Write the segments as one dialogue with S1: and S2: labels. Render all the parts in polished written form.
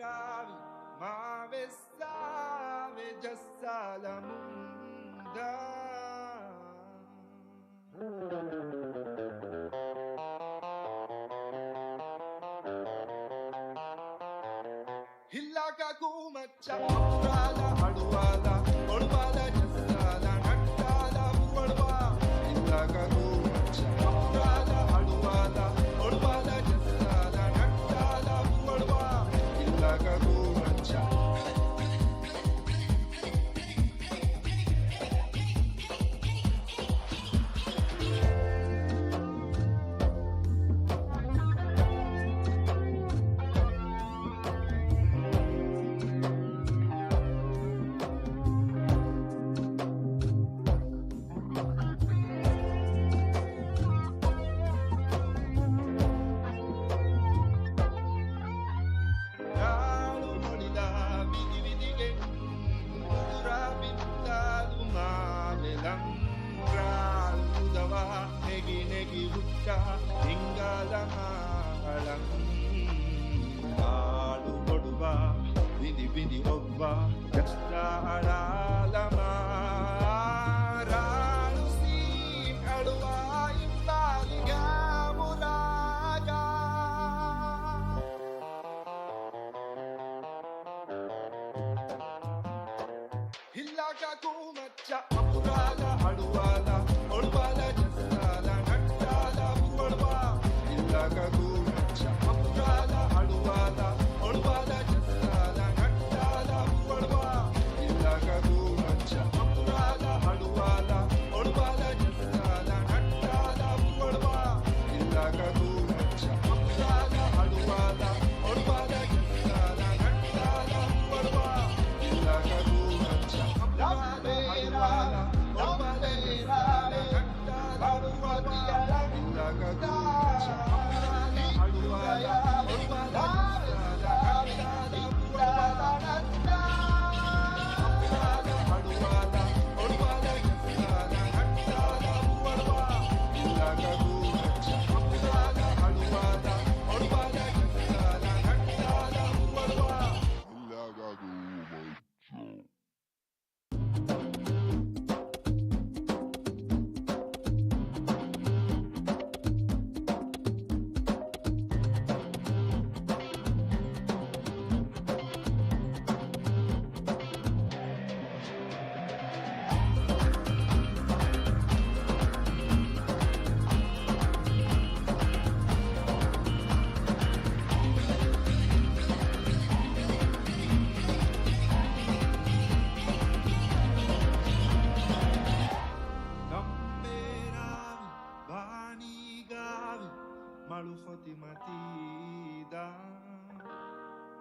S1: Rabberavi, ma vestave già salamunda. Hillaka kuma chapurala aduala, olvala jasala nattala pualva. Hillaka kuma chapurala aduala, olvala jasala nattala pualva. Hillaka kuma chapurala.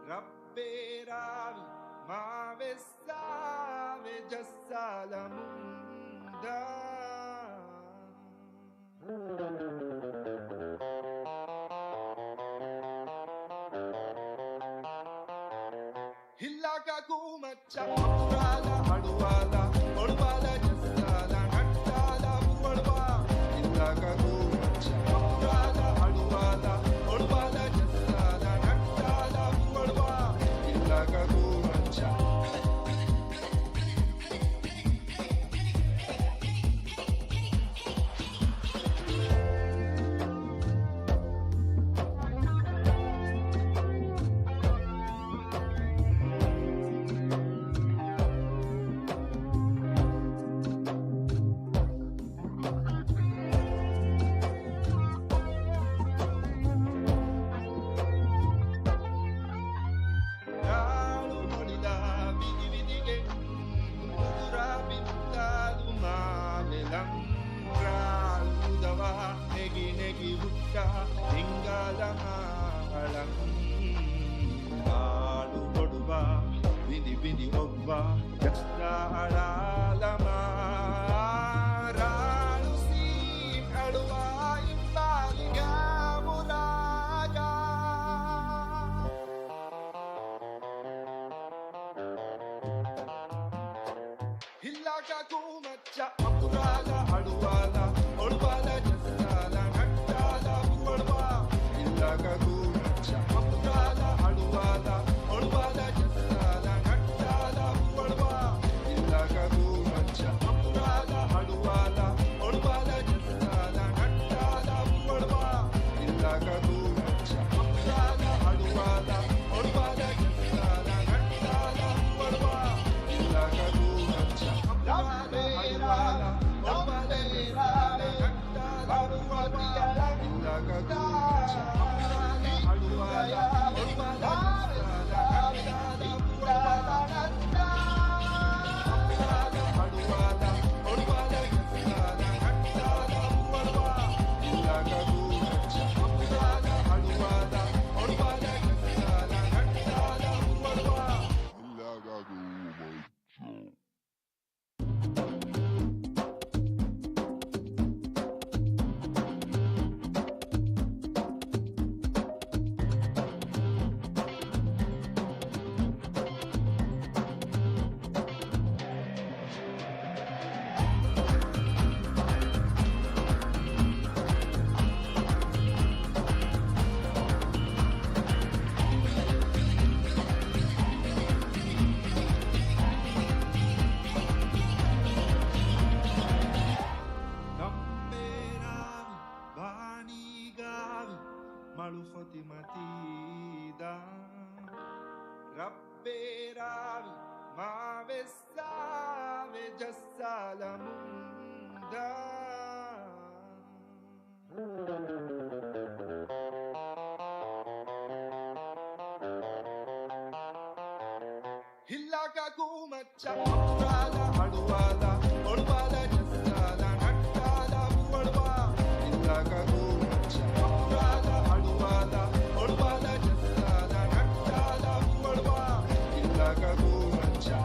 S1: Rabberavi, ma vestave già salamunda. Hillaka kuma chapurala aduala, olvala jasala nattala pualva. Hillaka kuma chapurala aduala, olvala jasala nattala pualva. Hillaka kuma chapurala. Rabberavi Mave Save Jassalamunda Hillaka Kumacha Apurala Haduala Odwala Jassala Nattala Vuvalva Hillaka Kumacha Apurala Haduala Odwala Jassala Nattala Vuvalva Hillaka Kumacha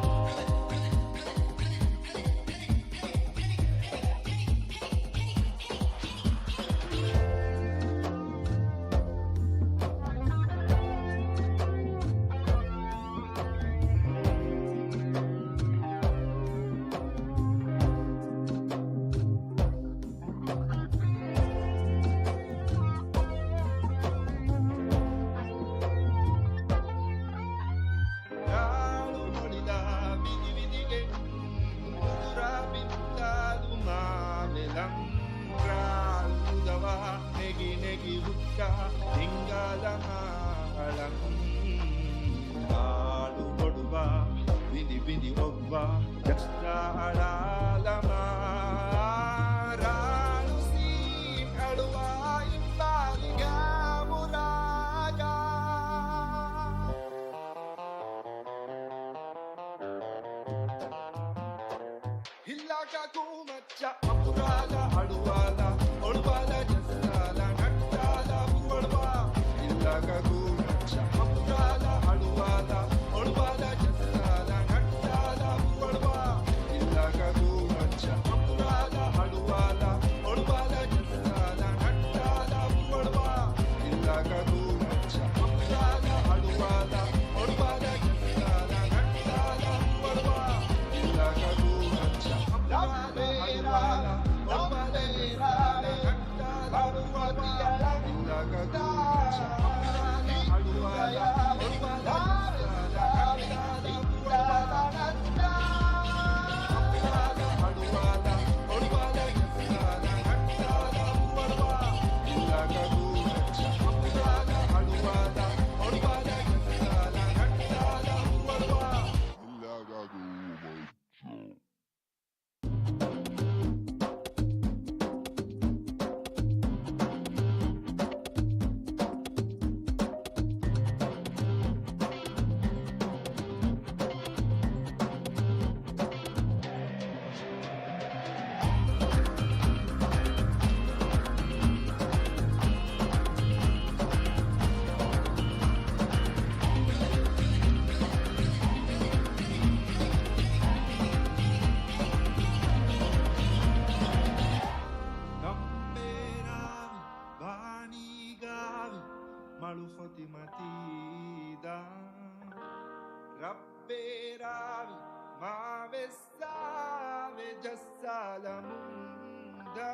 S1: Rabberavi Mave Save Jassalamunda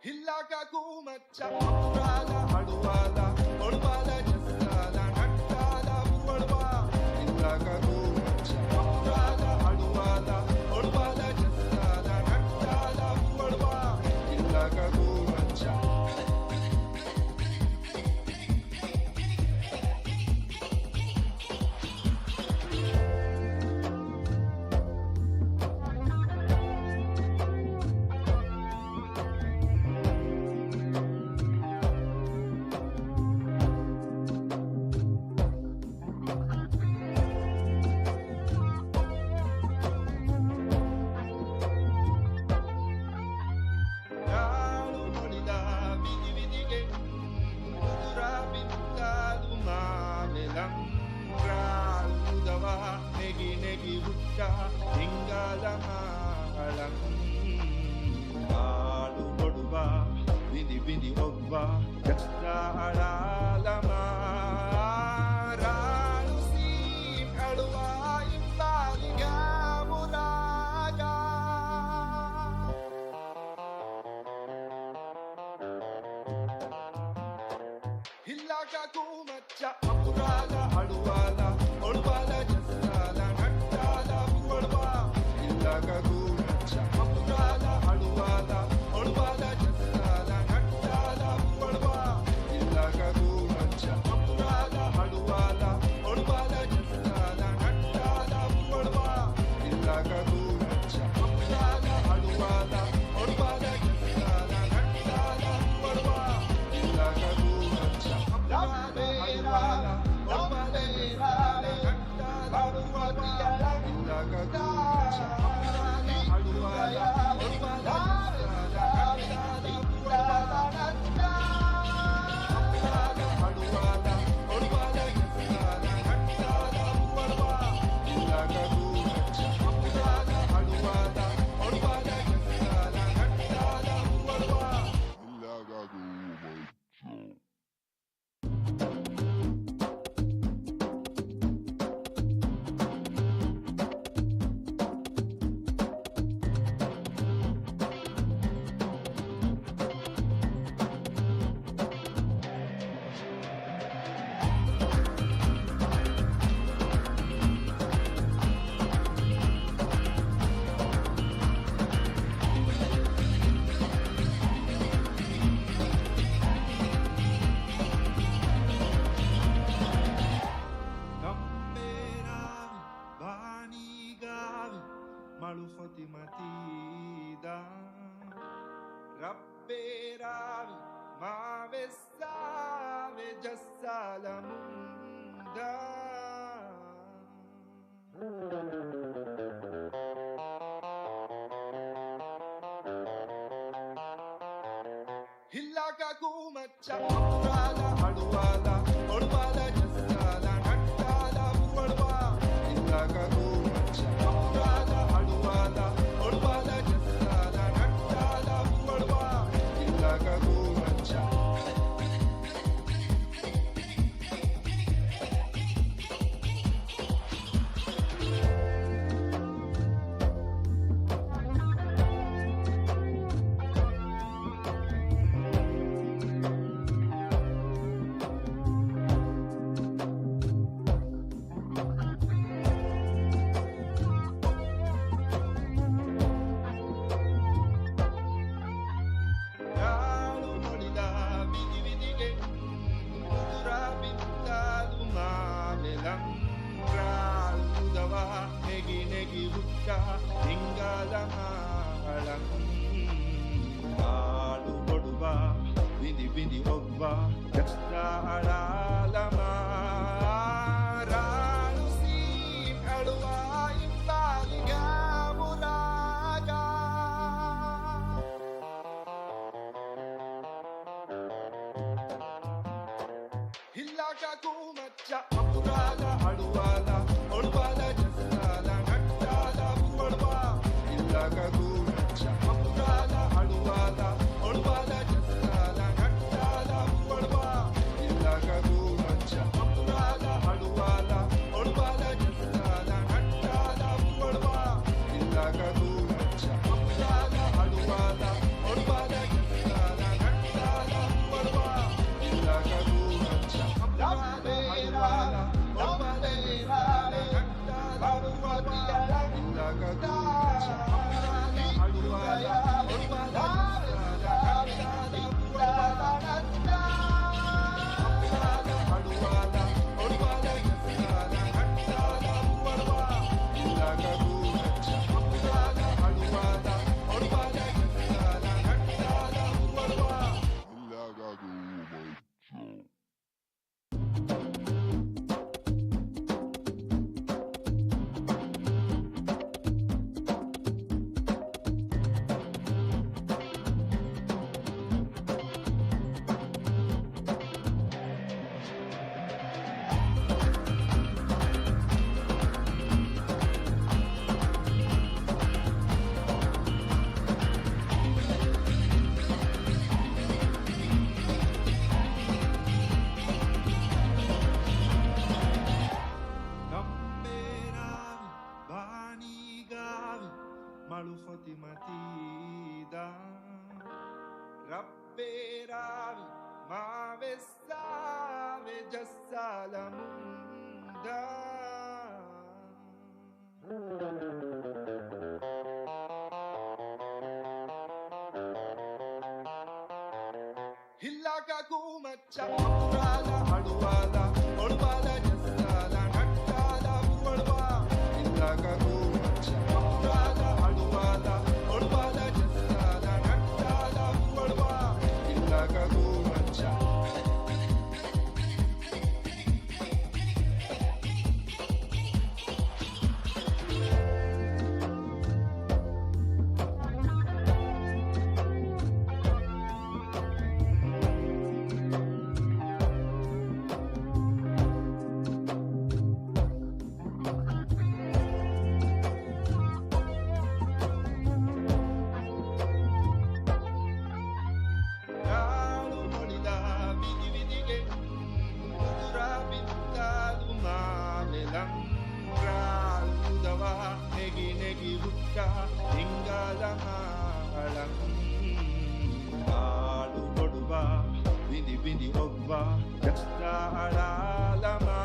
S1: Hillaka Kumacha Apurala Haduala Odwala Jassala Nattala Vuvalva Hillaka Kumacha Apurala Haduala Odwala Jassala Nattala Vuvalva Hillaka Kumacha Hallelujah. Rabberavi Mave Save Jassalamunda Hillaka Kumacha Amrala Haduala Olvala Jassala Nattala Puvalva Hillaka Kumacha Amrala Haduala Olvala Jassala Nattala Puvalva Hillaka Kumacha Bindi Ogba, Gasta Alalama, Ralusi, Alua, Impaliga, Braga. Hillaka Kumacha, Apurala, Aluala, Olvala, Jasala, Nattala, Puvalva, Hillaka Kumacha, Apurala, Aluala, Olvala, Jasala, Nattala, Puvalva, Hillaka Kumacha, Apurala, Aluala, Olvala, Jasala, Nattala, Puvalva, Hillaka Kumacha, Apurala, Aluala, Olvala, Jasala, Nattala, Puvalva, Hillaka Kumacha, Apurala, Aluala, Olvala, Jasala, Nattala, Puvalva, Hillaka Kumacha, Apurala, Aluala, Olvala, Malufati Matida Rabberavi Mave Save Jassalamunda Hillaka Kumacha Amrala Haduala Olvala Jassala Nattala Puvalva Hillaka Kumacha Amrala Haduala Olvala Jassala Nattala Puvalva Hillaka Kumacha Bindi Ogba, Gasta Alalama,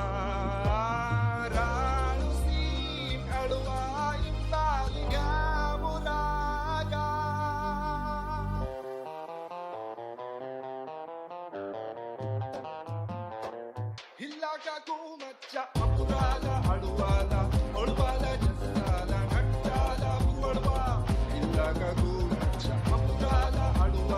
S1: Ralusi, Alua, Impaliga, Braga. Hillaka Kumacha, Apurala, Aluala, Olvala, Jassala, Nattala, Puvalva, Hillaka Kumacha, Apurala, Aluala.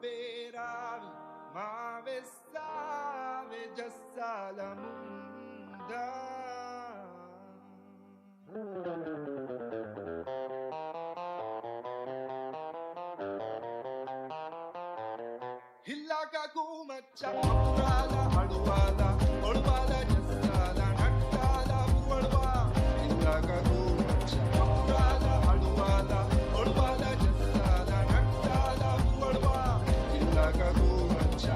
S1: Rabberavi, Mave Save, Jassalamunda. Hillaka Kumacha, Apurala, Aduala, Olvala, Jassala, Nattala, Purva. Hillaka Kumacha, Apurala, Aduala, Olvala, Jassala, Nattala, Purva. Hillaka Kumacha.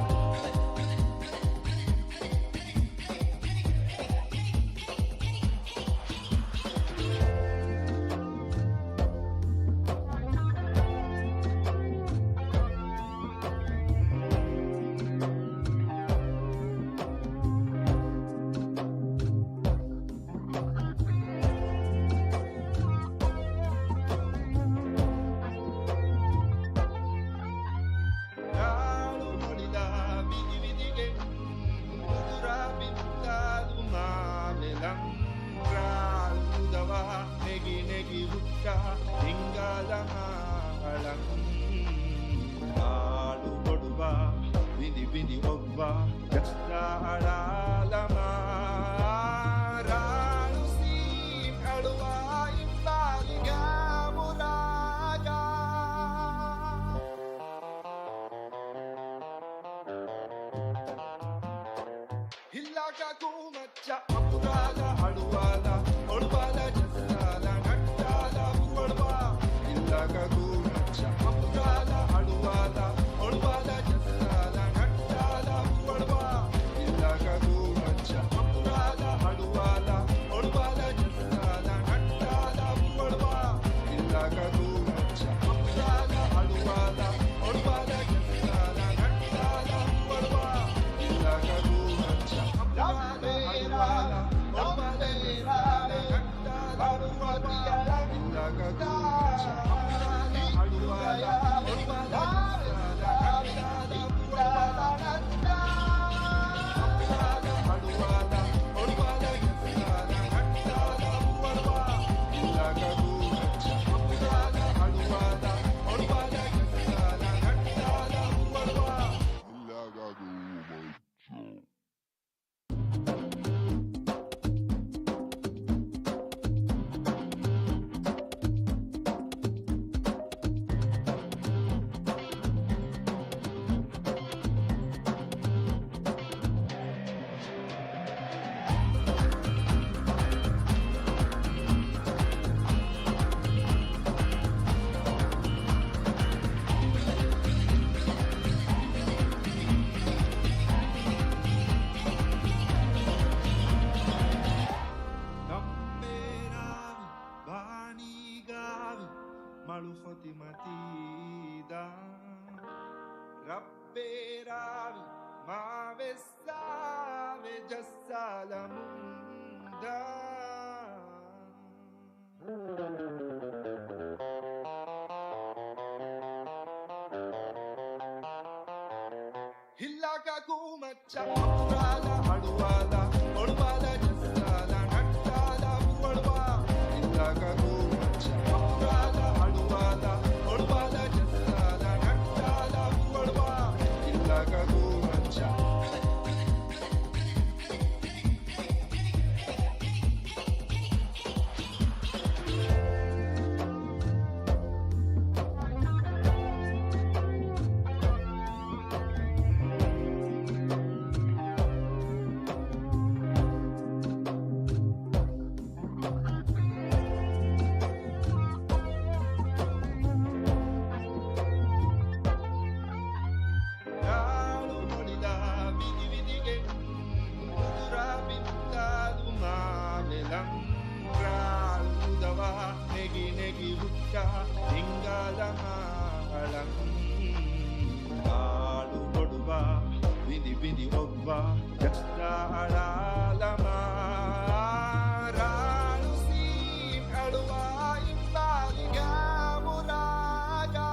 S1: Rabberavi, Mave Save, Jassalamunda. Hillaka Kumacha, Apurala, Aduala, Olvala, Jassala, Nattala, Purva. Hillaka Kumacha, Apurala, Aduala, Olvala, Jassala, Nattala, Purva. Hillaka Kumacha. Bindi Ogba, Jasta Alama, Ranusim, Alua, Imbaliga, Muraga.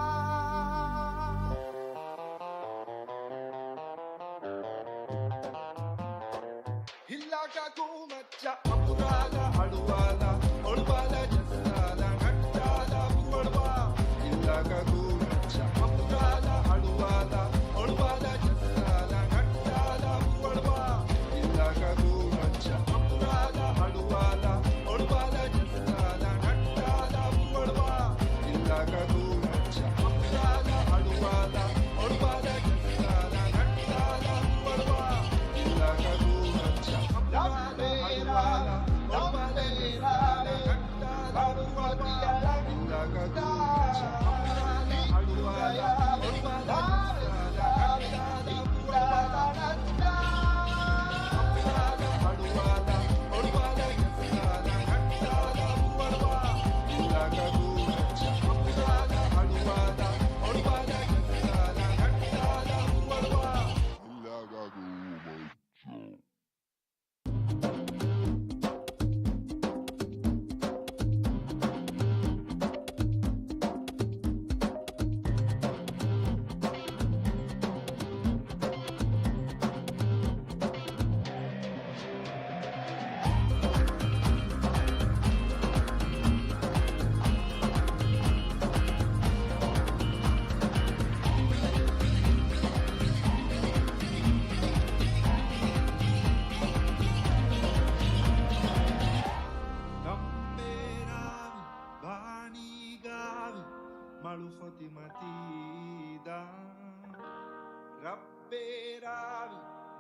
S1: Hillaka Kumacha, Apurala, Aduala, Olvala, Jastala, Nattala, Purva. Hillaka Kumacha, Apurala, Aduala.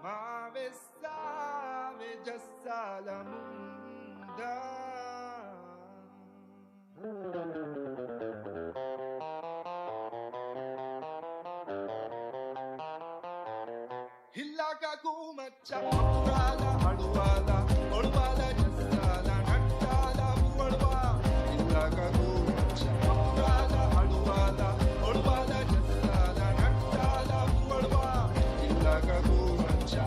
S1: Mave save jassalamunda. Hillaka kumacha apurala aduvala olvala jassala nattala puvalva. Hillaka kumacha apurala aduvala olvala jassala nattala puvalva. Hillaka kumacha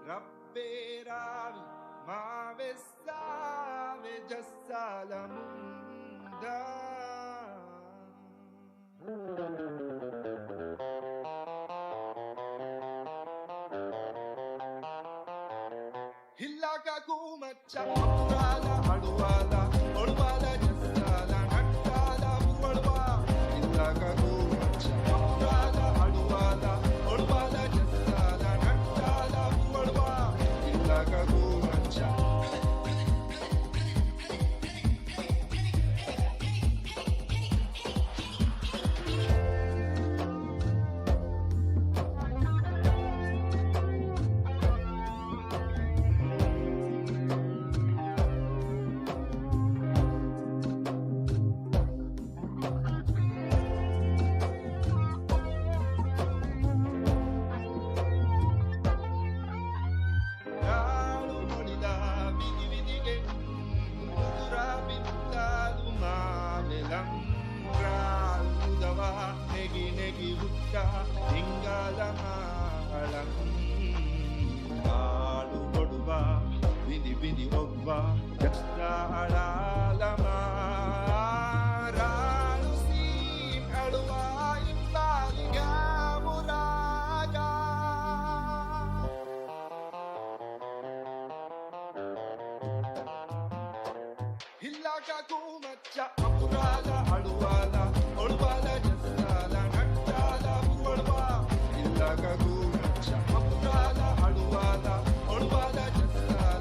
S1: Rabberavi mave save jassalamunda. Hillaka kumacha apurala aduvala olvala jassala nattala puvalva. Hillaka kumacha apurala aduvala olvala jassala nattala puvalva. Hillaka kumacha Hillaka kumacha apurala aduvala olvala jassala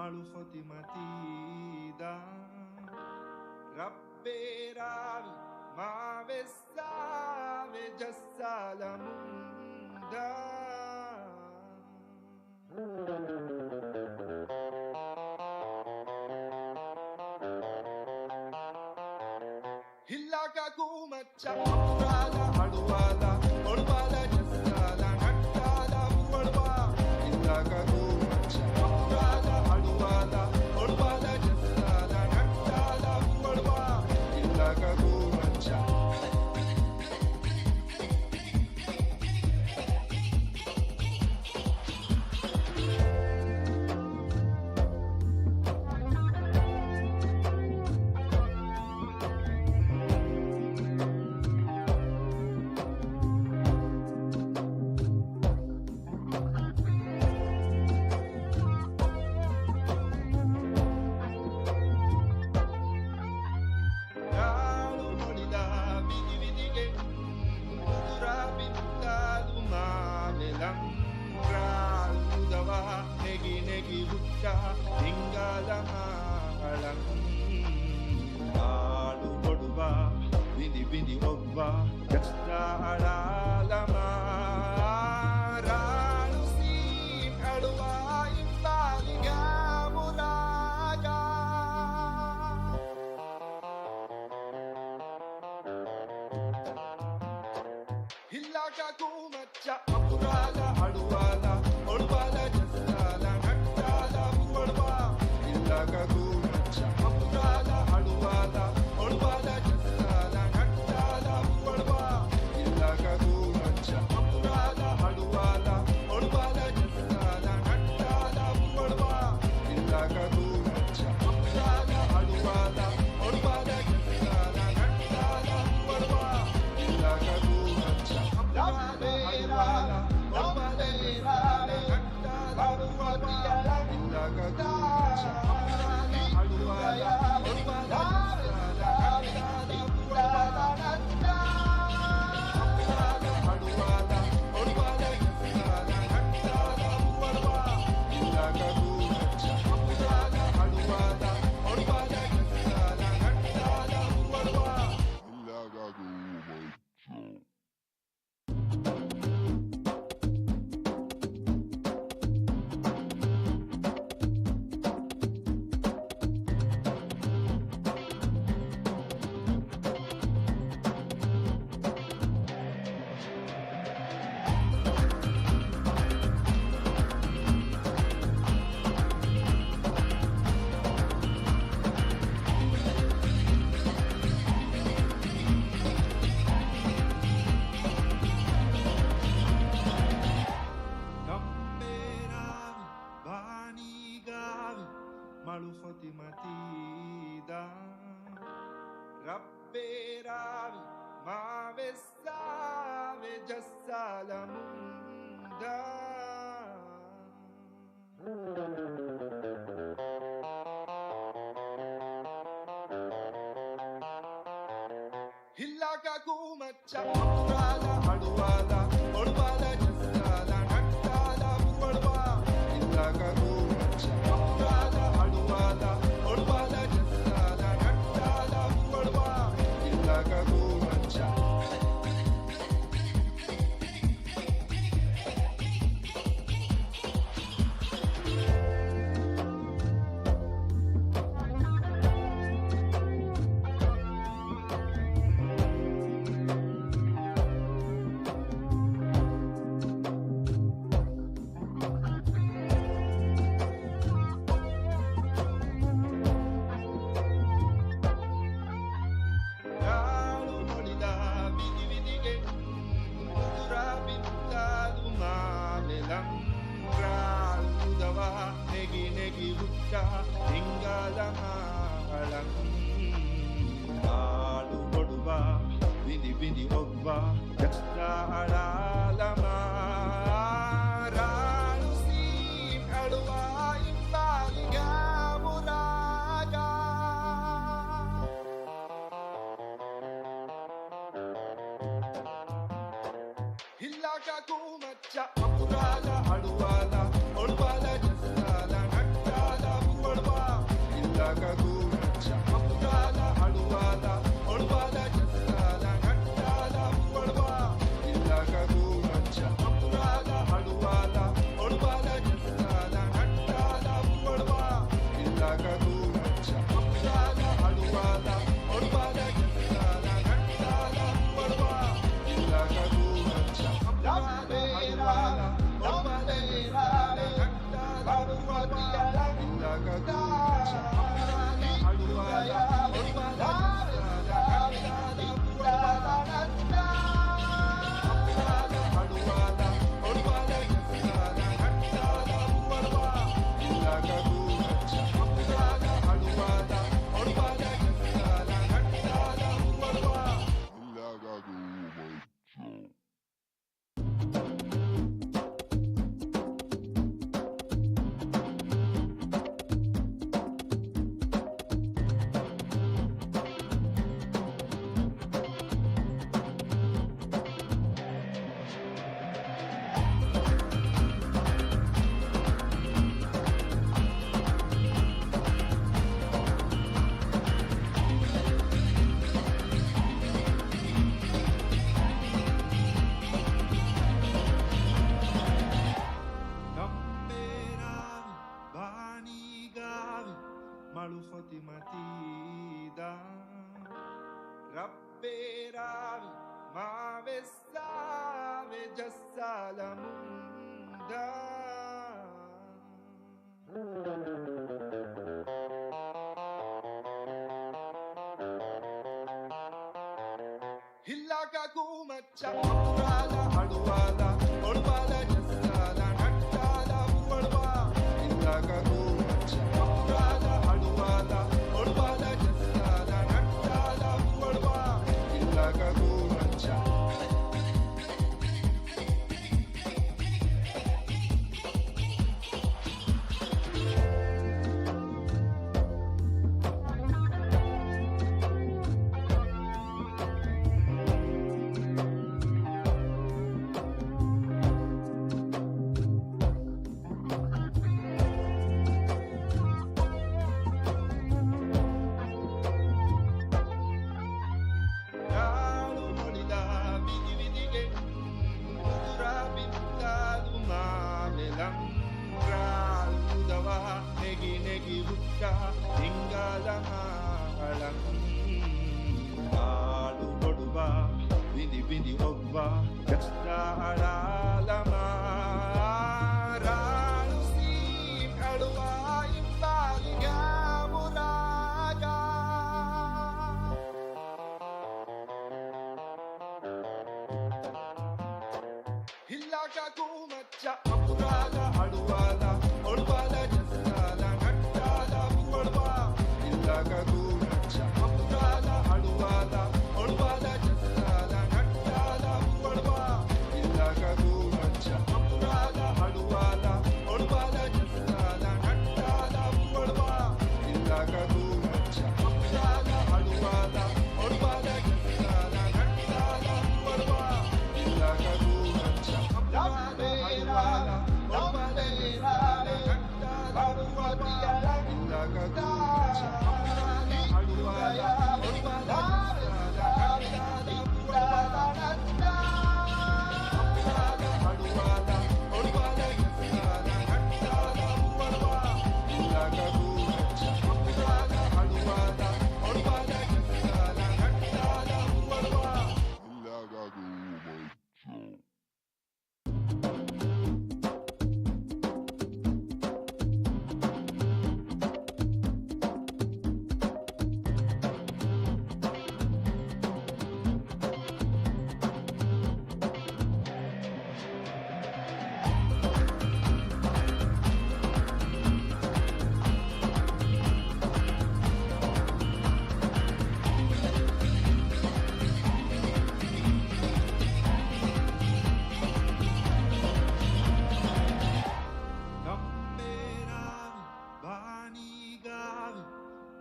S1: Malufoti matida Rapperavi Mave save Jassalamunda Hillaka kumacha Amrala Haduala Orvala Jassala Nattala Puvalva Hillaka kumacha Amrala Haduala Orvala Jassala Nattala Puvalva Hillaka kumacha Hillaka kumacha Amrala Haduala Orvala Jassala Nattala Puvalva Hillaka kumacha Amrala Haduala Orvala Jassala Nattala Puvalva Hillaka kumacha malufati matida Rabberavi mave save jassalamunda Hillaka kumacha Aurala aduala Olvala jassala nattala uvalva Hillaka kumacha Aurala aduala Olvala jassala nattala uvalva Hillaka kumacha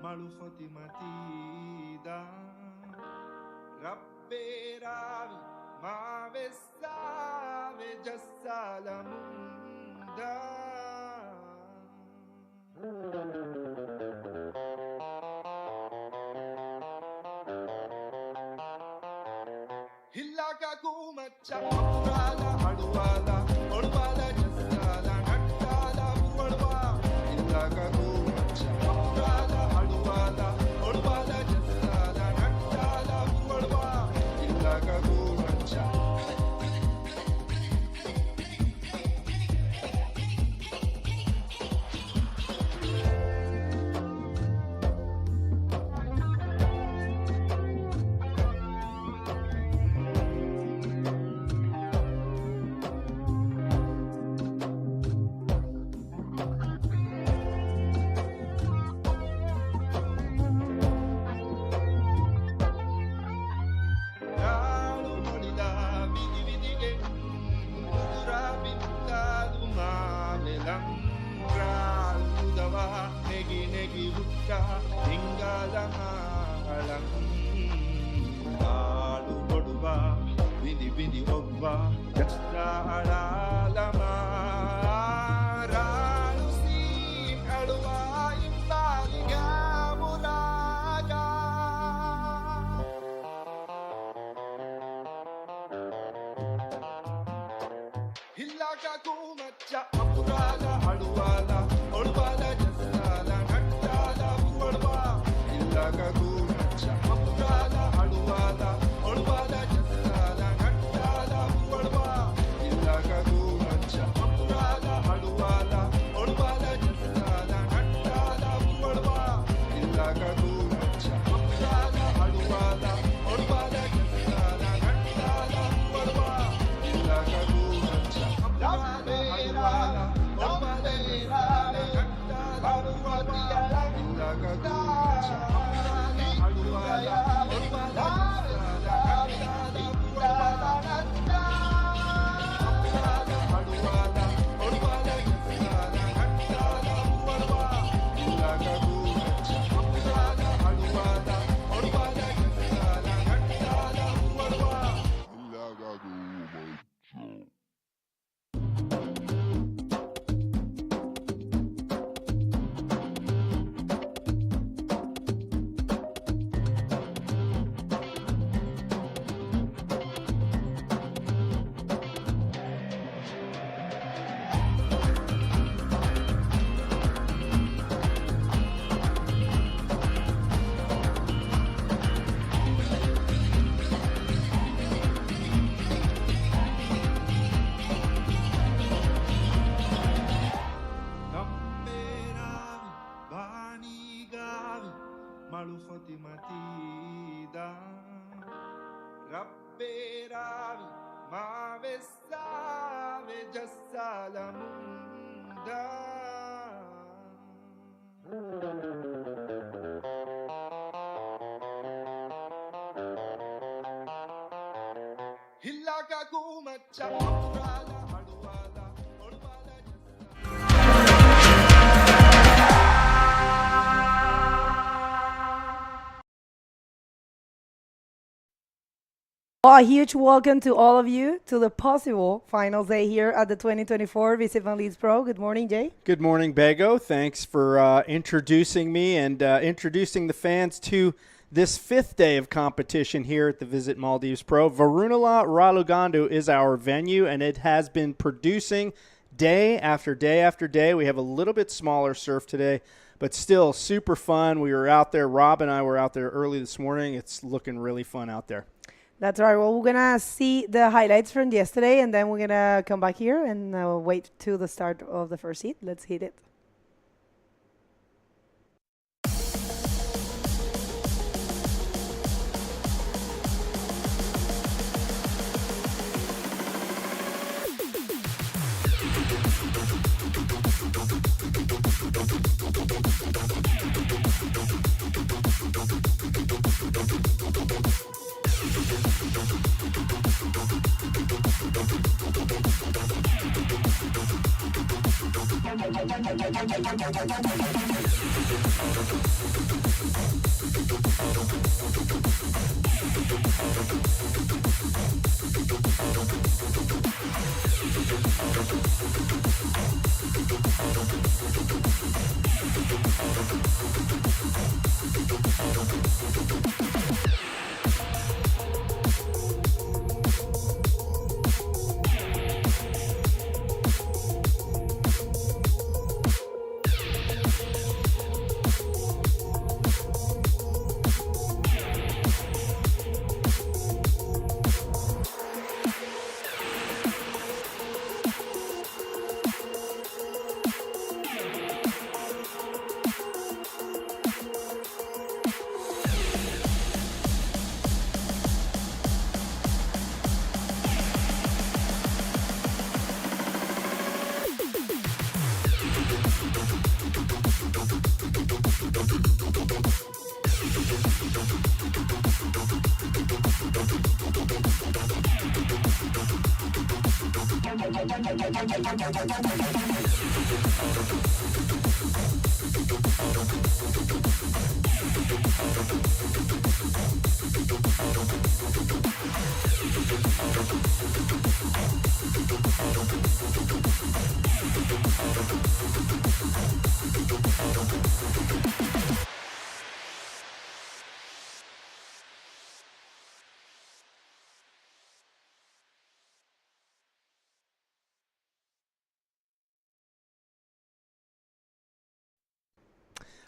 S1: malufati matida Rabberavi mave save jassalamunda Hillaka kumacha Aurala aduala Olvala jassala nattala uvalva Hillaka kumacha Aurala aduala Olvala jassala nattala uvalva Hillaka kumacha Bindi obba jasta alalama ralusim alwa imbaliga muraga hillaka kumacha apurala aduala olvala jasta nattala Rabberavi, ma vestave già salamunda. Hillaga kuma chamurala haduala olwala.
S2: Well, a huge welcome to all of you to the possible finals day here at the 2024 Visit Maldives Pro. Good morning, Jay.
S3: Good morning, Bego. Thanks for introducing me and introducing the fans to this fifth day of competition here at the Visit Maldives Pro. Varunala Ralugandu is our venue, and it has been producing day after day after day. We have a little bit smaller surf today, but still super fun. We were out there. Rob and I were out there early this morning. It's looking really fun out there.
S2: That's right. Well, we're going to see the highlights from yesterday, and then we're going to come back here and wait till the start of the first heat. Let's hit it.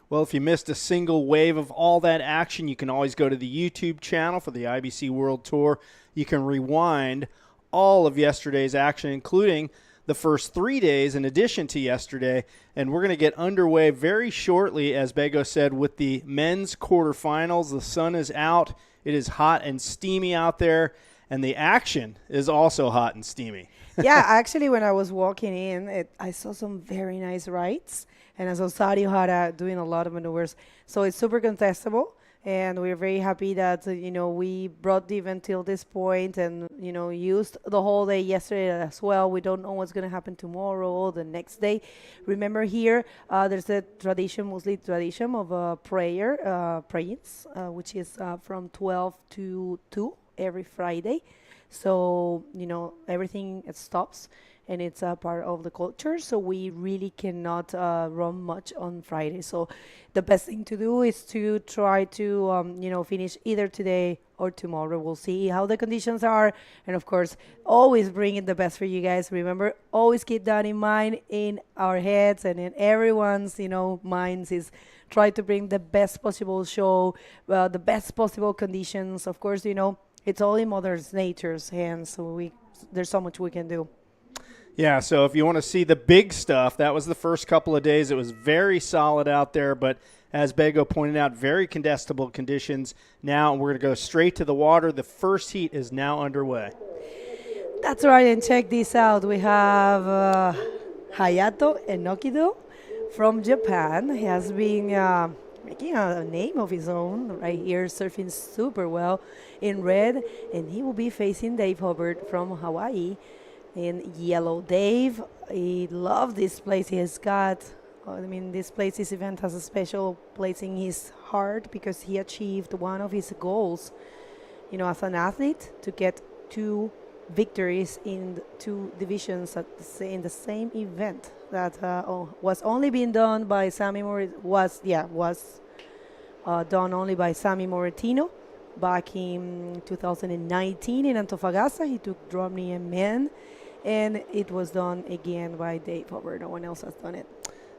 S3: Well, if you missed a single wave of all that action, you can always go to the YouTube channel for the IBC World Tour. You can rewind all of yesterday's action, including the first 3 days in addition to yesterday. And we're going to get underway very shortly, as Bego said, with the men's quarterfinals. The sun is out. It is hot and steamy out there, and the action is also hot and steamy.
S2: Yeah, actually, when I was walking in, I saw some very nice rides. and as Osari Ohara doing a lot of maneuvers. So it's super contestable, and we're very happy that we brought the event till this point, and used the whole day yesterday as well. We don't know what's going to happen tomorrow or the next day. Remember here, there's a Muslim tradition of prayings, which is from 12 to 2 every Friday. So everything stops, and it's a part of the culture. So we really cannot run much on Friday. So the best thing to do is to try to finish either today or tomorrow. We'll see how the conditions are, and of course, always bringing the best for you guys. Remember, always keep that in mind in our heads and in everyone's minds. Is try to bring the best possible show, the best possible conditions. Of course, it's all in Mother Nature's hands, so there's so much we can do.
S3: Yeah, so if you want to see the big stuff, that was the first couple of days. It was very solid out there, but as Bego pointed out, very contestable conditions now, and we're going to go straight to the water. The first heat is now underway.
S2: That's right, and check this out. We have Hayato Enokido from Japan. He has been making a name of his own right here, surfing super well in red, and he will be facing Dave Hubbard from Hawaii in yellow. Dave, he loved this place. He has got, this event has a special place in his heart because he achieved one of his goals, as an athlete, to get 2 victories in 2 divisions in the same event. That was only being done by done only by Sammy Moretino back in 2019 in Antofagasta. He took drop knee and men, and it was done again by Dave Hubbard. No one else has done it.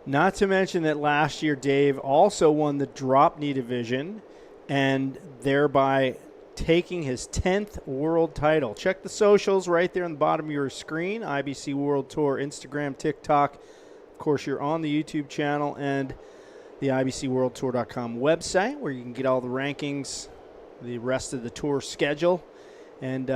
S3: Not to mention that last year Dave also won the drop knee division and thereby taking his 10th world title. Check the socials right there on the bottom of your screen, IBC World Tour, Instagram, TikTok. Of course, you're on the YouTube channel and the IBCWorldTour.com website, where you can get all the rankings, the rest of the tour schedule, and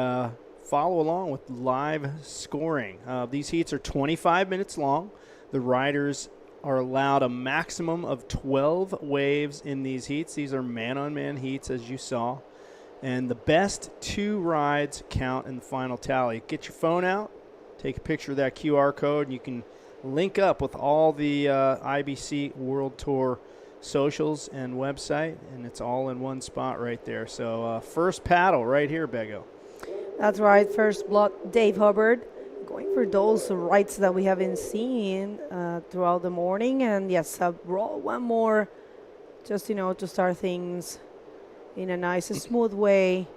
S3: follow along with live scoring. These heats are 25 minutes long. The riders are allowed a maximum of 12 waves in these heats. These are man-on-man heats, as you saw. And the best 2 rides count in the final tally. Get your phone out, take a picture of that QR code, and you can link up with all the IBC World Tour socials and website, and it's all in one spot right there. So first paddle right here, Bego.
S2: That's right. First block, Dave Hubbard, going for those rides that we have been seeing throughout the morning. And yes, roll one more just, to start things in a nice and smooth way,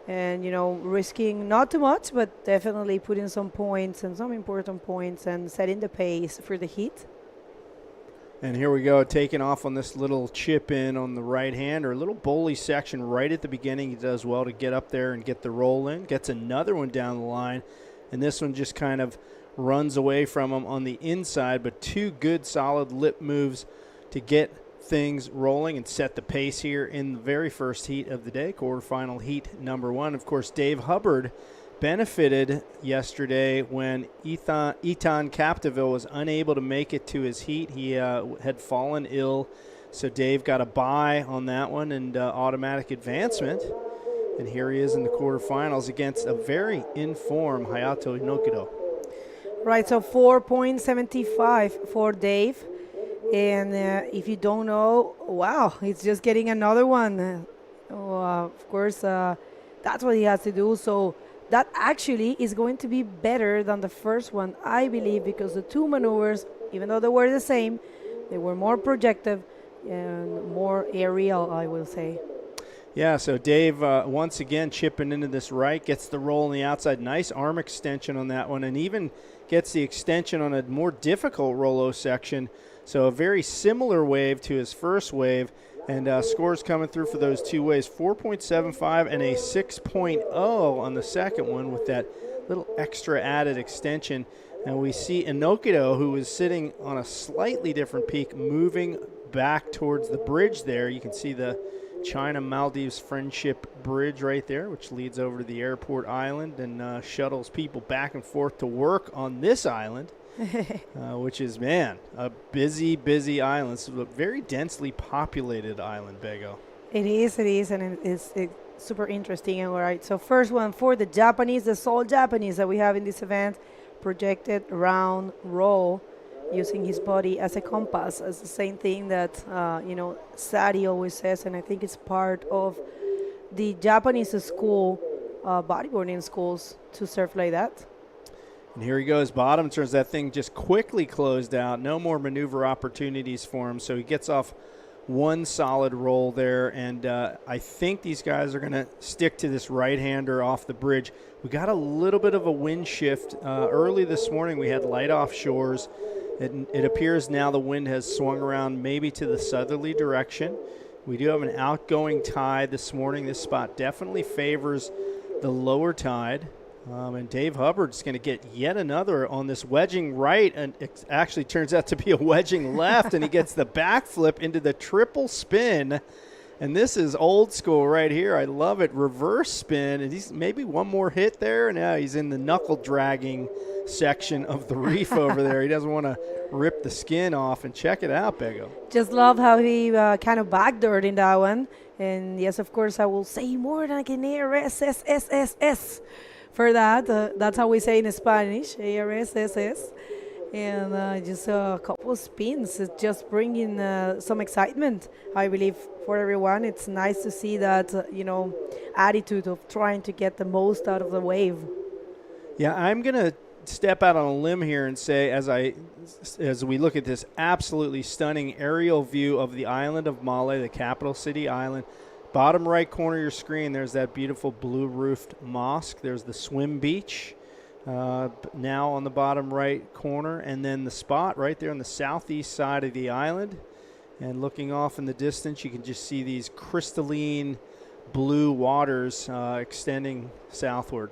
S2: and risking not too much, but definitely putting some points and some important points and setting the pace for the heat.
S3: And here we go, taking off on this little chip in on the right hand, or a little bully section right at the beginning. He does well to get up there and get the roll in. Gets another one down the line, and this one just kind of runs away from him on the inside, but 2 good solid lip moves to get things rolling and set the pace here in the very first heat of the day, quarterfinal heat number 1. Of course, Dave Hubbard benefited yesterday when Ethan Capdeville was unable to make it to his heat. He had fallen ill, so Dave got a bye on that one and automatic advancement. And here he is in the quarterfinals against a very in-form Hayato Enokido.
S2: Right, so 4.75 for Dave. And if you don't know, wow, he's just getting another one. Of course, that's what he has to do. So that actually is going to be better than the first one, I believe, because the 2 maneuvers, even though they were the same, they were more projective and more aerial, I will say.
S3: Yeah, so Dave once again chipping into this right, gets the roll on the outside. Nice arm extension on that one, and even gets the extension on a more difficult Rolo section. So a very similar wave to his first wave, and scores coming through for those 2 waves, 4.75 and a 6.0 on the second one with that little extra added extension. And we see Enokido, who is sitting on a slightly different peak, moving back towards the bridge there. You can see the China-Maldives Friendship Bridge right there, which leads over to the airport island and shuttles people back and forth to work on this island. which is, man, a busy, busy island. It's a very densely populated island, Bego.
S2: It is, and it's super interesting. All right, so first one for the Japanese, the sole Japanese that we have in this event, projected round roll, using his body as a compass, as the same thing that, Sadi always says, and I think it's part of the Japanese school, bodyboarding schools, to surf like that.
S3: And here he goes, bottom turns. That thing just quickly closed out. No more maneuver opportunities for him, so he gets off one solid roll there, and I think these guys are going to stick to this right-hander off the bridge. We got a little bit of a wind shift. Early this morning we had light offshores. It appears now the wind has swung around maybe to the southerly direction. We do have an outgoing tide this morning. This spot definitely favors the lower tide. And Dave Hubbard's going to get yet another on this wedging right, and it actually turns out to be a wedging left, and he gets the backflip into the triple spin. And this is old school right here. I love it. Reverse spin, and he's maybe one more hit there, and now he's in the knuckle dragging section of the reef over there. He doesn't want to rip the skin off. And check it out, Bego.
S2: Just love how he kind of backdoored in that one. And yes, of course, I will say more like an ARSSSSS for that. That's how we say in Spanish, ARSSS. And just a couple of spins. It's just bringing some excitement, I believe, for everyone. It's nice to see that, attitude of trying to get the most out of the wave.
S3: Yeah, I'm going to step out on a limb here and say, as we look at this absolutely stunning aerial view of the island of Male, the capital city island, bottom right corner of your screen, there's that beautiful blue-roofed mosque. There's the swim beach now on the bottom right corner, and then the spot right there on the southeast side of the island. And looking off in the distance, you can just see these crystalline blue waters extending southward.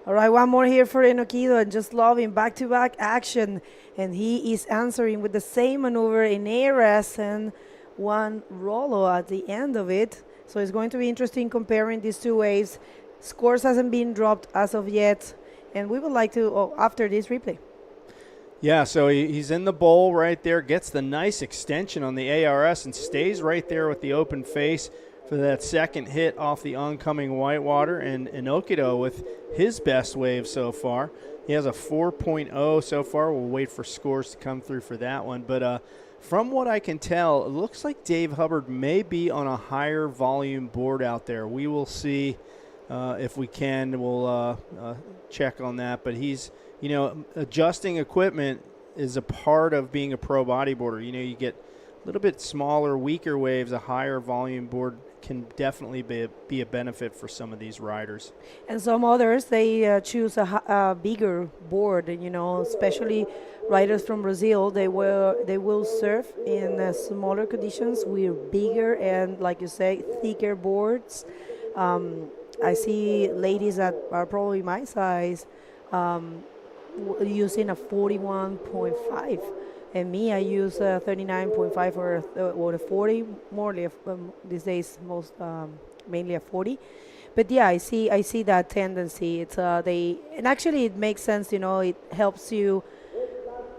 S2: All right, one more here for Enokido, and just loving back-to-back action. And he is answering with the same maneuver in ARS and one rollo at the end of it. So it's going to be interesting comparing these two waves. Scores hasn't been dropped as of yet, and we would like to, after this replay.
S3: Yeah, so he's in the bowl right there, gets the nice extension on the ARS and stays right there with the open face for that second hit off the oncoming whitewater. And Enokido with his best wave so far. He has a 4.0 so far. We'll wait for scores to come through for that one. But from what I can tell, it looks like Dave Hubbard may be on a higher volume board out there. We will see if we can. We'll check on that. But he's, adjusting equipment is a part of being a pro bodyboarder. You get a little bit smaller, weaker waves. A higher volume board can definitely be a benefit for some of these riders.
S2: And some others, they choose a bigger board, especially riders from Brazil. They will surf in smaller conditions with bigger and, like you say, thicker boards. I see ladies that are probably my size using a 41.5. And me, I use 39.5 or a 40, more these days, mainly a 40. But yeah, I see that tendency. It's and actually it makes sense. It helps you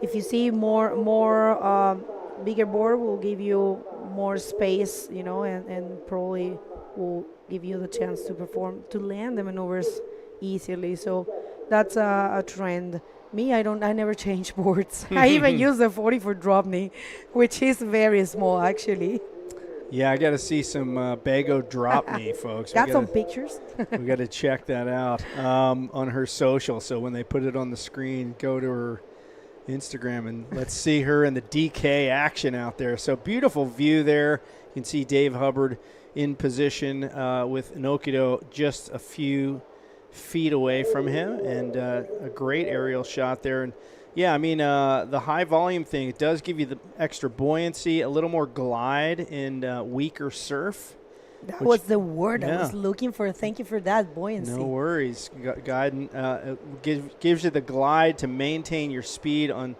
S2: if you see more bigger board will give you more space, and probably will give you the chance to land the maneuvers easily. So that's a trend. Me, I never change boards. I even use the 40 for drop knee, which is very small, actually.
S3: Yeah, I got to see some Bago drop knee, folks.
S2: Got some pictures.
S3: We got to check that out on her social. So when they put it on the screen, go to her Instagram and let's see her in the DK action out there. So beautiful view there. You can see Dave Hubbard in position with Enokido just a few feet away from him, and a great aerial shot there. And yeah, I mean, the high volume thing, it does give you the extra buoyancy, a little more glide in weaker surf.
S2: That was the word I was looking for. Thank you for that, buoyancy.
S3: No worries. Guidance gives you the glide to maintain your speed on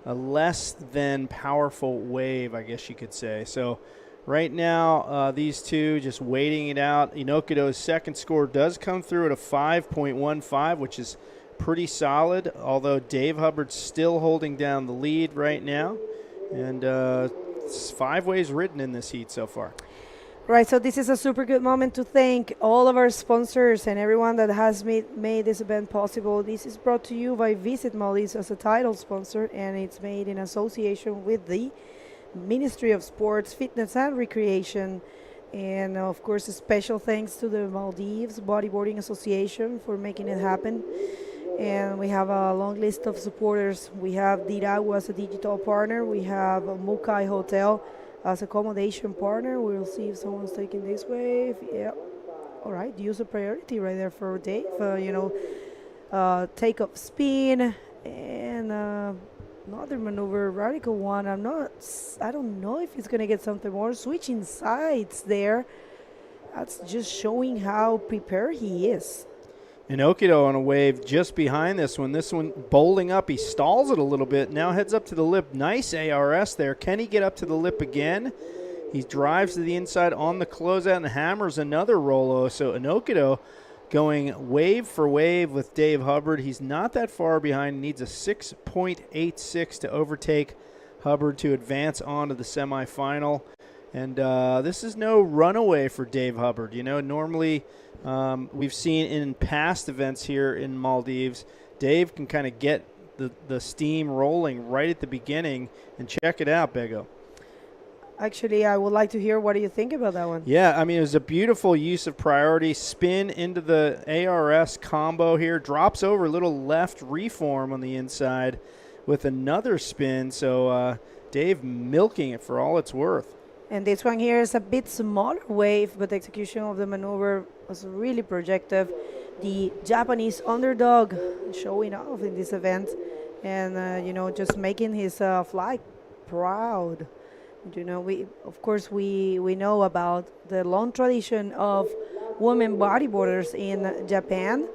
S3: a less than powerful wave, I guess you could say. So right now, these two just waiting it out. Enokido's second score does come through at a 5.15, which is pretty solid, although Dave Hubbard's still holding down the lead right now. And it's 5 waves ridden in this heat so far.
S2: Right, so this is a super good moment to thank all of our sponsors and everyone that has made this event possible. This is brought to you by Visit Maldives as a title sponsor, and it's made in association with the Ministry of Sports, Fitness and Recreation. And of course, a special thanks to the Maldives Bodyboarding Association for making it happen. And we have a long list of supporters. We have Diragua as a digital partner. We have Mukai Hotel as Accommodation Partner. We'll see if someone's taking this wave. Yeah. All right. Use a priority right there for Dave. Take up spin and another maneuver, radical one. I don't know if he's gonna get something more. Switching sides there. That's just showing how prepared he is.
S3: Enokido on a wave just behind this one. This one bowling up. He stalls it a little bit. Now heads up to the lip. Nice ARS there. Can he get up to the lip again? He drives to the inside on the closeout and hammers another Rolo. So Enokido going wave for wave with Dave Hubbard. He's not that far behind. Needs a 6.86 to overtake Hubbard to advance on to the semifinal. And this is no runaway for Dave Hubbard. Normally we've seen in past events here in Maldives, Dave can kind of get the steam rolling right at the beginning. And check it out, Bego.
S2: Actually, I would like to hear what do you think about that one.
S3: Yeah, it was a beautiful use of priority. Spin into the ARS combo here. Drops over a little left reform on the inside with another spin. So Dave milking it for all it's worth.
S2: And this one here is a bit smaller wave, but the execution of the maneuver was really projective. The Japanese underdog showing off in this event and, just making his flag proud. We know about the long tradition of women bodyboarders in Japan.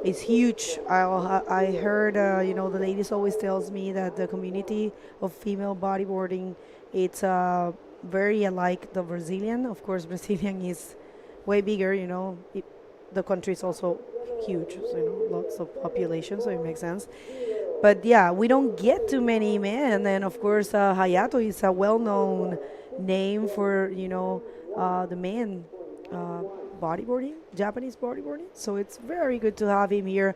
S2: It's huge. I heard, the ladies always tells me that the community of female bodyboarding, it's very alike the Brazilian. Of course, Brazilian is way bigger, the country is also huge, so, lots of population, so it makes sense. But yeah, we don't get too many men. And of course, Hayato is a well-known name for, the men bodyboarding, Japanese bodyboarding. So it's very good to have him here.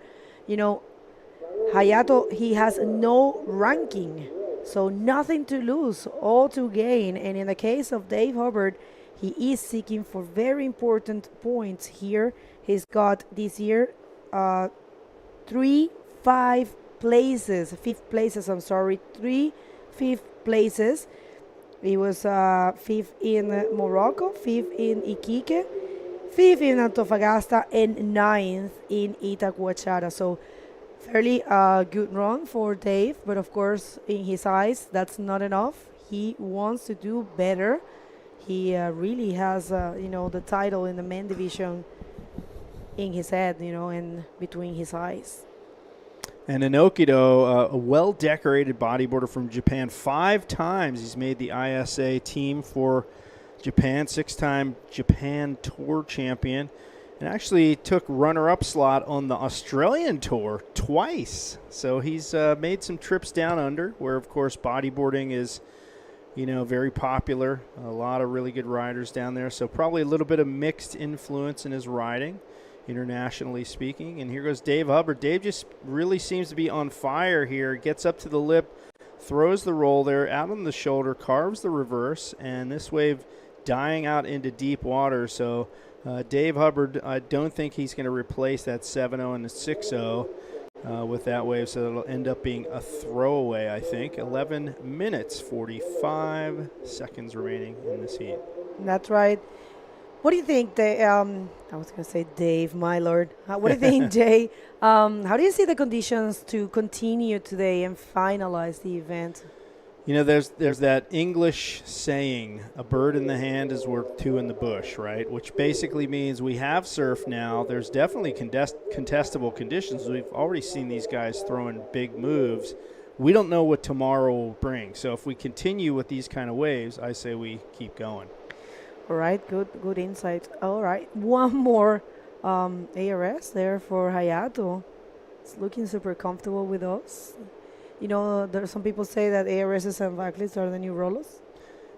S2: Hayato, he has no ranking. So nothing to lose, all to gain. And in the case of Dave Hubbard, he is seeking for very important points here. He's got this year 3 5 places, 5th places, 3 5th places. He was 5th in Morocco, 5th in Iquique, 5th in Antofagasta, and 9th in Itacoatiara. So fairly good run for Dave, but of course, in his eyes, that's not enough. He wants to do better. He really has, the title in the men division in his head, and between his eyes.
S3: And Enokido, a well-decorated bodyboarder from Japan. 5 times he's made the ISA team for Japan, 6-time Japan Tour champion. And actually took runner-up slot on the Australian Tour twice. So he's made some trips down under, where, of course, bodyboarding is, very popular. A lot of really good riders down there. So probably a little bit of mixed influence in his riding, internationally speaking. And here goes Dave Hubbard. Dave just really seems to be on fire here. Gets up to the lip, throws the roll there, out on the shoulder, carves the reverse, and this wave dying out into deep water. So Dave Hubbard, I don't think he's going to replace that 7-0 and the 6-0 with that wave, so it'll end up being a throwaway, I think. 11 minutes, 45 seconds remaining in this heat.
S2: That's right. What do you think, I was going to say Dave, my lord. What do you think, Jay? How do you see the conditions to continue today and finalize the event?
S3: There's that English saying, a bird in the hand is worth 2 in the bush, right? Which basically means we have surf now. There's definitely contestable conditions. We've already seen these guys throwing big moves. We don't know what tomorrow will bring. So if we continue with these kind of waves, I say we keep going.
S2: All right, good insight. All right, one more ARS there for Hayato. It's looking super comfortable with us. You know, there are some people say that ARSs and backlifts are the new rollers.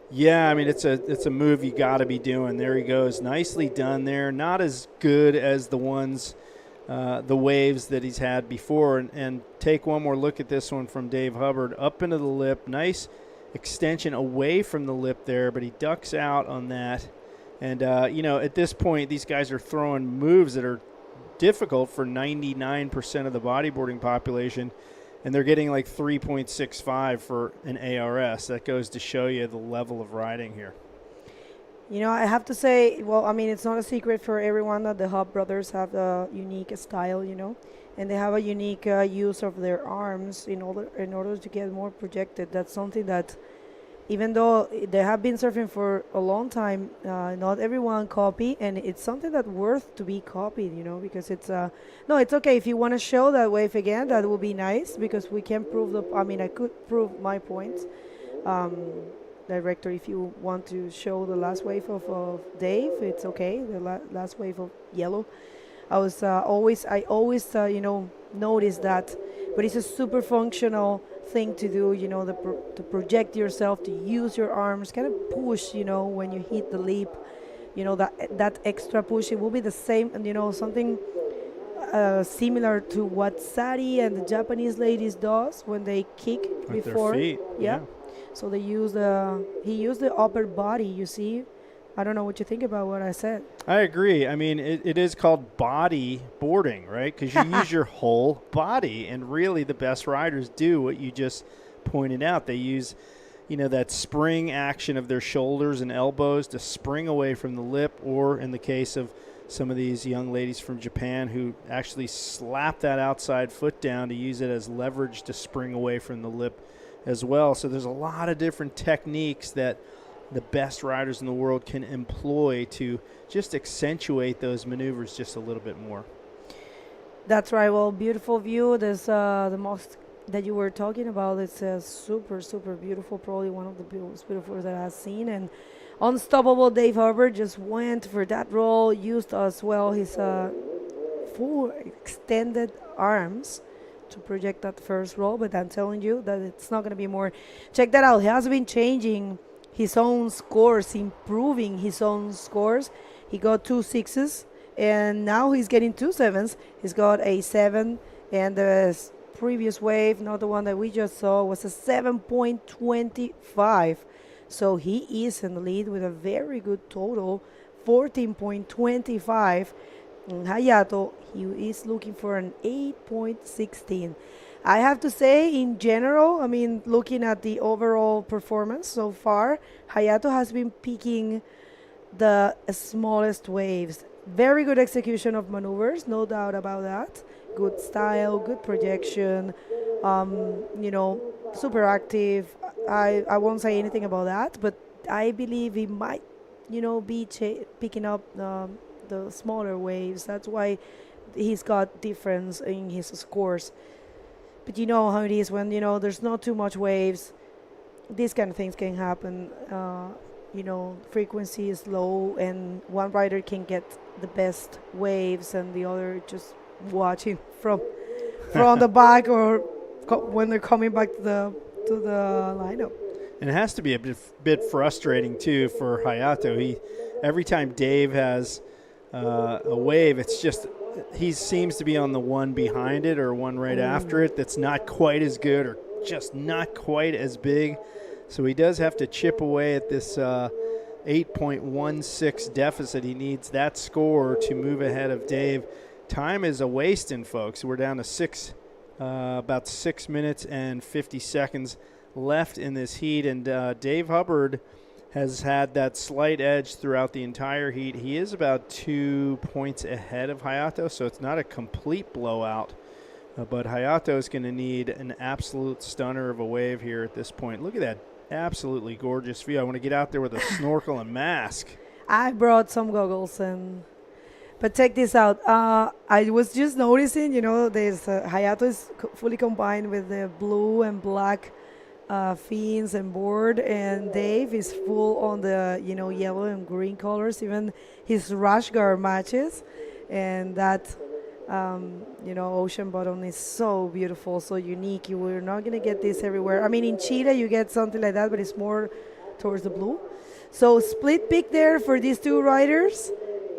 S3: Yeah, I mean, it's a move you got to be doing. There he goes. Nicely done there. Not as good as the ones, the waves that he's had before. And take one more look at this one from Dave Hubbard. Up into the lip. Nice extension away from the lip there, but he ducks out on that. And, you know, at this point, these guys are throwing moves that are difficult for 99% of the bodyboarding population. And they're getting like 3.65 for an ARS. That goes to show you the level of riding here.
S2: You know, I have to say, well, I mean, it's not a secret for everyone that the Hub brothers have a unique style, you know, and they have a unique use of their arms in order to get more projected. That's something that, even though they have been surfing for a long time, not everyone copy, and it's something that's worth to be copied, you know, because it's no, it's okay if you want to show that wave again. That would be nice because we can prove I could prove my points. Director, if you want to show the last wave of Dave, it's okay. The last wave of yellow. I always you know, notice that, but it's a super functional thing to do, you know, to project yourself, to use your arms, kind of push, you know, when you hit the lip, you know, that extra push. It will be the same, and you know, something similar to what Sari and the Japanese ladies does when they kick
S3: With
S2: before.
S3: their feet.
S2: Yeah. So he used the upper body, you see. I don't know what you think about what I said.
S3: I agree. I mean, it is called bodyboarding, right? Because you use your whole body, and really the best riders do what you just pointed out. They use, you know, that spring action of their shoulders and elbows to spring away from the lip, or in the case of some of these young ladies from Japan who actually slap that outside foot down to use it as leverage to spring away from the lip as well. So there's a lot of different techniques that the best riders in the world can employ to just accentuate those maneuvers just a little bit more.
S2: That's right. Well, beautiful view. There's the most that you were talking about. It's super, super beautiful. Probably one of the most beautiful that I've seen. And unstoppable Dave Hubbard just went for that roll, used as well his full extended arms to project that first roll. But I'm telling you that it's not going to be more. Check that out. He has been changing his own scores, improving his own scores. He got 2 6s, and now he's getting 2 7s. He's got a 7, and the previous wave, not the one that we just saw, was a 7.25. So he is in the lead with a very good total, 14.25. And Hayato, he is looking for an 8.16. I have to say, in general, I mean, looking at the overall performance so far, Hayato has been picking the smallest waves. Very good execution of maneuvers, no doubt about that. Good style, good projection, you know, super active. I won't say anything about that, but I believe he might, you know, be picking up the smaller waves. That's why he's got difference in his scores. But you know how it is when, you know, there's not too much waves. These kind of things can happen. You know, frequency is low, and one rider can get the best waves, and the other just watching from the back, or when they're coming back to the lineup.
S3: And it has to be a bit frustrating too for Hayato. Every time Dave has a wave, it's just he seems to be on the one behind it or one right after it that's not quite as good or just not quite as big. So he does have to chip away at this 8.16 deficit. He needs that score to move ahead of Dave. Time is a-wasting, folks. We're down to about 6 minutes and 50 seconds left in this heat. And Dave Hubbard has had that slight edge throughout the entire heat. He is about 2 points ahead of Hayato, so it's not a complete blowout. But Hayato is going to need an absolute stunner of a wave here at this point. Look at that absolutely gorgeous view. I want to get out there with a snorkel and mask.
S2: I brought some goggles, but check this out. I was just noticing, you know, there's Hayato is fully combined with the blue and black fins and board, and Dave is full on the, you know, yellow and green colors. Even his rash guard matches, and that ocean bottom is so beautiful, so unique. We're not going to get this everywhere. I mean, in Chile, you get something like that, but it's more towards the blue. So split pick there for these two riders.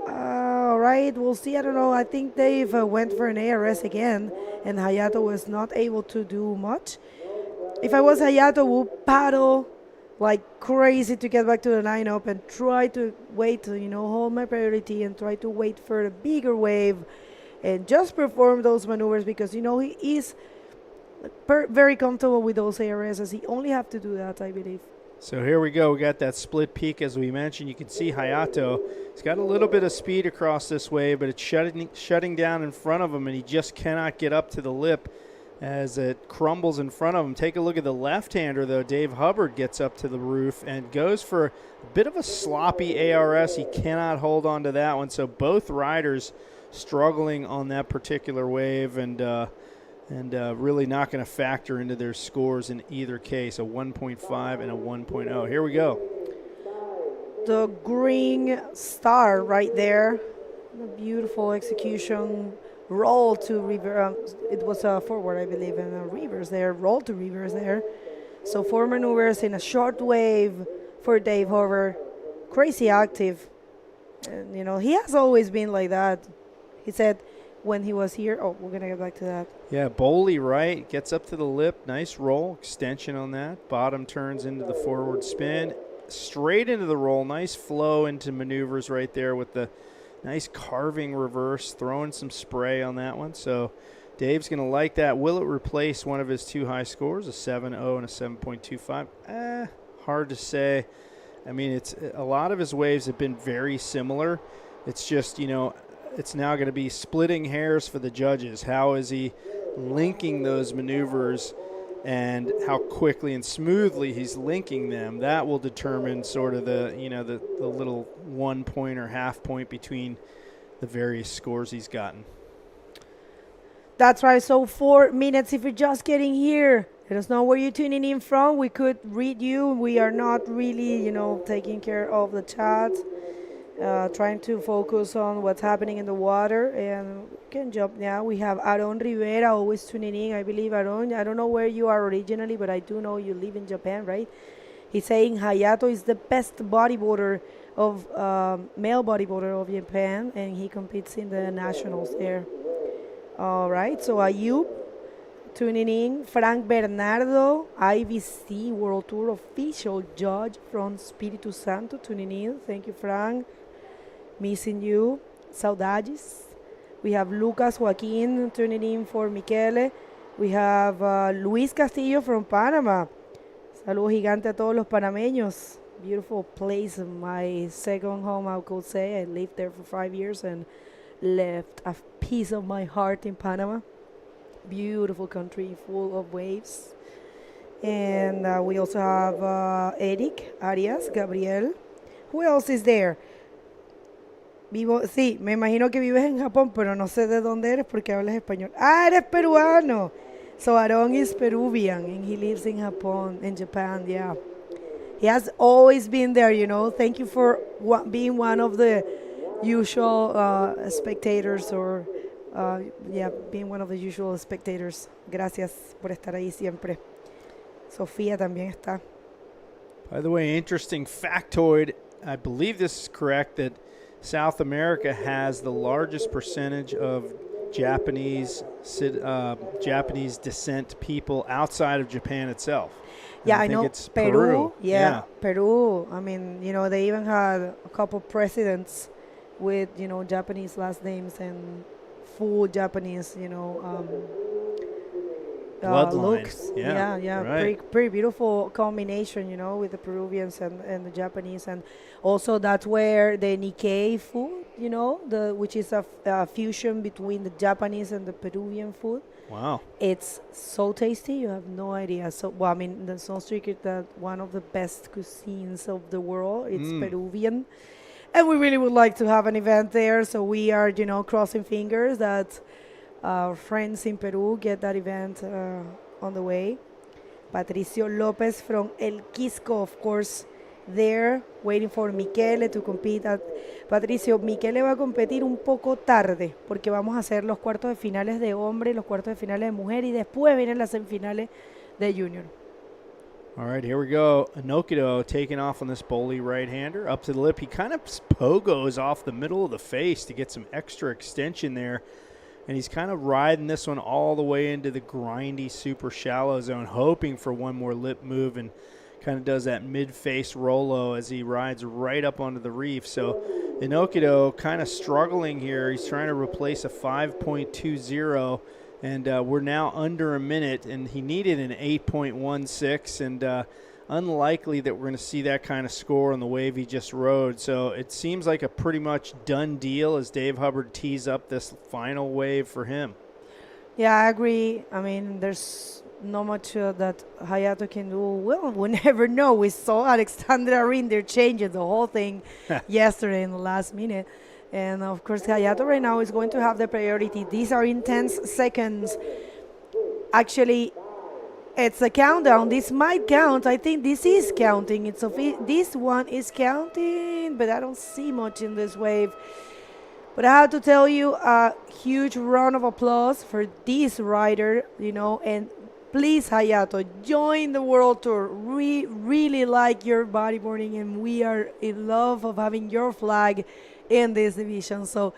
S2: All right, we'll see. I don't know. I think they've went for an ARS again, and Hayato was not able to do much. If I was Hayato, would paddle like crazy to get back to the lineup and try to wait to, hold my priority and try to wait for a bigger wave and just perform those maneuvers because, he is very comfortable with those ARSs. He only have to do that, I believe.
S3: So here we go. We got that split peak, as we mentioned. You can see Hayato. He's got a little bit of speed across this wave, but it's shutting down in front of him, and he just cannot get up to the lip as it crumbles in front of him. Take a look at the left-hander, though. Dave Hubbard gets up to the roof and goes for a bit of a sloppy ARS. He cannot hold on to that one. So both riders struggling on that particular wave and really not going to factor into their scores in either case, a 1.5 and a 1.0. Here we go.
S2: The green star right there. A beautiful execution. Roll to reverse. It was a forward, I believe, and a reverse there. Roll to reverse there. So 4 maneuvers in a short wave for Dave Hubbard. Crazy active. And, he has always been like that. He said when he was here. Oh, we're going to get back to that.
S3: Yeah, Bowley right. Gets up to the lip. Nice roll. Extension on that. Bottom turns into the forward spin. Straight into the roll. Nice flow into maneuvers right there with the nice carving reverse. Throwing some spray on that one. So Dave's going to like that. Will it replace one of his two high scores, a 7.0 and a 7.25? Hard to say. I mean, it's a lot of his waves have been very similar. It's just, it's now going to be splitting hairs for the judges. How is he linking those maneuvers and how quickly and smoothly he's linking them? That will determine sort of the little 1 point or half point between the various scores he's gotten.
S2: That's right. So 4 minutes. If you're just getting here, let us know where you're tuning in from. We could read you. We are not really, taking care of the chat. Trying to focus on what's happening in the water, and we can jump now. We have Aaron Rivera always tuning in. I believe, Aaron, I don't know where you are originally, but I do know you live in Japan, right? He's saying Hayato is the best bodyboarder of male bodyboarder of Japan, and he competes in the nationals there. All right, so Ayub tuning in. Frank Bernardo, IBC World Tour official judge from Espírito Santo, tuning in. Thank you, Frank. Missing you. Saudades. We have Lucas Joaquin tuning in for Michele. We have Luis Castillo from Panama. Saludos gigante a todos los panameños. Beautiful place, my second home, I could say. I lived there for 5 years and left a piece of my heart in Panama. Beautiful country, full of waves. And we also have Eric Arias, Gabriel. Who else is there? Sí, me imagino que vives en Japón, pero no sé de dónde eres porque hablas español. Ah, eres peruano. So Aaron is Peruvian and he lives in Japan, yeah. He has always been there, Thank you for being one of the usual spectators or, being one of the usual spectators. Gracias por estar ahí siempre. Sofía también está.
S3: By the way, interesting factoid. I believe this is correct that South America has the largest percentage of Japanese descent people outside of Japan itself.
S2: Yeah, I
S3: think
S2: know.
S3: it's
S2: Peru. Yeah, Peru. I mean, they even had a couple presidents with, Japanese last names and full Japanese, looks. Yeah.
S3: Right.
S2: Pretty beautiful combination, with the Peruvians and the Japanese. And also that's where the Nikkei food, which is a fusion between the Japanese and the Peruvian food.
S3: Wow.
S2: It's so tasty, you have no idea. So, there's no secret that one of the best cuisines of the world, it's Peruvian. And we really would like to have an event there. So we are, crossing fingers that our friends in Peru get that event on the way. Patricio Lopez from El Quisco, of course, there waiting for Michele to compete. Patricio, Michele va a competir un poco tarde porque vamos a hacer los cuartos de finales de hombre y los cuartos de finales de mujer y después vienen las semifinales de junior.
S3: All right, here we go. Enokido taking off on this bowly right-hander. Up to the lip. He kind of pogos off the middle of the face to get some extra extension there. And he's kind of riding this one all the way into the grindy, super shallow zone, hoping for one more lip move, and kind of does that mid-face Rolo as he rides right up onto the reef. So Enokido kind of struggling here. He's trying to replace a 5.20. And we're now under a minute, and he needed an 8.16, and unlikely that we're going to see that kind of score on the wave he just rode. So it seems like a pretty much done deal as Dave Hubbard tees up this final wave for him.
S2: Yeah, I agree. I mean, there's not much that Hayato can do. Well, we never know. We saw Alexandra Rinder change the whole thing yesterday in the last minute. And, of course, Hayato right now is going to have the priority. These are intense seconds. Actually, it's a countdown. This might count. I think this is counting. This one is counting, but I don't see much in this wave. But I have to tell you, a huge round of applause for this rider, and please, Hayato, join the World Tour. We really like your bodyboarding, and we are in love of having your flag in this division. So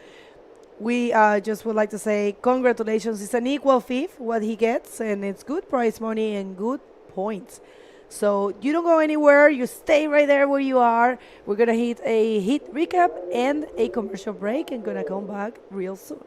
S2: we just would like to say congratulations. It's an equal fifth what he gets, and it's good prize money and good points. So you don't go anywhere. You stay right there where you are. We're going to hit a hit recap and a commercial break and going to come back real soon.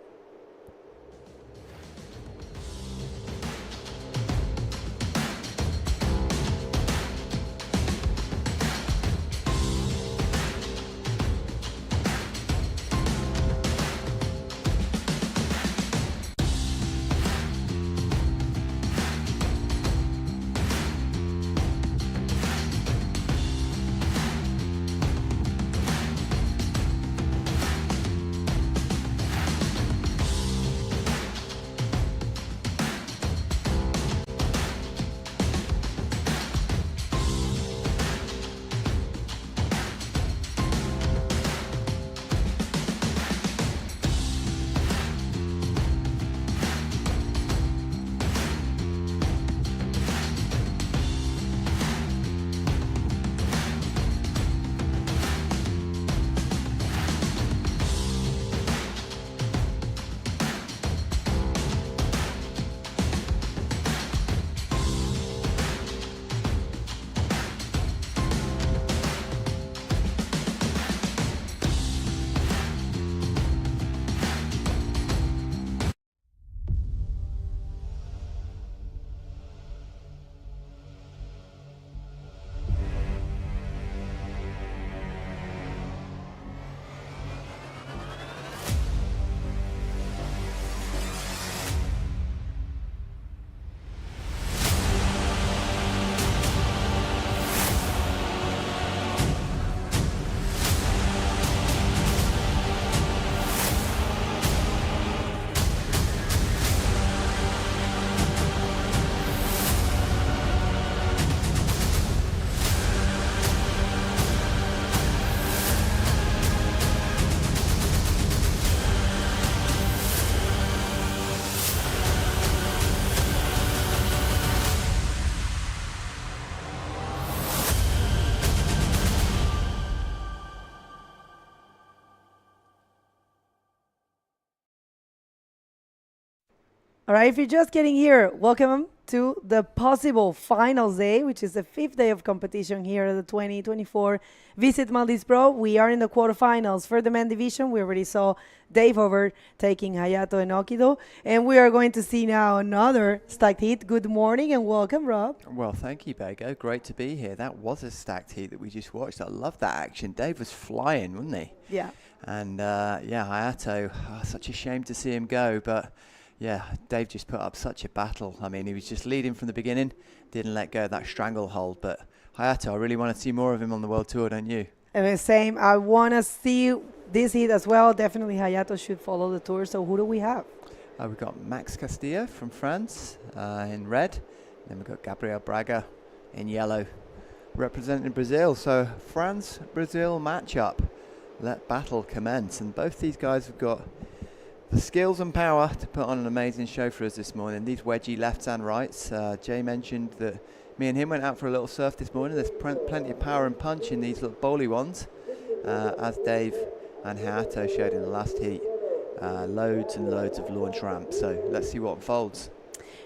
S2: All right, if you're just getting here, welcome to the possible finals day, which is the fifth day of competition here at the 2024 Visit Maldives Pro. We are in the quarterfinals for the men division. We already saw Dave Hubbard taking Hayato Enokido, and we are going to see now another stacked heat. Good morning and welcome, Rob.
S4: Well, thank you, Bego. Great to be here. That was a stacked heat that we just watched. I love that action. Dave was flying, wasn't he?
S2: Yeah.
S4: And Hayato, such a shame to see him go, but yeah, Dave just put up such a battle. I mean, he was just leading from the beginning, didn't let go of that stranglehold. But Hayato, I really want to see more of him on the World Tour, don't you?
S2: And same. I want to see this heat as well. Definitely Hayato should follow the tour. So who do we have?
S4: We've got Max Castillo from France in red. Then we've got Gabriel Braga in yellow. representing Brazil. So France-Brazil matchup. Let battle commence. And both these guys have got the skills and power to put on an amazing show for us this morning. These wedgie lefts and rights. Jay mentioned that me and him went out for a little surf this morning. There's plenty of power and punch in these little bowly ones, as Dave and Hayato showed in the last heat. Loads and loads of launch ramps. So let's see what unfolds.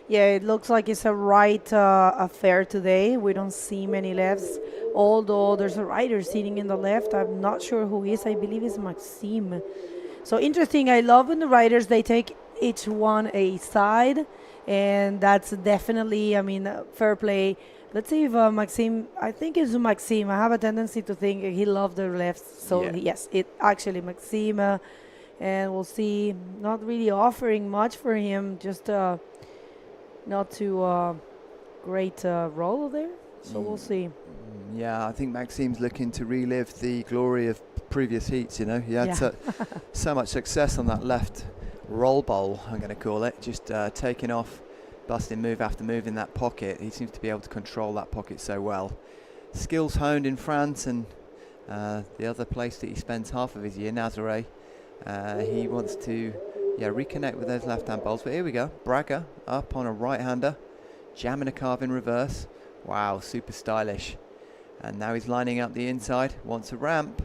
S2: Yeah, it looks like it's a right affair today. We don't see many lefts, although there's a rider sitting in the left. I'm not sure who he is. I believe it's Maxime. So interesting. I love when the riders, they take each one a side, and that's definitely, I mean, fair play. Let's see if Maxime, I think it's Maxime. I have a tendency to think he loved the left. So
S4: Yeah.
S2: yes, it actually Maxime. And we'll see, not really offering much for him, just not too great roll there. So we'll see.
S4: Yeah, I think Maxime's looking to relive the glory of previous heats. You know, he had so much success on that left roll bowl, I'm going to call it, just taking off, busting move after move in that pocket. He seems to be able to control that pocket so well. Skills honed in France, and the other place that he spends half of his year, Nazaré. He wants to reconnect with those left-hand bowls. But here we go. Braga up on a right-hander, jamming a carve in reverse. Wow, super stylish. And now he's lining up the inside, wants a ramp.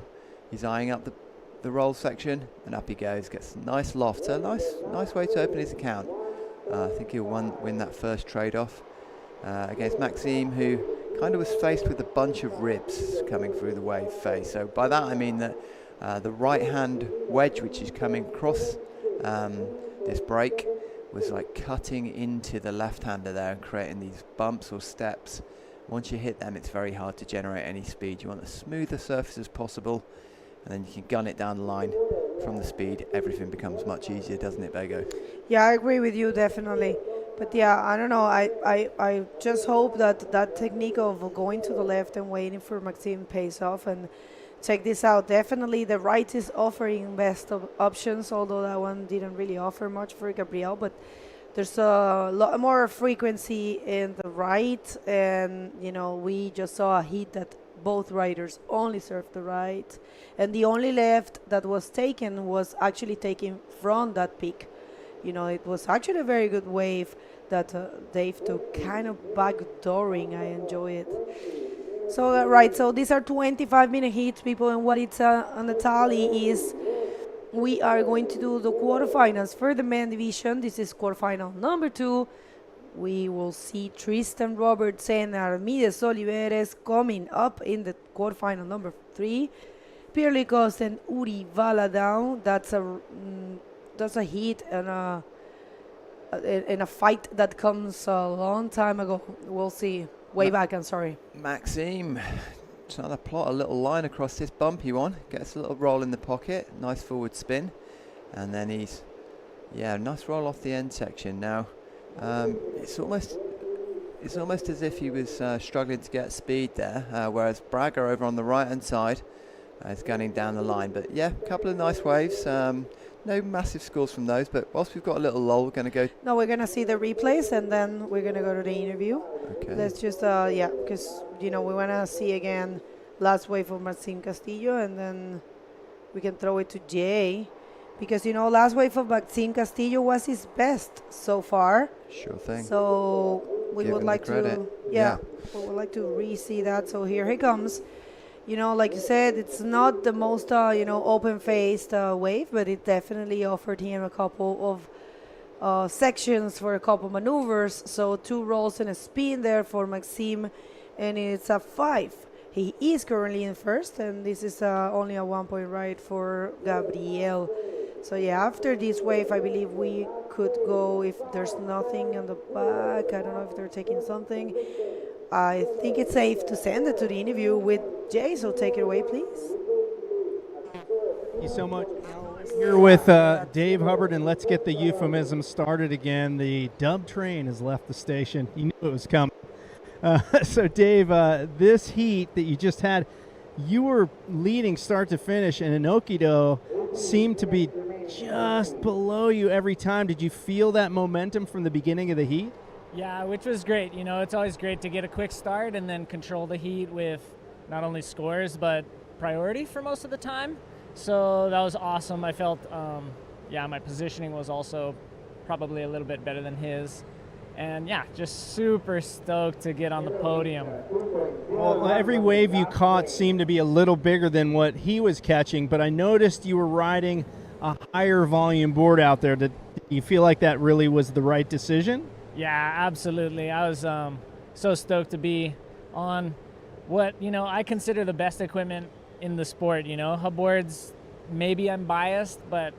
S4: He's eyeing up the roll section, and up he goes. Gets a nice loft. So nice way to open his account. I think he'll win that first trade-off against Maxime, who kind of was faced with a bunch of ribs coming through the wave face. So by that I mean that the right-hand wedge, which is coming across this break, was like cutting into the left-hander there and creating these bumps or steps. Once you hit them, it's very hard to generate any speed. You want the smoother surface as possible, and then you can gun it down the line from the speed. Everything becomes much easier, doesn't it, Bego?
S2: Yeah, I agree with you, definitely. But yeah, I don't know. I just hope that technique of going to the left and waiting for Maxime pays off. And check this out. Definitely the right is offering best of options, although that one didn't really offer much for Gabriel. But there's a lot more frequency in the right. And, you know, we just saw a heat that both riders only served the right. And the only left that was taken was actually taken from that peak. You know, it was actually a very good wave that Dave took, kind of backdooring. I enjoy it. So, right, so these are 25-minute heats, people, and what it's on the tally is we are going to do the quarterfinals for the men division. This is quarterfinal number 2. We will see Tristan Roberts and Armides Oliveres coming up in the quarterfinal number 3. Pierre Lacoste and Uri Valadao. That's a heat and a fight that comes a long time ago. We'll see. Way back, I'm sorry.
S4: Maxime trying to plot a little line across this bumpy one. Gets a little roll in the pocket. Nice forward spin. And then he's, nice roll off the end section. Now, it's almost as if he was struggling to get speed there, whereas Braga over on the right-hand side is gunning down the line. But yeah, a couple of nice waves. No massive scores from those, but whilst we've got a little lull, we're going to go...
S2: No, we're going to see the replays, and then we're going to go to the interview.
S4: Okay.
S2: Let's just, because, we want to see again last wave of Maxime Castillo, and then we can throw it to Jay. Because, last wave of Maxime Castillo was his best so far.
S4: Sure thing.
S2: So we
S4: Give
S2: would
S4: him
S2: like
S4: the credit.
S2: we would like to re-see that. So here he comes. Like you said, it's not the most, open-faced wave, but it definitely offered him a couple of sections for a couple maneuvers. So 2 rolls and a spin there for Maxime, and it's a 5. He is currently in first, and this is only a 1-point ride for Gabriel. So yeah, after this wave, I believe we could go, if there's nothing on the back, I don't know if they're taking something. I think it's safe to send it to the interview with Jay, so take it away, please.
S3: Thank you so much. Here with Dave Hubbard, and let's get the euphemism started again. The dub train has left the station. You knew it was coming. So, Dave, this heat that you just had, you were leading start to finish, and Enokido seemed to be just below you every time. Did you feel that momentum from the beginning of the heat?
S5: Yeah, which was great. You know, it's always great to get a quick start and then control the heat with not only scores but priority for most of the time. So that was awesome. I felt, my positioning was also probably a little bit better than his. And yeah, just super stoked to get on the podium.
S3: Well, every wave you caught seemed to be a little bigger than what he was catching, but I noticed you were riding a higher volume board out there. Did you feel like that really was the right decision?
S5: Yeah, absolutely. I was so stoked to be on what, I consider the best equipment in the sport. Hubbard's, maybe I'm biased, but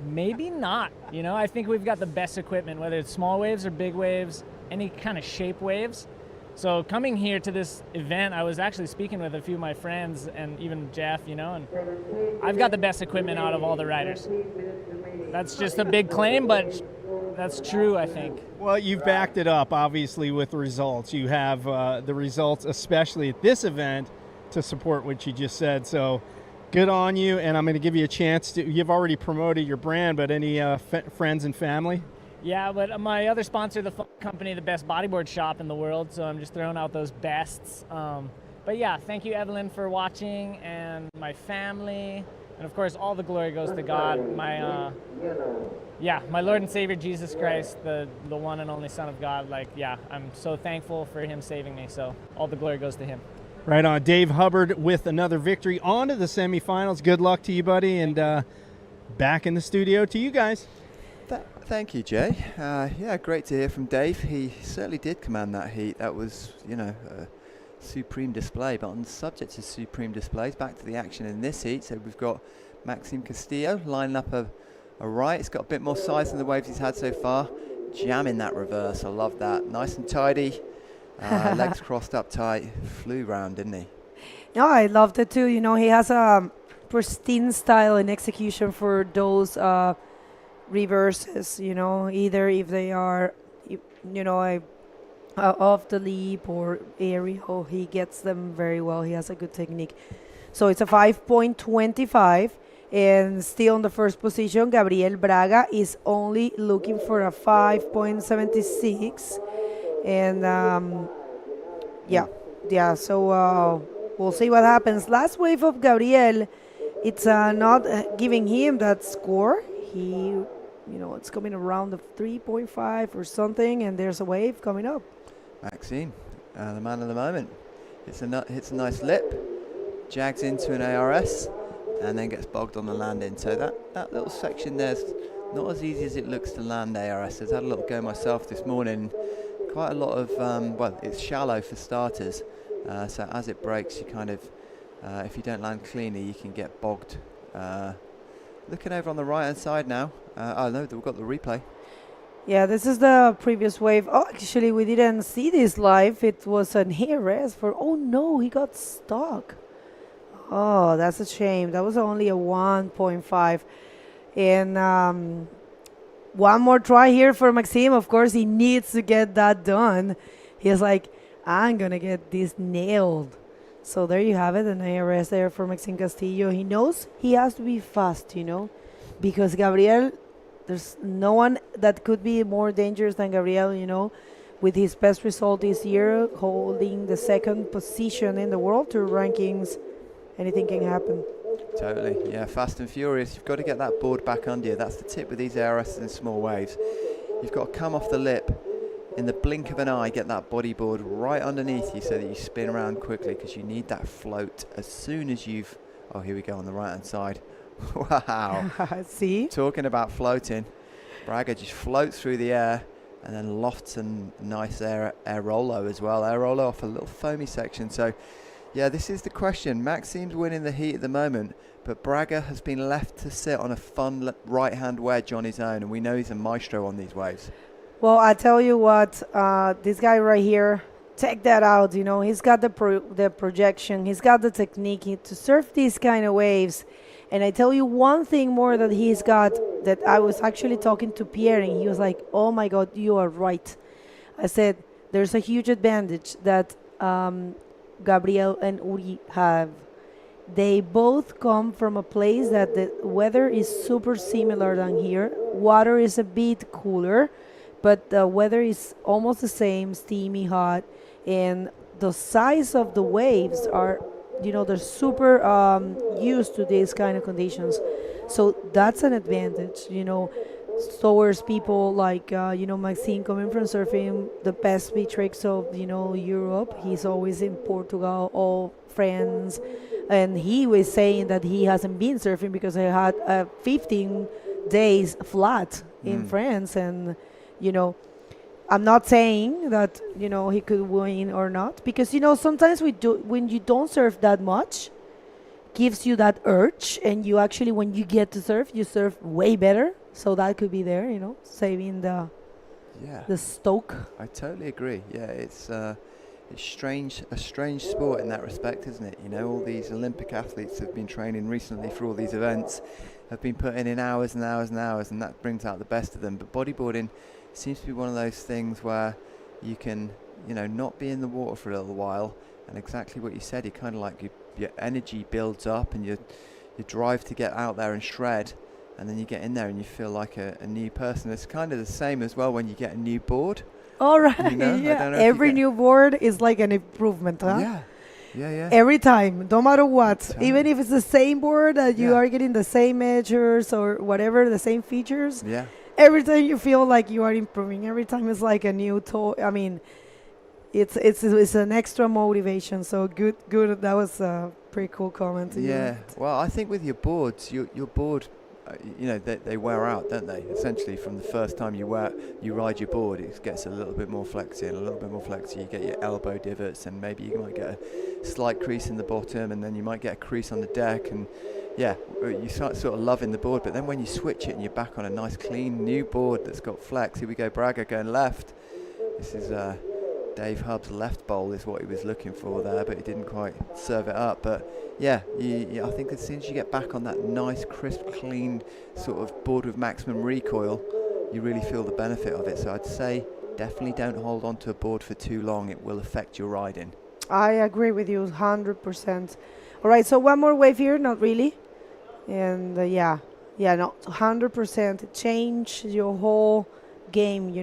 S5: maybe not. I think we've got the best equipment, whether it's small waves or big waves, any kind of shape waves. So coming here to this event, I was actually speaking with a few of my friends and even Jeff, and I've got the best equipment out of all the riders. That's just a big claim, but that's true, I think.
S3: Well, you've backed it up, obviously, with results. You have the results, especially at this event, to support what you just said. So good on you, and I'm going to give you a chance to, you've already promoted your brand, but any friends and family?
S5: Yeah, but my other sponsor, the company, the best bodyboard shop in the world, so I'm just throwing out those bests. But yeah, thank you, Evelyn, for watching, and my family, and of course, all the glory goes to God. My Lord and Savior, Jesus Christ, the one and only Son of God. I'm so thankful for him saving me, so all the glory goes to him.
S3: Right on. Dave Hubbard with another victory. On to the semifinals. Good luck to you, buddy, and back in the studio to you guys.
S4: Thank you, Jay. Great to hear from Dave. He certainly did command that heat. That was, a supreme display. But on the subject of supreme displays, back to the action in this heat. So we've got Maxime Castillo lining up a right. It's got a bit more size than the waves he's had so far. Jamming that reverse. I love that. Nice and tidy. Legs crossed up tight. Flew round, didn't he?
S2: No, I loved it too. He has a pristine style and execution for those reverses, either if they are, off the leap or aerial, he gets them very well. He has a good technique. So it's a 5.25, and still in the first position, Gabriel Braga is only looking for a 5.76. And so we'll see what happens. Last wave of Gabriel, it's not giving him that score. He, it's coming around the 3.5 or something, and there's a wave coming up.
S4: Maxime, the man of the moment. Hits a nice lip, jags into an ARS, and then gets bogged on the landing. So that little section there's not as easy as it looks to land ARS. I've had a little go myself this morning. Quite a lot of, it's shallow for starters. So as it breaks, you kind of, if you don't land cleanly, you can get bogged. Looking over on the right-hand side now. We've got the replay.
S2: Yeah, this is the previous wave. Oh, actually, we didn't see this live. It was an ARS for, oh no, he got stuck. Oh, that's a shame. That was only a 1.5. And one more try here for Maxime. Of course, he needs to get that done. He's like, I'm going to get this nailed. So there you have it, an ARS there for Maxime Castillo. He knows he has to be fast, because Gabriel, there's no one that could be more dangerous than Gabriel, with his best result this year, holding the second position in the World Tour rankings. Anything can happen.
S4: Totally, yeah, fast and furious. You've got to get that board back under you. That's the tip with these ARSs and small waves. You've got to come off the lip in the blink of an eye, get that bodyboard right underneath you so that you spin around quickly, because you need that float as soon as you've... Oh, here we go on the right-hand side. Wow.
S2: See?
S4: Talking about floating. Braga just floats through the air and then lofts a nice air rollo as well. Air rollo off a little foamy section. So, yeah, this is the question. Maxime's winning the heat at the moment, but Braga has been left to sit on a fun right-hand wedge on his own, and we know he's a maestro on these waves.
S2: Well, I tell you what, this guy right here, check that out. He's got the projection, he's got the technique to surf these kind of waves. And I tell you one thing more that he's got, that I was actually talking to Pierre, and he was like, oh my God, you are right. I said, there's a huge advantage that Gabriel and Uri have. They both come from a place that the weather is super similar than here. Water is a bit cooler, but the weather is almost the same, steamy, hot, and the size of the waves are, they're super used to these kind of conditions. So that's an advantage, towards people like, Maxine coming from surfing the best beach tricks of, Europe. He's always in Portugal, all friends. And he was saying that he hasn't been surfing because he had 15 days flat in France. And, I'm not saying that, he could win or not. Because, sometimes when you don't surf that much, gives you that urge. And you actually, when you get to surf, you surf way better. So that could be there, saving the stoke.
S4: I totally agree. Yeah, it's strange, a strange sport in that respect, isn't it? All these Olympic athletes have been training recently for all these events, have been putting in hours and hours and hours, and that brings out the best of them. But bodyboarding seems to be one of those things where you can, not be in the water for a little while, and exactly what you said, you kind of like your energy builds up and your drive to get out there and shred. And then you get in there and you feel like a new person. It's kind of the same as well when you get a new board.
S2: All right, yeah. Every new board is like an improvement, huh?
S4: Yeah.
S2: Every time, no matter what. Even if it's the same board that you are getting the same measures or whatever, the same features.
S4: Yeah.
S2: Every time you feel like you are improving. Every time it's like a new toy. I mean, it's an extra motivation. So good. That was a pretty cool comment.
S4: Yeah. Well, I think with your boards, your board, they wear out, don't they? Essentially, from the first time you ride your board, it gets a little bit more flexy and a little bit more flexy. You get your elbow divots, and maybe you might get a slight crease in the bottom, and then you might get a crease on the deck, and you start sort of loving the board. But then when you switch it and you're back on a nice, clean new board that's got flex, here we go, Braga going left. This is Dave Hubb's left bowl is what he was looking for there, but he didn't quite serve it up. But I think as soon as you get back on that nice, crisp, clean sort of board with maximum recoil, you really feel the benefit of it. So I'd say definitely don't hold on to a board for too long. It will affect your riding.
S2: I agree with you 100%. All right, so one more wave here, not really. And no, 100% change your whole game,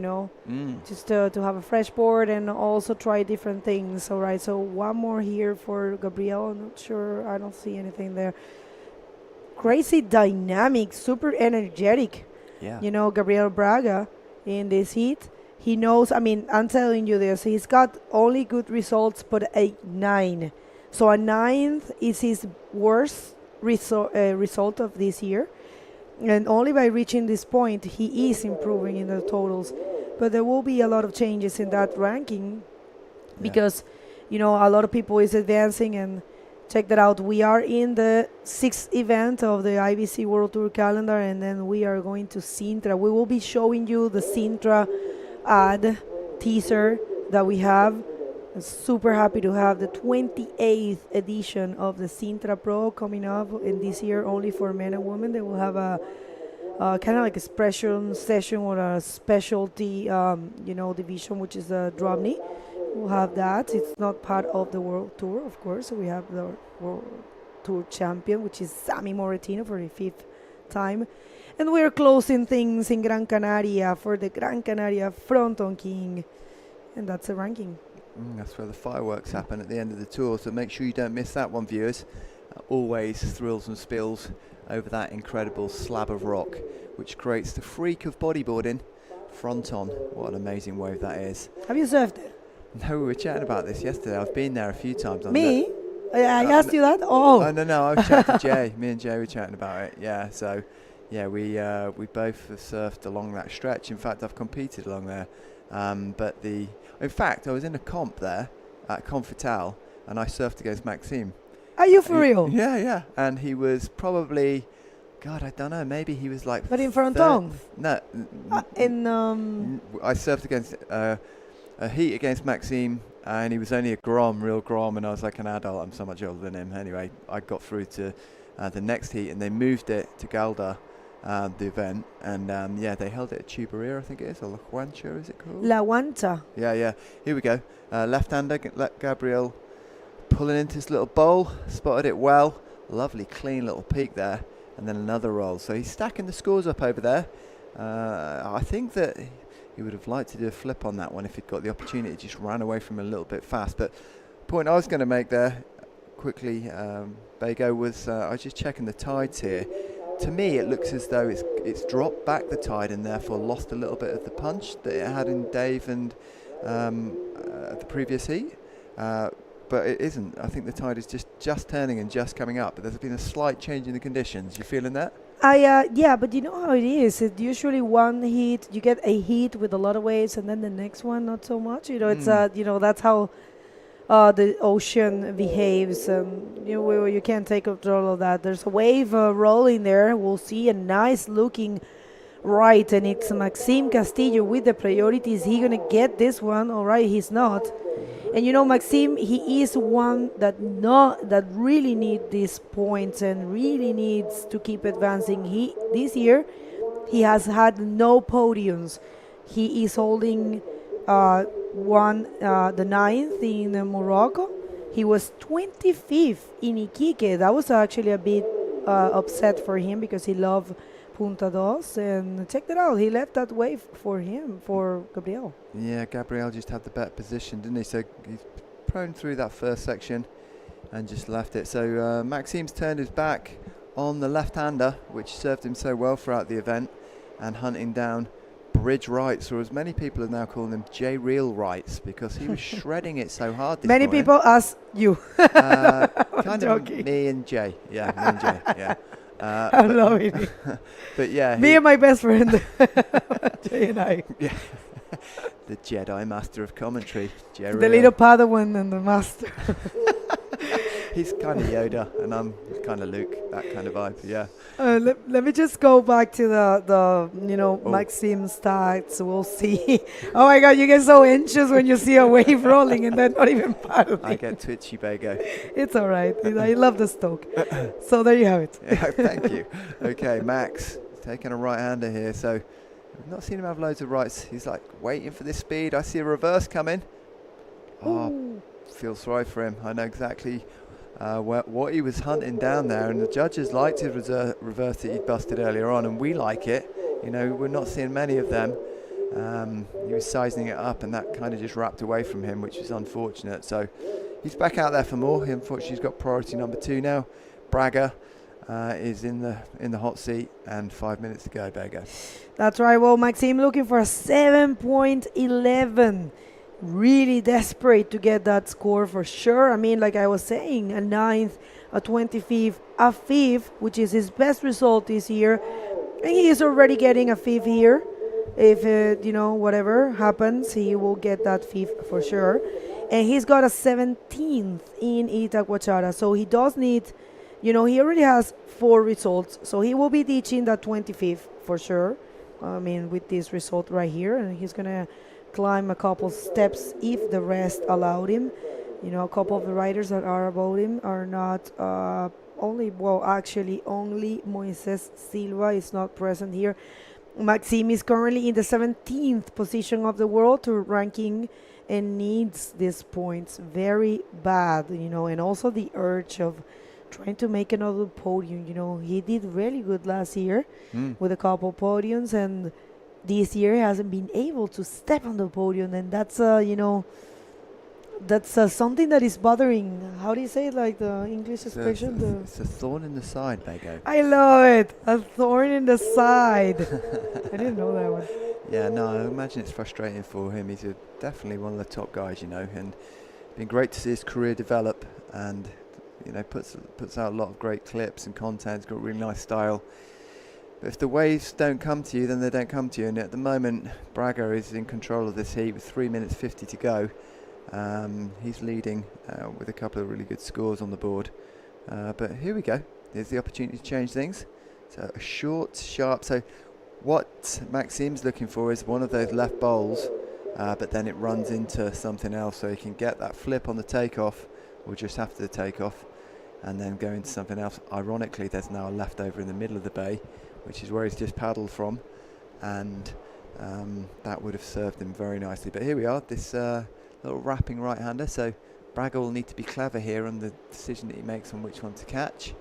S2: just to have a fresh board and also try different things. All right, so one more here for Gabriel. I'm not sure, I don't see anything there. Crazy dynamic, super energetic. Gabriel Braga in this heat, he knows. I mean, I'm telling you this, he's got only good results but a 9. So a 9th is his worst result of this year. And only by reaching this point, he is improving in the totals. But there will be a lot of changes in that ranking because, a lot of people is advancing. And check that out. We are in the 6th event of the IBC World Tour calendar, and then we are going to Sintra. We will be showing you the Sintra ad teaser that we have. I'm super happy to have the 28th edition of the Sintra Pro coming up in this year only for men and women. They will have a kind of like a special session or a specialty, division, which is the drop knee. We'll have that. It's not part of the World Tour, of course. So we have the World Tour champion, which is Sammy Moretino for the 5th time. And we're closing things in Gran Canaria for the Gran Canaria Fronton King. And that's the ranking.
S4: That's where the fireworks happen at the end of the tour, so make sure you don't miss that one, viewers. Always thrills and spills over that incredible slab of rock, which creates the freak of bodyboarding, Fronton. What an amazing wave that is.
S2: Have you surfed it?
S4: No, we were chatting about this yesterday. I've been there a few times.
S2: Me? I asked you that? Oh.
S4: No, I was chatting to Jay. Me and Jay were chatting about it. Yeah, so we both have surfed along that stretch. In fact, I've competed along there. In fact, I was in a comp there at Confital, and I surfed against Maxime.
S2: Are you for real?
S4: Yeah. And he was probably, God, I don't know, maybe he was like...
S2: But in Fronton?
S4: No. I surfed against a heat against Maxime, and he was only real grom, and I was like an adult. I'm so much older than him. Anyway, I got through to the next heat, and they moved it to Galda. The event, and they held it at Chubaria, I think it is, or La Guancha, is it called?
S2: La Guancha.
S4: Yeah. Here we go. Left-hander, Gabriel pulling into his little bowl, spotted it well. Lovely, clean little peak there, and then another roll. So he's stacking the scores up over there. I think that he would have liked to do a flip on that one if he'd got the opportunity. Just ran away from him a little bit fast. But point I was going to make there quickly, Bago, was I was just checking the tides here. To me, it looks as though it's dropped back the tide and therefore lost a little bit of the punch that it had in Dave and the previous heat. But it isn't. I think the tide is just turning and just coming up. But there's been a slight change in the conditions. You feeling that?
S2: Yeah, but you know how it is. It usually one heat, you get a heat with a lot of waves, and then the next one not so much. You know, it's that's how the ocean behaves, and you can't take control of that. There's a wave rolling there. We'll see a nice looking right, and it's Maxime Castillo with the priority. Is he gonna get this one? All right, he's not. And Maxime, he is one that really need these points and really needs to keep advancing. This year he has had no podiums. He is holding the 9th in Morocco. He was 25th in Iquique. That was actually a bit upset for him because he loved Punta Dos, and check that out. He left that wave for Gabriel.
S4: Yeah, Gabriel just had the better position, didn't he? So he's prone through that first section and just left it. So Maxime's turned his back on the left-hander, which served him so well throughout the event, and hunting down bridge rights, or as many people are now calling them, J-reel rights, because he was shredding it so hard this
S2: Many
S4: morning.
S2: people ask you.
S4: Kind of
S2: joking.
S4: me and Jay. Yeah, me and Jay. Yeah.
S2: I'm loving it.
S4: But yeah,
S2: Me and my best friend, Jay and I.
S4: Yeah. The Jedi Master of Commentary, Jerry.
S2: The little Padawan and the Master.
S4: He's kind of Yoda, and I'm kind of Luke. That kind of vibe. Yeah.
S2: Let me just go back to the Maxime stats. We'll see. Oh my God, you get so anxious when you see a wave rolling and then not even paddling.
S4: I get twitchy, Bago.
S2: It's all right. I love the stoke. So there you have it.
S4: Yeah, thank you. Okay, Max taking a right-hander here. So I've not seen him have loads of rights. He's like waiting for this speed. I see a reverse coming. Oh, feel sorry for him. I know exactly what he was hunting down there, and the judges liked his reverse that he busted earlier on, and we like it. We're not seeing many of them. He was sizing it up, and that kind of just wrapped away from him, which is unfortunate. So he's back out there for more. Unfortunately, he's got priority number 2 now. Braga is in the hot seat, and 5 minutes to go, Bago.
S2: That's right. Well, Maxime looking for a 7.11. Really desperate to get that score for sure. I mean, like I was saying, a 9th, a 25th, a 5th, which is his best result this year. And he is already getting a 5th here. If, whatever happens, he will get that 5th for sure. And he's got a 17th in Itacoachara. So he does need, he already has 4 results. So he will be teaching that 25th for sure. I mean, with this result right here. And he's going to climb a couple steps if the rest allowed him. A couple of the riders that are above him are not only Moises Silva is not present here. Maxime is currently in the 17th position of the world to ranking and needs these points very bad, and also the urge of trying to make another podium. He did really good last year with a couple podiums, and this year he hasn't been able to step on the podium, and that's something that is bothering. How do you say it, like the English expression?
S4: It's a thorn in the side, Bago.
S2: I love it. A thorn in the side. I didn't know that one.
S4: Yeah, no, I imagine it's frustrating for him. He's definitely one of the top guys, and it's been great to see his career develop, and puts out a lot of great clips and content. He's got a really nice style. But if the waves don't come to you, then they don't come to you. And at the moment, Braga is in control of this heat with 3 minutes 50 to go. He's leading with a couple of really good scores on the board. But here we go. There's the opportunity to change things. So a short, sharp. So what Maxime's looking for is one of those left bowls, but then it runs into something else. So he can get that flip on the takeoff, or just after the takeoff, and then go into something else. Ironically, there's now a leftover in the middle of the bay, which is where he's just paddled from, and that would have served him very nicely. But here we are, this little wrapping right-hander. So Braga will need to be clever here on the decision that he makes on which one to catch.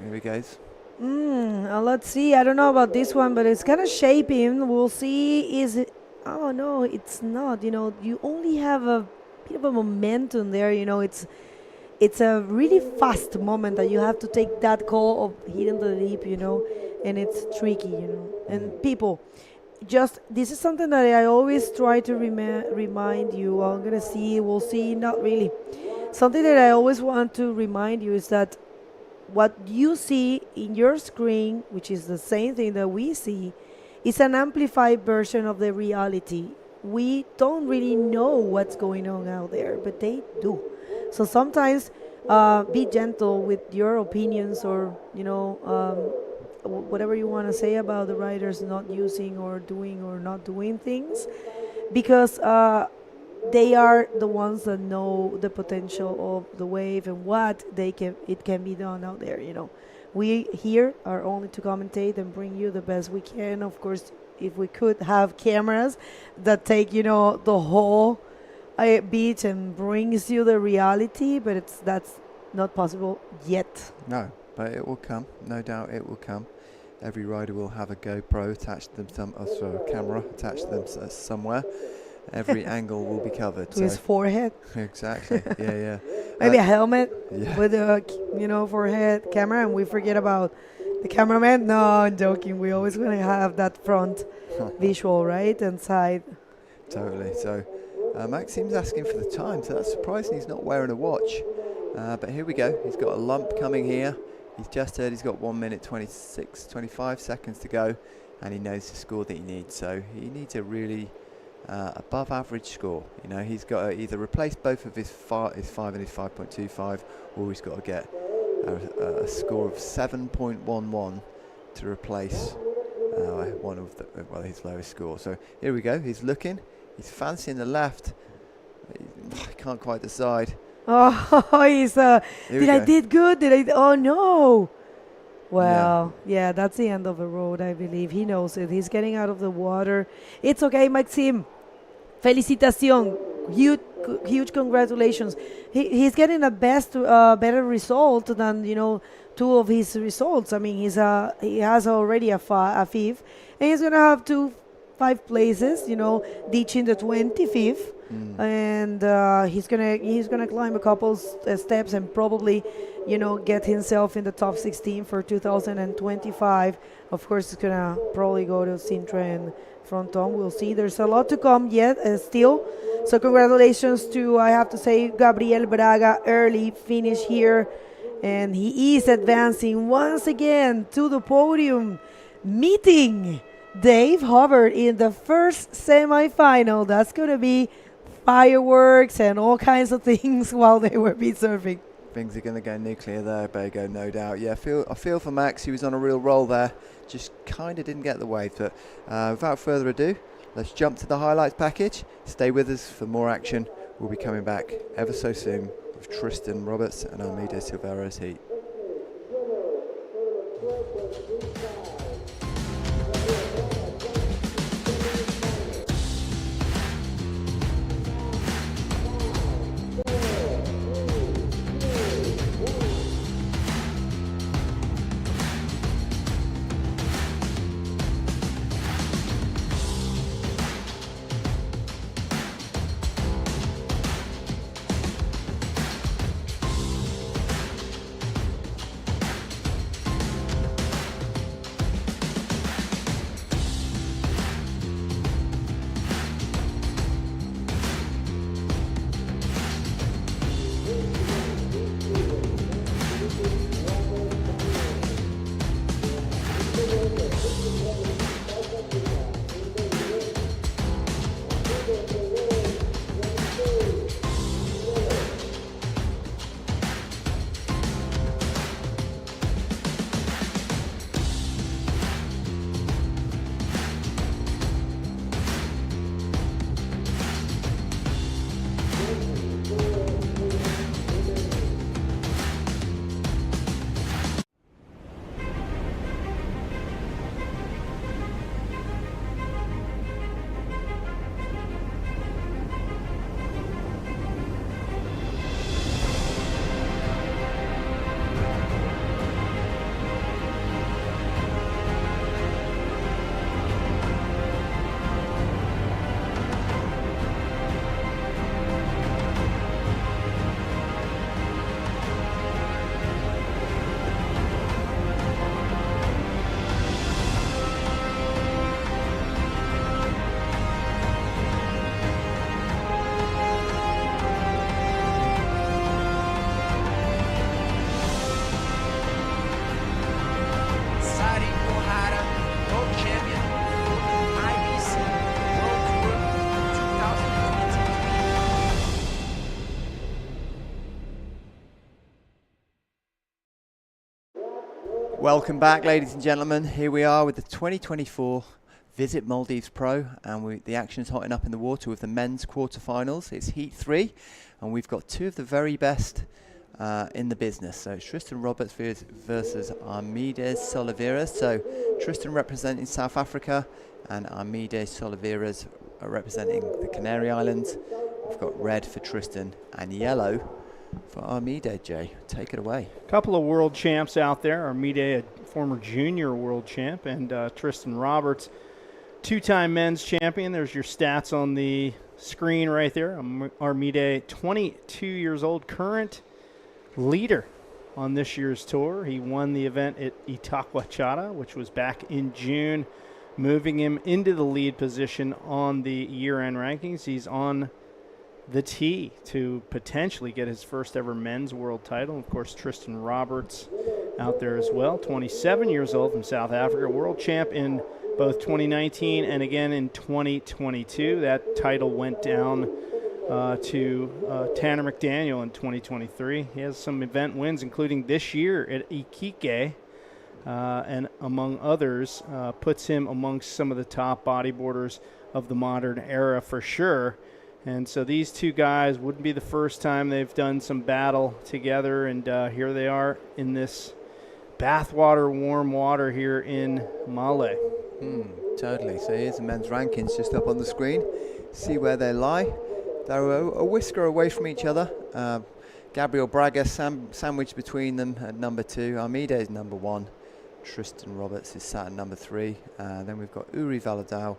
S4: Here he goes.
S2: Let's see. I don't know about this one, but it's kind of shaping. We'll see. Is it? Oh no, it's not. You only have a bit of a momentum there. It's a really fast moment that you have to take that call of hitting the leap. And it's tricky. And people, just this is something that I always try to remind you. I'm gonna see. We'll see. Not really. Something that I always want to remind you is that what you see in your screen, which is the same thing that we see, is an amplified version of the reality. We don't really know what's going on out there, but they do. So sometimes be gentle with your opinions or, whatever you want to say about the riders not using or doing or not doing things, because they are the ones that know the potential of the wave and what it can be done out there. We here are only to commentate and bring you the best we can. Of course, if we could have cameras that take the whole beach and brings you the reality, but that's not possible yet.
S4: No, but it will come. No doubt it will come. Every rider will have a GoPro attached to them, a camera attached to them somewhere. Every angle will be covered.
S2: To his forehead.
S4: Exactly. Yeah.
S2: Maybe a helmet with a forehead camera, and we forget about the cameraman. No, I'm joking. We always going to have that front visual, right, and side.
S4: Totally. So Maxime's asking for the time, so that's surprising he's not wearing a watch. But here we go. He's got a lump coming here. He's just heard he's got 1 minute 25 seconds to go, and he knows the score that he needs. So he needs a really above average score. He's got to either replace both of his 5 and his 5.25, or he's got to get a score of 7.11 to replace one of his lowest score. So here we go. He's looking. He's fancying the left. He can't quite decide.
S2: Oh, he's did good? Oh no. Well, yeah, that's the end of the road, I believe. He knows it. He's getting out of the water. It's okay, Maxime. Felicitación. Huge congratulations. He's getting a better result than, two of his results. I mean, he has already a fifth, and he's going to have 5 places, ditching the 25th. And he's gonna climb a couple steps and probably get himself in the top 16 for 2025. Of course, he's gonna probably go to Sintra and Fronton. We'll see. There's a lot to come yet still. So congratulations to, I have to say, Gabriel Braga. Early finish here, and he is advancing once again to the podium, meeting Dave Hubbard in the first semifinal. That's gonna be fireworks and all kinds of things while they were beach surfing.
S4: Things are going to go nuclear there, Bego, no doubt. Yeah, I feel for Max. He was on a real roll there. Just kind of didn't get the wave. But without further ado, let's jump to the highlights package. Stay with us for more action. We'll be coming back ever so soon with Tristan Roberts and Almeida Silveira's heat. Welcome back, ladies and gentlemen. Here we are with the 2024 Visit Maldives Pro, and the action's hotting up in the water with the men's quarterfinals. It's Heat 3, and we've got two of the very best in the business. So it's Tristan Roberts versus Armides Solivas. So Tristan representing South Africa, and Armides Solivas representing the Canary Islands. We've got red for Tristan and yellow for Armide. Jay, take it away.
S3: A couple of world champs out there. Armide, a former junior world champ, and Tristan Roberts, two-time men's champion. There's your stats on the screen right there. Armide, 22 years old, current leader on this year's tour. He won the event at Itaquachata, which was back in June, moving him into the lead position on the year-end rankings. He's on the tee to potentially get his first ever men's world title. Of course, Tristan Roberts out there as well, 27 years old from South Africa, world champ in both 2019 and again in 2022. That title went down to Tanner McDaniel in 2023. He has some event wins, including this year at Iquique, and among others, puts him amongst some of the top bodyboarders of the modern era for sure. And so these two guys wouldn't be the first time they've done some battle together, and here they are in this bathwater, warm water here in Male.
S4: Totally. So here's the men's rankings just up on the screen. See where they lie. They're a whisker away from each other. Gabriel Braga sandwiched between them at number 2. Armide is number 1. Tristan Roberts is sat at number 3. Then we've got Uri Valadao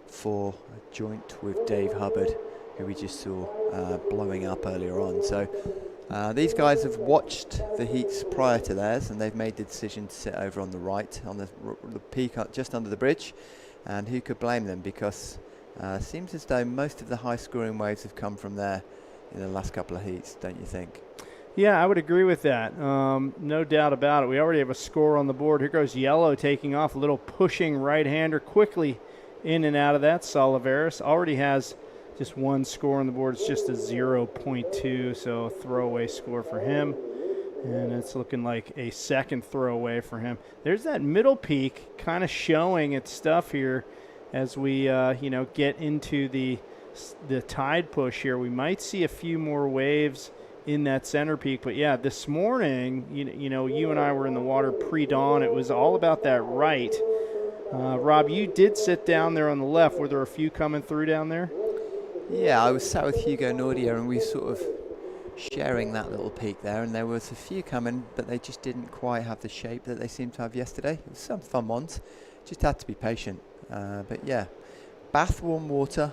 S4: for a joint with Dave Hubbard, who we just saw blowing up earlier on. So these guys have watched the heats prior to theirs, and they've made the decision to sit over on the right, on the peak just under the bridge. And who could blame them, because it seems as though most of the high-scoring waves have come from there in the last couple of heats, don't you think?
S3: Yeah, I would agree with that. No doubt about it. We already have a score on the board. Here goes yellow taking off, a little pushing right-hander quickly in and out of that. Salivas already has just one score on the board. It's just a 0.2, so a throwaway score for him. And it's looking like a second throwaway for him. There's that middle peak kind of showing its stuff here as we get into the tide push here. We might see a few more waves in that center peak. But, yeah, this morning, you and I were in the water pre-dawn. It was all about that right. Rob, you did sit down there on the left. Were there a few coming through down there?
S4: Yeah, I was sat with Hugo Nordia, and we sort of sharing that little peak there, and there was a few coming, but they just didn't quite have the shape that they seemed to have yesterday. It was some fun ones. Just had to be patient. But yeah, bath warm water,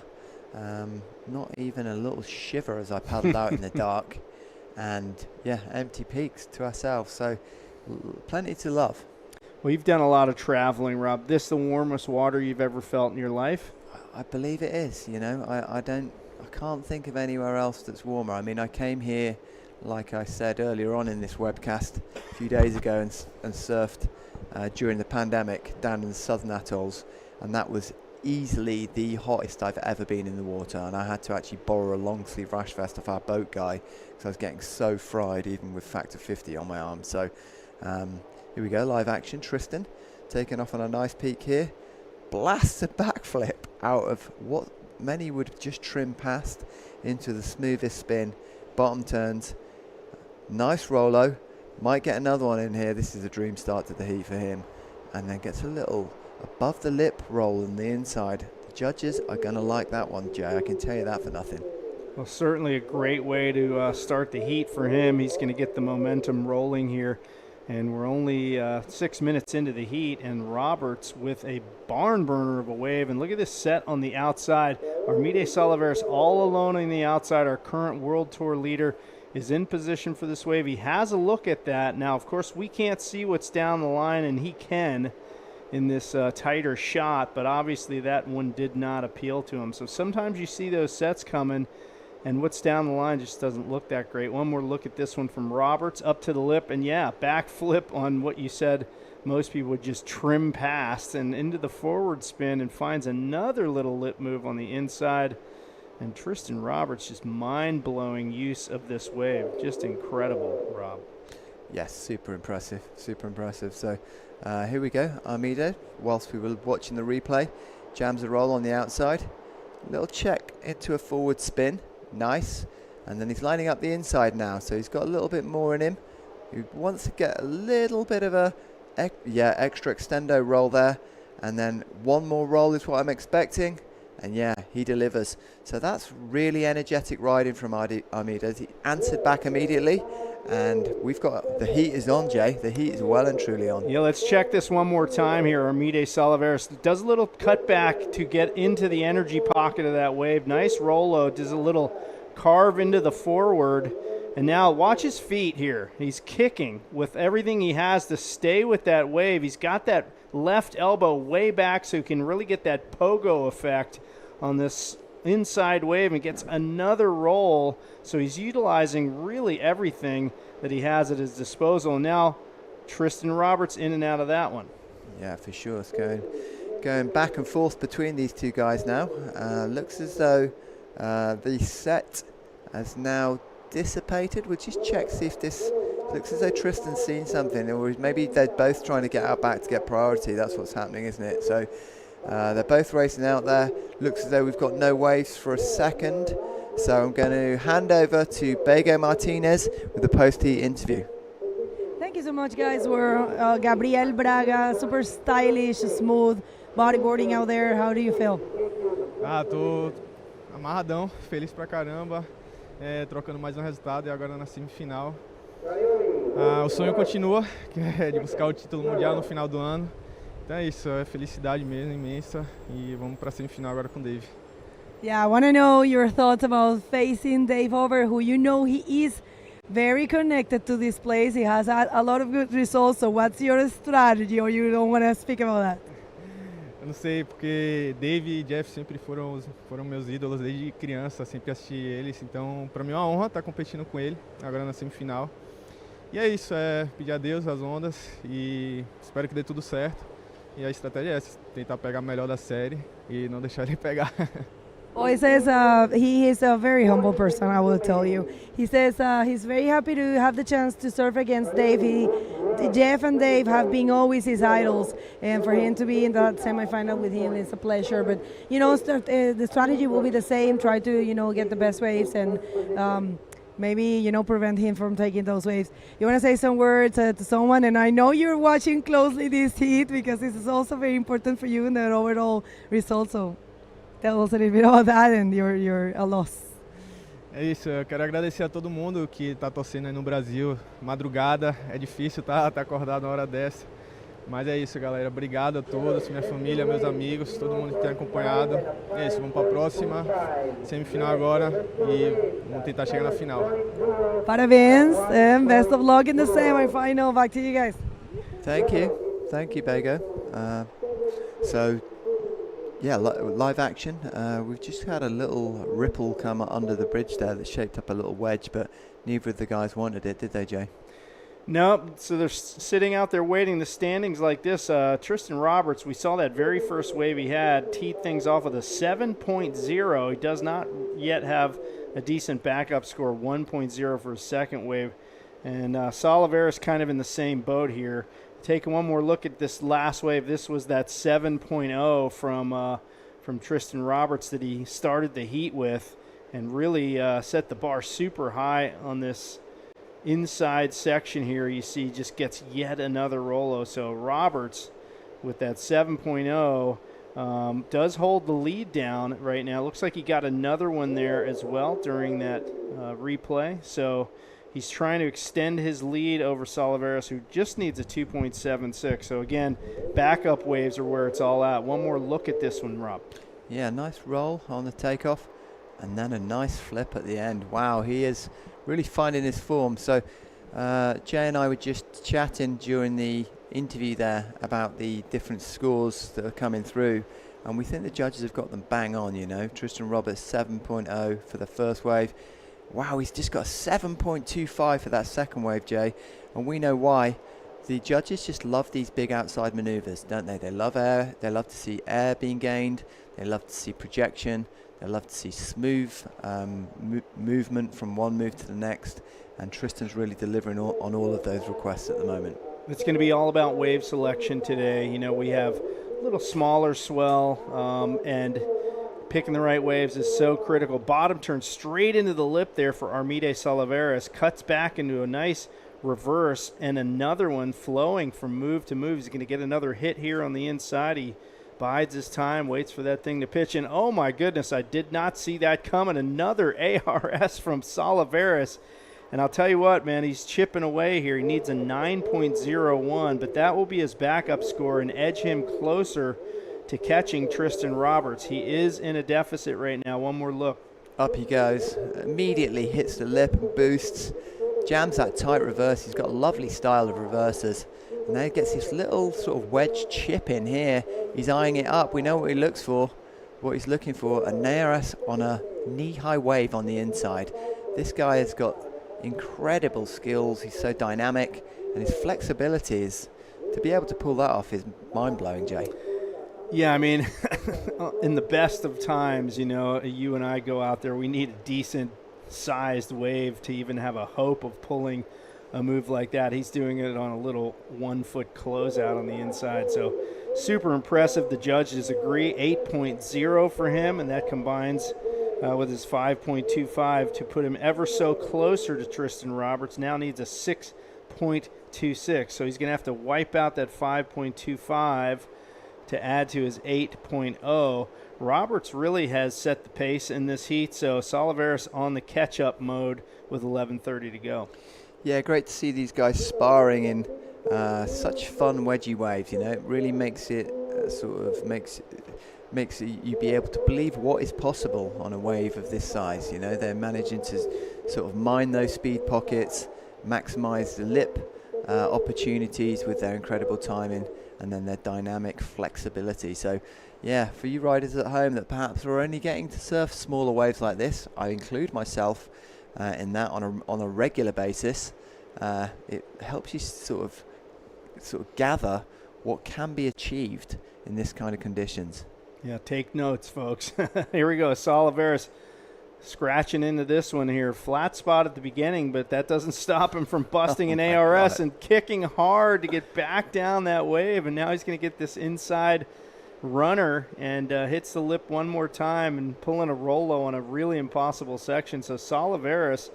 S4: not even a little shiver as I paddled out in the dark, and yeah, empty peaks to ourselves. So plenty to love.
S3: Well, you've done a lot of traveling, Rob. This the warmest water you've ever felt in your life?
S4: I believe it is. I can't think of anywhere else that's warmer. I mean, I came here, like I said earlier on in this webcast, a few days ago and surfed during the pandemic down in the southern atolls, and that was easily the hottest I've ever been in the water, and I had to actually borrow a long sleeve rash vest off our boat guy because I was getting so fried even with factor 50 on my arm. So here we go, live action. Tristan taking off on a nice peak here, blasts a backflip out of what many would just trim past into the smoothest spin, bottom turns, nice rollo, might get another one in here. This is a dream start to the heat for him, and then gets a little above the lip roll on the inside. The judges are going to like that one, Jay, I can tell you that for nothing.
S3: Well, certainly a great way to start the heat for him. He's going to get the momentum rolling here. And we're only 6 minutes into the heat, and Roberts with a barn burner of a wave. And look at this set on the outside. Armide Salivas all alone on the outside. Our current World Tour leader is in position for this wave. He has a look at that. Now, of course, we can't see what's down the line, and he can in this tighter shot. But obviously that one did not appeal to him. So sometimes you see those sets coming, and what's down the line just doesn't look that great. One more look at this one from Roberts, up to the lip, and yeah, back flip on what you said most people would just trim past, and into the forward spin, and finds another little lip move on the inside. And Tristan Roberts, just mind-blowing use of this wave. Just incredible, Rob.
S4: Yes, super impressive, super impressive. So here we go, Armido, whilst we were watching the replay, jams a roll on the outside, little check into a forward spin, nice, and then he's lining up the inside now, so he's got a little bit more in him. He wants to get a little bit of a extra extendo roll there, and then one more roll is what I'm expecting, and yeah, he delivers. So that's really energetic riding from Armido. He answered back immediately, and we've got, the heat is on, Jay. The heat is well and truly on.
S3: Yeah, let's check this one more time here. Armido Salivas does a little cutback to get into the energy pocket of that wave. Nice roll, does a little carve into the forward. And now watch his feet here. He's kicking with everything he has to stay with that wave. He's got that left elbow way back so he can really get that pogo effect on this inside wave and gets another roll. So he's utilizing really everything that he has at his disposal. And now Tristan Roberts in and out of that one.
S4: Yeah, for sure. It's going back and forth between these two guys now. Looks as though the set has now dissipated. We'll just check, see if this looks as though Tristan's seen something, or maybe they're both trying to get out back to get priority. That's what's happening, isn't it? So they're both racing out there. Looks as though we've got no waves for a second. So I'm going to hand over to Bego Martinez with the post-heat interview.
S2: Thank you so much, guys. We're Gabriel Braga, super stylish, smooth, bodyboarding out there. How do you feel?
S6: Tô amarradão, feliz pra caramba, trocando mais um resultado e agora na semifinal. O sonho continua, que é de buscar o título mundial no final do ano. Então é isso, é felicidade mesmo, imensa, e vamos pra semifinal agora com o Dave.
S2: Yeah, I want to know your thoughts about facing Dave Over, who you know he is very connected to this place. He has had a lot of good results. So what's your strategy, or you don't want to speak about that?
S6: Eu não sei, porque Dave e Jeff sempre foram meus ídolos desde criança, sempre assisti eles. Então, para mim é uma honra estar competindo com ele agora na semifinal. E é isso, pedir a Deus as ondas e espero que dê tudo certo. E a estratégia é essa, tentar pegar o melhor da série e não deixar ele pegar.
S2: Oh, he says he is a very humble person, I will tell you. He says he's very happy to have the chance to surf against Dave. Jeff and Dave have been always his idols, and for him to be in that semifinal with him is a pleasure. But, you know, the strategy will be the same, try to, you know, get the best waves and maybe, you know, prevent him from taking those waves. You want to say some words to someone? And I know you're watching closely this heat because this is also very important for you in the overall result. So tell us a little bit about that and your loss.
S6: É isso, eu quero agradecer a todo mundo que está torcendo aí no Brasil. Madrugada, é difícil tá acordado na hora dessa. Mas é isso, galera. Obrigado a todos, minha família, meus amigos, todo mundo que tem acompanhado. É isso, vamos para a próxima semifinal agora e vamos tentar chegar na final.
S2: Parabéns and best of luck in the semi-final. Back to you guys.
S4: Thank you, Bego. So, yeah, live action. We've just had a little ripple come under the bridge there that shaped up a little wedge, but neither of the guys wanted it, did they, Jay?
S3: No, so they're sitting out there waiting. The standings like this. Tristan Roberts, we saw that very first wave he had, teed things off with a 7.0. He does not yet have a decent backup score, 1.0 for his second wave. And Salivas kind of in the same boat here. Taking one more look at this last wave, this was that 7.0 from Tristan Roberts that he started the heat with and really set the bar super high on this inside section here. You see just gets yet another Rolo. So Roberts with that 7.0 does hold the lead down right now. Looks like he got another one there as well during that replay. So he's trying to extend his lead over Salivas, who just needs a 2.76. So again, backup waves are where it's all at. One more look at this one, Rob.
S4: Yeah, nice roll on the takeoff and then a nice flip at the end. Wow, he is really finding his form. So Jay and I were just chatting during the interview there about the different scores that are coming through, and we think the judges have got them bang on, you know. Tristan Roberts 7.0 for the first wave. Wow, he's just got a 7.25 for that second wave, Jay, and we know why. The judges just love these big outside maneuvers, don't they? They love air, they love to see air being gained, they love to see projection. They love to see smooth movement from one move to the next, and Tristan's really delivering on all of those requests at the moment.
S3: It's going to be all about wave selection today. You know, we have a little smaller swell, and picking the right waves is so critical. Bottom turns straight into the lip there for Armide Salivas, cuts back into a nice reverse, and another one flowing from move to move. He's going to get another hit here on the inside. He bides his time, waits for that thing to pitch in. Oh my goodness, I did not see that coming. Another ARS from Salivas. And I'll tell you what, man, he's chipping away here. He needs a 9.01, but that will be his backup score and edge him closer to catching Tristan Roberts. He is in a deficit right now. One more look.
S4: Up he goes. Immediately hits the lip and boosts. Jams that tight reverse. He's got a lovely style of reversers. And then he gets this little sort of wedge chip in here. He's eyeing it up. We know what he looks for, what he's looking for. A ARS on a knee-high wave on the inside. This guy has got incredible skills. He's so dynamic, and his flexibility is, to be able to pull that off is mind-blowing, Jay.
S3: Yeah, I mean, in the best of times, you know, you and I go out there, we need a decent-sized wave to even have a hope of pulling a move like that. He's doing it on a little 1-foot closeout on the inside, so super impressive. The judges agree. 8.0 for him, and that combines with his 5.25 to put him ever so closer to Tristan Roberts. Now needs a 6.26, so he's going to have to wipe out that 5.25 to add to his 8.0. Roberts really has set the pace in this heat, so Salivas on the catch-up mode with 11:30 to go.
S4: Yeah, great to see these guys sparring in such fun wedgie waves. You know, it really makes it makes you be able to believe what is possible on a wave of this size. You know, they're managing to sort of mine those speed pockets, maximize the lip opportunities with their incredible timing, and then their dynamic flexibility. So yeah, for you riders at home that perhaps are only getting to surf smaller waves like this, I include myself in that on a regular basis. It helps you sort of gather what can be achieved in this kind of conditions.
S3: Yeah, take notes, folks. Here we go. Salivas scratching into this one here. Flat spot at the beginning, but that doesn't stop him from busting an ARS and kicking hard to get back down that wave. And now he's going to get this inside runner and hits the lip one more time and pulling a Rolo on a really impossible section. So Salivas,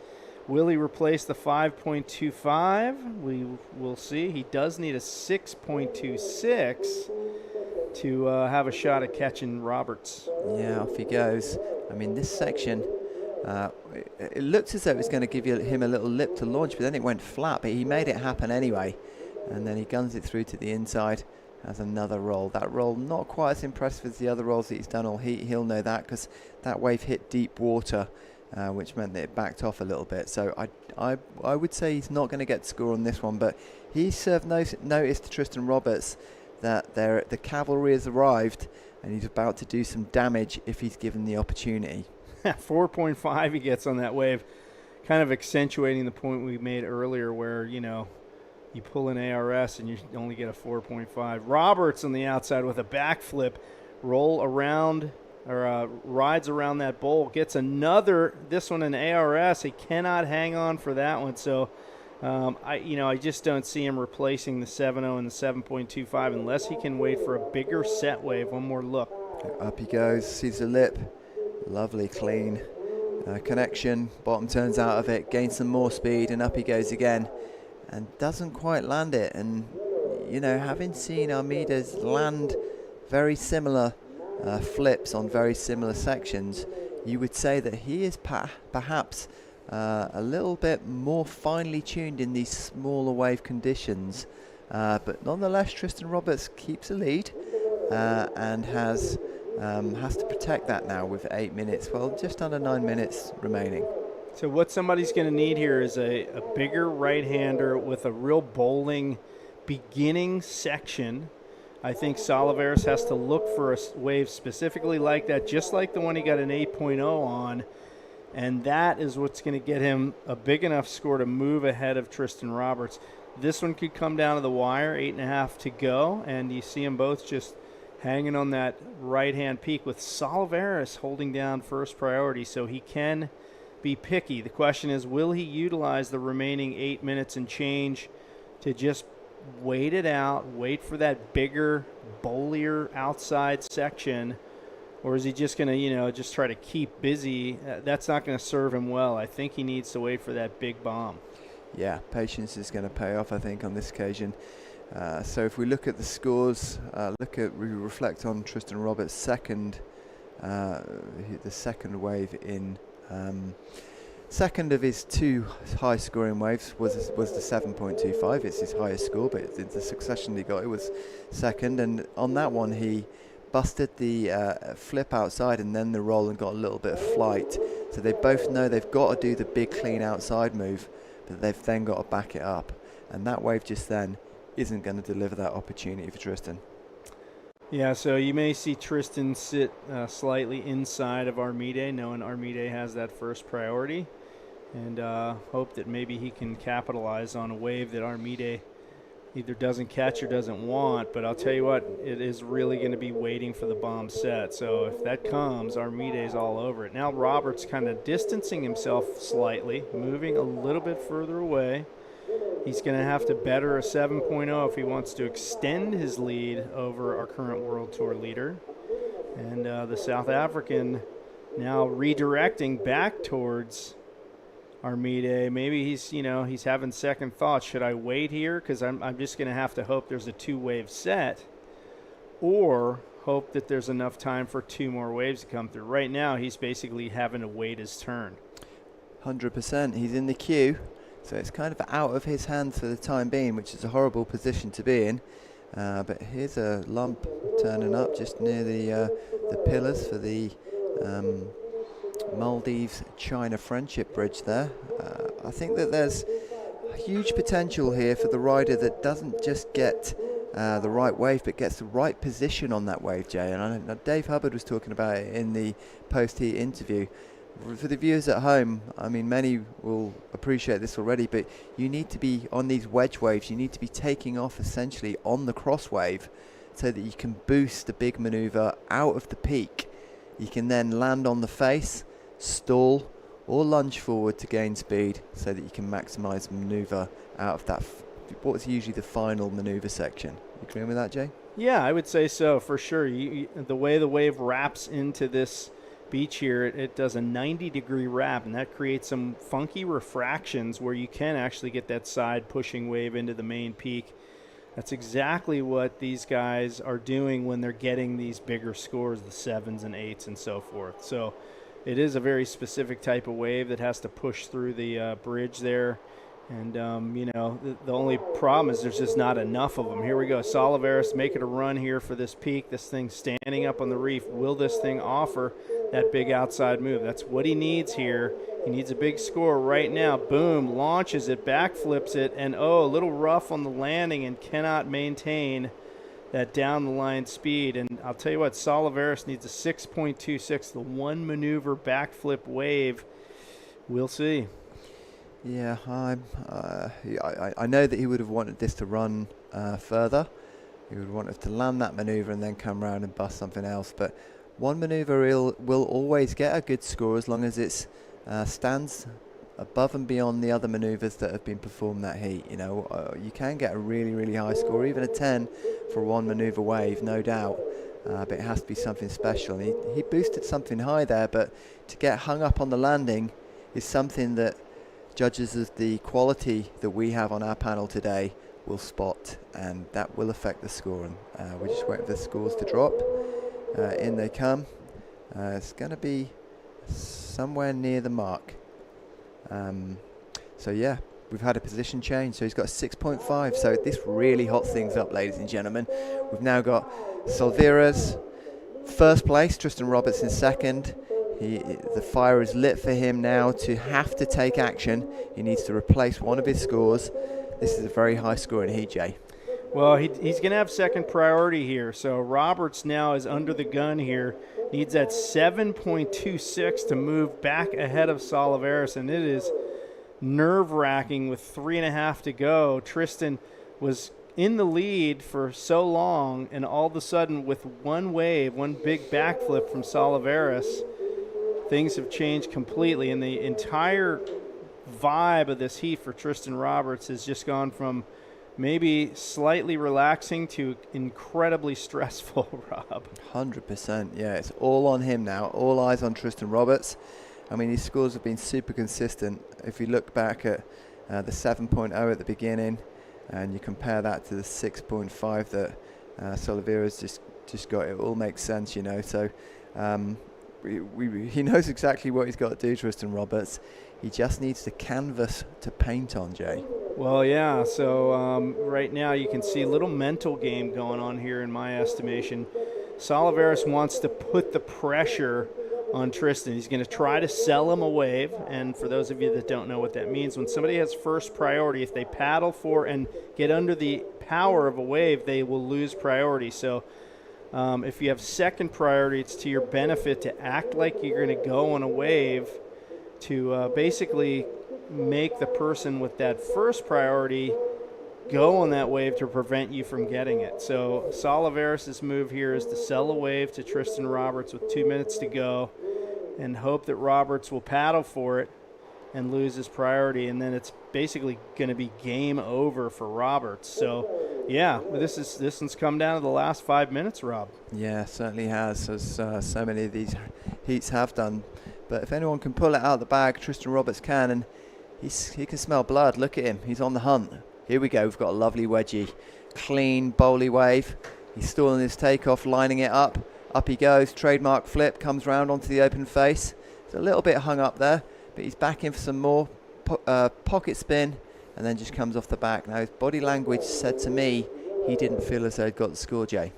S3: will he replace the 5.25? We will see. He does need a 6.26 to have a shot at catching Roberts.
S4: Yeah, off he goes. I mean, this section, it looked as though it was going to give him a little lip to launch, but then it went flat, but he made it happen anyway. And then he guns it through to the inside, has another roll. That roll not quite as impressive as the other rolls that he's done all heat. He'll know that because that wave hit deep water, which meant that it backed off a little bit. So I would say he's not going to get the score on this one, but he served notice to Tristan Roberts that the cavalry has arrived and he's about to do some damage if he's given the opportunity.
S3: 4.5 he gets on that wave, kind of accentuating the point we made earlier where, you know, you pull an ARS and you only get a 4.5. Roberts on the outside with a backflip, roll around or rides around that bowl, gets another, this one an ARS. He cannot hang on for that one. So I just don't see him replacing the 7.0 and the 7.25 unless he can wait for a bigger set wave. One more look.
S4: Up he goes, sees the lip. Lovely, clean connection. Bottom turns out of it, gains some more speed, and up he goes again. And doesn't quite land it. And, you know, having seen Armides land very similar flips on very similar sections, you would say that he is perhaps a little bit more finely tuned in these smaller wave conditions. But nonetheless, Tristan Roberts keeps a lead and has to protect that now with 8 minutes. Well, just under 9 minutes remaining.
S3: So what somebody's going to need here is a bigger right-hander with a real bowling beginning section. I think Salivas has to look for a wave specifically like that, just like the one he got an 8.0 on. And that is what's going to get him a big enough score to move ahead of Tristan Roberts. This one could come down to the wire, 8.5 to go, and you see them both just hanging on that right-hand peak with Salivas holding down first priority, so he can be picky. The question is, will he utilize the remaining 8 minutes and change to just wait it out, wait for that bigger, bowlier outside section, or is he just going to, just try to keep busy? That's not going to serve him well. I think he needs to wait for that big bomb.
S4: Yeah, patience is going to pay off, I think, on this occasion. So if we look at the scores, we reflect on Tristan Roberts' second, the second wave in. Second of his 2 high-scoring waves was the 7.25. It's his highest score, but the succession he got, it was second. And on that one, he busted the flip outside and then the roll and got a little bit of flight. So they both know they've got to do the big clean outside move, but they've then got to back it up. And that wave just then isn't going to deliver that opportunity for Tristan.
S3: Yeah, so you may see Tristan sit slightly inside of Armide, knowing Armide has that first priority, and hope that maybe he can capitalize on a wave that Armide either doesn't catch or doesn't want. But I'll tell you what, it is really going to be waiting for the bomb set. So if that comes, Armide's all over it. Now Roberts kind of distancing himself slightly, moving a little bit further away. He's going to have to better a 7.0 if he wants to extend his lead over our current World Tour leader. And the South African now redirecting back towards Armide. Maybe he's having second thoughts. Should I wait here? Because I'm just going to have to hope there's a 2-wave set, or hope that there's enough time for 2 more waves to come through. Right now, he's basically having to wait his turn.
S4: 100%. He's in the queue. So it's kind of out of his hands for the time being, which is a horrible position to be in. But here's a lump turning up just near the pillars for the Maldives-China Friendship Bridge there. I think that there's huge potential here for the rider that doesn't just get the right wave, but gets the right position on that wave, Jay. And I know Dave Hubbard was talking about it in the post-heat interview. For the viewers at home, I mean, many will appreciate this already, but you need to be on these wedge waves. You need to be taking off essentially on the cross wave so that you can boost the big maneuver out of the peak. You can then land on the face, stall, or lunge forward to gain speed so that you can maximize maneuver out of that, what's usually the final maneuver section. You agree with that, Jay?
S3: Yeah, I would say so, for sure. The way the wave wraps into this beach here, it does a 90-degree wrap, and that creates some funky refractions where you can actually get that side pushing wave into the main peak. That's exactly what these guys are doing when they're getting these bigger scores, the 7s and 8s and so forth. So it is a very specific type of wave that has to push through the bridge there. And, the only problem is there's just not enough of them. Here we go. Salivas making a run here for this peak. This thing standing up on the reef. Will this thing offer that big outside move? That's what he needs here. He needs a big score right now. Boom. Launches it, backflips it, and a little rough on the landing and cannot maintain that down-the-line speed. And I'll tell you what, Salivas needs a 6.26, the one maneuver backflip wave. We'll see.
S4: Yeah, I know that he would have wanted this to run further. He would want it to land that maneuver and then come round and bust something else. But one maneuver will always get a good score as long as it stands above and beyond the other maneuvers that have been performed that heat. You can get a really, really high score, even a 10 for one maneuver wave, no doubt. But it has to be something special. And he boosted something high there, but to get hung up on the landing is something that judges of the quality that we have on our panel today will spot, and that will affect the score. And we're just waiting for the scores to drop. In they come. It's going to be somewhere near the mark. So yeah, we've had a position change. So he's got 6.5. So this really hots things up, ladies and gentlemen. We've now got Salivas first place, Tristan Roberts in second. The fire is lit for him now to have to take action. He needs to replace one of his scores. This is a very high score in heat, Jay.
S3: Well, he's going to have second priority here. So Roberts now is under the gun here. Needs that 7.26 to move back ahead of Salivas, and it is nerve-wracking with 3.5 to go. Tristan was in the lead for so long, and all of a sudden with one wave, one big backflip from Salivas, things have changed completely, and the entire vibe of this heat for Tristan Roberts has just gone from maybe slightly relaxing to incredibly stressful, Rob.
S4: 100%, yeah. It's all on him now. All eyes on Tristan Roberts. I mean, his scores have been super consistent. If you look back at the 7.0 at the beginning, and you compare that to the 6.5 that Solivas just got, it all makes sense, you know. So he knows exactly what he's got to do, Tristan Roberts. He just needs the canvas to paint on, Jay.
S3: Well, yeah, so right now you can see a little mental game going on here in my estimation. Salivas wants to put the pressure on Tristan. He's going to try to sell him a wave, and for those of you that don't know what that means, when somebody has first priority, if they paddle for and get under the power of a wave, they will lose priority. So if you have second priority, it's to your benefit to act like you're going to go on a wave to basically make the person with that first priority go on that wave to prevent you from getting it. So Salivas' move here is to sell a wave to Tristan Roberts with 2 minutes to go and hope that Roberts will paddle for it and lose his priority, and then it's basically going to be game over for Roberts. So yeah, this one's come down to the last 5 minutes, Rob.
S4: Yeah, certainly has, as so many of these heats have done. But if anyone can pull it out of the bag, Tristan Roberts can, and he can smell blood. Look at him, he's on the hunt. Here we go, we've got a lovely wedgie. Clean, bowly wave. He's stalling his takeoff, lining it up. Up he goes, trademark flip, comes round onto the open face. It's a little bit hung up there, but he's back in for some more pocket spin, and then just comes off the back. Now his body language said to me he didn't feel as though he'd got the score, Jay.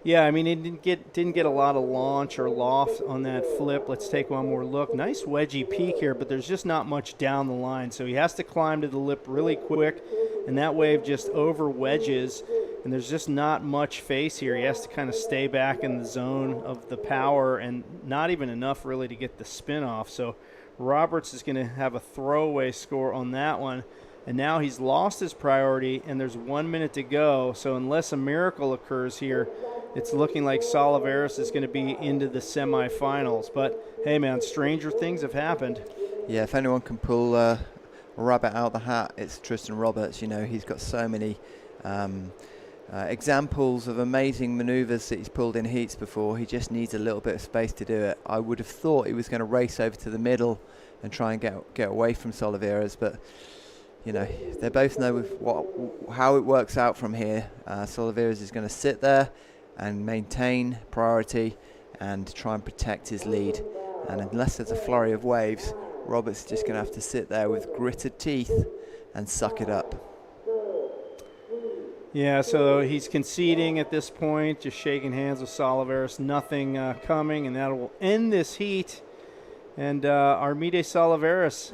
S3: Yeah, I mean, he didn't get a lot of launch or loft on that flip. Let's take one more look. Nice wedgie peak here, but there's just not much down the line. So he has to climb to the lip really quick, and that wave just over wedges, and there's just not much face here. He has to kind of stay back in the zone of the power, and not even enough really to get the spin off. So Roberts is going to have a throwaway score on that one. And now he's lost his priority, and there's 1 minute to go. So unless a miracle occurs here, it's looking like Salivas is going to be into the semifinals. But, hey, man, stranger things have happened.
S4: Yeah, if anyone can pull a rabbit out of the hat, it's Tristan Roberts. You know, he's got so many examples of amazing maneuvers that he's pulled in heats before. He just needs a little bit of space to do it. I would have thought he was going to race over to the middle and try and get away from Salivas, but you know, they both know how it works out from here. Solivas is going to sit there and maintain priority and try and protect his lead. And unless there's a flurry of waves, Roberts is just going to have to sit there with gritted teeth and suck it up.
S3: Yeah, so he's conceding at this point, just shaking hands with Salivas. Nothing coming, and that will end this heat. And Armide Salivas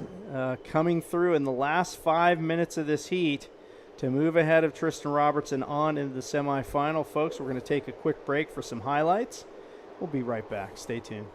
S3: coming through in the last 5 minutes of this heat to move ahead of Tristan Roberts and on into the semifinal. Folks, we're going to take a quick break for some highlights. We'll be right back. Stay tuned.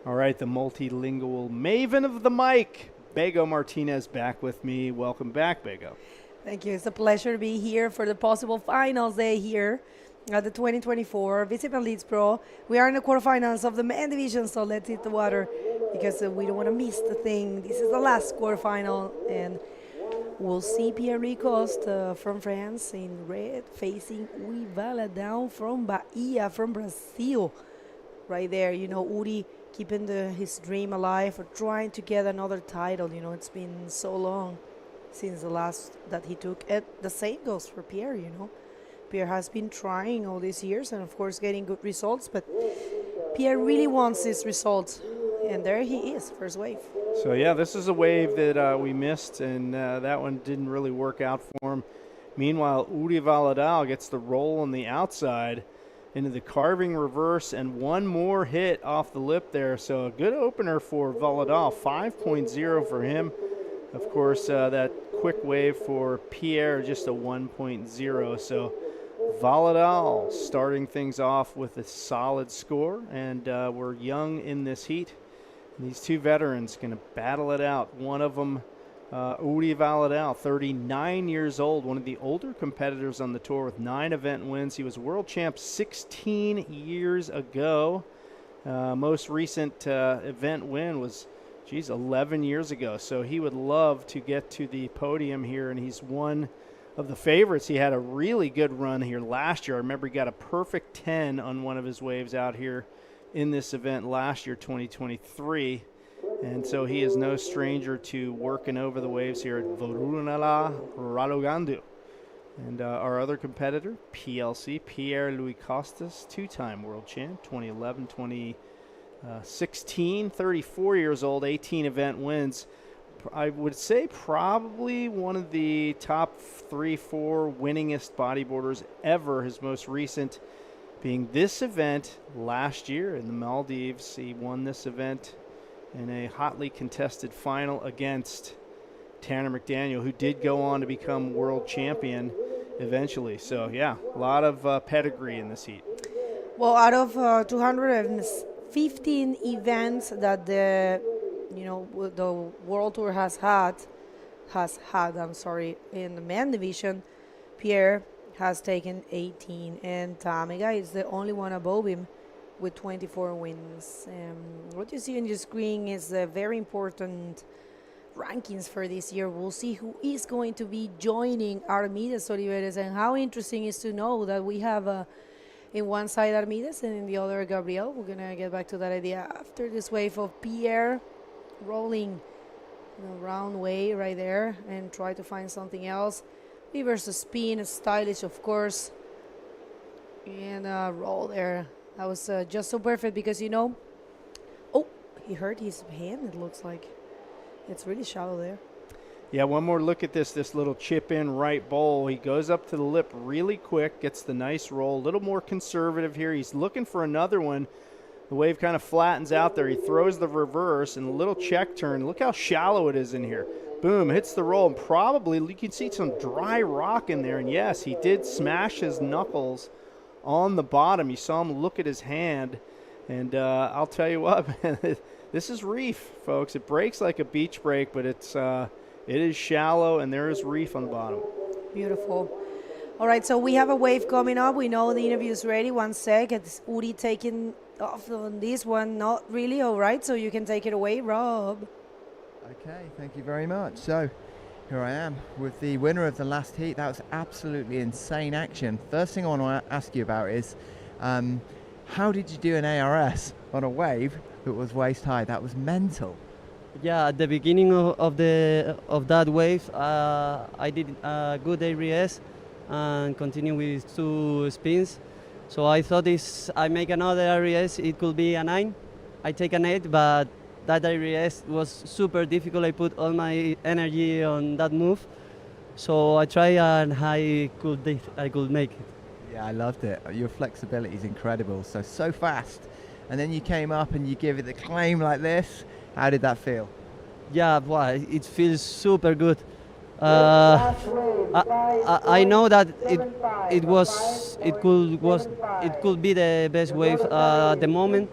S3: All right, the multilingual maven of the mic, Bego Martinez, back with me. Welcome back, Bego.
S2: Thank you. It's a pleasure to be here for the possible finals day here at the 2024 Visit Maldives Pro. We are in the quarterfinals of the men division, so let's hit the water because we don't want to miss the thing. This is the last quarterfinal, and we'll see Pierre Ricost from France in red facing Valadao from Bahia, from Brazil. Right there, you know, Uri keeping his dream alive or trying to get another title. You know, it's been so long since the last that he took it. The same goes for Pierre, you know. Pierre has been trying all these years and, of course, getting good results, but Pierre really wants these results. And there he is, first wave.
S3: So, yeah, this is a wave that we missed, and that one didn't really work out for him. Meanwhile, Uri Valadao gets the roll on the outside into the carving reverse and one more hit off the lip there. So a good opener for Valadao, 5.0 for him. Of course, that quick wave for Pierre, just a 1.0. So Valadao starting things off with a solid score, and we're young in this heat. These two veterans going to battle it out. One of them, Uri Valadao, 39 years old, one of the older competitors on the tour with 9 event wins. He was world champ 16 years ago. Most recent event win was, 11 years ago. So he would love to get to the podium here, and he's one of the favorites. He had a really good run here last year. I remember he got a perfect 10 on one of his waves out here in this event last year, 2023. And so he is no stranger to working over the waves here at Vorunala Ralogandu. And our other competitor, PLC, Pierre-Louis Costas, 2-time world champ, 2011, 2016, 34 years old, 18 event wins. I would say probably one of the top 3-4 winningest bodyboarders ever. His most recent being this event last year in the Maldives. He won this event in a hotly contested final against Tanner McDaniel, who did go on to become world champion eventually. So, yeah, a lot of pedigree in this heat.
S2: Well, out of 215 events that the World Tour has had, in the men division, Pierre has taken 18, and Tamega is the only one above him with 24 wins. What you see on your screen is very important rankings for this year. We'll see who is going to be joining Armides Oliveres, and how interesting is to know that we have in one side Armides and in the other Gabriel. We're going to get back to that idea after this wave of Pierre rolling the round way right there and try to find something else. Reverse spin, stylish, of course, and roll there. That was just so perfect because, you know, oh, he hurt his hand, it looks like. It's really shallow there.
S3: Yeah, one more look at this little chip in right bowl. He goes up to the lip really quick, gets the nice roll, a little more conservative here. He's looking for another one. The wave kind of flattens out there. He throws the reverse and a little check turn. Look how shallow it is in here. Boom, hits the roll, and probably you can see some dry rock in there. And yes, he did smash his knuckles on the bottom. You saw him look at his hand, and I'll tell you what, man, this is reef, folks. It breaks like a beach break, but it is shallow, and there is reef on the bottom.
S2: Beautiful. All right, so we have a wave coming up. We know the interview is ready. 1 sec. It's Uri taking off on this one. Not really. All right, so you can take it away, Rob.
S4: Okay, thank you very much. So here I am with the winner of the last heat. That was absolutely insane action. First thing I want to ask you about is how did you do an ARS on a wave that was waist high? That was mental.
S7: Yeah, at the beginning of that wave, I did a good ARS and continue with 2 spins. So I thought I make another ARS, it could be a 9. I take an 8, but that ARS was super difficult. I put all my energy on that move. So I tried, and I could make it.
S4: Yeah, I loved it. Your flexibility is incredible. So fast. And then you came up and you give it the claim like this. How did that feel?
S7: Yeah, well, it feels super good. I know that it could be the best wave at the moment,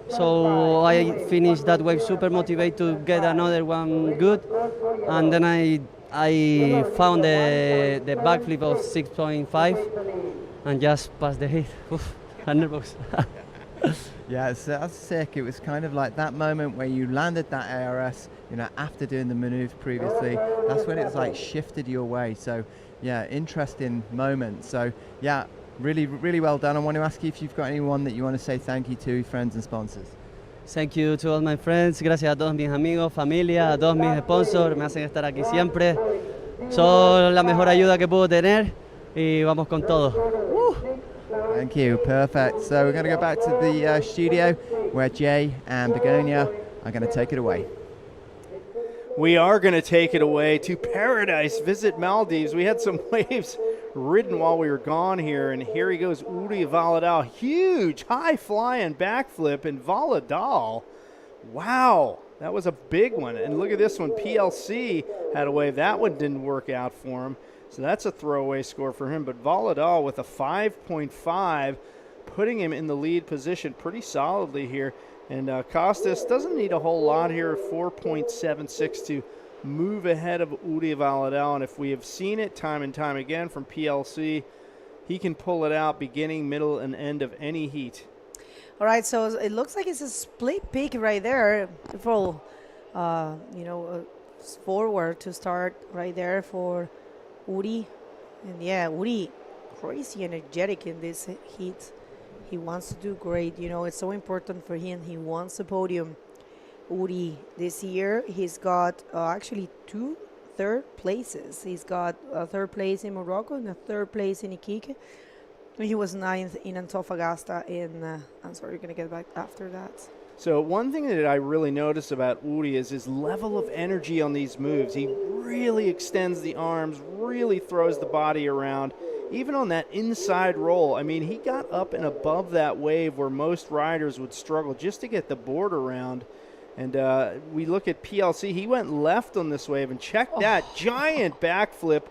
S7: So I finished that wave super motivated to get another one good, and then I found the backflip of 6.5 and just passed the heat. Oof, 100 bucks.
S8: Yeah, so that's sick. It was kind of like that moment where you landed that ARS, you know, after doing the maneuver previously. That's when it's like shifted your way. So, yeah, interesting moment. So, yeah, really, really well done. I want to ask you if you've got anyone that you want to say thank you to, friends and sponsors.
S7: Thank you to all my friends. Gracias a todos mis amigos, familia, a todos mis sponsors. Me hacen estar aquí siempre. Son la mejor ayuda que puedo tener y vamos con todo.
S8: Thank you. Perfect. So we're going to go back to the studio where Jay and Begonia are going to take it away.
S3: We are going to take it away to paradise. Visit Maldives. We had some waves ridden while we were gone here, and here he goes, Uri Valadao. Huge, high-flying backflip in Valadao. Wow, that was a big one. And look at this one. PLC had a wave. That one didn't work out for him. So that's a throwaway score for him. But Valadao with a 5.5, putting him in the lead position pretty solidly here. And Costas doesn't need a whole lot here, 4.76 to move ahead of Uri Valadao. And if we have seen it time and time again from PLC, he can pull it out beginning, middle, and end of any heat.
S2: All right, so it looks like it's a split peak right there. Full, forward to start right there for Uri. And yeah, Uri, crazy energetic in this heat. He wants to do great. You know, it's so important for him. He wants the podium. Uri, this year, he's got actually 2 third places. He's got a 3rd place in Morocco and a 3rd place in Iquique. He was 9th in Antofagasta I'm sorry, you're going to get back after that.
S3: So one thing that I really notice about Uri is his level of energy on these moves. He really extends the arms, really throws the body around. Even on that inside roll, I mean, he got up and above that wave where most riders would struggle just to get the board around. And we look at PLC, he went left on this wave, and check that giant backflip.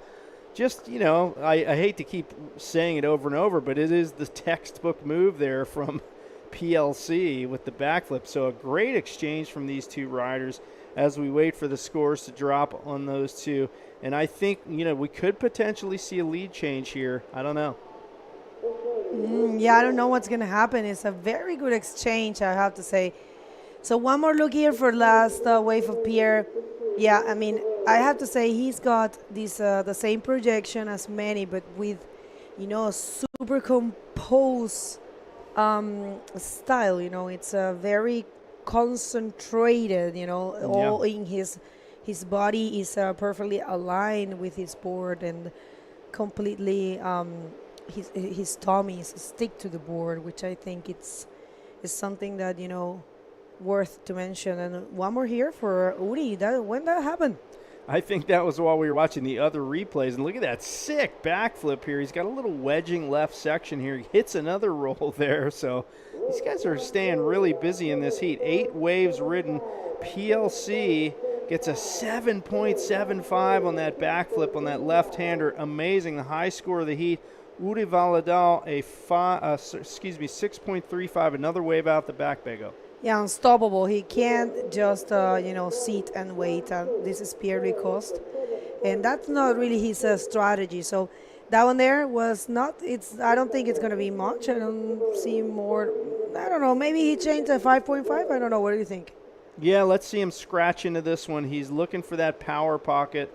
S3: Just, you know, I hate to keep saying it over and over, but it is the textbook move there from PLC with the backflip. So a great exchange from these two riders as we wait for the scores to drop on those two. And I think, you know, we could potentially see a lead change here. I don't know.
S2: Yeah, I don't know what's going to happen. It's a very good exchange, I have to say. So one more look here for last wave of Pierre. Yeah, I mean, I have to say he's got this the same projection as Manny, but with, you know, a super composed style. You know, it's a very concentrated. You know, all in his body is perfectly aligned with his board and completely his tummy is stick to the board, which I think is something that, you know, worth to mention. And one more here for Uri. When that happened?
S3: I think that was while we were watching the other replays. And look at that sick backflip here. He's got a little wedging left section here. He hits another roll there. So these guys are staying really busy in this heat. 8 waves ridden. PLC gets a 7.75 on that backflip on that left-hander. Amazing. The high score of the heat. Uri Valadao, 6.35. Another wave out the back, Bego.
S2: Yeah, unstoppable. He can't just, sit and wait. This is Pierre Ricoste. And that's not really his strategy. So that one there was not, I don't think it's going to be much. I don't see more. I don't know. Maybe he changed to 5.5. I don't know. What do you think?
S3: Yeah, let's see him scratch into this one. He's looking for that power pocket.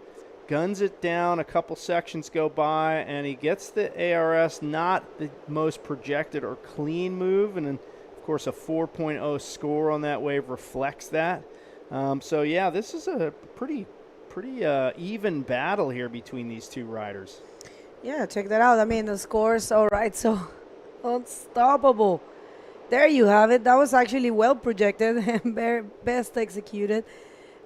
S3: Guns it down. A couple sections go by, and he gets the ARS, not the most projected or clean move. And then, of course, a 4.0 score on that wave reflects that. So, yeah, this is a pretty even battle here between these two riders.
S2: Yeah, check that out. I mean, the scores, all right, so unstoppable. There you have it. That was actually well projected and best executed.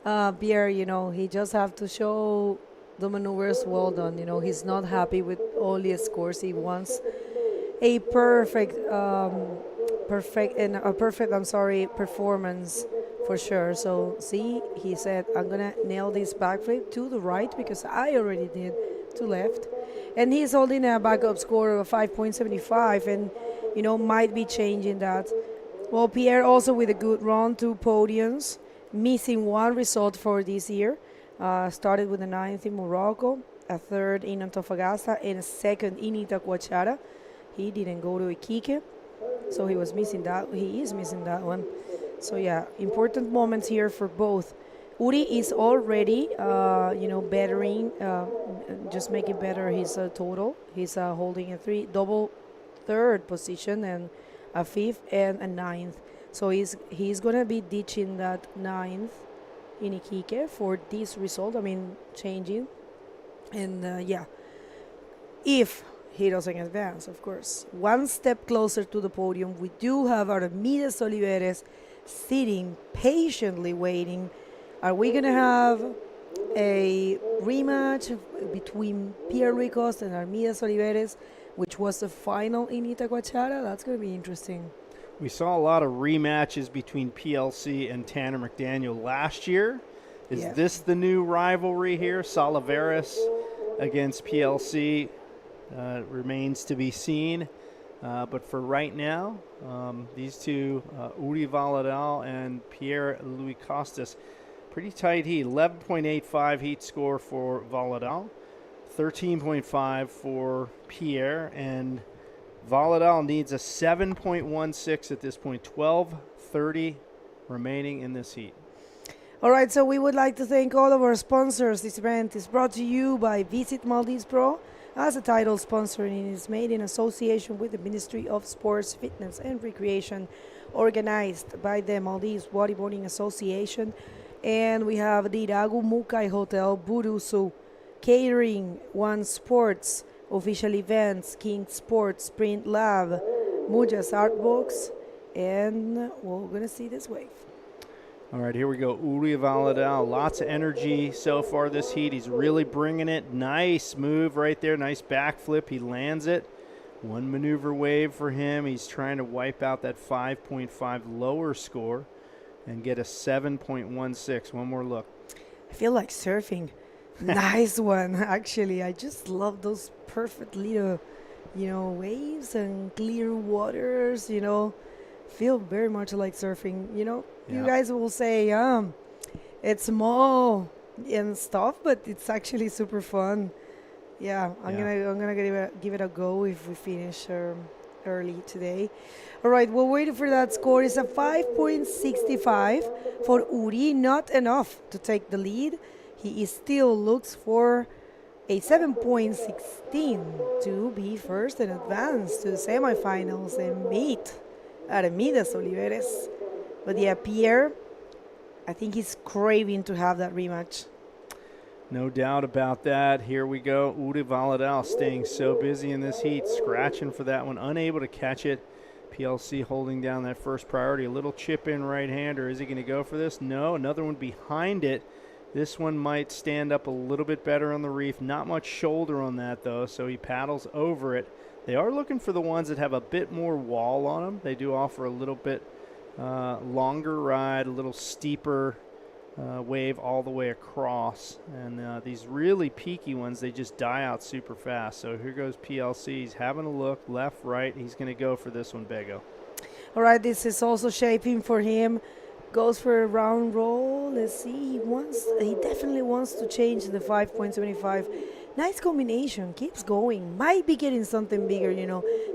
S2: Pierre, you know, he just have to show the maneuvers well done. You know, he's not happy with all his scores. He wants a perfect performance for sure. So see, he said, I'm gonna nail this backflip to the right because I already did to left, and he's holding a backup score of 5.75, and you know, might be changing that Well, Pierre also with a good run, 2 podiums, missing one result for this year. Started with a 9th in Morocco, a 3rd in Antofagasta, and a 2nd in Itacoatiara. He didn't go to Iquique, so he was missing that. He is missing that one. So yeah, important moments here for both. Uri is already, bettering, just making better his total. He's holding a double 3rd position and a 5th and a 9th. So he's gonna be ditching that 9th in Iquique for this result. I mean, changing, and if he doesn't advance, of course. One step closer to the podium, we do have Armides Oliveres sitting patiently waiting. Are we gonna have a rematch between Pierre Ricos and Armides Oliveres, which was the final in Itacoatiara? That's gonna be interesting.
S3: We saw a lot of rematches between PLC and Tanner McDaniel last year. Is this the new rivalry here? Salivas against PLC remains to be seen. But for right now, these two, Uri Valadao and Pierre Louis Costas, pretty tight heat. 11.85 heat score for Valadao, 13.5 for Pierre, and Valadao needs a 7.16 at this point. 12:30 remaining in this heat.
S2: All right, so we would like to thank all of our sponsors. This event is brought to you by Visit Maldives Pro as a title sponsor, and it is made in association with the Ministry of Sports, Fitness and Recreation, organized by the Maldives Bodyboarding Association. And we have the Iragu Mukai Hotel, Burusu, Catering, One Sports, Official Events, King Sports, Print Lab, Muja's Art Books, and we're going to see this wave.
S3: All right, here we go. Uri Valadao, lots of energy so far this heat. He's really bringing it. Nice move right there. Nice backflip. He lands it. One maneuver wave for him. He's trying to wipe out that 5.5 lower score and get a 7.16. One more look.
S2: I feel like surfing. Nice one, actually. I just love those perfect little, waves and clear waters, Feel very much like surfing, You guys will say, it's small and stuff, but it's actually super fun. Yeah, I'm gonna give it a go if we finish early today. All right, we're waiting for that score. It's a 5.65 for Uri, not enough to take the lead. He still looks for a 7.16 to be first and advance to the semifinals and meet Armides Oliveres. But yeah, Pierre, I think he's craving to have that rematch.
S3: No doubt about that. Here we go. Uri Valadao staying so busy in this heat, scratching for that one, unable to catch it. PLC holding down that first priority. A little chip in right-hander. Is he going to go for this? No. Another one behind it. This one might stand up a little bit better on the reef. Not much shoulder on that, though, so he paddles over it. They are looking for the ones that have a bit more wall on them. They do offer a little bit longer ride, a little steeper wave all the way across. And these really peaky ones, they just die out super fast. So here goes PLC. He's having a look left, right. He's going to go for this one, Bego.
S2: All right, this is also shaping for him. Goes for a round roll. Let's see. He definitely wants to change the 5.75. Nice combination. Keeps going. Might be getting something bigger,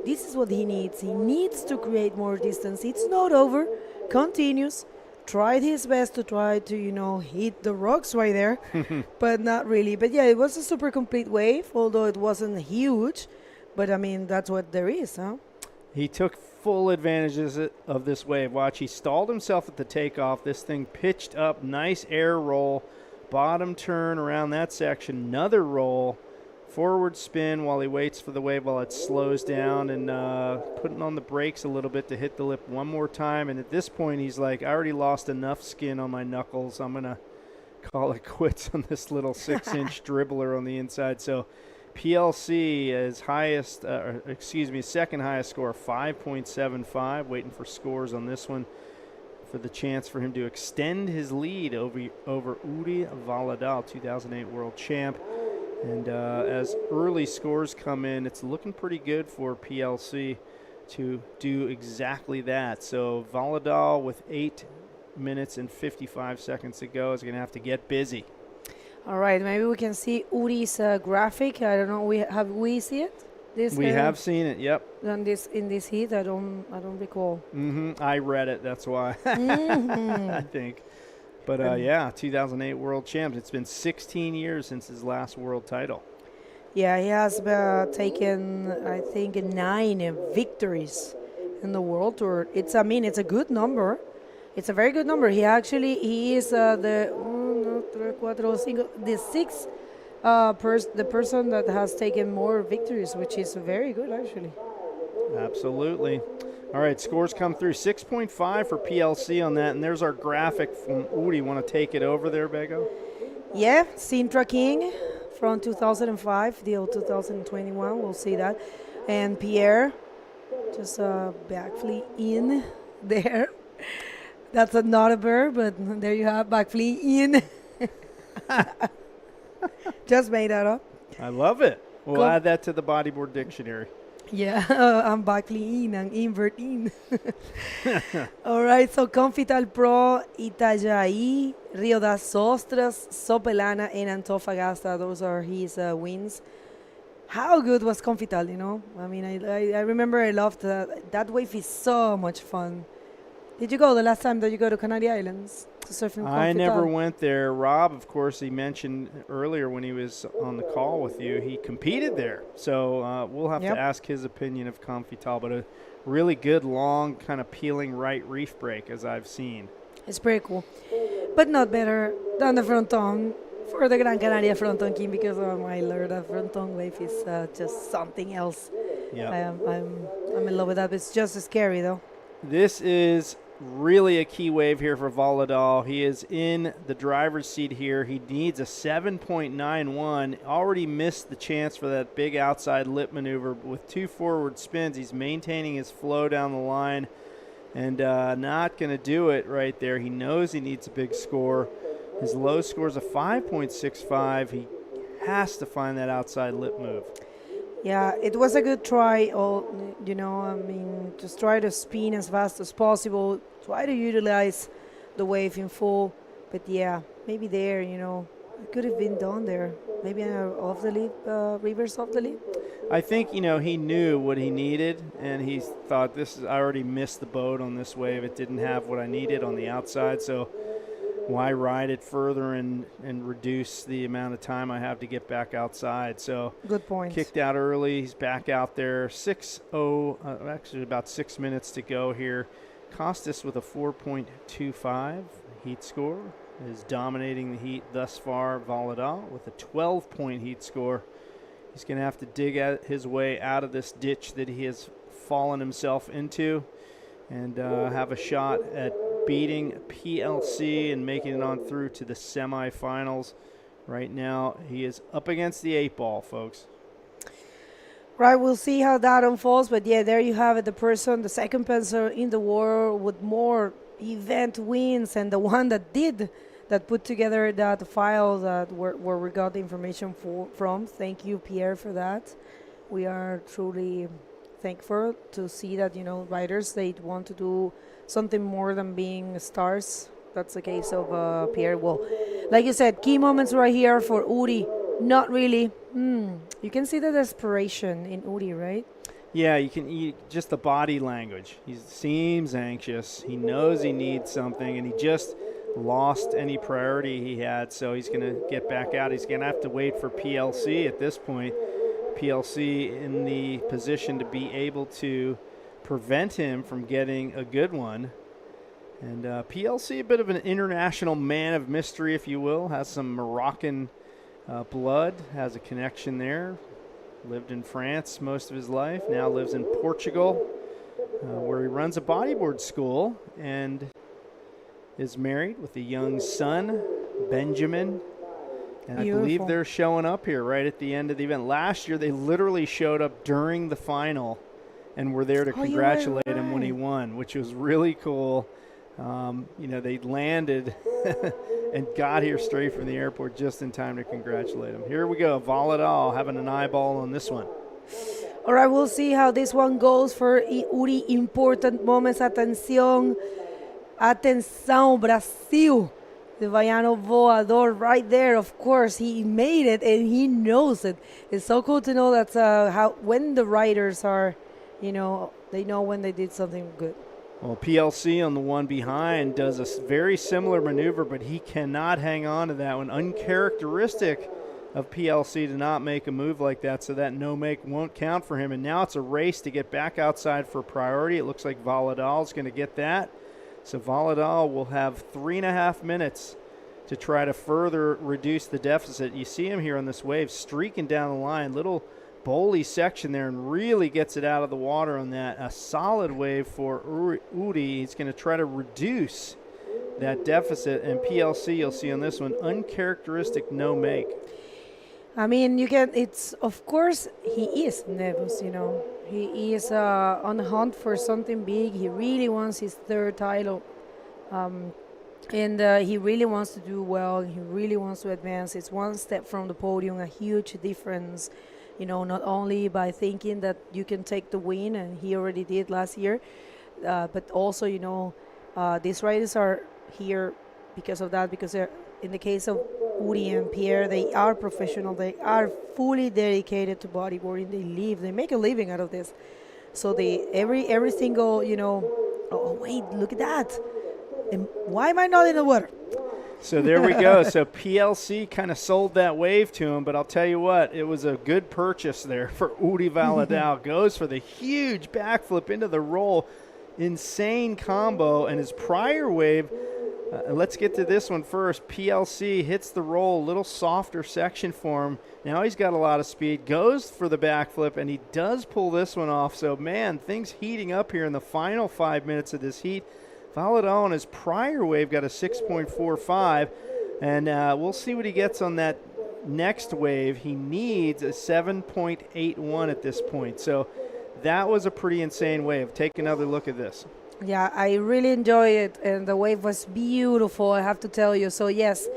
S2: This is what he needs. He needs to create more distance. It's not over. Continues. Tried his best to try to, hit the rocks right there. But not really. But yeah, it was a super complete wave, although it wasn't huge. But, I mean, that's what there is, huh?
S3: He took full advantages of this wave. Watch, he stalled himself at the takeoff. This thing pitched up, nice air roll, bottom turn around that section, another roll, forward spin while he waits for the wave while it slows down, and putting on the brakes a little bit to hit the lip one more time. And at this point, he's like, I already lost enough skin on my knuckles. I'm going to call it quits on this little 6-inch dribbler on the inside. So PLC is second highest score, 5.75. Waiting for scores on this one for the chance for him to extend his lead over Uri Valadao, 2008 world champ. And as early scores come in, it's looking pretty good for PLC. to do exactly that. So Valadao with 8 minutes and 55 seconds to go is going to have to get busy.
S2: All right, maybe we can see Uri's graphic. I don't know. We see it?
S3: We have seen it. Yep.
S2: In this heat, I don't recall.
S3: I read it. That's why. I think. But yeah, 2008 world champs. It's been 16 years since his last world title.
S2: Yeah, he has taken, I think, 9 victories in the world tour. It's a good number. It's a very good number. He is the sixth the person that has taken more victories, which is very good, actually.
S3: Absolutely. All right, scores come through. 6.5 for PLC on that, and there's our graphic from Uri. Want to take it over there, Bego?
S2: Yeah, Sintra King from 2005 till 2021. We'll see that. And Pierre, just backflip in there. That's not a verb, but there you have backflip in. Just made that up.
S3: I love it. We'll add that to the bodyboard dictionary.
S2: Yeah, I'm backflip in and invert in. All right, so Confital Pro, Itajaí, Rio das Ostras, Sopelana, and Antofagasta. Those are his wins. How good was Confital, you know? I mean, I remember I loved that wave is so much fun. Did you go the last time that you go to Canary Islands to surf in Confital?
S3: I never went there. Rob, of course, he mentioned earlier when he was on the call with you, he competed there. So we'll have to ask his opinion of Confital, but a really good, long, kind of peeling right reef break, as I've seen.
S2: It's pretty cool, but not better than the fronton for the Gran Canaria fronton king, because, oh my lord, the fronton wave is just something else.
S3: Yeah,
S2: I'm in love with that. It's just scary, though.
S3: This is really a key wave here for Valadao. He is in the driver's seat here. He needs a 7.91. Already missed the chance for that big outside lip maneuver. With 2 forward spins, he's maintaining his flow down the line and not going to do it right there. He knows he needs a big score. His low score is a 5.65. He has to find that outside lip move.
S2: Yeah, it was a good try. Just try to spin as fast as possible. Try to utilize the wave in full. But yeah, maybe there, it could have been done there. Maybe off the lip, reverse off the lip.
S3: I think, he knew what he needed, and he thought, I already missed the boat on this wave. It didn't have what I needed on the outside, so why ride it further and reduce the amount of time I have to get back outside? So
S2: good point.
S3: Kicked out early. He's back out there. 6:0, actually about 6 minutes to go here. Costas with a 4.25 heat score is dominating the heat thus far. Valadao with a 12-point heat score. He's going to have to dig his way out of this ditch that he has fallen himself into and have a shot at beating PLC and making it on through to the semifinals. Right now, he is up against the 8 ball, folks.
S2: Right, we'll see how that unfolds. But yeah, there you have it. The second person in the world with more event wins, and the one that put together that file that where we got the information from. Thank you, Pierre, for that. We are truly thankful to see that, riders, they want to do something more than being stars. That's the case of Pierre. Well, like you said, key moments right here for Uri. Not really. You can see the desperation in Uri, right?
S3: Yeah, you just the body language. He seems anxious. He knows he needs something, and he just lost any priority he had, so he's going to get back out. He's going to have to wait for PLC at this point. PLC in the position to be able to prevent him from getting a good one. And PLC, a bit of an international man of mystery, if you will, has some Moroccan blood, has a connection there. Lived in France most of his life, now lives in Portugal, where he runs a bodyboard school and is married with a young son, Benjamin. And I believe they're showing up here right at the end of the event. Last year, they literally showed up during the final and were there to congratulate him when he won, which was really cool. They landed and got here straight from the airport just in time to congratulate him. Here we go. Valadao having an eyeball on this one.
S2: All right, we'll see how this one goes for Uri. Important moments. Atención. Atenção, Brasil. The Baiano Voador right there. Of course, he made it and he knows it. It's so cool to know that how when the riders are, they know when they did something good.
S3: Well, PLC on the one behind does a very similar maneuver, but he cannot hang on to that one. Uncharacteristic of PLC to not make a move like that, so that no make won't count for him. And now it's a race to get back outside for priority. It looks like Valadao is going to get that. So Valadao will have 3.5 minutes to try to further reduce the deficit. You see him here on this wave streaking down the line, little bowly section there, and really gets it out of the water on that. A solid wave for Uri. He's going to try to reduce that deficit, and PLC you'll see on this one, uncharacteristic no make.
S2: I mean, of course, he is nervous, He is on the hunt for something big. He really wants his third title. And he really wants to do well. He really wants to advance. It's one step from the podium, a huge difference, not only by thinking that you can take the win, and he already did last year, but also, these riders are here because of that, because in the case of Uri and Pierre, they are professional. They are fully dedicated to bodyboarding. They make a living out of this. So every single, oh wait, look at that. And why am I not in the water?
S3: So there we go. So PLC kind of sold that wave to him, but I'll tell you what, it was a good purchase there for Uri Valadao. Goes for the huge backflip into the roll. Insane combo, and his prior wave, let's get to this one first. PLC hits the roll, a little softer section for him. Now he's got a lot of speed, goes for the backflip, and he does pull this one off. So, man, things heating up here in the final 5 minutes of this heat. Valadao on his prior wave got a 6.45, and we'll see what he gets on that next wave. He needs a 7.81 at this point. So that was a pretty insane wave. Take another look at this.
S2: Yeah, I really enjoy it, and the wave was beautiful, I have to tell you. So, yes,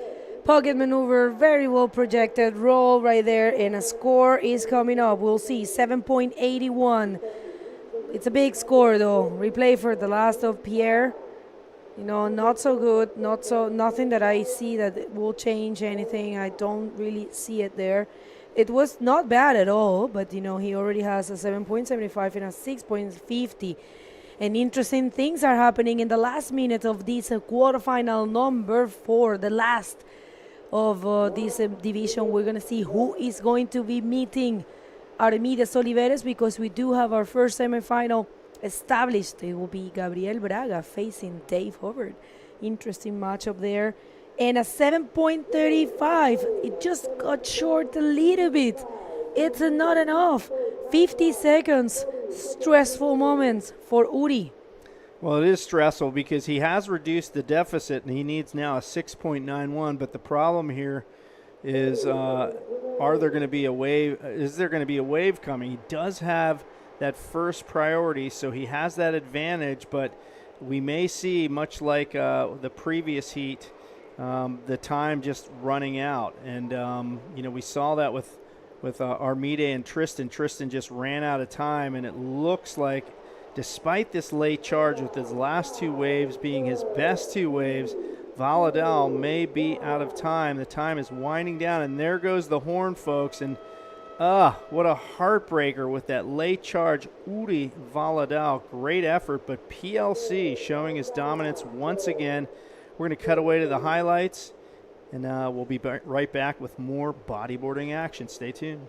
S2: pocket maneuver, very well projected, roll right there, and a score is coming up. We'll see, 7.81. It's a big score, though. Replay for the last of Pierre. Not so good, nothing that I see that will change anything. I don't really see it there. It was not bad at all, but, he already has a 7.75 and a 6.50. And interesting things are happening in the last minute of this quarterfinal number 4, the last of this division. We're going to see who is going to be meeting Armides Oliveres, because we do have our first semifinal established. It will be Gabriel Braga facing Dave Hubbard. Interesting matchup there. And a 7.35. It just got short a little bit. It's not enough. 50 seconds. Stressful moments for Uri.
S3: Well, it is stressful because he has reduced the deficit and he needs now a 6.91. But the problem here is, are there going to be a wave? Is there going to be a wave coming? He does have that first priority, so he has that advantage. But we may see, much like the previous heat, the time just running out. And we saw that with Armide and Tristan. Tristan just ran out of time, and it looks like, despite this late charge with his last two waves being his best two waves, Valadao may be out of time. The time is winding down, and there goes the horn, folks. And what a heartbreaker with that late charge. Uri Valadao, great effort, but PLC showing his dominance once again. We're going to cut away to the highlights, and we'll be right back with more bodyboarding action. Stay tuned.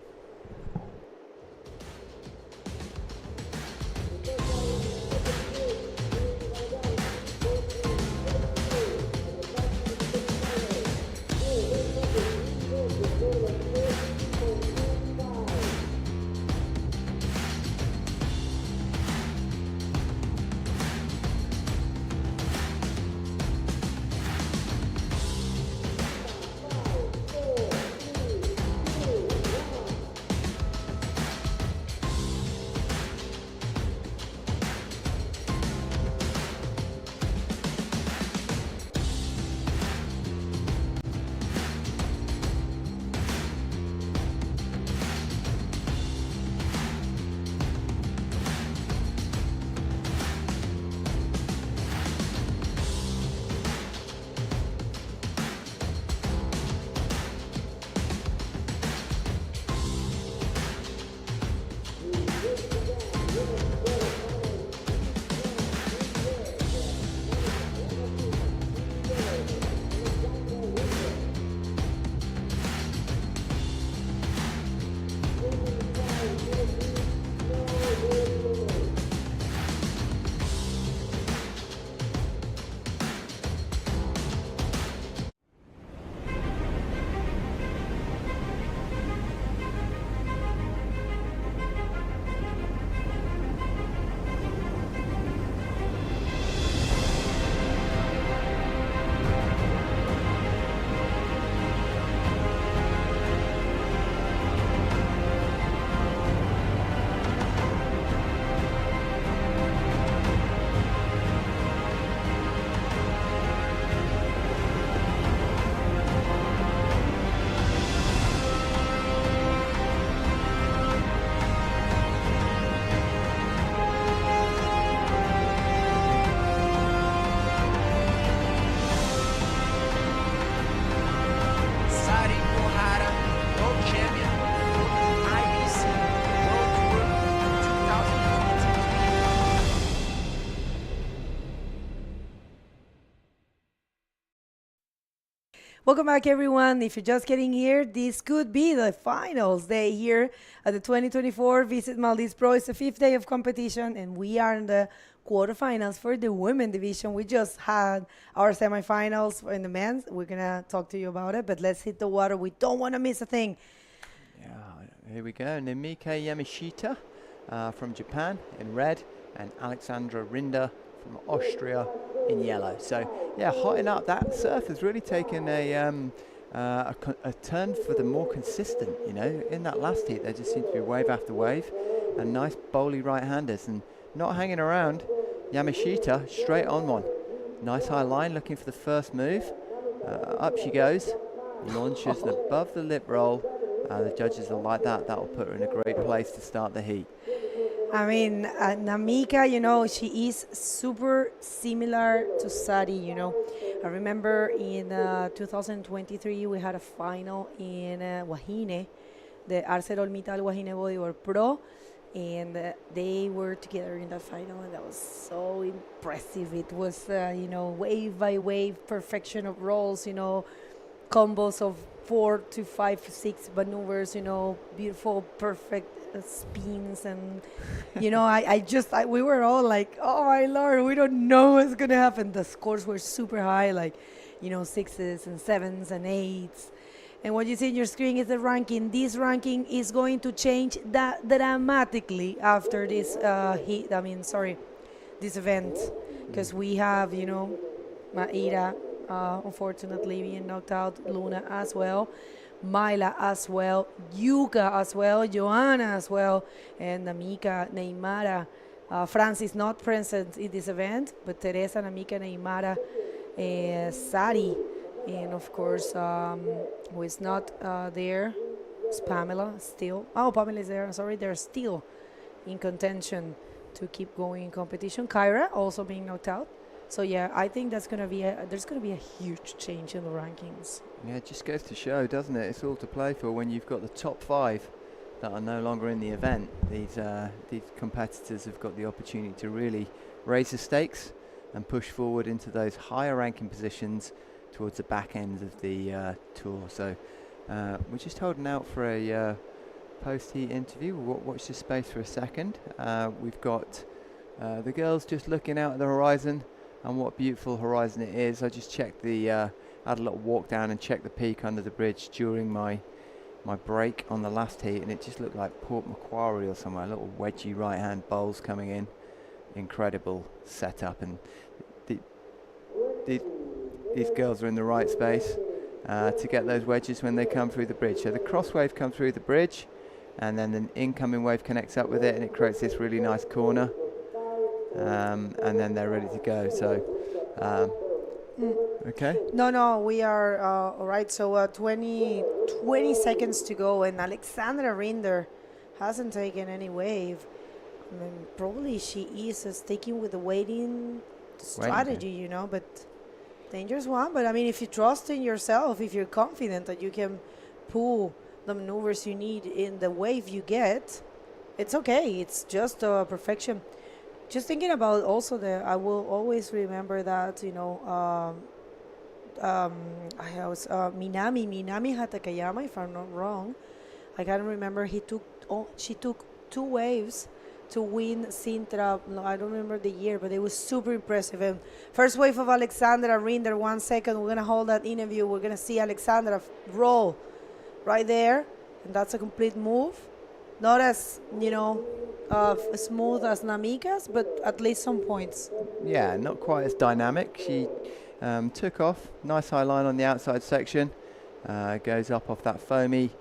S2: Welcome back, everyone. If you're just getting here, this could be the finals day here at the 2024 Visit Maldives Pro. It's the 5th day of competition, and we are in the quarterfinals for the women division. We just had our semifinals in the men's. We're going to talk to you about it, but let's hit the water. We don't want to miss a thing.
S4: Yeah, here we go. Namika Yamashita from Japan in red, and Alexandra Rinder from Austria in yellow. So yeah, hotting up. That surf has really taken a turn for the more consistent. You know, in that last heat, there just seemed to be wave after wave, and nice bowly right-handers, and not hanging around. Yamashita straight on one. Nice high line, looking for the first move. Up she goes, launches above the lip roll. The judges will like that. That'll put her in a great place to start the heat.
S2: I mean, Namika, you know, she is super similar to Sari, you know. I remember in 2023, we had a final in Wahine, the ArcelorMittal Wahine Bodyboard Pro, and they were together in that final, and that was so impressive. It was, you know, wave by wave perfection of rolls, you know, combos of 4 to 5, 6 maneuvers, you know, beautiful, perfect spins, and you know, we were all like, oh my lord, we don't know what's gonna happen. The scores were super high, like, you know, 6s and 7s and 8s. And what you see on your screen is the ranking. This ranking is going to change that dramatically after this this event, because we have, you know, Maira unfortunately being knocked out, Luna as well, Myla as well, Yuka as well, Joanna as well, and Namika, Neymara. Francis not present in this event, but Teresa, Namika, Neymara, Sari, and of course, who is not there, is Pamela still. Oh, Pamela is there. I'm sorry, they're still in contention to keep going in competition. Kyra also being knocked out. So yeah, I think there's gonna be a huge change in the rankings.
S4: Yeah, it just goes to show, doesn't it? It's all to play for when you've got the top 5 that are no longer in the event. These competitors have got the opportunity to really raise the stakes and push forward into those higher ranking positions towards the back end of the tour. So we're just holding out for a post-heat interview. We'll watch this space for a second. We've got the girls just looking out at the horizon, and what a beautiful horizon it is. I just checked had a little walk down and checked the peak under the bridge during my break on the last heat, and it just looked like Port Macquarie or somewhere. A little wedgy right hand bowls coming in. Incredible setup, and these girls are in the right space to get those wedges when they come through the bridge. So the cross wave comes through the bridge, and then the incoming wave connects up with it, and it creates this really nice corner. And then they're ready to go. So, okay.
S2: No, we are all right. So 20 seconds to go, and Alexandra Rinder hasn't taken any wave. I mean, probably she is sticking with the waiting strategy, you know, but dangerous one. But I mean, if you trust in yourself, if you're confident that you can pull the maneuvers you need in the wave you get, it's okay. It's just perfection. Just thinking about also I will always remember that, you know, Minami Hatakayama, if I'm not wrong. I can't remember. She took 2 waves to win Sintra. No, I don't remember the year, but it was super impressive. And first wave of Alexandra Rinder, 1 second. We're gonna hold that interview. We're gonna see Alexandra roll right there, and that's a complete move. Not as, you know, smooth as Namika's, but at least some points.
S4: Yeah, not quite as dynamic. She took off, nice high line on the outside section, goes up off that foamy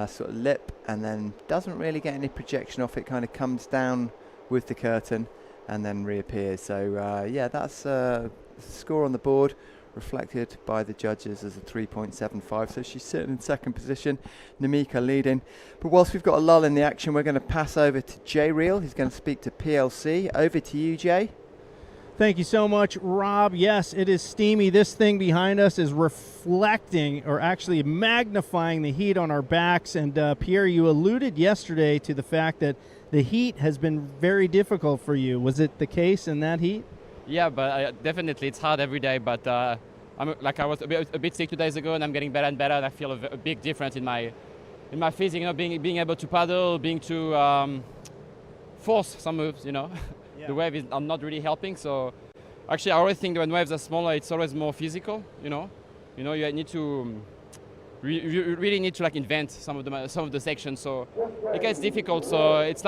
S4: sort of lip, and then doesn't really get any projection off it, kind of comes down with the curtain and then reappears. So yeah, that's score on the board, reflected by the judges as a 3.75, so she's sitting in second position, Namika leading. But whilst we've got a lull in the action, we're going to pass over to Jay Reel, who's going to speak to PLC. Over to you, Jay.
S3: Thank you so much, Rob. Yes, it is steamy. This thing behind us is reflecting, or actually magnifying, the heat on our backs. And Pierre, you alluded yesterday to the fact that the heat has been very difficult for you. Was it the case in that heat?
S9: Yeah, but definitely it's hard every day, but I was a bit sick 2 days ago, and I'm getting better and better, and I feel a big difference in my physique. You know, being able to paddle, being to force some moves. You know, the wave is not really helping. So actually, I always think when waves are smaller, it's always more physical. You need to. You really need to like invent some of the sections, so it gets difficult. So it's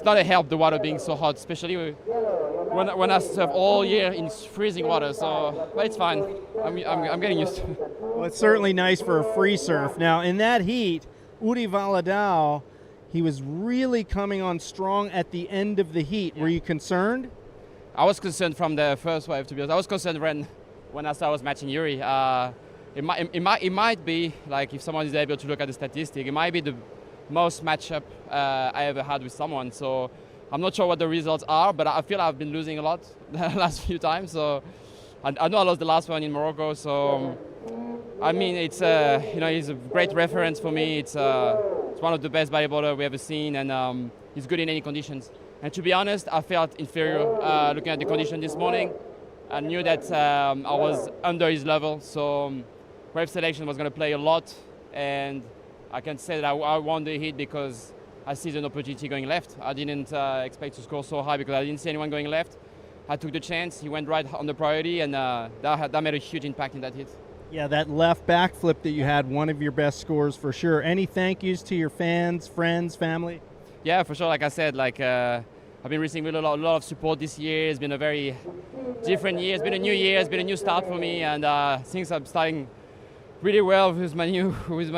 S9: not a help the water being so hot, especially when I surf all year in freezing water. So, but it's fine. I'm getting used to it.
S3: Well, it's certainly nice for a free surf. Now, in that heat, Uri Valadao, he was really coming on strong at the end of the heat. Were you concerned?
S9: I was concerned from the first wave, to be honest. I was concerned when I was matching Yuri. It might be, like, if someone is able to look at the statistic, it might be the most matchup I ever had with someone. So I'm not sure what the results are, but I feel I've been losing a lot the last few times. So I know I lost the last one in Morocco. So I mean, it's he's a great reference for me. It's one of the best bodyboarders we ever seen, and he's good in any conditions. And to be honest, I felt inferior looking at the condition this morning. I knew that I was under his level, so wave selection was going to play a lot, and I can say that I won the heat because I see an opportunity going left. I didn't expect to score so high because I didn't see anyone going left. I took the chance. He went right on the priority, and that made a huge impact in that hit.
S3: Yeah, that left backflip that you had, one of your best scores for sure. Any thank yous to your fans, friends, family?
S9: Yeah, for sure. Like I said, I've been receiving a lot of support this year. It's been a very different year. It's been a new year. It's been a new start for me, and things are starting really well with my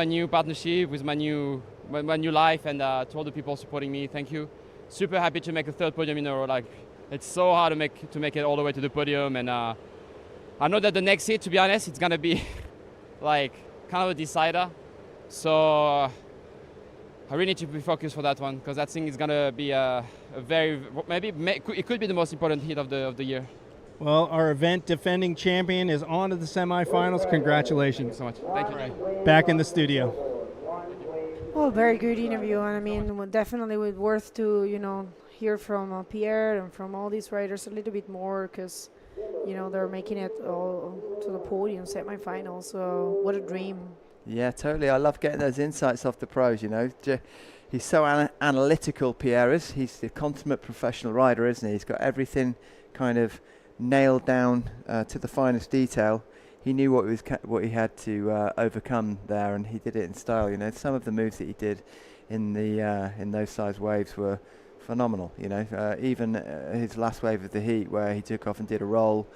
S9: new partnership, with my new life, and to all the people supporting me. Thank you. Super happy to make a third podium in a row. Like, it's so hard to make it all the way to the podium, and I know that the next hit, to be honest, it's gonna be like kind of a decider. So I really need to be focused for that one, because that thing is gonna be a very it could be the most important hit of the year.
S3: Well, our event defending champion is on to the semifinals. Congratulations.
S9: Thank you so much. Thank you.
S3: Back in the studio.
S2: Well, very good interview, and I mean, definitely worth to hear from Pierre and from all these riders a little bit more, because they're making it all to the podium, semifinals. So what a dream.
S8: Yeah, totally. I love getting those insights off the pros, He's so analytical, Perez. He's the consummate professional rider, isn't he? He's got everything kind of nailed down to the finest detail. He knew what he had to overcome there, and he did it in style. Some of the moves that he did in those size waves were phenomenal. Even his last wave of the heat, where he took off and did a roll,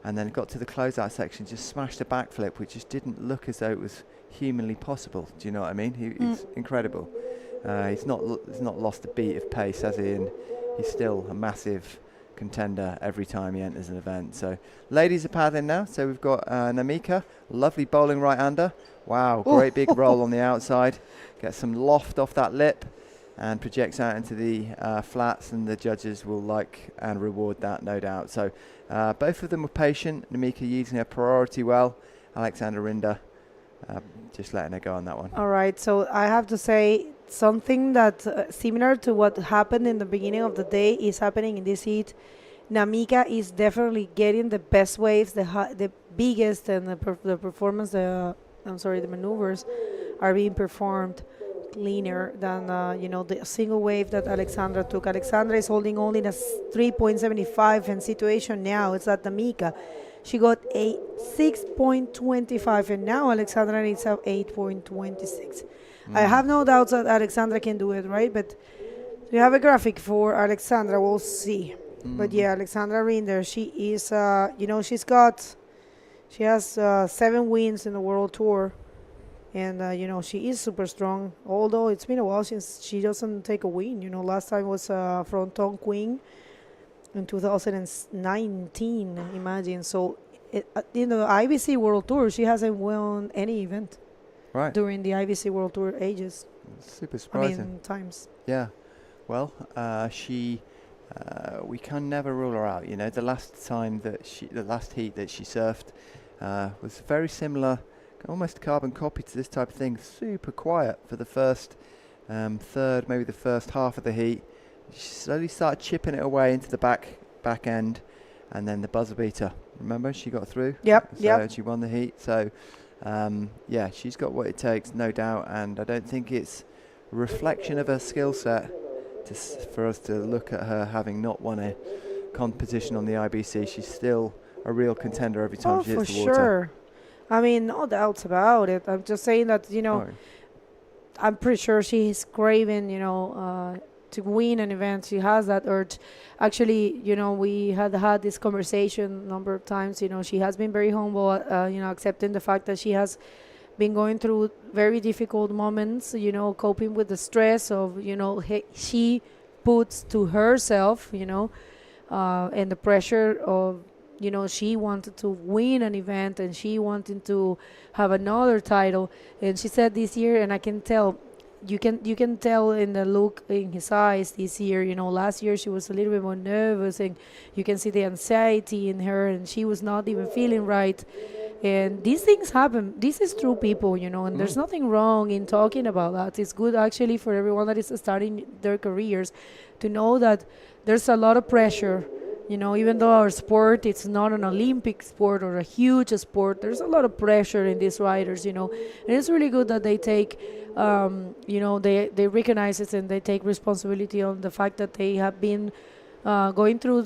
S8: and then got to the closeout section, just smashed a backflip, which just didn't look as though it was humanly possible. Do you know what I mean? He's incredible. He's not lost a beat of pace, has he? And he's still a massive contender every time he enters an event. So ladies are paddling now. So we've got Namika, lovely bowling right-hander. Wow, great big roll on the outside. Gets some loft off that lip and projects out into the flats, and the judges will like and reward that, no doubt. So both of them were patient. Namika using her priority well. Alexander Rinder just letting her go on that one.
S2: All right, so I have to say something that similar to what happened in the beginning of the day is happening in this heat. Namika is definitely getting the best waves, the biggest, and the performance, the maneuvers are being performed cleaner than the single wave that Alexandra took. Alexandra is holding only the 3.75, and situation now it's that Namika, she got a 6.25, and now Alexandra needs a 8.26. I have no doubts that Alexandra can do it, right? But we have a graphic for Alexandra. We'll see. But yeah, Alexandra Rinder, she is, she has 7 wins in the World Tour. And, she is super strong. Although it's been a while since she doesn't take a win. Last time was Fronton Queen in 2019, imagine. So in the IBC World Tour, she hasn't won any event.
S8: Right.
S2: During the IBC World Tour ages.
S8: Super surprising.
S2: I mean, times.
S8: Yeah. Well, we can never rule her out. The last heat that she surfed was very similar, almost carbon copy to this type of thing. Super quiet for the first third, maybe the first half of the heat. She slowly started chipping it away into the back end, and then the buzzer beater. Remember, she got through.
S2: Yep,
S8: So
S2: yep.
S8: she won the heat. So yeah, she's got what it takes, no doubt. And I don't think it's a reflection of her skill set for us to look at her having not won a competition on the IBC. She's still a real contender every time she hits the water.
S2: For sure. I mean, no doubts about it. I'm just saying that, you know, I'm pretty sure she's craving, you know, to win an event. She has that urge. Actually, you know, we had this conversation a number of times. You know, she has been very humble, you know, accepting the fact that she has been going through very difficult moments, you know, coping with the stress of, you know, she puts to herself, you know, and the pressure of, you know, she wanted to win an event and she wanted to have another title. And she said this year, and I can tell, you can tell in the look in his eyes this year, you know, last year she was a little bit more nervous, and you can see the anxiety in her, and she was not even feeling right. And these things happen. This is true, people, you know, and there's nothing wrong in talking about that. It's good actually for everyone that is starting their careers to know that there's a lot of pressure. You know, even though our sport, it's not an Olympic sport or a huge sport, there's a lot of pressure in these riders, you know. And it's really good that they take, you know, they recognize it and they take responsibility on the fact that they have been going through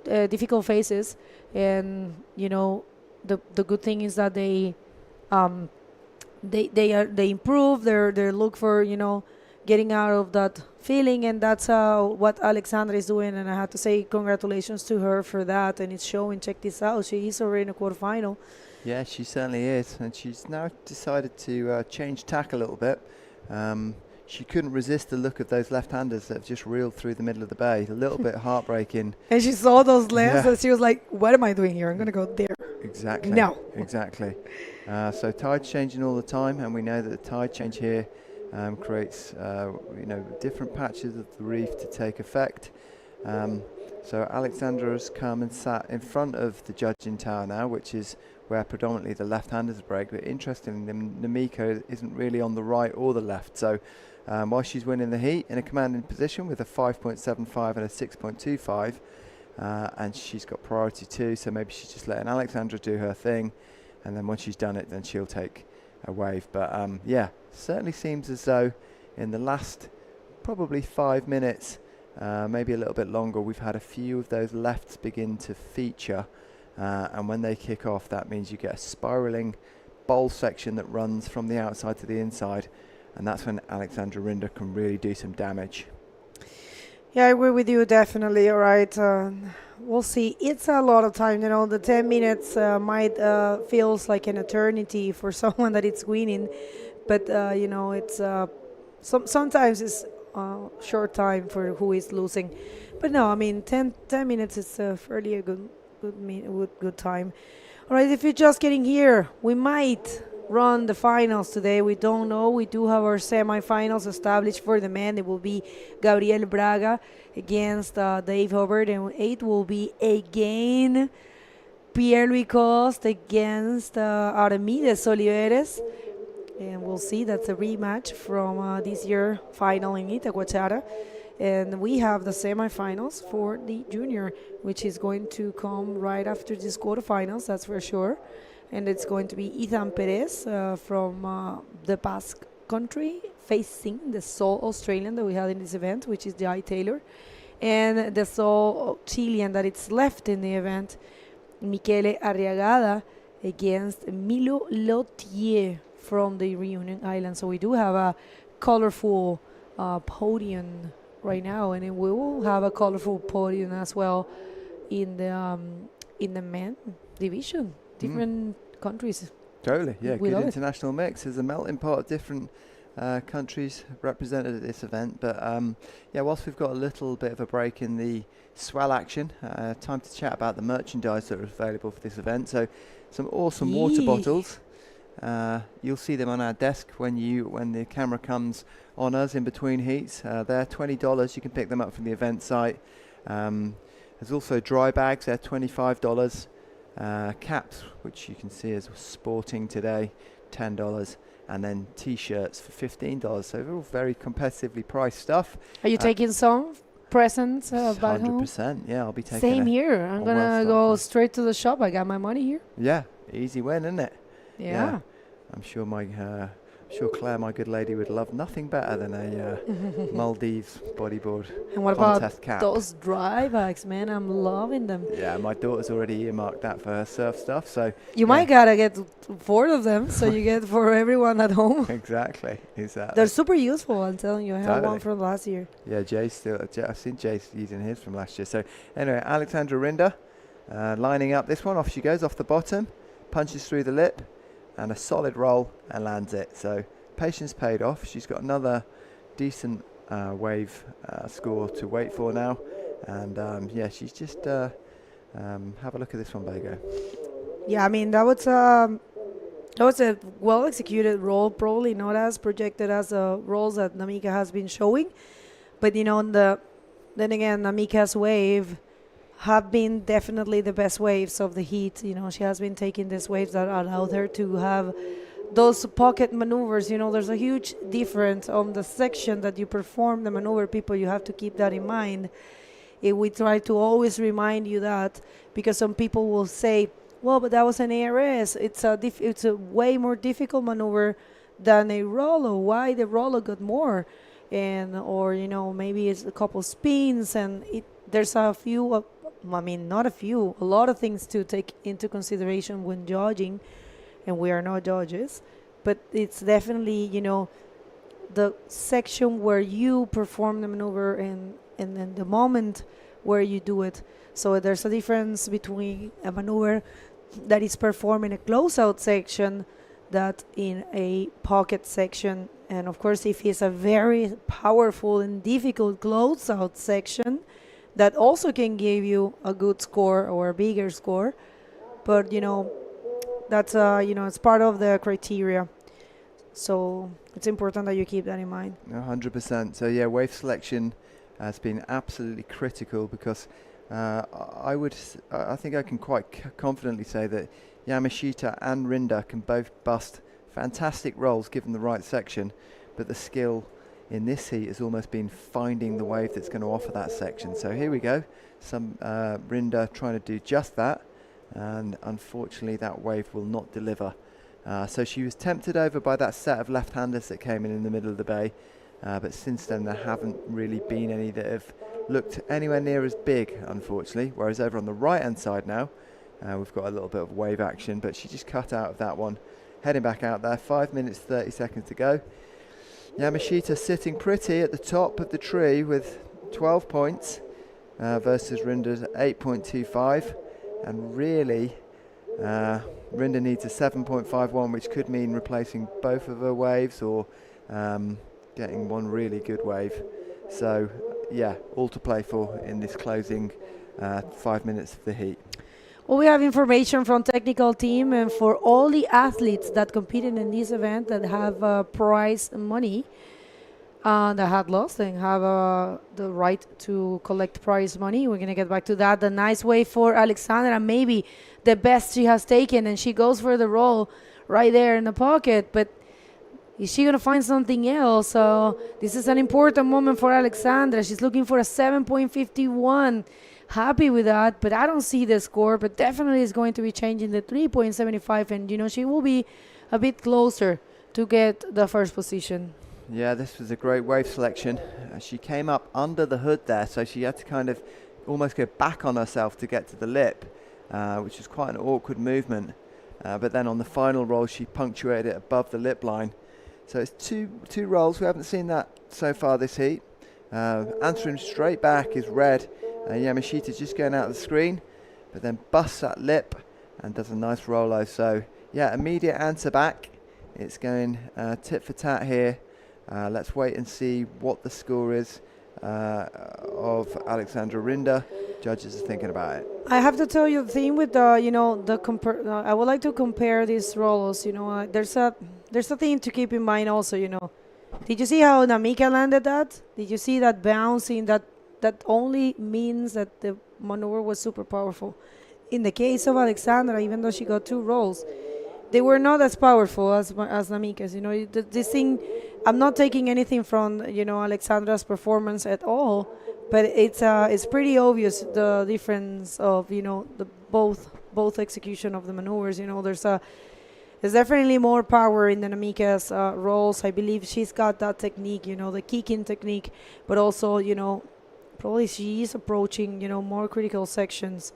S2: difficult phases. And, you know, the good thing is that they improve, they look for, you know, getting out of that feeling, and that's what Alexandra is doing, and I have to say congratulations to her for that, and it's showing. Check this out, she is already in a quarterfinal.
S8: Yeah, she certainly is, and she's now decided to change tack a little bit. She couldn't resist the look of those left-handers that have just reeled through the middle of the bay. A little bit heartbreaking.
S2: And she saw those lands and she was like, what am I doing here? I'm going to go there.
S8: Exactly.
S2: No.
S8: Exactly. So tide's changing all the time, and we know that the tide change here creates you know, different patches of the reef to take effect. So Alexandra has come and sat in front of the judging tower now, which is where predominantly the left-handers break. But interestingly, Enokido isn't really on the right or the left. So while she's winning the heat in a commanding position with a 5.75 and a 6.25, and she's got priority too, so maybe she's just letting Alexandra do her thing, and then once she's done it, then she'll take a wave. But yeah, certainly seems as though in the last probably 5 minutes, maybe a little bit longer, we've had a few of those lefts begin to feature, and when they kick off, that means you get a spiraling bowl section that runs from the outside to the inside, and that's when Alexandra Rinder can really do some damage.
S2: Yeah, I agree with you, definitely. All right, we'll see. It's a lot of time, you know. The 10 minutes might feels like an eternity for someone that it's winning, but you know, it's sometimes it's short time for who is losing. But no, I mean, 10 minutes is fairly a good time. All right, if you're just getting here, we might run the finals today. We don't know. We do have our semifinals established for the men. It will be Gabriel Braga against Dave Hubbard, and it will be again Pierre-Louis Coste against Armides Oliveres. And we'll see. That's a rematch from this year final in Itacoachara. And we have the semifinals for the junior, which is going to come right after this quarterfinals, that's for sure. And it's going to be Ethan Perez from the Basque country facing the sole Australian that we had in this event, which is Jai Taylor. And the sole Chilean that it's left in the event, Michele Arriagada against Milo Lotier from the Reunion Island. So we do have a colorful podium right now, and we will have a colorful podium as well in the men division. Different countries.
S8: Totally, yeah, good
S2: it.
S8: international mix. There's a melting pot of different countries represented at this event. But yeah, whilst we've got a little bit of a break in the swell action, time to chat about the merchandise that are available for this event. So some awesome water bottles. You'll see them on our desk when the camera comes on us in between heats. They're $20. You can pick them up from the event site. There's also dry bags. They're $25. Caps, which you can see as sporting today, $10, and then t-shirts for $15. So they're all very competitively priced stuff.
S2: Are you taking some? presents back home.
S4: 100%. Yeah, I'll be taking.
S2: Same here. I'm gonna go straight to the shop. I got my money here.
S4: Yeah, easy win, isn't it?
S2: Yeah.
S4: I'm sure sure Claire, my good lady, would love nothing better than a Maldives bodyboard
S2: And what
S4: contest
S2: about
S4: cap.
S2: those dry bags, man? I'm loving them.
S4: Yeah, my daughter's already earmarked that for her surf stuff, so
S2: You might gotta get 4 of them, so you get for everyone at home.
S4: exactly.
S2: They're super useful. I'm telling you. I have
S4: Totally.
S2: one from last year.
S4: Yeah, I've seen Jay's using his from last year. So anyway, Alexandra Rinder lining up this one. Off she goes off the bottom, punches through the lip, and a solid roll and lands it. So patience paid off. She's got another decent wave score to wait for now. And yeah, she's just have a look at this one, Bago.
S2: Yeah, I mean that was a well executed roll, probably not as projected as the rolls that Namika has been showing, but you know then again Namika's wave have been definitely the best waves of the heat. You know, she has been taking these waves that allowed her to have those pocket maneuvers. You know, there's a huge difference on the section that you perform the maneuver. People, you have to keep that in mind. We try to always remind you that, because some people will say, well, but that was an ARS. It's a way more difficult maneuver than a roller. Why the roller got more? Or you know, maybe it's a couple spins, and there's a few not a few, a lot of things to take into consideration when judging, and we are not judges, but it's definitely, you know, the section where you perform the maneuver and then the moment where you do it. So there's a difference between a maneuver that is performed in a closeout section that in a pocket section. And of course, if it's a very powerful and difficult closeout section, that also can give you a good score or a bigger score. But, you know, that's, you know, it's part of the criteria. So it's important that you keep that in mind.
S4: 100%. So yeah, wave selection has been absolutely critical, because I think I can quite confidently say that Yamashita and Rinder can both bust fantastic rolls given the right section, but the skill in this heat has almost been finding the wave that's going to offer that section. So here we go, some Rinder trying to do just that, and unfortunately that wave will not deliver. So she was tempted over by that set of left-handers that came in the middle of the bay, but since then there haven't really been any that have looked anywhere near as big, unfortunately. Whereas over on the right-hand side now, we've got a little bit of wave action, but she just cut out of that one. Heading back out there, 5 minutes 30 seconds to go. Yamashita sitting pretty at the top of the tree with 12 points versus Rinder's 8.25, and really Rinder needs a 7.51, which could mean replacing both of her waves or getting one really good wave. So yeah, all to play for in this closing 5 minutes of the heat.
S2: Well, we have information from technical team, and for all the athletes that competed in this event that have prize money, that had lost and have the right to collect prize money. We're going to get back to that. The nice way for Alexandra, maybe the best she has taken, and she goes for the roll right there in the pocket, but is she going to find something else? So this is an important moment for Alexandra. She's looking for a 7.51. Happy with that, but I don't see the score, but definitely is going to be changing the 3.75, and you know, she will be a bit closer to get the first position.
S4: Yeah, this was a great wave selection. She came up under the hood there, so she had to kind of almost go back on herself to get to the lip, which was quite an awkward movement. But then on the final roll, she punctuated it above the lip line. So it's two rolls. We haven't seen that so far this heat. Answering straight back is red. Yamashita just going out of the screen, but then busts that lip and does a nice rollo. So yeah, immediate answer back. It's going tit for tat here. Let's wait and see what the score is of Alexandra Rinder. Judges are thinking about it.
S2: I have to tell you the thing with the, you know, I would like to compare these rollos. You know, there's a thing to keep in mind also. You know, did you see how Namika landed that? Did you see that bouncing? That only means that the maneuver was super powerful. In the case of Alexandra, even though she got 2 rolls, they were not as powerful as Namika's. You know, this thing, I'm not taking anything from, you know, Alexandra's performance at all, but it's pretty obvious the difference of the both execution of the maneuvers. There's definitely more power in the Namika's rolls. I believe she's got that technique, the kicking technique, but also probably she is approaching more critical sections.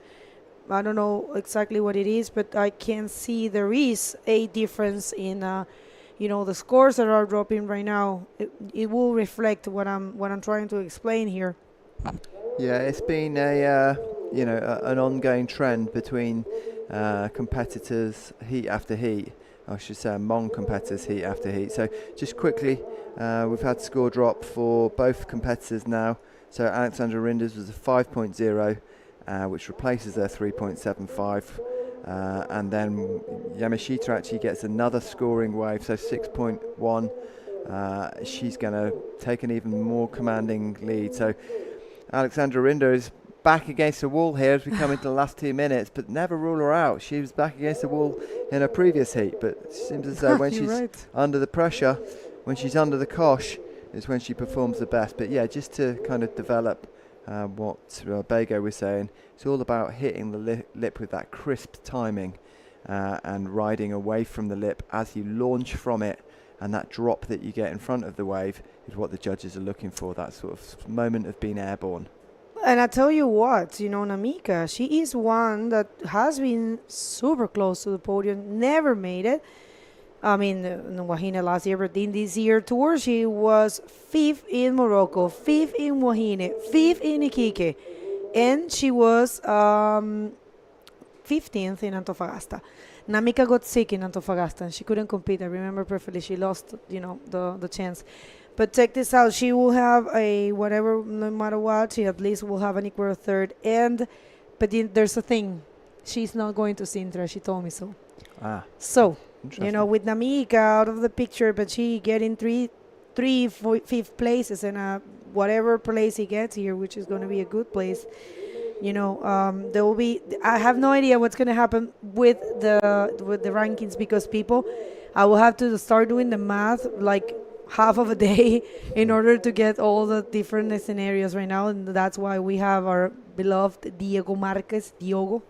S2: I don't know exactly what it is, but I can see there is a difference in the scores that are dropping right now. It will reflect what I'm trying to explain here.
S8: Yeah, it's been an ongoing trend between competitors heat after heat. I should say among competitors heat after heat. So just quickly, we've had score drop for both competitors now. So Alexandra Rinder's was a 5.0. Which replaces their 3.75, and then Yamashita actually gets another scoring wave, so 6.1. She's going to take an even more commanding lead. So Alexandra Rinder is back against the wall here as we come into the last 2 minutes, but never rule her out. She was back against the wall in her previous heat, but it seems as though when she's under the pressure, when she's under the cosh, is when she performs the best. But yeah, just to kind of develop what Bego was saying, it's all about hitting the lip with that crisp timing and riding away from the lip as you launch from it, and that drop that you get in front of the wave is what the judges are looking for, that sort of moment of being airborne.
S2: And I tell you what, Namika, she is one that has been super close to the podium, never made it. I mean, Wahine last year, but in this year tour, she was 5th in Morocco, 5th in Wahine, 5th in Iquique, and she was 15th in Antofagasta. Namika got sick in Antofagasta, and she couldn't compete. I remember perfectly. She lost, the chance. But check this out. She will have a whatever, no matter what, she at least will have an equal third. But there's a thing. She's not going to Sintra. She told me so. So, with Namika out of the picture, but she getting fifth places, and whatever place he gets here, which is going to be a good place, there will be. I have no idea what's going to happen with the rankings, because I will have to start doing the math like half of a day in order to get all the different scenarios right now, and that's why we have our beloved Diogo.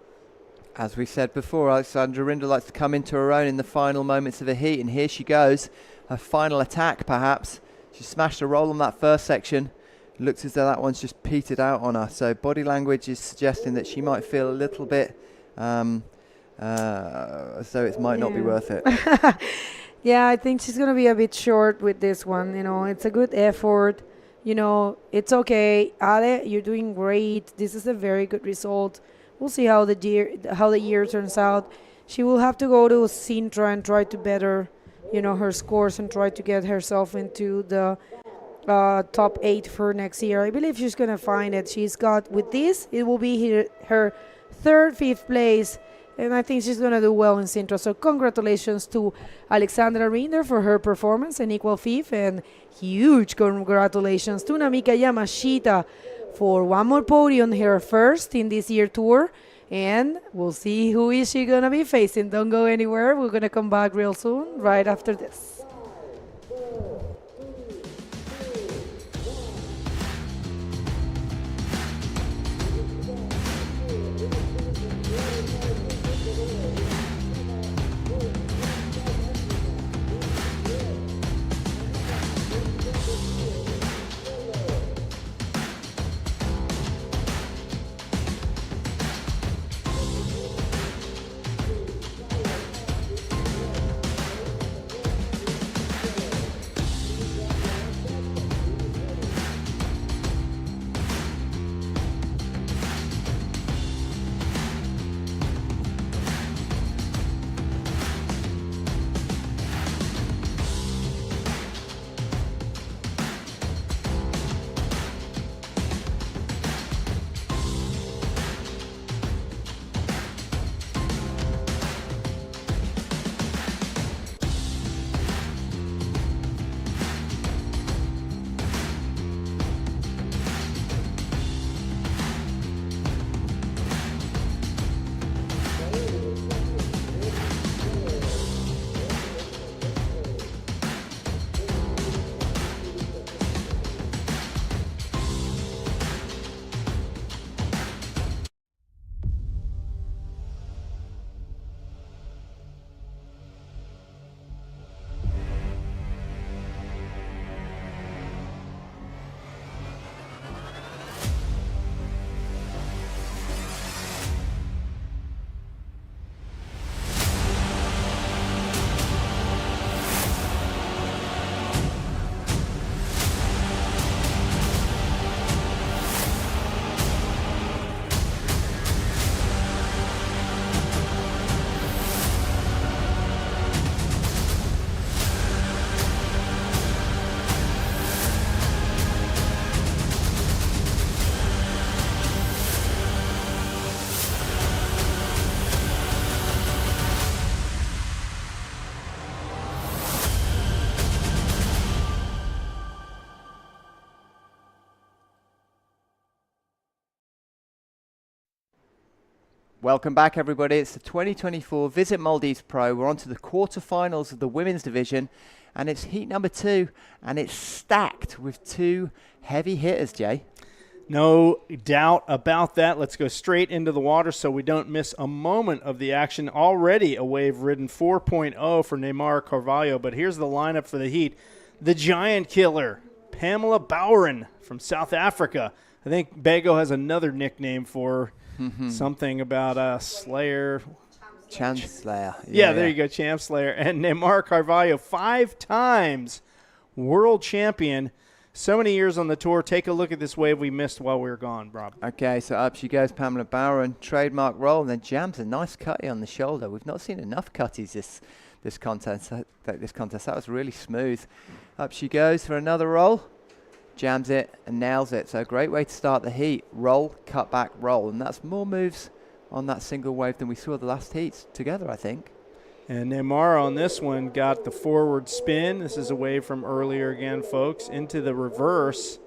S8: As we said before, Alexandra Rinder likes to come into her own in the final moments of a heat, and here she goes. Her final attack, perhaps. She smashed a roll on that first section. Looks as though that one's just petered out on her. So body language is suggesting that she might feel a little bit, so it might not be worth it.
S2: Yeah, I think she's going to be a bit short with this one. It's a good effort. It's okay. Ale, you're doing great. This is a very good result. We'll see how the year turns out. She will have to go to Sintra and try to better, her scores and try to get herself into the top 8 for next year. I believe she's going to find it. She's got, with this, it will be her third, 5th place, and I think she's going to do well in Sintra. So congratulations to Alexandra Rinder for her performance and equal 5th, and huge congratulations to Namika Yamashita for one more podium, her first in this year tour, and we'll see who is she gonna be facing. Don't go anywhere. We're gonna come back real soon, right after this.
S8: Welcome back, everybody. It's the 2024 Visit Maldives Pro. We're on to the quarterfinals of the women's division, and it's heat number 2, and it's stacked with 2 heavy hitters, Jay.
S3: No doubt about that. Let's go straight into the water so we don't miss a moment of the action. Already a wave ridden 4.0 for Neymar Carvalho, but here's the lineup for the heat. The giant killer, Pamela Bowren from South Africa. I think Bago has another nickname for her. Something about Slayer.
S8: Champ Slayer.
S3: Yeah, there you go, Champ Slayer. And Neymar Carvalho, 5 times world champion. So many years on the tour. Take a look at this wave we missed while we were gone, Rob.
S8: Okay, so up she goes, Pamela Bowren, trademark roll, and then jams a nice cutty on the shoulder. We've not seen enough cutties this contest. That was really smooth. Up she goes for another roll, jams it and nails it. So a great way to start the heat. Roll, cut back, roll, and that's more moves on that single wave than we saw the last heats together, I think.
S3: And Neymar on this one got the forward spin. This is a wave from earlier again, folks, into the reverse.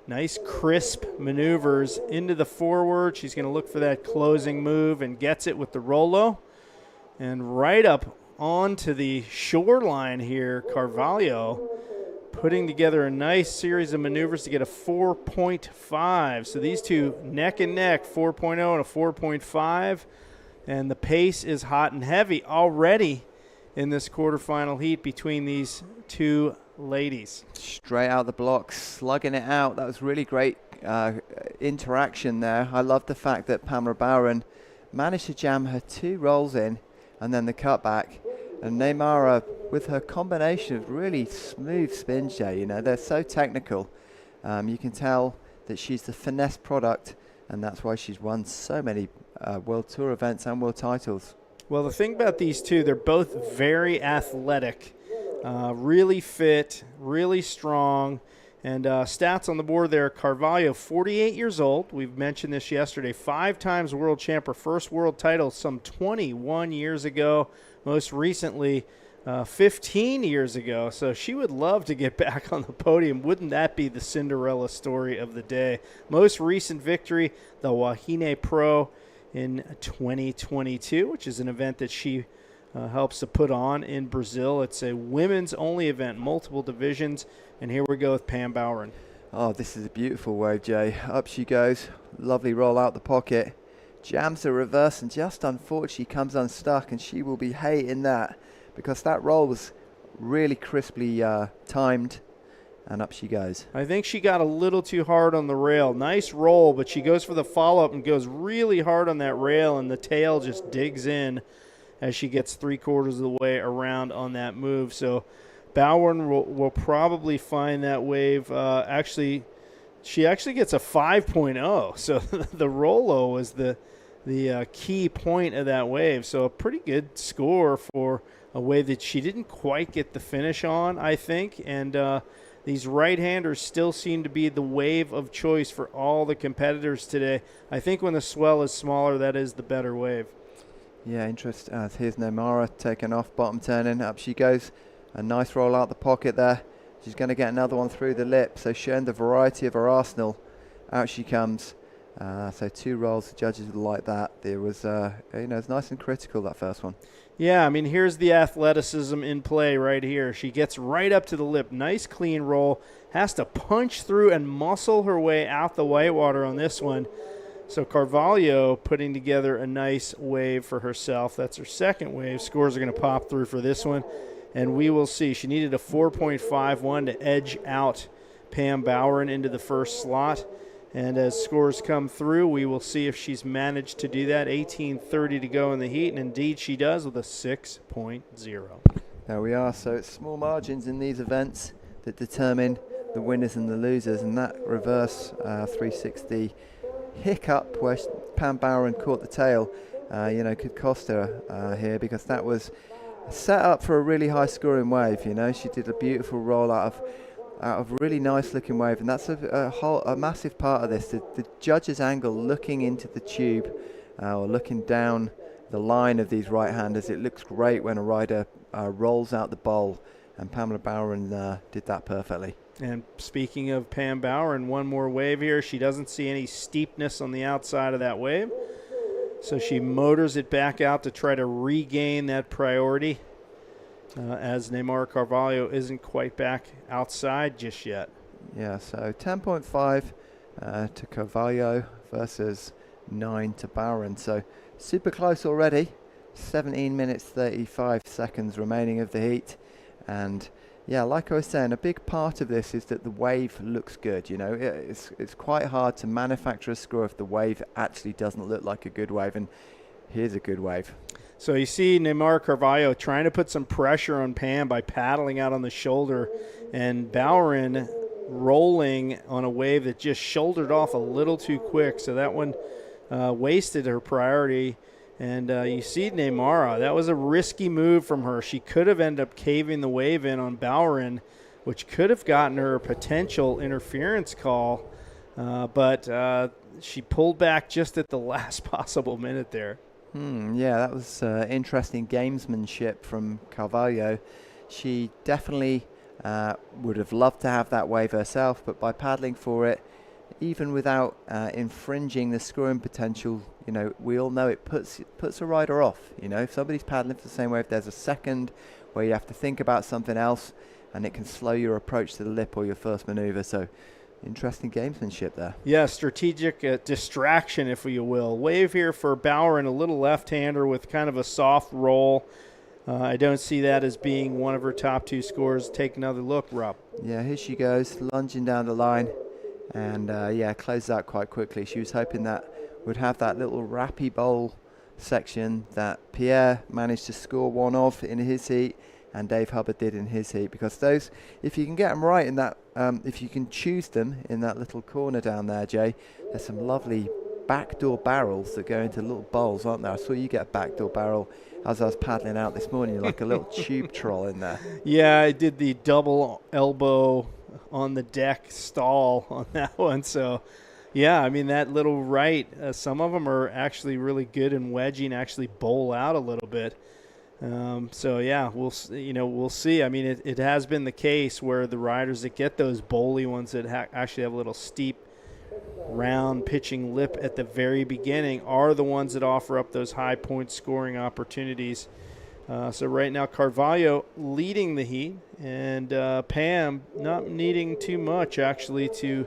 S3: Nice crisp maneuvers into the forward. She's going to look for that closing move and gets it with the Rolo. And right up onto the shoreline here, Carvalho putting together a nice series of maneuvers to get a 4.5. So these two neck and neck, 4.0 and a 4.5. And the pace is hot and heavy already in this quarterfinal heat between these two ladies.
S8: Straight out the blocks, slugging it out. That was really great interaction there. I love the fact that Pamela Bowren managed to jam her 2 rolls in and then the cutback. And Neymar, with her combination of really smooth spins, Jay, you know, they're so technical. You can tell that she's the finesse product, and that's why she's won so many World Tour events and world titles.
S3: Well, the thing about these two, they're both very athletic, really fit, really strong. And stats on the board there, Carvalho, 48 years old. We've mentioned this yesterday. 5 times world champ. Her first world title some 21 years ago. Most recently, 15 years ago. So she would love to get back on the podium. Wouldn't that be the Cinderella story of the day? Most recent victory, the Wahine Pro in 2022, which is an event that she helps to put on in Brazil. It's a women's only event, multiple divisions. And here we go with Pam Bowren.
S8: Oh, this is a beautiful wave, Jay. Up she goes. Lovely roll out the pocket. Jams the reverse and just unfortunately comes unstuck, and she will be hating that because that roll was really crisply timed. And up she goes.
S3: I think she got a little too hard on the rail. Nice roll, but she goes for the follow-up and goes really hard on that rail, and the tail just digs in as she gets 3/4 of the way around on that move. So Bowren will probably find that wave. She actually gets a 5.0. So the Rolo was the key point of that wave. So a pretty good score for a wave that she didn't quite get the finish on, I think. And these right-handers still seem to be the wave of choice for all the competitors today. I think when the swell is smaller, that is the better wave.
S8: Yeah, interesting. Here's Neymar taking off, bottom turning. Up she goes. A nice roll out the pocket there. She's going to get another one through the lip. So showing the variety of her arsenal. Out she comes. So 2 rolls, the judges would like that. There was, it's nice and critical, that first one.
S3: Yeah, I mean, here's the athleticism in play right here. She gets right up to the lip. Nice clean roll. Has to punch through and muscle her way out the whitewater on this one. So Carvalho putting together a nice wave for herself. That's her second wave. Scores are going to pop through for this one. And we will see. She needed a 4.51 to edge out Pam Bowren into the first slot. And as scores come through, we will see if she's managed to do that. 18:30 to go in the heat, and indeed she does with a 6.0.
S8: There we are. So it's small margins in these events that determine the winners and the losers. And that reverse 360 hiccup where Pam Bowren caught the tail, could cost her here, because that was set up for a really high scoring wave. She did a beautiful roll out of a really nice looking wave, and that's a massive part of this. The judge's angle looking into the tube or looking down the line of these right-handers, it looks great when a rider rolls out the bowl, and Pamela Bowren did that perfectly.
S3: And speaking of Pam Bowren, one more wave here. She doesn't see any steepness on the outside of that wave. So she motors it back out to try to regain that priority, as Neymar Carvalho isn't quite back outside just yet.
S8: Yeah, so 10.5 to Carvalho versus 9 to Bowron. So super close already. 17 minutes 35 seconds remaining of the heat. And yeah, like I was saying, a big part of this is that the wave looks good. You know, it's quite hard to manufacture a score if the wave actually doesn't look like a good wave. And here's a good wave.
S3: So you see Neymar Carvalho trying to put some pressure on Pam by paddling out on the shoulder, and Bowron rolling on a wave that just shouldered off a little too quick. So that one wasted her priority. And you see Neymar, that was a risky move from her. She could have ended up caving the wave in on Bowron, which could have gotten her a potential interference call. But she pulled back just at the last possible minute there.
S8: Yeah, that was interesting gamesmanship from Carvalho. She definitely would have loved to have that wave herself, but by paddling for it, even without infringing the scoring potential, you know, we all know it puts a rider off. You know, if somebody's paddling for the same wave, there's a second where you have to think about something else, and it can slow your approach to the lip or your first maneuver. So interesting gamesmanship there.
S3: Yeah, strategic distraction, if you will. Wave here for Bowron, a little left-hander with kind of a soft roll. I don't see that as being one of her top two scores. Take another look, Rob.
S8: Yeah, here she goes, lunging down the line. And yeah, closed out quite quickly. She was hoping that would have that little rappy bowl section that Pierre managed to score one of in his heat, and Dave Hubbard did in his heat, because those, if you can get them right in that, if you can choose them in that little corner down there, Jay, there's some lovely backdoor barrels that go into little bowls, aren't there? I saw you get a backdoor barrel as I was paddling out this morning, like a little tube troll in there.
S3: Yeah, I did the double elbow on the deck stall on that one. So yeah, I mean, that little right, some of them are actually really good in wedging, actually bowl out a little bit. So yeah, we'll see. I mean, it has been the case where the riders that get those bowly ones that actually have a little steep round pitching lip at the very beginning are the ones that offer up those high point scoring opportunities. So right now Carvalho leading the heat, and Pam not needing too much actually to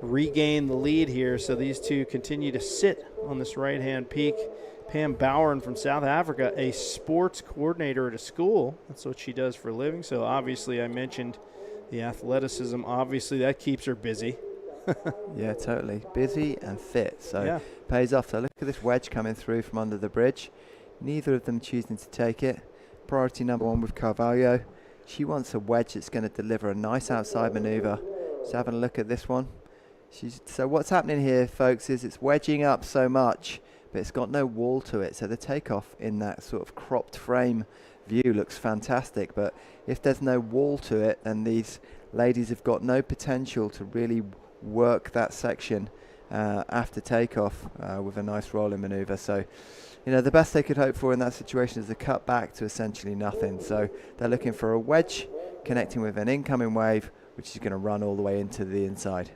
S3: regain the lead here. So these two continue to sit on this right-hand peak. Pam Bowron from South Africa, a sports coordinator at a school. That's what she does for a living. So obviously I mentioned the athleticism. Obviously that keeps her busy.
S8: Yeah, totally. Busy and fit. So
S3: yeah,
S8: pays off. So look at this wedge coming through from under the bridge. Neither of them choosing to take it. Priority number one with Carvalho. She wants a wedge that's going to deliver a nice outside maneuver. So having a look at this one. So what's happening here, folks, is it's wedging up so much, but it's got no wall to it. So the takeoff in that sort of cropped frame view looks fantastic. But if there's no wall to it, then these ladies have got no potential to really work that section after takeoff with a nice rolling maneuver. So, you know, the best they could hope for in that situation is a cut back to essentially nothing. So they're looking for a wedge connecting with an incoming wave, which is going to run all the way into the inside.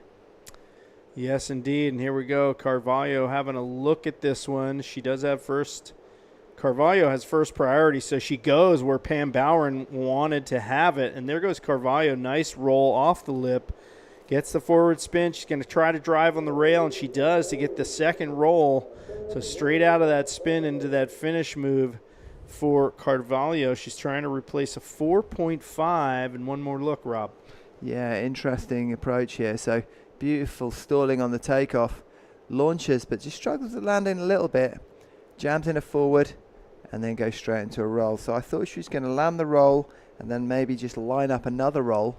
S3: Yes, indeed. And here we go. Carvalho having a look at this one. She does have first. Carvalho has first priority, so she goes where Pam Bowron wanted to have it. And there goes Carvalho. Nice roll off the lip. Gets the forward spin. She's going to try to drive on the rail, and she does to get the second roll. So straight out of that spin into that finish move for Carvalho. She's trying to replace a 4.5. And one more look, Rob.
S8: Yeah, interesting approach here. So beautiful stalling on the takeoff. Launches, but just struggles to land in a little bit. Jams in a forward and then goes straight into a roll. So I thought she was going to land the roll and then maybe just line up another roll.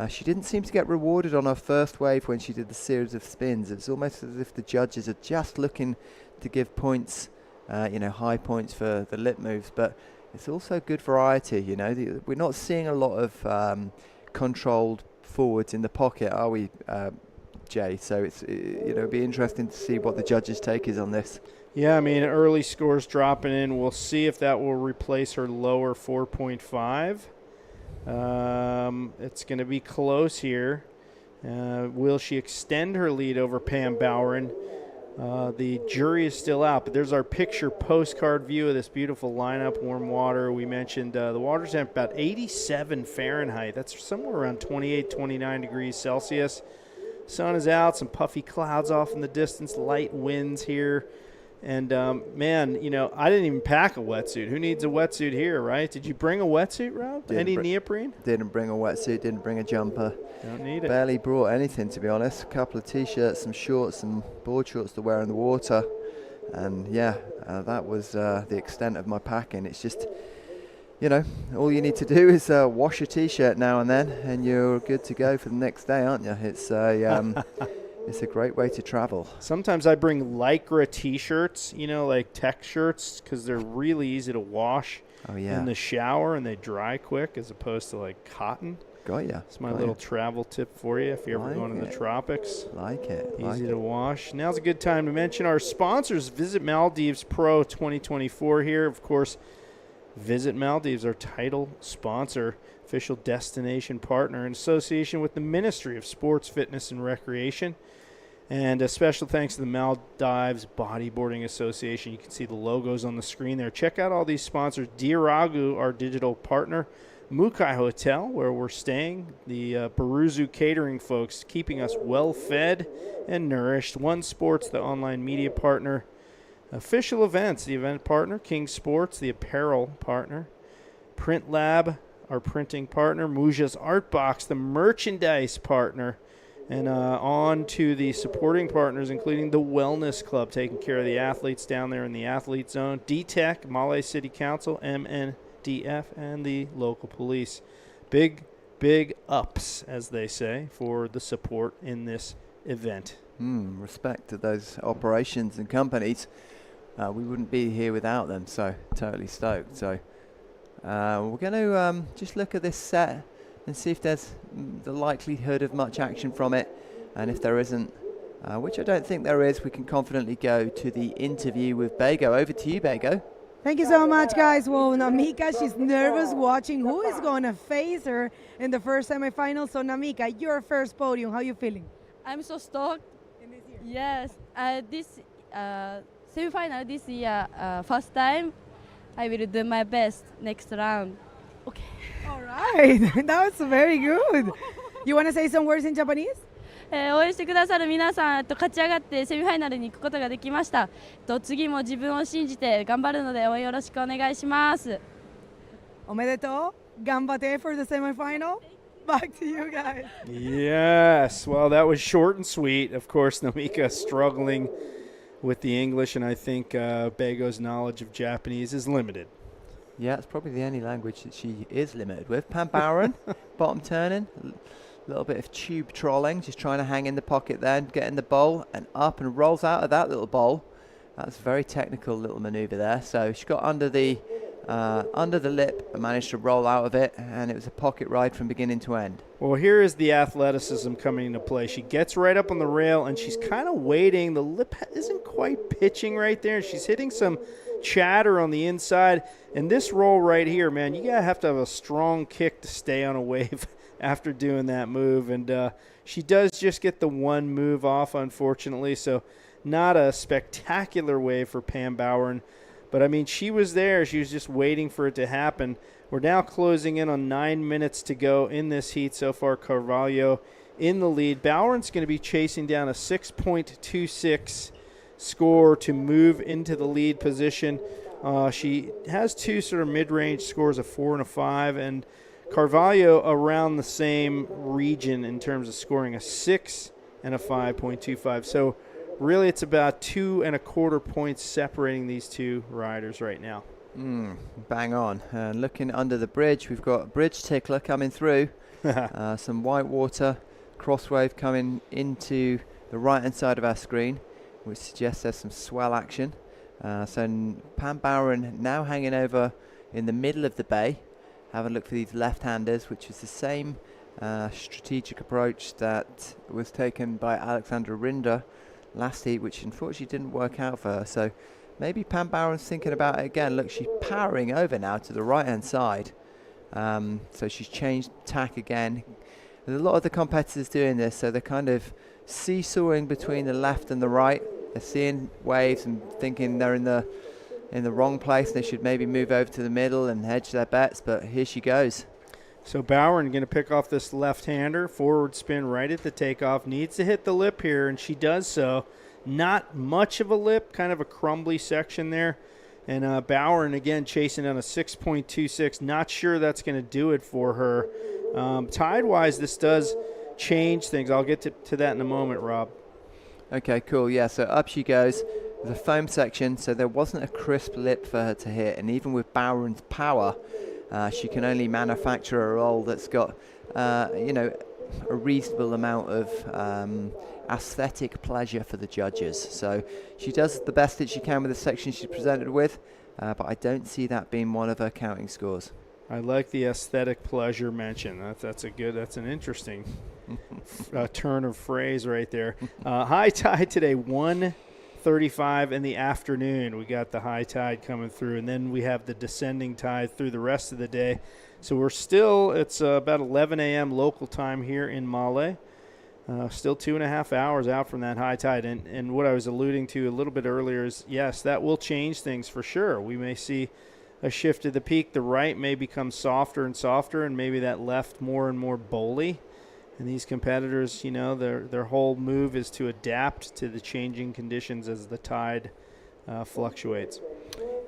S8: She didn't seem to get rewarded on her first wave when she did the series of spins. It's almost as if the judges are just looking to give points, high points for the lip moves. But it's also good variety, you know. We're not seeing a lot of controlled forwards in the pocket, are we, Jay? So it'll be interesting to see what the judges' take is on this.
S3: Yeah, I mean, early scores dropping in. We'll see if that will replace her lower 4.5. It's going to be close here. Will she extend her lead over Pam Bowron? The jury is still out, but there's our picture postcard view of this beautiful lineup. Warm water. We mentioned the water temp about 87 Fahrenheit. That's somewhere around 28, 29 degrees Celsius. Sun is out, some puffy clouds off in the distance, light winds here. And, man, you know, I didn't even pack a wetsuit. Who needs a wetsuit here, right? Did you bring a wetsuit, Rob? Any neoprene?
S8: Didn't bring a wetsuit, didn't bring a jumper.
S3: Don't need it.
S8: Barely brought anything, to be honest. A couple of T-shirts, some shorts, some board shorts to wear in the water. And, yeah, that was the extent of my packing. It's just, you know, all you need to do is wash a T-shirt now and then, and you're good to go for the next day, aren't you? It's it's a great way to travel.
S3: Sometimes I bring Lycra T-shirts, you know, like tech shirts, because they're really easy to wash in the shower, and they dry quick as opposed to, like, cotton.
S8: Got ya.
S3: It's my little travel tip for you if you're ever going to the tropics.
S8: Like it.
S3: Easy to wash. Now's a good time to mention our sponsors, Visit Maldives Pro 2024 here. Of course, Visit Maldives, our title sponsor, official destination partner in association with the Ministry of Sports, Fitness, and Recreation. And a special thanks to the Maldives Bodyboarding Association. You can see the logos on the screen there. Check out all these sponsors. Arriagada, our digital partner. Mukai Hotel, where we're staying. The Baruzu Catering folks, keeping us well fed and nourished. One Sports, the online media partner. Official events, the event partner. King Sports, the apparel partner. Print Lab, our printing partner. Muja's Art Box, the merchandise partner. And on to the supporting partners, including the Wellness Club, taking care of the athletes down there in the athlete zone. DTEC, Malay City Council, MNDF, and the local police. Big, big ups, as they say, for the support in this event.
S8: Respect to those operations and companies. We wouldn't be here without them, so totally stoked. So we're going to just look at this set and see if there's the likelihood of much action from it. And if there isn't, which I don't think there is, we can confidently go to the interview with Bago. Over to you, Bago.
S2: Thank you so much, guys. Well, Namika, she's nervous watching who is going to face her in the first semifinal. So, Namika, your first podium, how are you feeling?
S10: I'm so stoked.
S2: In this year?
S10: Yes, this semifinal this year, first time. I will do my best next round. Okay.
S2: All right. That was very good. You want to say some words in Japanese?
S10: 応援してくださる皆さん、勝ち上がってセミファイナルに行くことができました。次も自分を信じて頑張るので応援よろしくお願いします。
S2: おめでとう。頑張って for the semifinal. Back to you guys.
S3: Yes. Well, that was short and sweet. Of course, Namika struggling with the English, and I think Bago's knowledge of Japanese is limited.
S8: Yeah, it's probably the only language that she is limited with. Pam Barron, bottom turning, a little bit of tube trolling, just trying to hang in the pocket there and get in the bowl and up and rolls out of that little bowl. That's a very technical little maneuver there. So she got under the lip and managed to roll out of it, and it was a pocket ride from beginning to end.
S3: Well, here is the athleticism coming into play. She gets right up on the rail, and she's kind of waiting. The lip isn't quite pitching right there. She's hitting some chatter on the inside. And this roll right here, man, you have to have a strong kick to stay on a wave after doing that move. And she does just get the one move off, unfortunately. So not a spectacular wave for Pam Bowern. But, I mean, she was there. She was just waiting for it to happen. We're now closing in on 9 minutes to go in this heat so far. Carvalho in the lead. Bowern's going to be chasing down a 6.26 score to move into the lead position. She has two sort of mid-range scores, a 4 and a 5, and Carvalho around the same region in terms of scoring, a 6 and a 5.25. So really it's about 2.25 points separating these two riders right now.
S8: Bang on. And looking under the bridge, we've got a bridge tickler coming through. Some white water crosswave coming into the right-hand side of our screen, which suggests there's some swell action. So Pam Bowern now hanging over in the middle of the bay. Have a look for these left-handers, which is the same strategic approach that was taken by Alexandra Rinder last heat, which unfortunately didn't work out for her. So maybe Pam Bowern's thinking about it again. Look, she's powering over now to the right-hand side. So she's changed tack again. There's a lot of the competitors doing this, so they're kind of seesawing between the left and the right.
S4: They're seeing waves and thinking they're in the wrong place. They should maybe move over to the middle and hedge their bets, but here she goes.
S3: So Bowern going to pick off this left-hander, forward spin right at the takeoff, needs to hit the lip here, and she does so. Not much of a lip, kind of a crumbly section there. And Bowern, again, chasing down a 6.26. Not sure that's going to do it for her. Tide-wise, this does change things. I'll get to that in a moment, Rob.
S4: Okay, cool. Yeah, so up she goes. There's a foam section, so there wasn't a crisp lip for her to hit. And even with Bowron's power, she can only manufacture a roll that's got, a reasonable amount of aesthetic pleasure for the judges. So she does the best that she can with the section she's presented with, but I don't see that being one of her counting scores.
S3: I like the aesthetic pleasure mention. That's an interesting turn of phrase right there. High tide today, 1:35 in the afternoon. We got the high tide coming through, and then we have the descending tide through the rest of the day. So it's about 11 a.m. local time here in Male. Still 2.5 hours out from that high tide. And what I was alluding to a little bit earlier is, yes, that will change things for sure. We may see a shift to the peak. The right may become softer and softer, and maybe that left more and more bowly. And these competitors, their whole move is to adapt to the changing conditions as the tide fluctuates.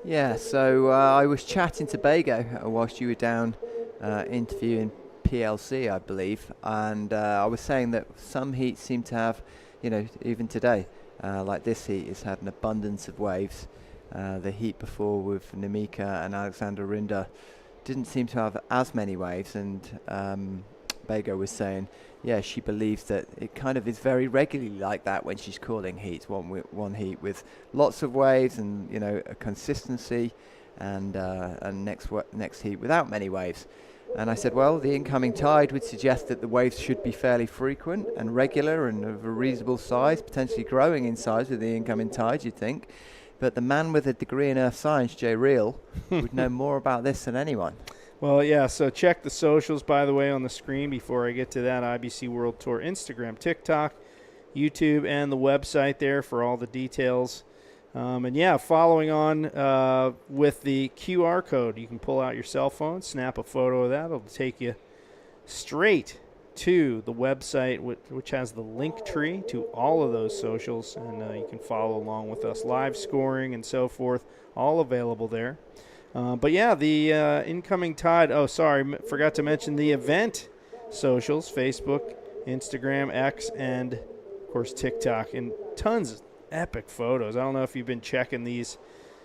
S4: Yeah, so I was chatting to Bago whilst you were down interviewing PLC, I believe, and I was saying that some heats seem to have, even today, like this heat has had an abundance of waves. The heat before with Nemika and Alexander Rinder didn't seem to have as many waves, and Bago was saying, yeah, she believes that it kind of is very regularly like that when she's calling heats, one heat with lots of waves and a consistency, and next heat without many waves. And I said, well, the incoming tide would suggest that the waves should be fairly frequent and regular and of a reasonable size, potentially growing in size with the incoming tide, you'd think. But the man with a degree in earth science, Jay Reel, would know more about this than anyone.
S3: Well, yeah, so check the socials, by the way, on the screen before I get to that. IBC World Tour, Instagram, TikTok, YouTube, and the website there for all the details. And, yeah, following on with the QR code, you can pull out your cell phone, snap a photo of that. It'll take you straight to the website, which has the link tree to all of those socials, and you can follow along with us, live scoring and so forth, all available there. But, yeah, the incoming tide, forgot to mention the event socials, Facebook, Instagram, X, and, of course, TikTok, and tons of epic photos. I don't know if you've been checking these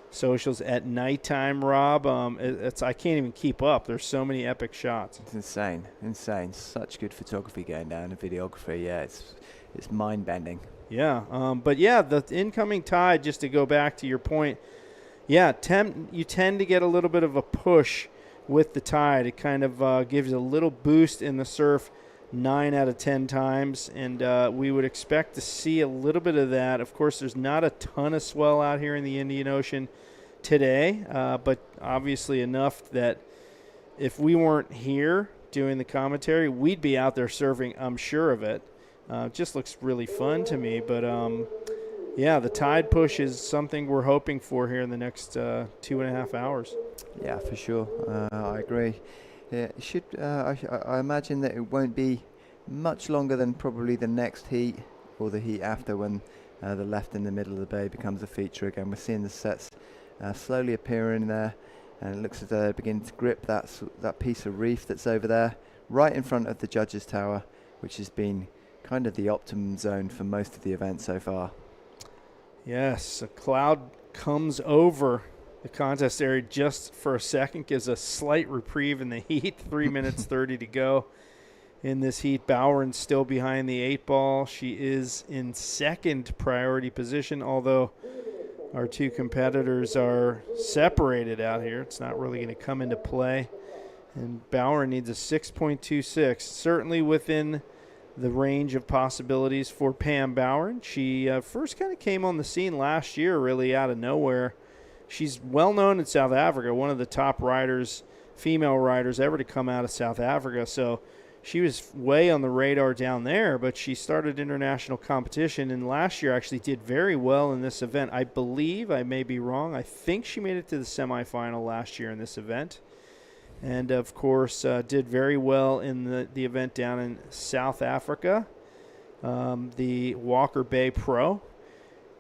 S3: socials at nighttime, Rob. I can't even keep up. There's so many epic shots.
S4: It's insane. Such good photography going down and videography. Yeah, it's mind-bending.
S3: Yeah, but yeah, the incoming tide, just to go back to your point, yeah, you tend to get a little bit of a push with the tide. It kind of gives a little boost in the surf 9 out of 10 times, and we would expect to see a little bit of that. Of course, there's not a ton of swell out here in the Indian Ocean today, but obviously enough that if we weren't here doing the commentary, we'd be out there surfing, I'm sure of it. It just looks really fun to me, but yeah, the tide push is something we're hoping for here in the next 2.5 hours.
S4: Yeah, for sure. I agree. Yeah, it should. I imagine that it won't be much longer than probably the next heat or the heat after, when the left in the middle of the bay becomes a feature again. We're seeing the sets slowly appearing there, and it looks as though they're beginning to grip that piece of reef that's over there, right in front of the judges' tower, which has been kind of the optimum zone for most of the event so far.
S3: Yes, a cloud comes over the contest area just for a second, gives a slight reprieve in the heat. 3 minutes 30 to go in this heat. Bowron's still behind the 8 ball. She is in second priority position, although our two competitors are separated out here. It's not really going to come into play. And Bowron needs a 6.26, certainly within the range of possibilities for Pam Bowron. She first kind of came on the scene last year, really out of nowhere. She's well known in South Africa, one of the top riders, female riders ever to come out of South Africa. So she was way on the radar down there, but she started international competition, and last year actually did very well in this event. I believe, I may be wrong, I think she made it to the semifinal last year in this event. And, of course, did very well in the event down in South Africa, the Walker Bay Pro.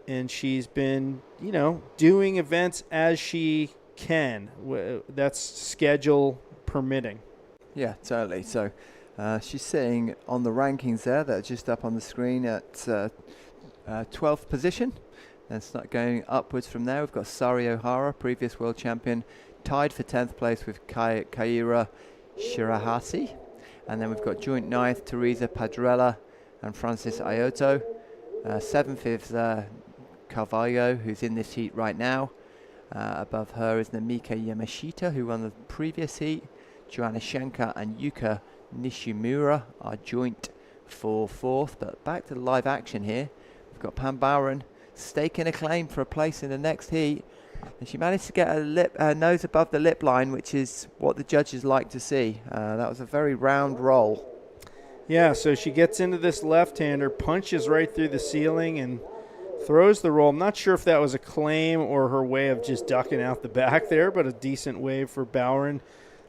S3: And she's been, you know, doing events as she can. That's schedule permitting.
S4: Yeah, totally. So she's sitting on the rankings there that are just up on the screen at 12th position. And start going upwards from there. We've got Sari Ohara, previous world champion, tied for 10th place with Kaira Shirahasi. And then we've got joint 9th, Teresa Padrella and Francis Ioto. 7th is Carvalho, who's in this heat right now. Above her is Namika Yamashita, who won the previous heat. Joanna Schenker and Yuka Nishimura are joint for 4th. But back to the live action here. We've got Pam Bowron staking a claim for a place in the next heat. And she managed to get her nose above the lip line, which is what the judges like to see. That was a very round roll.
S3: Yeah, so she gets into this left-hander, punches right through the ceiling, and throws the roll. I'm not sure if that was a claim or her way of just ducking out the back there, but a decent wave for Bowron.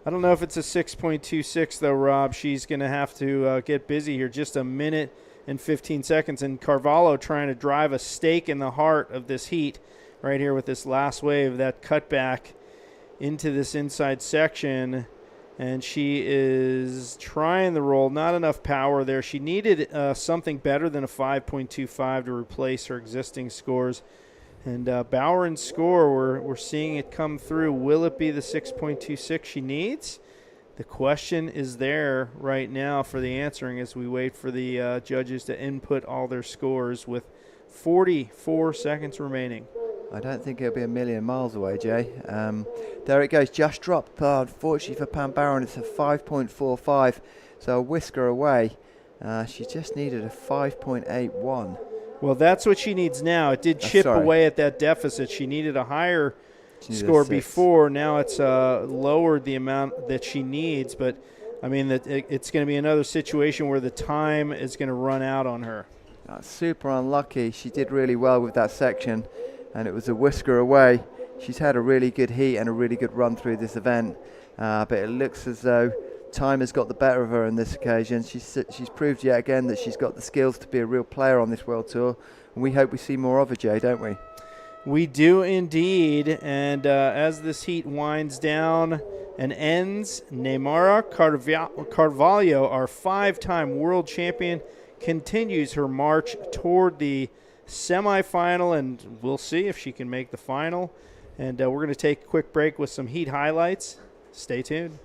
S3: I don't know if it's a 6.26, though, Rob. She's going to have to get busy here. Just a minute and 15 seconds. And Carvalho trying to drive a stake in the heart of this heat right here with this last wave, that cutback into this inside section. And she is trying the roll. Not enough power there. She needed something better than a 5.25 to replace her existing scores. And Bowron's score, we're seeing it come through. Will it be the 6.26 she needs? The question is there right now for the answering as we wait for the judges to input all their scores with 44 seconds remaining.
S4: I don't think it'll be a million miles away, Jay. There it goes, just dropped. Unfortunately for Pam Bowron, it's a 5.45, so a whisker away. She just needed a 5.81.
S3: Well, that's what she needs now. It did chip away at that deficit. She needed a higher score before. Now it's lowered the amount that she needs. But, I mean, it's going to be another situation where the time is going to run out on her.
S4: Super unlucky. She did really well with that section, and it was a whisker away. She's had a really good heat and a really good run through this event. But it looks as though time has got the better of her on this occasion. She's proved yet again that she's got the skills to be a real player on this World Tour. And we hope we see more of her, Jay, don't we?
S3: We do indeed. And as this heat winds down and ends, Neymara Carvalho, our 5-time world champion, continues her march toward the semifinal, and we'll see if she can make the final. And we're going to take a quick break with some heat highlights. Stay tuned.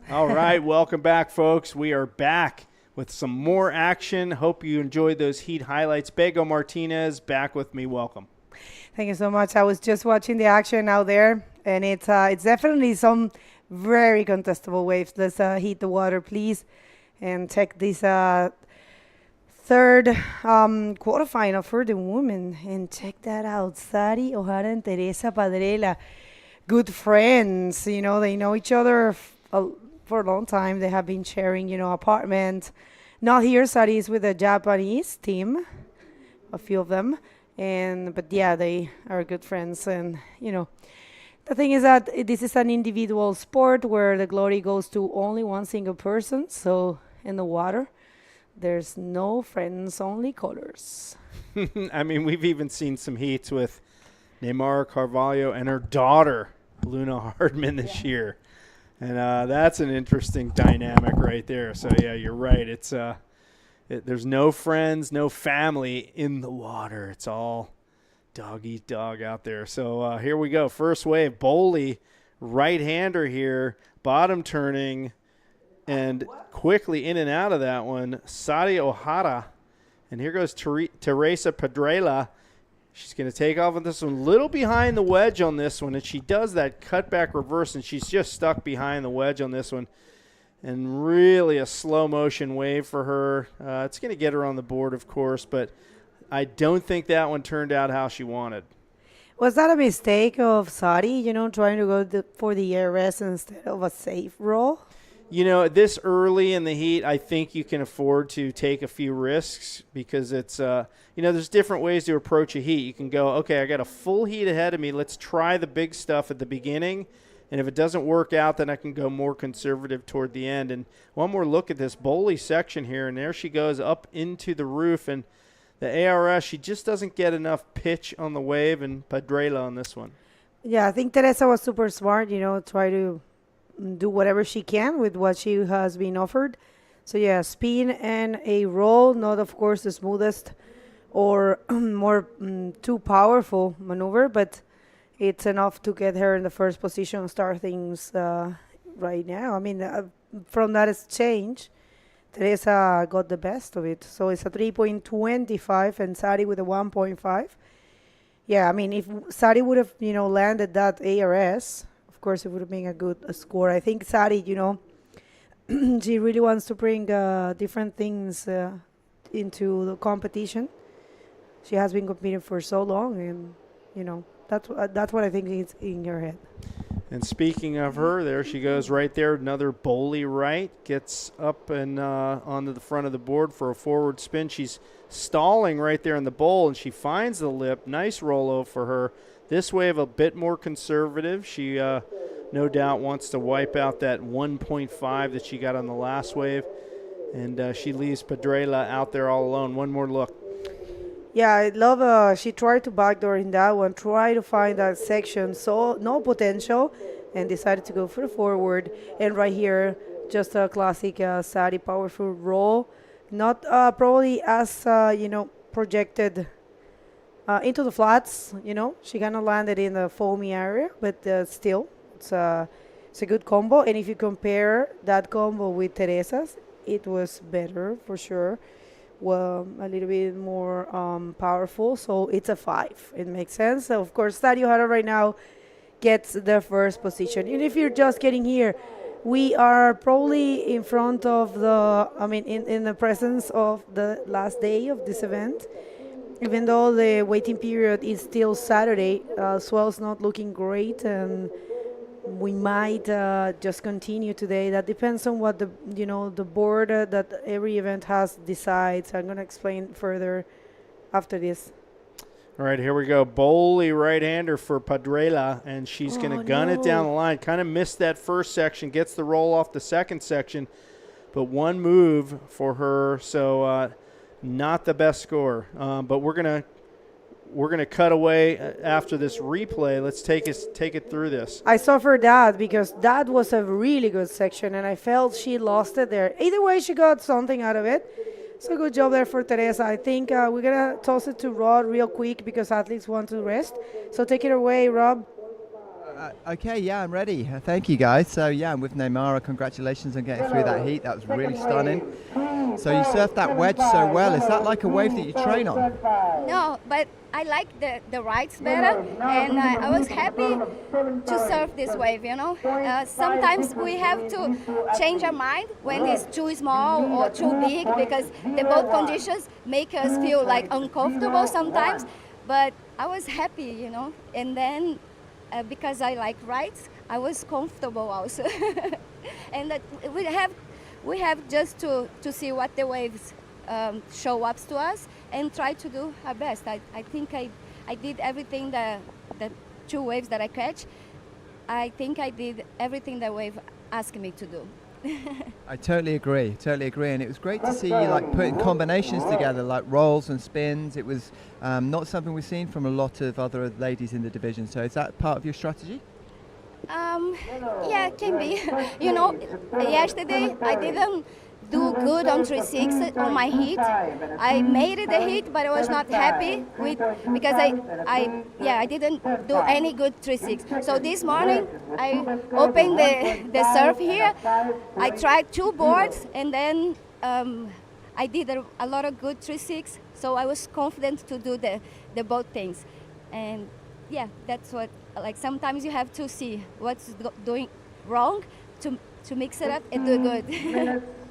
S3: All right, welcome back, folks. We are back with some more action. Hope you enjoyed those heat highlights. Bego Martinez, back with me. Welcome.
S2: Thank you so much. I was just watching the action out there, and it's definitely some very contestable waves. Let's heat the water, please, and check this third quarterfinal for the women. And check that out. Sari, Ohara, and Teresa Padrela. Good friends. You know, they know each other for a long time. They have been sharing, apartment. Not here. Sari is with a Japanese team, a few of them. But yeah, they are good friends. And, the thing is that this is an individual sport where the glory goes to only one single person. So in the water, there's no friends, only colors.
S3: I mean, we've even seen some heats with Neymar Carvalho and her daughter, Luna Hardman, this year. And that's an interesting dynamic right there. So, yeah, you're right. It's there's no friends, no family in the water. It's all dog eat dog out there. So here we go. First wave, Bowley, right-hander here, bottom turning, and quickly in and out of that one, Sari Ohara. And here goes Teresa Padrela. She's going to take off on this one, little behind the wedge on this one, and she does that cutback reverse, and she's just stuck behind the wedge on this one. And really a slow motion wave for her. It's going to get her on the board, of course, but I don't think that one turned out how she wanted.
S2: Was that a mistake of Sari, trying to go for the ARS instead of a safe roll?
S3: This early in the heat, I think you can afford to take a few risks because it's, there's different ways to approach a heat. You can go, okay, I got a full heat ahead of me. Let's try the big stuff at the beginning. And if it doesn't work out, then I can go more conservative toward the end. And one more look at this Bowley section here, and there she goes up into the roof. And the ARS, she just doesn't get enough pitch on the wave, and Padrela on this one.
S2: Yeah, I think Teresa was super smart, try to do whatever she can with what she has been offered. So, yeah, spin and a roll, not, of course, the smoothest or more too powerful maneuver, but it's enough to get her in the first position and start things right now. I mean, from that exchange, Teresa got the best of it. So it's a 3.25 and Sari with a 1.5. Yeah, I mean, if Sari would have, landed that ARS, of course, it would have been a good score. I think Sari, she really wants to bring different things into the competition. She has been competing for so long, and, that's what I think is in her head.
S3: And speaking of her, there she goes right there. Another Bowley right. Gets up and onto the front of the board for a forward spin. She's stalling right there in the bowl, and she finds the lip. Nice rollo for her. This wave a bit more conservative. She no doubt wants to wipe out that 1.5 that she got on the last wave. And she leaves Padrela out there all alone. One more look.
S2: Yeah, I love she tried to backdoor in that one, try to find that section, so no potential, and decided to go for the forward. And right here, just a classic Sari powerful roll. Not probably as, projected into the flats, She kind of landed in the foamy area, but still, it's a good combo. And if you compare that combo with Teresa's, it was better for sure. Well, a little bit more powerful, so it's a 5. It makes sense. So of course, Sari Ohara right now gets the first position. And if you're just getting here, we are probably in front of in the presence of the last day of this event. Even though the waiting period is still Saturday, swell's not looking great, and we might just continue today. That depends on what the board that every event has decides. I'm going to explain further after this.
S3: All right, here we go. Bowley right-hander for Padrela, and she's going to gun it down the line. Kind of missed that first section, gets the roll off the second section, but one move for her, so not the best score. But we're gonna cut away after this replay. Let's take it through this.
S2: I suffered that because that was a really good section, and I felt she lost it there. Either way, she got something out of it. So good job there for Teresa. I think we're gonna toss it to Rod real quick because athletes want to rest. So take it away, Rob.
S8: Okay, yeah, I'm ready. Thank you, guys. So, yeah, I'm with Neymara. Congratulations on getting through that heat. That was really stunning. So you surfed that wedge so well. Is that like a wave that you train on?
S11: No, but I like the rides better, and I was happy to surf this wave, you know. Sometimes we have to change our mind when it's too small or too big, because the boat conditions make us feel like uncomfortable sometimes, but I was happy, you know, and then because I like rides, I was comfortable also. And that we have just to see what the waves show up to us and try to do our best. I think I did everything the 2 waves that I catch. I think I did everything the wave asked me to do.
S8: I totally agree, and it was great to see you like putting combinations together, like rolls and spins. It was not something we've seen from a lot of other ladies in the division. So is that part of your strategy?
S11: Yeah, can be. You know, yesterday I didn't do good on 3/6 on my heat. I made it the heat, but I was not happy with, because I didn't do any good 3/6. So this morning I opened the surf here. I tried 2 boards, and then I did a lot of good 3/6. So I was confident to do the both things, and yeah, that's what. Like sometimes you have to see what's doing wrong to mix it up and do good.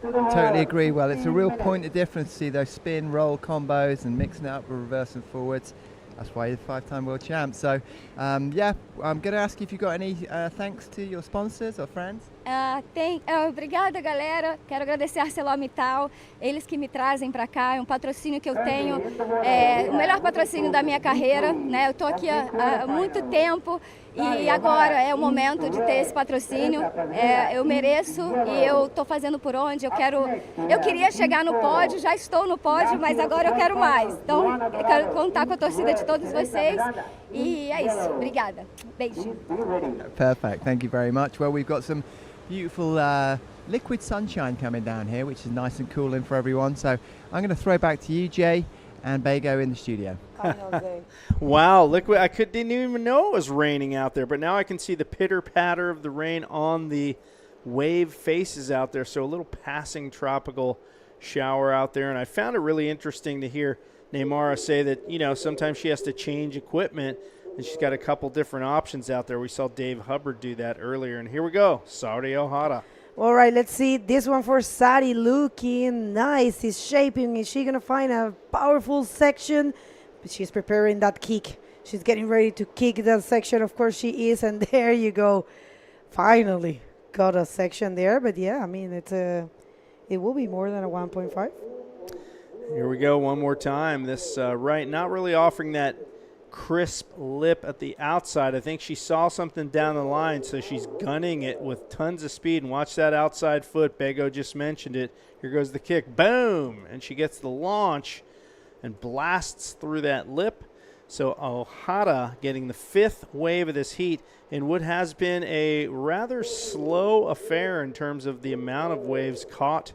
S8: Totally agree. Well, it's a real point of difference to see those spin roll combos and mixing it up with reverse and forwards. That's why you're the 5-time world champ. So, yeah, I'm going to ask you if you've got any thanks to your sponsors or friends.
S11: Obrigada, galera. Quero agradecer a ArcelorMittal, eles que me trazem para cá. É um patrocínio que eu tenho, o melhor patrocínio da minha carreira, né? Eu tô aqui há muito tempo e agora é o momento de ter esse patrocínio. Eu mereço e eu tô fazendo por onde. Eu queria chegar no pódio, já estou no pódio, mas agora eu quero mais. Então, eu quero contar com a torcida de todos vocês. E é isso. Obrigada. Beijo.
S8: Perfect. Thank you very much. Well, we've got some beautiful liquid sunshine coming down here, which is nice and cooling for everyone. So I'm going to throw back to you, Jay, and Bago in the studio.
S3: Wow, liquid. Didn't even know it was raining out there, but now I can see the pitter-patter of the rain on the wave faces out there. So a little passing tropical shower out there. And I found it really interesting to hear Neymara say that, you know, sometimes she has to change equipment, and she's got a couple different options out there. We saw Dave Hubbard do that earlier. And here we go, Saudi Ohara.
S2: All right, let's see this one for Sadi, looking nice. He's shaping. Is she going to find a powerful section? But she's preparing that kick. She's getting ready to kick that section. Of course she is, and there you go. Finally got a section there. But, yeah, I mean, it will be more than a 1.5.
S3: Here we go one more time. This right, not really offering that crisp lip at the outside. I think she saw something down the line, so she's gunning it with tons of speed. And watch that outside foot. Bego just mentioned it. Here goes the kick. Boom! And she gets the launch and blasts through that lip. So Ohara getting the 5th wave of this heat in what has been a rather slow affair in terms of the amount of waves caught.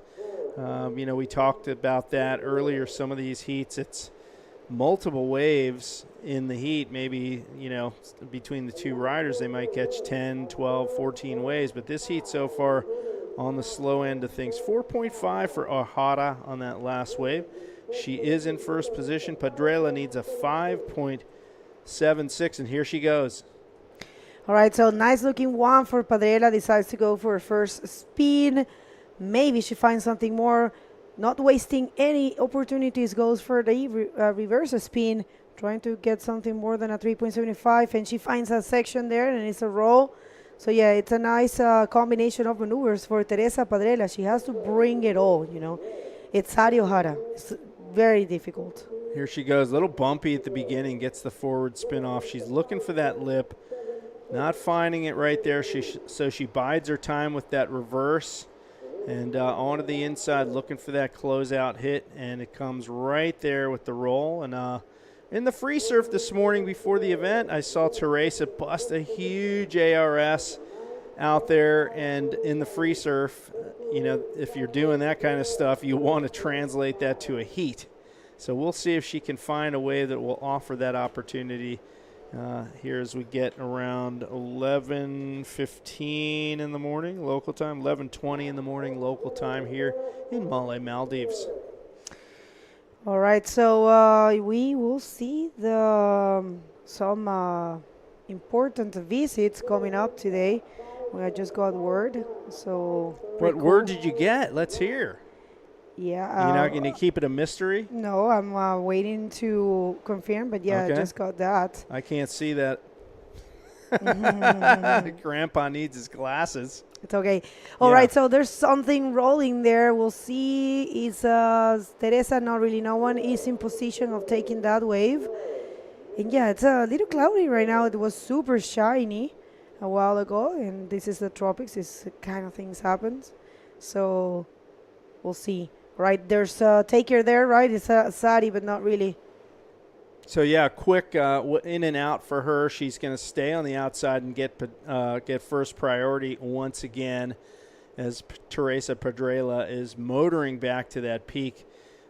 S3: You know, we talked about that earlier. Some of these heats, it's multiple waves in the heat. Maybe, you know, between the 2 riders, they might catch 10, 12, 14 waves. But this heat so far on the slow end of things. 4.5 for Ohara on that last wave. She is in first position. Padrela needs a 5.76, and here she goes.
S2: All right, so nice looking one for Padrela. Decides to go for her first spin. Maybe she finds something more. Not wasting any opportunities, goes for the reverse spin, trying to get something more than a 3.75, and she finds a section there, and it's a roll. So, yeah, it's a nice combination of maneuvers for Teresa Padrela. She has to bring it all, you know. It's Sari Ohara. It's very difficult.
S3: Here she goes, a little bumpy at the beginning, gets the forward spin off. She's looking for that lip, not finding it right there. So she bides her time with that reverse. And onto the inside, looking for that closeout hit, and it comes right there with the roll. And in the free surf this morning before the event, I saw Teresa bust a huge ARS out there. And in the free surf, you know, if you're doing that kind of stuff, you want to translate that to a heat. So we'll see if she can find a way that will offer that opportunity here as we get around 11:15 in the morning local time, 11:20 in the morning local time here in Maldives.
S2: All right, so we will see some important visits coming up today. I just got word, so
S3: What word did you get? Let's hear.
S2: Yeah.
S3: You're not going to keep it a mystery?
S2: No, I'm waiting to confirm, but yeah,
S3: Okay.
S2: I just got that.
S3: I can't see that. Grandpa needs his glasses.
S2: It's okay. All
S3: Yeah.
S2: right, so there's something rolling there. We'll see. Is Teresa, not really. No one is in position of taking that wave. And yeah, it's a little cloudy right now. It was super shiny a while ago, and this is the tropics. This kind of things happens. So we'll see. Right, there's a taker there, right? It's a Sari, but not really.
S3: So yeah, quick in and out for her. She's going to stay on the outside and get first priority once again, as Teresa Pedrela is motoring back to that peak.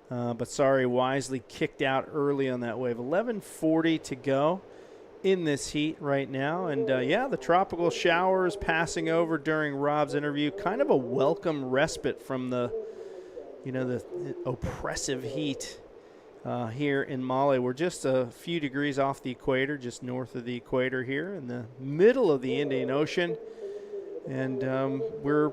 S3: But Sari wisely kicked out early on that wave. 11:40 to go in this heat right now, and yeah, the tropical showers passing over during Rob's interview. Kind of a welcome respite from the oppressive heat here in Mali. We're just a few degrees off the equator, just north of the equator here in the middle of the Indian Ocean. And we're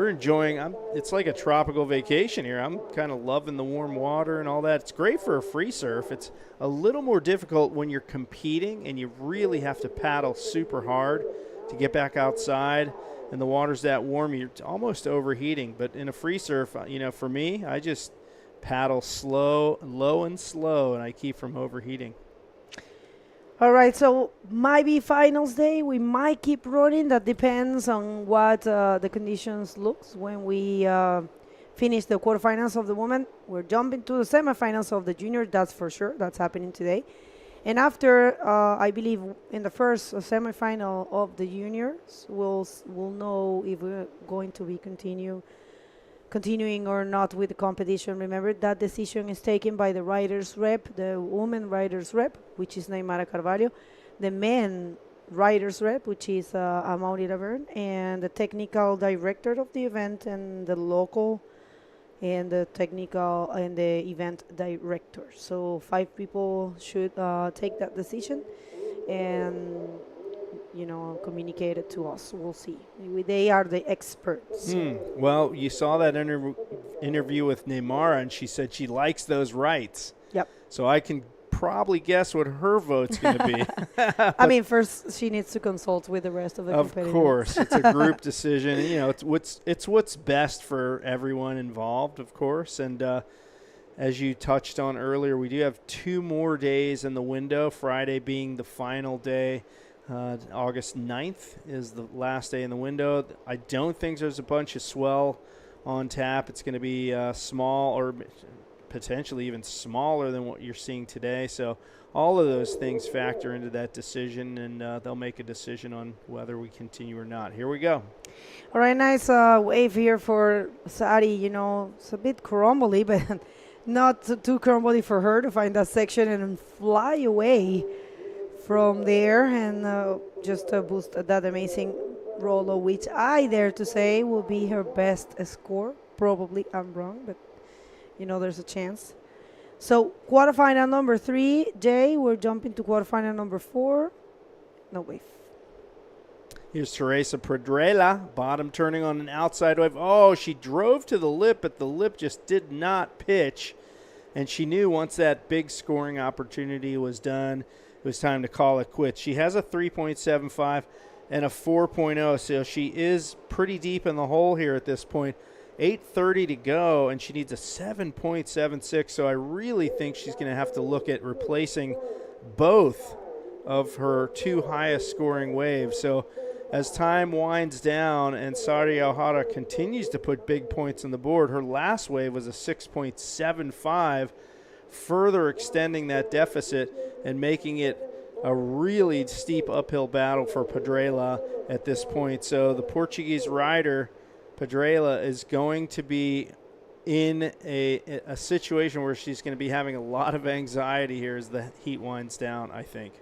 S3: enjoying, it's like a tropical vacation here. I'm kind of loving the warm water and all that. It's great for a free surf. It's a little more difficult when you're competing and you really have to paddle super hard to get back outside. And the water's that warm, you're almost overheating. But in a free surf, for me, I just paddle low and slow, and I keep from overheating.
S2: All right, so might be finals day. We might keep running. That depends on what the conditions looks when we finish the quarterfinals of the women. We're jumping to the semifinals of the junior. That's for sure. That's happening today. And after, I believe, in the first semifinal of the juniors, we'll know if we're going to be continuing or not with the competition. Remember, that decision is taken by the riders rep, the women riders rep, which is Neymara Carvalho, the men riders rep, which is Amaury Laverne, and the technical director of the event, and the local and the technical and the event director. So 5 people should take that decision and communicate it to us. We'll see. They are the experts.
S3: Well, you saw that interview with Neymar, and she said she likes those rights.
S2: Yep.
S3: So I can probably guess what her vote's going to be.
S2: I mean, first she needs to consult with the rest of the competitors.
S3: Of course, it's a group decision. It's what's best for everyone involved, of course. And as you touched on earlier, we do have 2 more days in the window. Friday being the final day. August 9th is the last day in the window. I don't think there's a bunch of swell on tap. It's going to be small, or potentially even smaller than what you're seeing today. So all of those things factor into that decision, and they'll make a decision on whether we continue or not. Here we go.
S2: All right, nice wave here for Sari. It's a bit crumbly, but not too crumbly for her to find that section and fly away from there and just boost that amazing roll, which I dare to say will be her best score. Probably I'm wrong, but there's a chance. So quarterfinal number 3, Jay, we're jumping to quarterfinal number 4. No wave.
S3: Here's Teresa Pedrela, bottom turning on an outside wave. Oh, she drove to the lip, but the lip just did not pitch. And she knew once that big scoring opportunity was done, it was time to call it quits. She has a 3.75 and a 4.0, so she is pretty deep in the hole here at this point. 8:30 to go, and she needs a 7.76, so I really think she's going to have to look at replacing both of her 2 highest scoring waves. So as time winds down and Sari Ohara continues to put big points on the board, her last wave was a 6.75, further extending that deficit and making it a really steep uphill battle for Pedrela at this point. So the Portuguese rider, Pedrela, is going to be in a situation where she's going to be having a lot of anxiety here as the heat winds down, I think.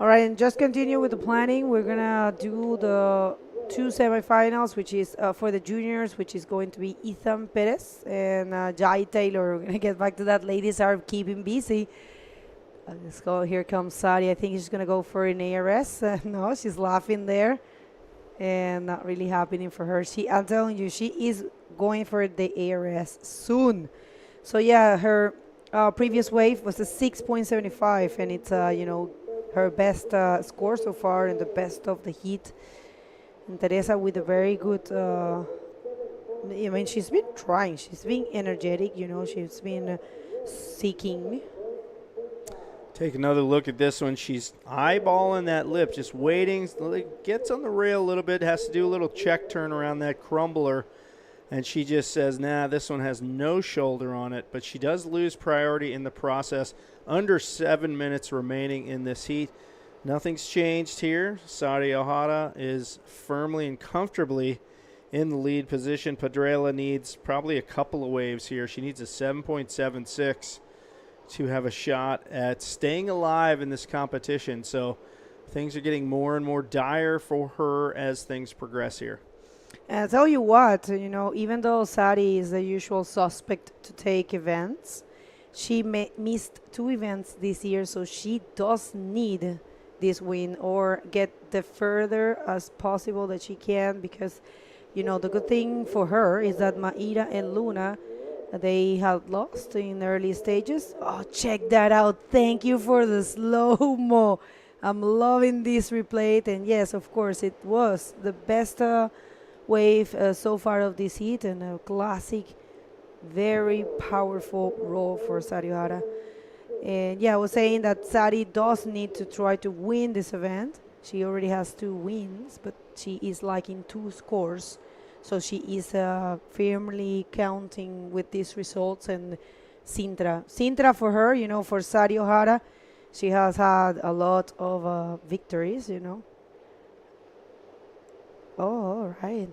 S2: All right, and just continue with the planning. We're gonna do the 2 semifinals, which is for the juniors, which is going to be Ethan Perez and Jai Taylor. We're gonna get back to that. Ladies are keeping busy. Let's go. Here comes Sari. I think she's gonna go for an ARS. No, she's laughing there, and not really happening for her. I'm telling you, she is going for the ARS soon. So yeah, her previous wave was a 6.75, and it's her best score so far and the best of the heat. And Teresa with a very good. She's been trying. She's been energetic. She's been seeking.
S3: Take another look at this one. She's eyeballing that lip, just waiting. Gets on the rail a little bit, has to do a little check turn around that crumbler. And she just says, nah, this one has no shoulder on it. But she does lose priority in the process. Under 7 minutes remaining in this heat. Nothing's changed here. Saudi Ohara is firmly and comfortably in the lead position. Pedrela needs probably a couple of waves here. She needs a 7.76 to have a shot at staying alive in this competition. So things are getting more and more dire for her as things progress here.
S2: And I'll tell you what, even though Sari is the usual suspect to take events, she missed 2 events this year, so she does need this win or get the further as possible that she can, because, the good thing for her is that Maira and Luna, they had lost in early stages. Oh, check that out. Thank you for the slow-mo. I'm loving this replay. And yes, of course, it was the best wave so far of this heat, and a classic, very powerful roll for Sari Ohara. And yeah, I was saying that Sari does need to try to win this event. She already has 2 wins, but she is like in 2 scores. So she is firmly counting with these results. And Sintra for her, for Sari Ohara, she has had a lot of victories, Oh, all right.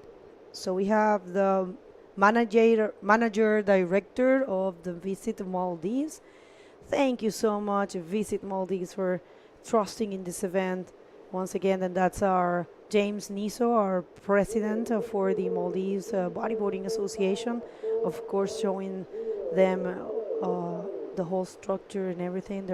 S2: So we have the manager director of the Visit Maldives. Thank you so much, Visit Maldives, for trusting in this event once again. And that's our James Niso, our president for the Maldives Bodyboarding Association, of course, showing them the whole structure and everything.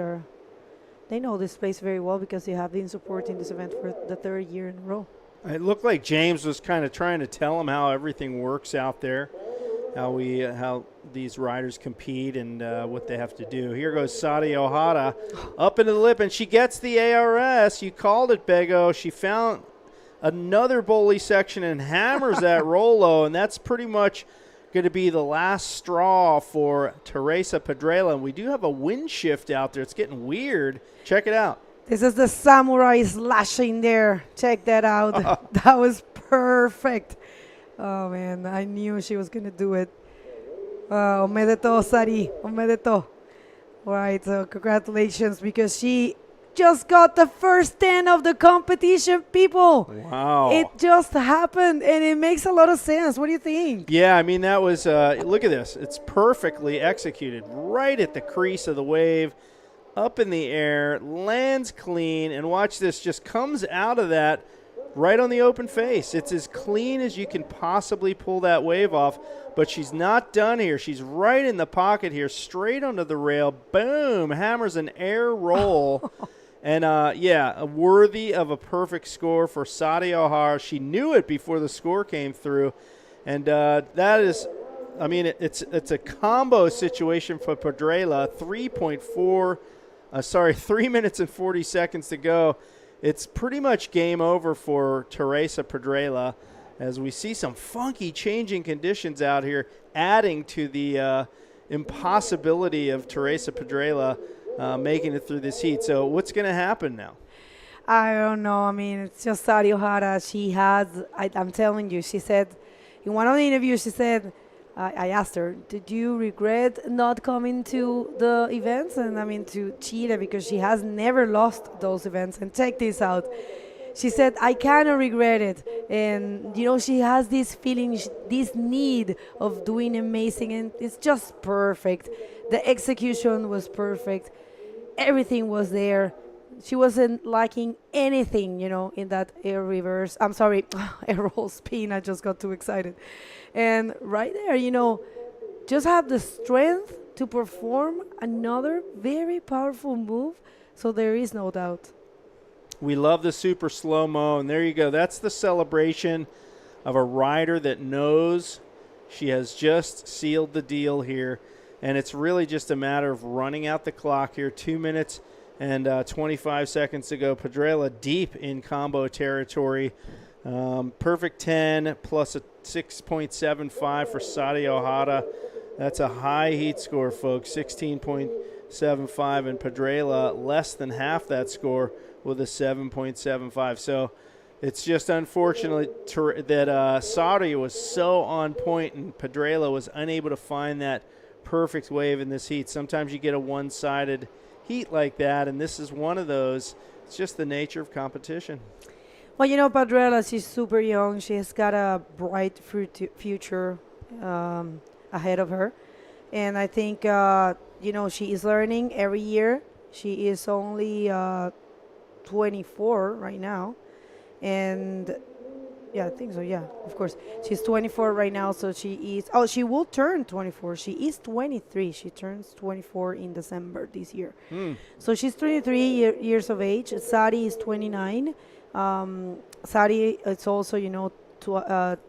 S2: They know this place very well because they have been supporting this event for the 3rd year in a row.
S3: It looked like James was kind of trying to tell him how everything works out there, how these riders compete and what they have to do. Here goes Saudi Ohara up into the lip, and she gets the ARS. You called it, Bego. She found another bully section and hammers that Rolo, and that's pretty much going to be the last straw for Teresa Pedrela. And we do have a wind shift out there. It's getting weird. Check it out.
S2: This is the samurai slashing there. Check that out. That was perfect. Oh, man, I knew she was going to do it. Omedeto, Sari. Omedeto. All right, so congratulations, because she just got the first 10 of the competition, people.
S3: Wow.
S2: It just happened, and it makes a lot of sense. What do you think?
S3: Yeah, that was, look at this. It's perfectly executed right at the crease of the wave, up in the air, lands clean, and watch this, just comes out of that right on the open face. It's as clean as you can possibly pull that wave off, but she's not done here. She's right in the pocket here, straight onto the rail. Boom, hammers an air roll. And, worthy of a perfect score for Saudi Ohara. She knew it before the score came through. And that is, it's a combo situation for Pedrela. 3 minutes and 40 seconds to go. It's pretty much game over for Teresa Pedrela, as we see some funky changing conditions out here, adding to the impossibility of Teresa Pedrela making it through this heat. So what's going to happen now?
S2: I don't know. It's just Sari Ohara. She has, I'm telling you, she said, in one of the interviews, she said, I asked her, did you regret not coming to the events? And to Chile, because she has never lost those events. And check this out. She said, I kind of regret it. And, she has this feeling, this need of doing amazing. And it's just perfect. The execution was perfect. Everything was there. she wasn't liking anything, in that air reverse. I'm sorry, air roll spin. I just got too excited. And right there, just have the strength to perform another very powerful move. So there is no doubt.
S3: We love the super slow-mo, and there you go. That's the celebration of a rider that knows she has just sealed the deal here, and it's really just a matter of running out the clock here. 2 minutes and 25 seconds to go. Pedrela deep in combo territory. Perfect 10 plus a 6.75 for Sadi Ohara. That's a high heat score, folks, 16.75, and Pedrela less than half that score with a 7.75. So it's just unfortunate that Sadi was so on point and Pedrela was unable to find that perfect wave in this heat. Sometimes you get a one-sided heat like that, and this is one of those. It's just the nature of competition.
S2: Well, Pedrela, she's super young. She's got a bright future ahead of her. And I think, she is learning every year. She is only 24 right now. And, yeah, I think so, yeah, of course. She's 24 right now, so she will turn 24. She is 23. She turns 24 in December this year. So she's 23 years of age. Sadi is 29. Sadi is also,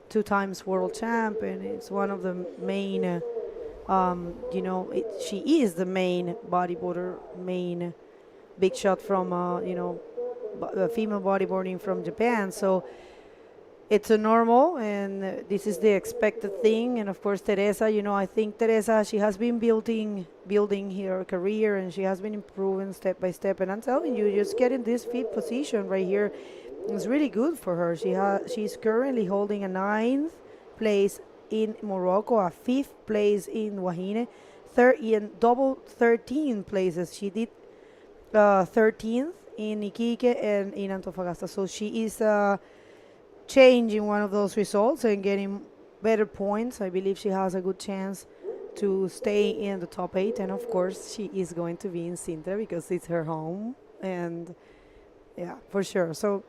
S2: two times world champ, and it's one of the main, she is the main bodyboarder, main big shot from, female bodyboarding from Japan. So it's a normal, and this is the expected thing. And of course, Teresa, I think Teresa, she has been building her career, and she has been improving step by step. And I'm telling you, just getting this fifth position right here is really good for her. She's currently holding a 9th place in Morocco, a 5th place in Wahine, and double 13 places. She did 13th in Iquique and in Antofagasta. So she is changing one of those results and getting better points. I believe she has a good chance to stay in the top 8. And of course, she is going to be in Sintra because it's her home. And yeah, for sure. So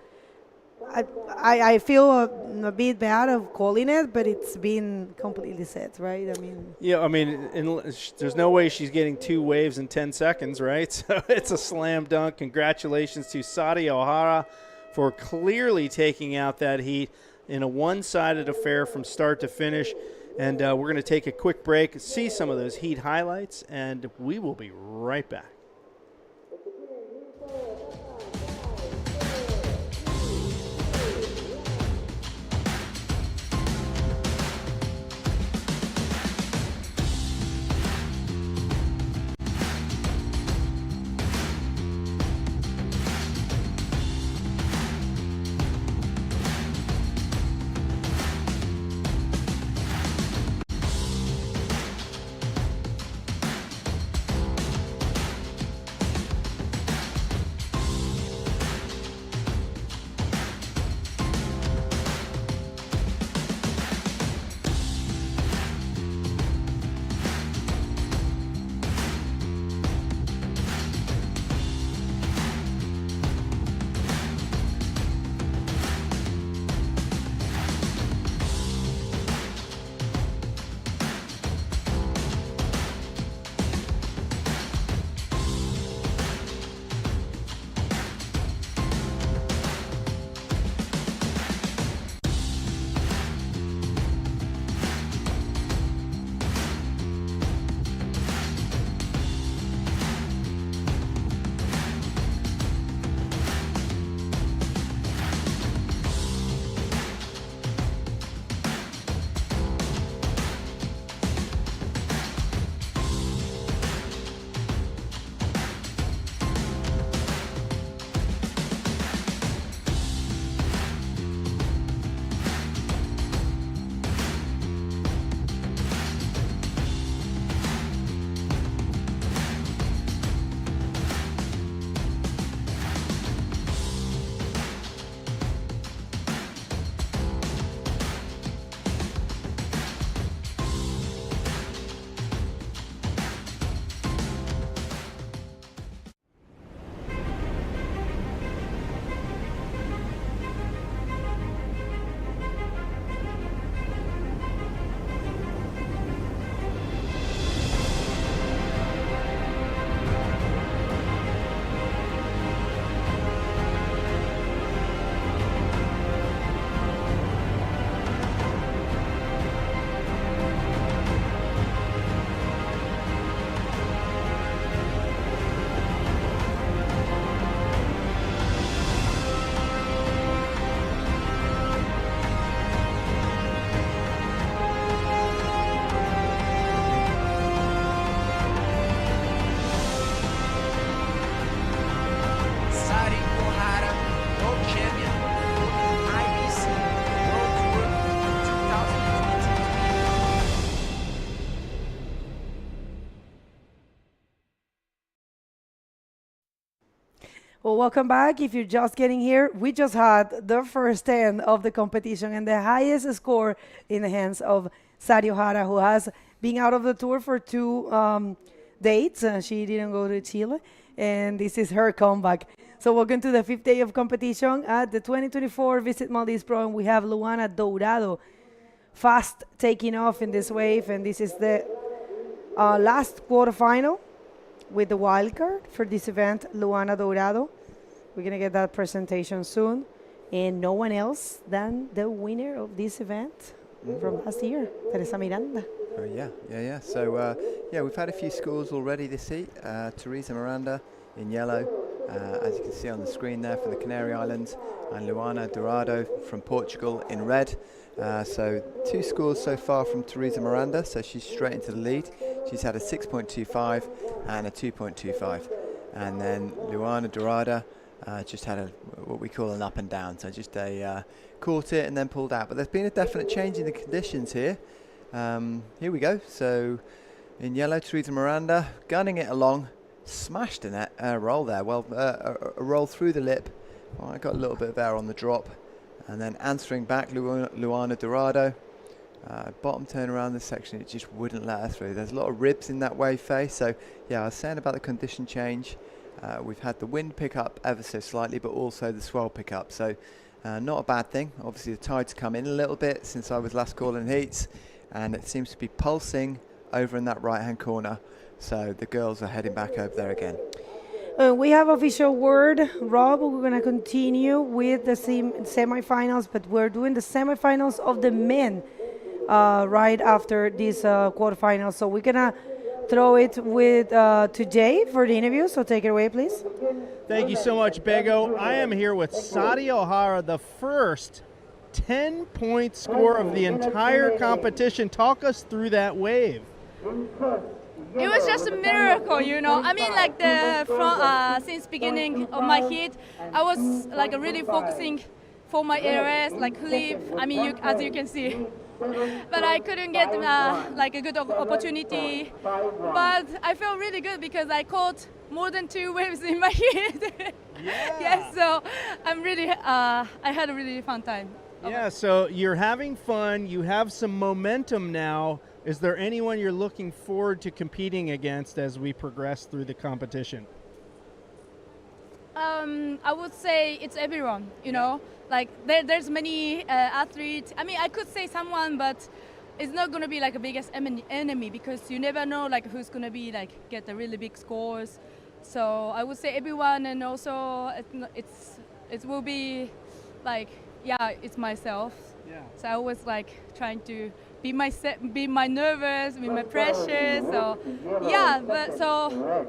S2: I feel a bit bad of calling it, but it's been completely set, right?
S3: There's no way she's getting 2 waves in 10 seconds, right? So it's a slam dunk. Congratulations to Sadi Ohara for clearly taking out that heat in a one-sided affair from start to finish. And we're going to take a quick break, see some of those heat highlights, and we will be right back.
S2: Well, welcome back. If you're just getting here, we just had the first 10 of the competition and the highest score in the hands of Sari Ohara, who has been out of the tour for 2 dates. She didn't go to Chile, and this is her comeback. So welcome to the 5th day of competition at the 2024 Visit Maldives Pro, and we have Luana Dourado fast taking off in this wave, and this is the last quarterfinal with the wild card for this event, Luana Dourado. We're going to get that presentation soon. And no one else than the winner of this event from last year, Teresa Miranda.
S4: Oh, yeah. So, we've had a few scores already this heat. Teresa Miranda in yellow, as you can see on the screen there, from the Canary Islands, and Luana Dourado from Portugal in red. So 2 scores so far from Teresa Miranda, so she's straight into the lead. She's had a 6.25 and a 2.25. And then Luana Dourado just had what we call an up and down, so just caught it and then pulled out. But there's been a definite change in the conditions here. Here we go. So in yellow, Teresa Miranda gunning it along, smashed a roll there. Well, a roll through the lip. Oh, I got a little bit of air on the drop. And then answering back, Luana Dourado. Bottom turn around this section, it just wouldn't let her through. There's a lot of ribs in that wave face. So, yeah, I was saying about the condition change. We've had the wind pick up ever so slightly, but also the swell pick up. So, not a bad thing. Obviously, the tide's come in a little bit since I was last calling heats. And it seems to be pulsing over in that right-hand corner. So, the girls are heading back over there again.
S2: We have official word, Rob. We're going to continue with the semifinals, but we're doing the semifinals of the men right after this quarterfinals. So we're going to throw it with to Jay for the interview. So take it away, please.
S3: Thank you so much, Bego. I am here with Sari Ohara, the first 10-point score of the entire competition. Talk us through that wave.
S10: It was just a miracle, you know. I mean, like since beginning of my heat, I was like really focusing for my areas, like flip. I mean, as you can see, but I couldn't get like a good opportunity. But I felt really good because I caught more than 2 waves in my heat. Yeah. So I'm really, I had a really fun time.
S3: Yeah. So you're having fun. You have some momentum now. Is there anyone you're looking forward to competing against as we progress through the competition?
S10: I would say it's everyone, you know. Like there's many athletes. I mean, I could say someone, but it's not going to be like the biggest enemy because you never know like who's going to be like get the really big scores. So I would say everyone, and also it will be like, yeah, it's myself. Yeah. So I was like trying to be my nervous, be my pressure. So yeah, but so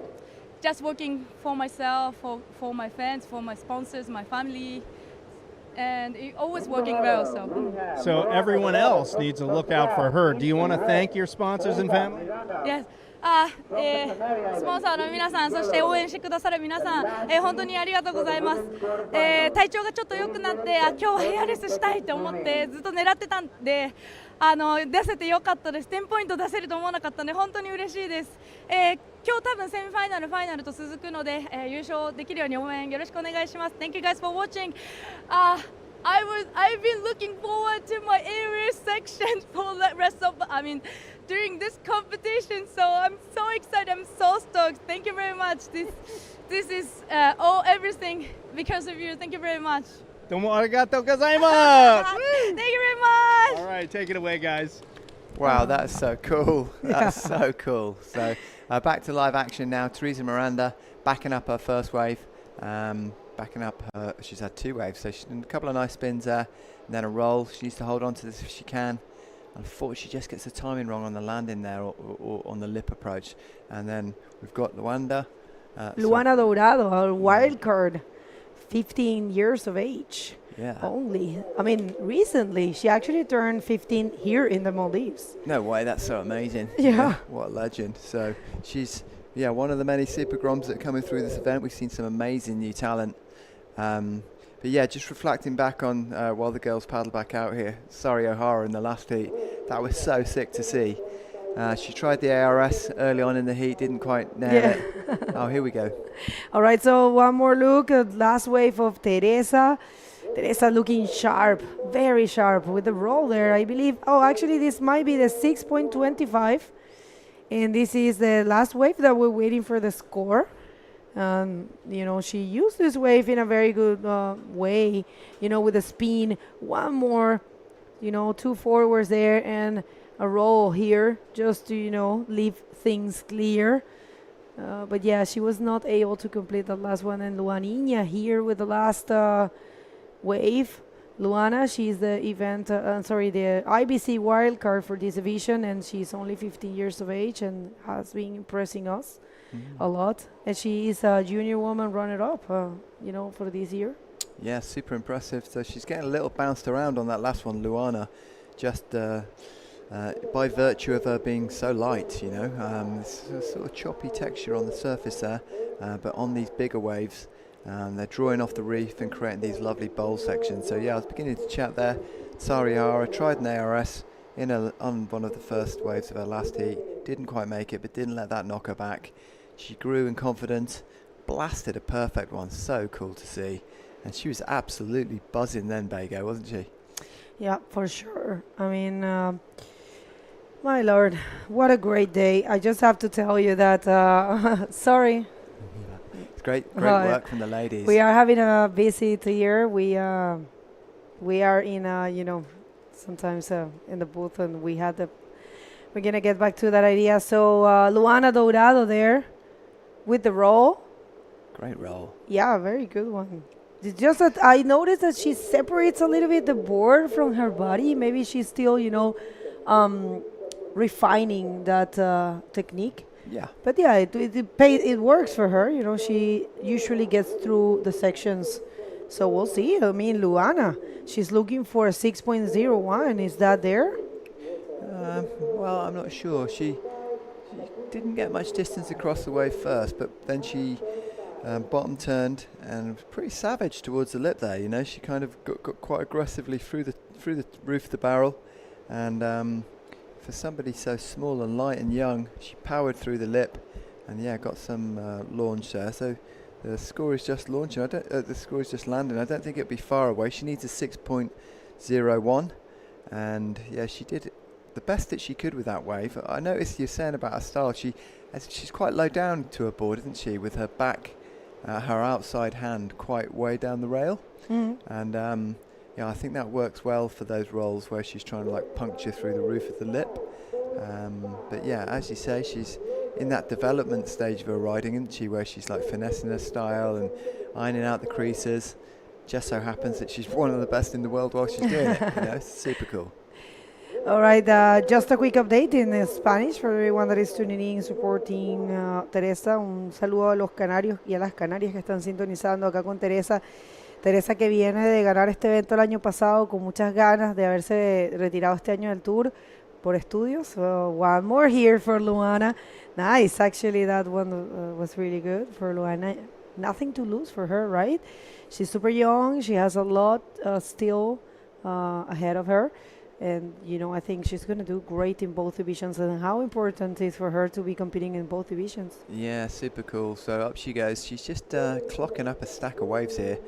S10: just working for myself, for my fans, for my sponsors, my family, and it always working well.
S3: So everyone else needs to look out for her. Do you want to thank your sponsors and family?
S10: Yes. スポンサーの皆さん、そして応援してくださる皆さん、本当にありがとうございます。体調がちょっと良くなって、今日はヘアレスしたいと思ってずっと狙ってたんで、出せてよかったです。10ポイント出せると思わなかったので本当に嬉しいです。今日多分セミファイナル、ファイナルと続くので、優勝できるように応援よろしくお願いします。Thank you guys for watching. I've been looking forward to my area section for the rest of, during this competition. So I'm so excited. I'm so stoked. Thank you very much. This is everything because of you. Thank you very much.
S3: どうもありがとうございます。
S10: Thank you very much.
S3: All right, take it away, guys.
S4: Wow, that's so cool. That's so cool. So back to live action now. Teresa Miranda backing up her first wave. Backing up she's had 2 waves, so she's done a couple of nice spins there, and then a roll. She needs to hold on to this if she can. Unfortunately, she just gets the timing wrong on the landing there or on the lip approach. And then we've got Luana
S2: Dourado, a wild card, 15 years of age.
S4: Yeah.
S2: Only. I mean, recently, she actually turned 15 here in the Maldives.
S4: No way, that's so amazing.
S2: Yeah.
S4: What a legend. So she's, one of the many super groms that are coming through this event. We've seen some amazing new talent. But yeah, just reflecting back on while the girls paddle back out here, Sari Ohara in the last heat, that was so sick to see. She tried the ARS early on in the heat, didn't quite nail
S2: Yeah.
S4: it. Oh, here we go.
S2: All right, so one more look at last wave of Teresa. Teresa looking sharp, very sharp with the roll there, I believe. Oh, actually, this might be the 6.25. And this is the last wave that we're waiting for the score. She used this wave in a very good way, with a spin. One more, 2 forwards there and a roll here just to, leave things clear. But yeah, she was not able to complete the last one. And Luaninha here with the last wave. Luana, she's the the IBC wild card for this division, and she's only 15 years of age and has been impressing us a lot. And she is a junior woman runner-up, for this year.
S4: Yeah, super impressive. So she's getting a little bounced around on that last one, Luana, just by virtue of her being so light, it's a sort of choppy texture on the surface there, but on these bigger waves, they're drawing off the reef and creating these lovely bowl sections. So yeah, I was beginning to chat there. Sariara tried an ARS on one of the first waves of her last heat, didn't quite make it, but didn't let that knock her back. She grew in confidence, blasted a perfect one, so cool to see. And she was absolutely buzzing then, Bago, wasn't she?
S2: Yeah, for sure. I mean, my Lord, what a great day. I just have to tell you that, sorry.
S4: It's great work from the ladies.
S2: We are having a visit here. We are in, sometimes in the booth, and we're going to get back to that idea. So Luana Dourado there with the roll.
S4: Great roll.
S2: Yeah, very good one. It's just that I noticed that she separates a little bit the board from her body. Maybe she's still, refining that technique.
S4: Yeah.
S2: But yeah, it works for her. She usually gets through the sections. So we'll see. I mean, Luana, she's looking for a 6.01. Is that there?
S4: Well, I'm not sure. She didn't get much distance across the wave first, but then she bottom turned and was pretty savage towards the lip there. She kind of got quite aggressively through the roof of the barrel, and for somebody so small and light and young, she powered through the lip, and yeah, got some launch there. So the score is just launching. The score is just landing. I don't think it'll be far away. She needs a 6.01, and yeah, she did the best that she could with that wave. I noticed you're saying about her style. She's quite low down to her board, isn't she? With her back, her outside hand quite way down the rail, and yeah, I think that works well for those rolls where she's trying to puncture through the roof of the lip. But yeah, as you say, she's in that development stage of her riding, isn't she? Where she's finessing her style and ironing out the creases. Just so happens that she's one of the best in the world while she's doing it. It's super cool.
S2: All right, just a quick update in Spanish for everyone that is tuning in, supporting Teresa. Un saludo a los canarios y a las canarias que están sintonizando acá con Teresa. Teresa, que viene de ganar este evento el año pasado con muchas ganas de haberse retirado este año del Tour por estudios. So one more here for Luana. Nice, actually that one was really good for Luana. Nothing to lose for her, right? She's super young. She has a lot still ahead of her. And, I think she's going to do great in both divisions. And how important it is for her to be competing in both divisions.
S4: Yeah, super cool. So up she goes. She's just clocking up a stack of waves here.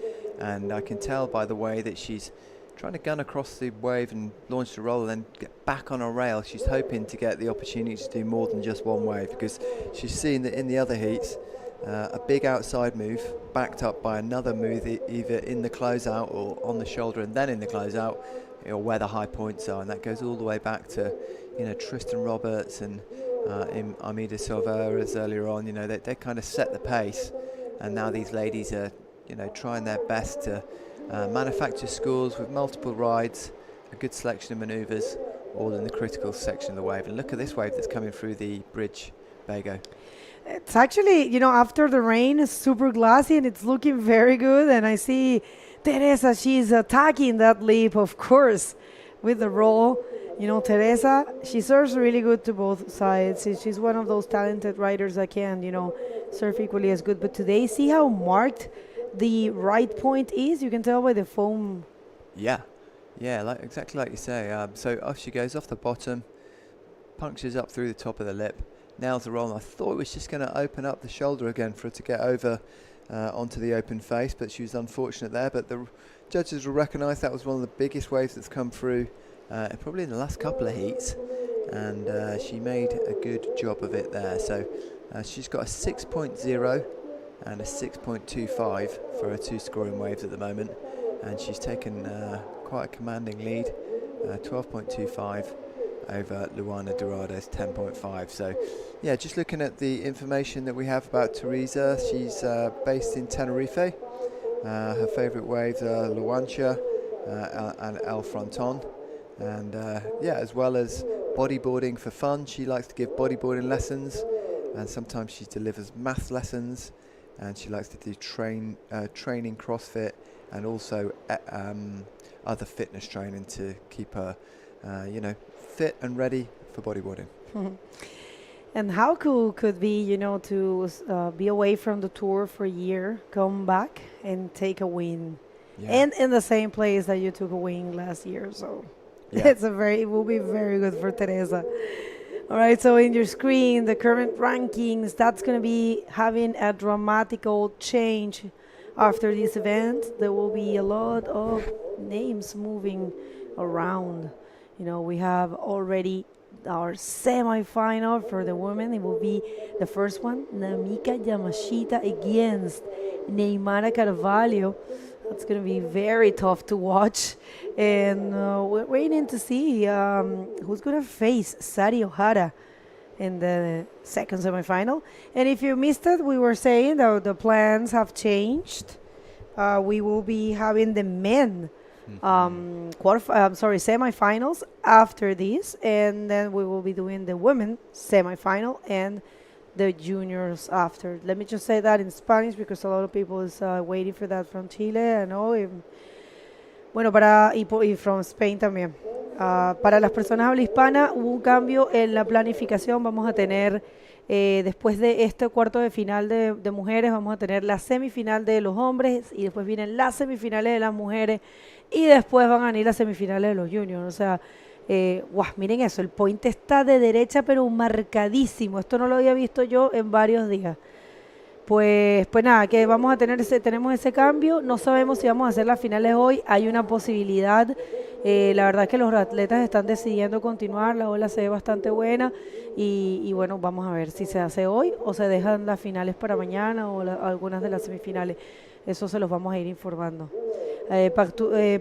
S4: And I can tell by the way that she's trying to gun across the wave and launch the roll and then get back on a rail. She's hoping to get the opportunity to do more than just one wave, because she's seen that in the other heats, a big outside move backed up by another move either in the closeout or on the shoulder and then in the closeout, where the high points are. And that goes all the way back to Tristan Roberts and Armida Silveras earlier on. They kind of set the pace, and now these ladies are trying their best to manufacture scores with multiple rides, a good selection of manoeuvres, all in the critical section of the wave. And look at this wave that's coming through the bridge, Bago.
S2: It's actually, after the rain, it's super glassy and it's looking very good. And I see Teresa, she's attacking that leap, of course, with the roll. Teresa, she serves really good to both sides. She's one of those talented riders that can, surf equally as good. But today, see how marked the right point is? You can tell by the foam.
S4: Yeah, exactly like you say. So off she goes off the bottom, punctures up through the top of the lip, nails the roll. I thought it was just going to open up the shoulder again for her to get over onto the open face, but she was unfortunate there. But the judges will recognise that was one of the biggest waves that's come through probably in the last couple of heats, and she made a good job of it there. So she's got a 6.0 and a 6.25 for her 2 scoring waves at the moment, and she's taken quite a commanding lead, 12.25 over Luana Dorado's 10.5. So yeah, just looking at the information that we have about Teresa, she's based in Tenerife. Her favourite waves are Luancha and El Fronton, and yeah, as well as bodyboarding for fun. She likes to give bodyboarding lessons, and sometimes she delivers math lessons, and she likes to do training CrossFit, and also other fitness training to keep her you know, fit and ready for bodyboarding.
S2: And how cool could be, you know, to be away from the tour for a year, come back and take a win, and in the same place that you took a win last year. So it will be very good for Teresa. All right, so in your screen, the current rankings, that's going to be having a dramatical change after this event. There will be a lot of names moving around. You know, we have already our semi-final for the women. It will be the first one, Namika Yamashita against Neymara Carvalho. That's going to be very tough to watch. And we're waiting to see who's going to face Sari Ohara in the second semi-final. And if you missed it, we were saying that the plans have changed. We will be having the men semi-finals after this, and then we will be doing the women semi-final and the juniors after. Let me just say that in Spanish because a lot of people is waiting for that from Chile, I know. Y from Spain también. Para las personas habla hispana hubo un cambio en la planificación. Vamos a tener después de este cuarto de final de mujeres, vamos a tener la semifinal de los hombres, y después vienen las semifinales de las mujeres, y después van a venir las semifinales de los juniors. O sea, miren eso, el point está de derecha pero marcadísimo. Esto no lo había visto yo en varios días. Pues nada, que vamos a tener tenemos ese cambio. No sabemos si vamos a hacer las finales hoy. Hay una posibilidad. La verdad es que los atletas están decidiendo continuar. La ola se ve bastante buena. Y bueno, vamos a ver si se hace hoy o se dejan las finales para mañana o algunas de las semifinales. Eso se los vamos a ir informando.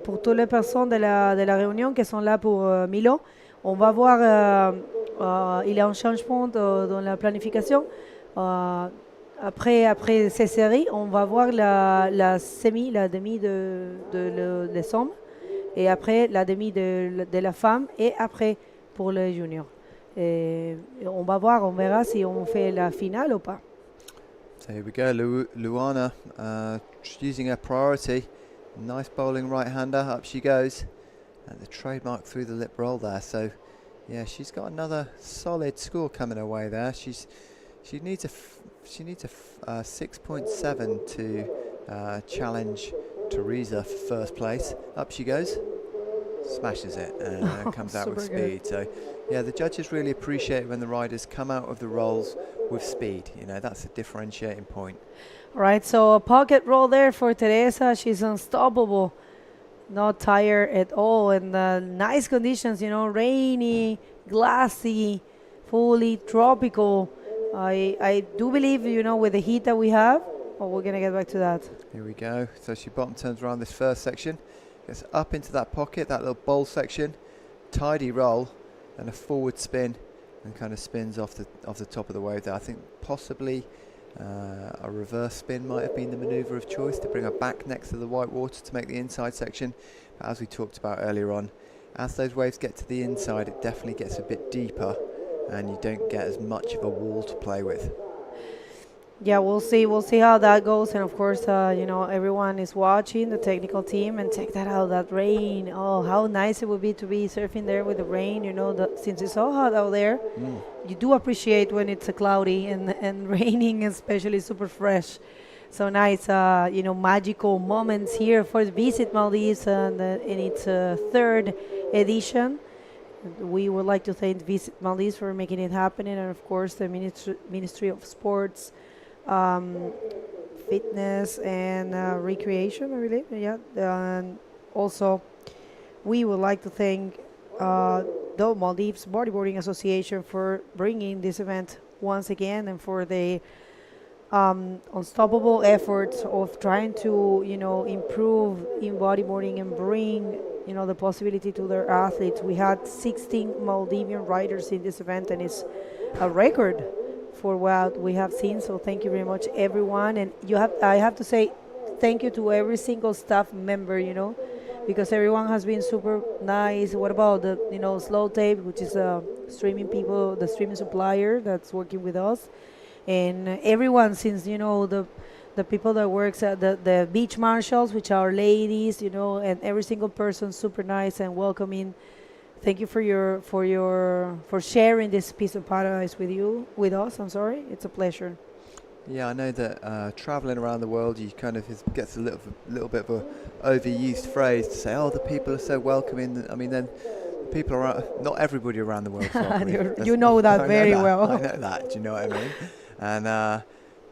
S2: Pour toutes les personnes de la réunion qui sont là pour Milo, on va voir, il y a un changement dans la planification. Après ces séries, on va voir la demi de les hommes, et après la demi de la femme, et après pour les juniors. On va voir, on verra si on fait la finale ou pas.
S4: So here we go, Luana using her priority. Nice bowling right-hander, up she goes. And the trademark through the lip roll there. So yeah, she's got another solid score coming her way there. She needs a 6.7 to challenge Teresa for first place. Up she goes, smashes it, and comes out with speed. So yeah, the judges really appreciate when the riders come out of the rolls with speed. You know, that's a differentiating point.
S2: Right, so a pocket roll there for Teresa. She's unstoppable, not tired at all, and nice conditions, you know, rainy, glassy, fully tropical. I do believe, you know, with the heat that we have, we're going to get back to that.
S4: Here we go. So she bottom turns around this first section, gets up into that pocket, that little bowl section, tidy roll, and a forward spin, and kind of spins off the top of the wave there. I think possibly a reverse spin might have been the maneuver of choice to bring her back next to the white water to make the inside section. But as we talked about earlier on, as those waves get to the inside, it definitely gets a bit deeper, and you don't get as much of a wall to play with.
S2: Yeah, we'll see how that goes. And of course, you know, everyone is watching, the technical team, and check that out, that rain. Oh, how nice it would be to be surfing there with the rain, you know, since it's so hot out there. You do appreciate when it's cloudy and raining, especially super fresh. So nice, you know, magical moments here for Visit Maldives in its third edition. We would like to thank Visit Maldives for making it happen, and of course the Ministry of Sports, Fitness and Recreation, I believe. Yeah, and also we would like to thank the Maldives Bodyboarding Association for bringing this event once again, and for the unstoppable efforts of trying to, improve in bodyboarding and bring, the possibility to their athletes. We had 16 Maldivian riders in this event, and it's a record for what we have seen. So thank you very much, everyone. And I have to say thank you to every single staff member, because everyone has been super nice. What about the, Slow Tape, which is the streaming supplier that's working with us, and everyone, since the people that works at the beach marshals, which are ladies, and every single person super nice and welcoming. Thank you for sharing this piece of paradise with us. I'm sorry, it's a pleasure.
S4: Yeah, I know that traveling around the world, you kind of gets a little bit of a overused phrase to say, "Oh, the people are so welcoming." I mean, then people are not everybody around the world.
S2: You know that very well.
S4: I know that. Do you know what I mean? And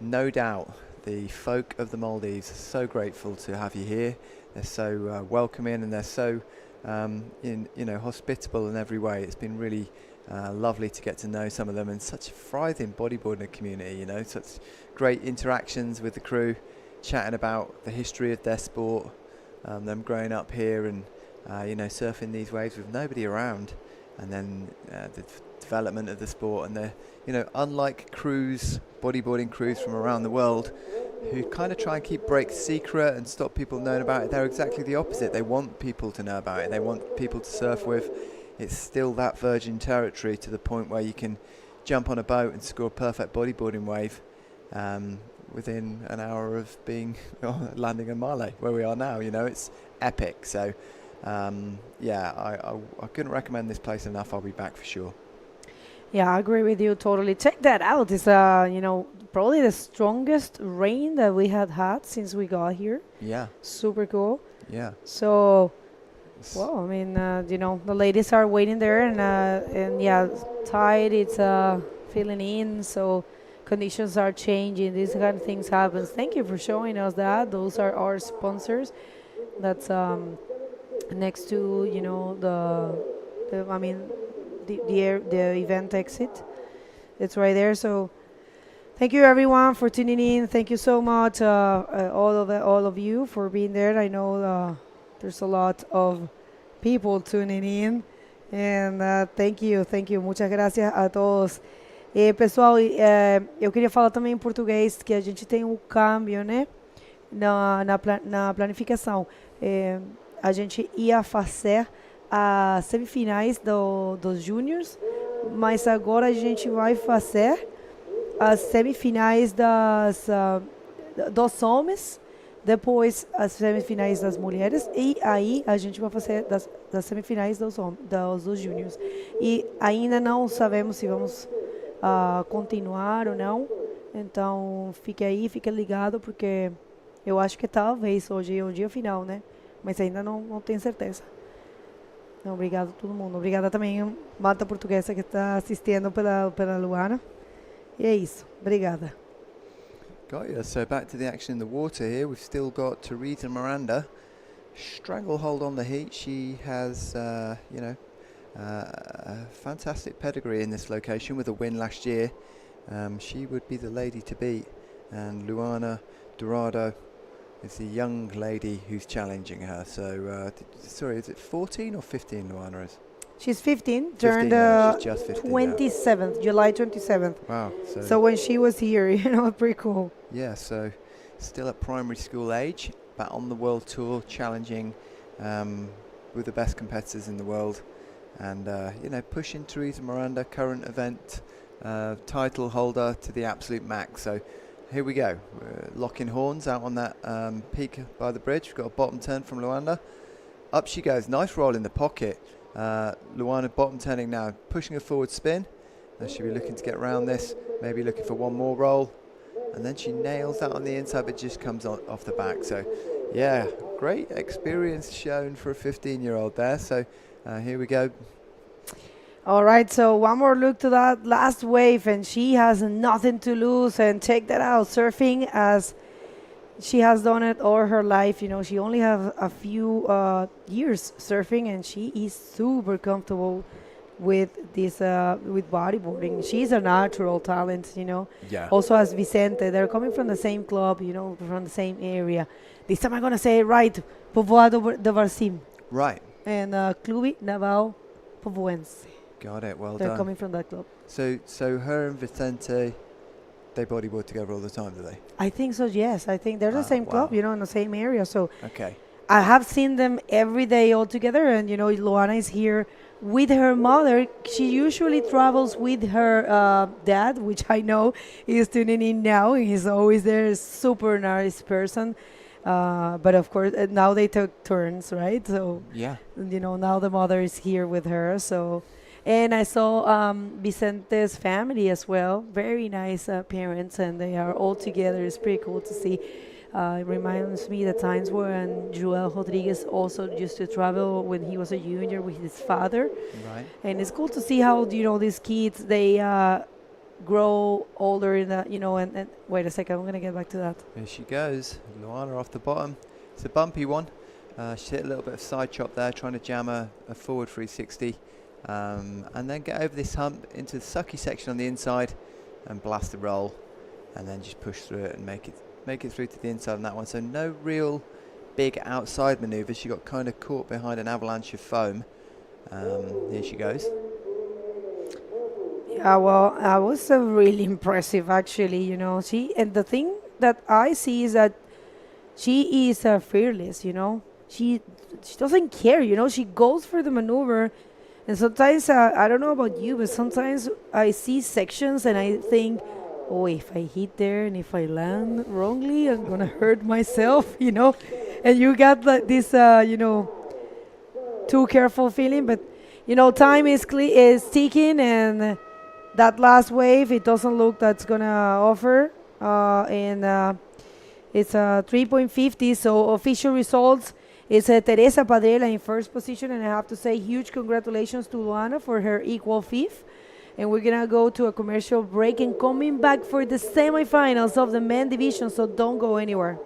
S4: no doubt, the folk of the Maldives are so grateful to have you here. They're so welcoming, and they're so hospitable in every way. It's been really lovely to get to know some of them, and such a thriving bodyboarding community, such great interactions with the crew, chatting about the history of their sport, them growing up here and surfing these waves with nobody around, and then the development of the sport. And they're unlike bodyboarding crews from around the world who kind of try and keep breaks secret and stop people knowing about it, they're exactly the opposite. They want people to know about it. They want people to surf with. It's still that virgin territory, to the point where you can jump on a boat and score a perfect bodyboarding wave within an hour of being landing in Male, where we are now. It's epic. So I couldn't recommend this place enough. I'll be back for sure.
S2: Yeah, I agree with you totally. Check that out. It's probably the strongest rain that we had since we got here.
S4: Yeah.
S2: Super cool.
S4: Yeah.
S2: So, well, I mean, the ladies are waiting there, and yeah, tide, it's filling in, so conditions are changing. These kind of things happen. Thank you for showing us that. Those are our sponsors. That's next to, the event exit. It's right there. So thank you, everyone, for tuning in. Thank you so much, all of you, for being there. I know there's a lot of people tuning in, and thank you. Muchas gracias a todos. Pessoal, eu queria falar também em português que a gente tem um câmbio, né, na planificação. A gente ia fazer as semifinais dos júniors, mas agora a gente vai fazer as semifinais dos homens, depois as semifinais das mulheres, e aí a gente vai fazer das semifinais dos júniors. E ainda não sabemos se vamos continuar ou não, então fique ligado, porque eu acho que talvez hoje é o dia final, né? Mas ainda não tenho certeza. Então, obrigado a todo mundo. Obrigada também a Mata Portuguesa que está assistindo pela Luana. E é isso. Obrigada.
S4: Got you. So back to the action in the water here. We've still got Teresa Miranda. Stranglehold on the heat. She has, a fantastic pedigree in this location with a win last year. She would be the lady to beat. And Luana Dorado is the young lady who's challenging her. So, is it 14 or 15, Luana is?
S2: She's 15, turned
S4: she's just 15
S2: 27th, July 27th.
S4: Wow.
S2: So when she was here, pretty cool.
S4: Yeah, so still at primary school age, but on the world tour, challenging with the best competitors in the world. And, pushing Teresa Miranda, current event title holder, to the absolute max. So here we go. We're locking horns out on that peak by the bridge. We've got a bottom turn from Luanda. Up she goes. Nice roll in the pocket. Luana bottom turning now, pushing a forward spin. Now she'll be looking to get around this, maybe looking for one more roll. And then she nails that on the inside, but just comes off the back. So, yeah, great experience shown for a 15-year-old there. So, here we go.
S2: All right, so one more look to that last wave, and she has nothing to lose. And check that out, surfing as she has done it all her life. You know, she only have a few years surfing, and she is super comfortable with this with bodyboarding. She's a natural talent, you know.
S4: Yeah.
S2: Also as Vicente, they're coming from the same club, you know, from the same area. This time I'm gonna say it right, Povoado de Varsim
S4: Right.
S2: and Clube Naval Povoense.
S4: Got it. Well
S2: They're
S4: done.
S2: coming from that club.
S4: So her and Vicente, they bodyboard together all the time, do they?
S2: I think so. Yes, I think they're the same club,
S4: wow.
S2: you know, in the same area. So
S4: Okay.
S2: I have seen them every day all together, and you know, Luana is here with her mother. She usually travels with her dad, which I know is tuning in now, and he's always there. Super nice person, but of course now they took turns, right? So
S4: Yeah.
S2: you know, now the mother is here with her. So, and I saw Vicente's family as well. Very nice parents, and they are all together. It's pretty cool to see. It reminds me the times when Joel Rodriguez also used to travel when he was a junior with his father.
S4: Right.
S2: And it's cool to see how, you know, these kids, they grow older in that, you know, and wait a second, I'm going to get back to that.
S4: Here she goes. Luana off the bottom. It's a bumpy one. She hit a little bit of side chop there, trying to jam a forward 360. And then get over this hump into the sucky section on the inside and blast the roll. And then just push through it and make it through to the inside on that one. So no real big outside manoeuvres. She got kind of caught behind an avalanche of foam. Here she goes.
S2: Yeah, well, I was really impressive, actually, you know. And the thing that I see is that she is fearless, you know. She doesn't care, you know. She goes for the maneuver. And sometimes, I don't know about you, but sometimes I see sections and I think, oh, if I hit there and if I land wrongly, I'm going to hurt myself, you know. And you got this, you know, too careful feeling. But, you know, time is ticking, and that last wave, it doesn't look that's going to offer. And it's a 3.50, so official results. It's Teresa Padrela in first position, and I have to say huge congratulations to Luana for her equal fifth. And we're going to go to a commercial break and coming back for the semifinals of the men division, so don't go anywhere.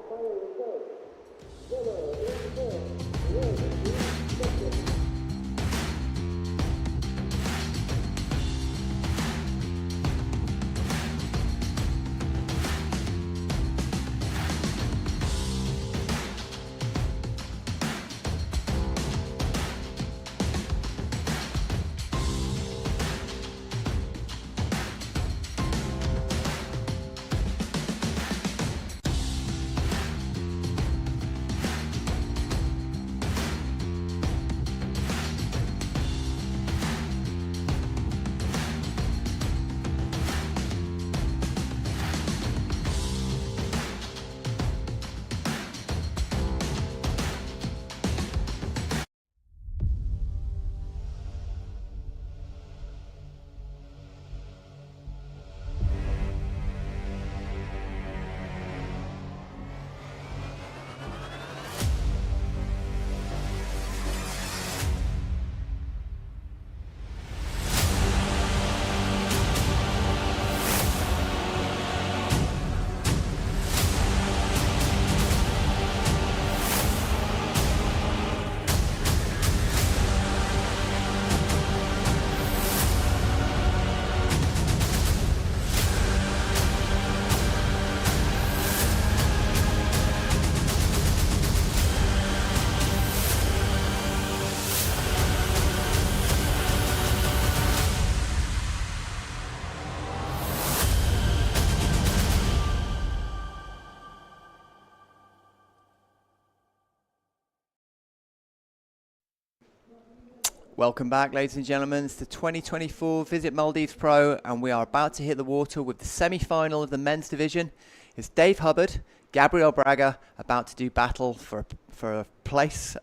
S4: Welcome back, ladies and gentlemen. It's the 2024 Visit Maldives Pro, and we are about to hit the water with the semi-final of the men's division. It's Dave Hubbard, Gabriel Braga, about to do battle for a place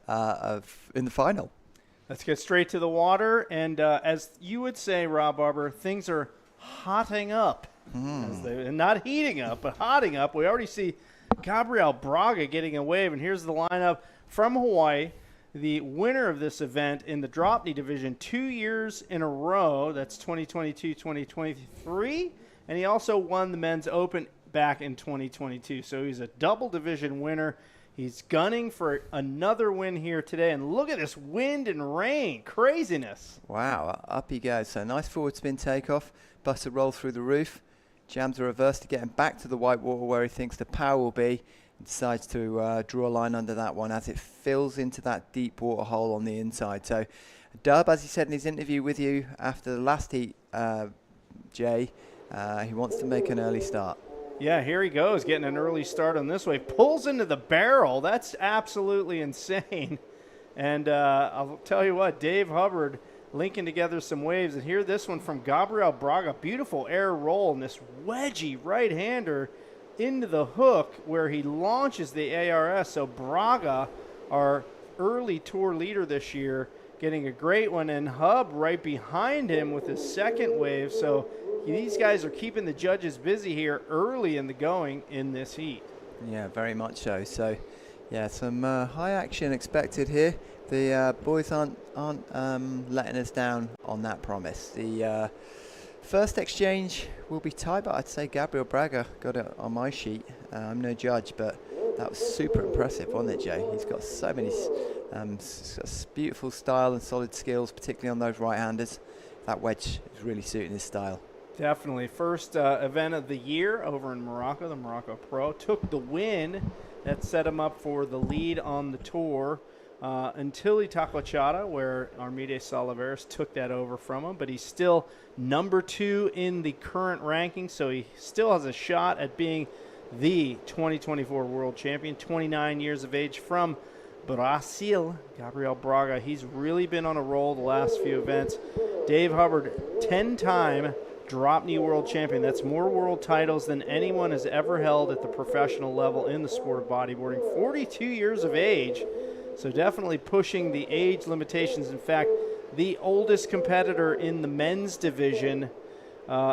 S4: in the final.
S3: Let's get straight to the water. And as you would say, Rob Barber, things are hotting up. Not heating up, but hotting up. We already see Gabriel Braga getting a wave. And here's the lineup from Hawaii. the winner of this event in the drop knee division 2 years in a row. That's 2022, 2023. And he also won the men's open back in 2022. So he's a double division winner. He's gunning for another win here today. And look at this wind and rain. Craziness.
S4: Wow, up he goes. So nice forward spin takeoff. Buster roll through the roof. Jams the reverse to get him back to the white water where he thinks the power will be. Decides to draw a line under that one as it fills into that deep water hole on the inside. So Dub, as he said in his interview with you after the last heat, Jay, he wants to make an early start.
S3: Yeah, here he goes, getting an early start on this wave. Pulls into the barrel. That's absolutely insane. And I'll tell you what, Dave Hubbard linking together some waves. And here, this one from Gabriel Braga. Beautiful air roll, and this wedgy right-hander into the hook where he launches the ARS. So Braga, our early tour leader this year, getting a great one. And Hub right behind him with his second wave. So these guys are keeping the judges busy here early in the going in this heat.
S4: Yeah, very much so. So, yeah, some high action expected here. The boys aren't letting us down on that promise. The first exchange will be tied, but I'd say Gabriel Braga got it on my sheet. I'm no judge, but that was super impressive, wasn't it, Jay? He's got so many beautiful style and solid skills, particularly on those right-handers. That wedge is really suiting his style.
S3: Definitely. First event of the year over in Morocco, the Morocco Pro. Took the win. That set him up for the lead on the tour until Itacoachara, where Armide Salivas took that over from him. But he's still number 2 in the current ranking, so he still has a shot at being the 2024 world champion. 29 years of age from Brazil, Gabriel Braga. He's really been on a roll the last few events. Dave Hubbard, 10-time drop knee world champion. That's more world titles than anyone has ever held at the professional level in the sport of bodyboarding. 42 years of age, so definitely pushing the age limitations. In fact, the oldest competitor in the men's division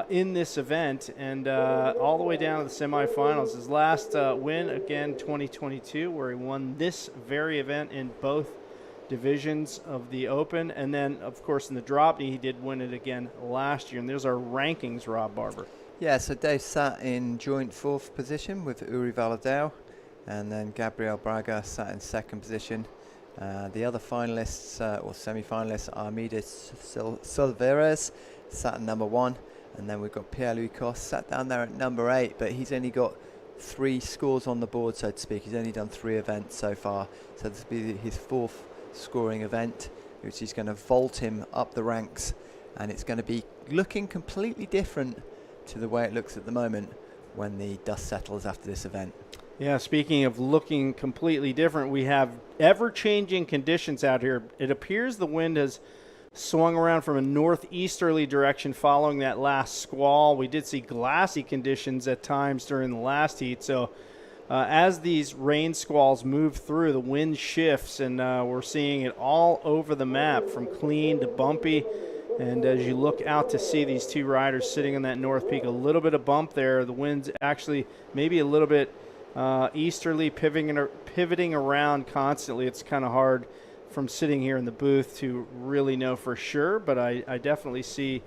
S3: in this event, and all the way down to the semifinals. His last win, again, 2022, where he won this very event in both divisions of the Open, and then of course in the drop knee he did win it again last year. And there's our rankings, Rob Barber.
S4: Yeah, so Dave sat in joint 4th position with Uri Valadao, and then Gabriel Braga sat in 2nd position. The other finalists or semi-finalists, Armide Salivas sat at number 1, and then we've got Pierre-Louis Coste sat down there at number 8, but he's only got 3 scores on the board, so to speak. He's only done 3 events so far, so this will be his 4th scoring event, which is going to vault him up the ranks, and it's going to be looking completely different to the way it looks at the moment when the dust settles after this event.
S3: Yeah, speaking of looking completely different, we have ever-changing conditions out here. It appears the wind has swung around from a northeasterly direction following that last squall. We did see glassy conditions at times during the last heat, so as these rain squalls move through, the wind shifts, and we're seeing it all over the map, from clean to bumpy. And as you look out to see these 2 riders sitting on that north peak, a little bit of bump there. The wind's actually maybe a little bit easterly, pivoting around constantly. It's kind of hard from sitting here in the booth to really know for sure, but I definitely see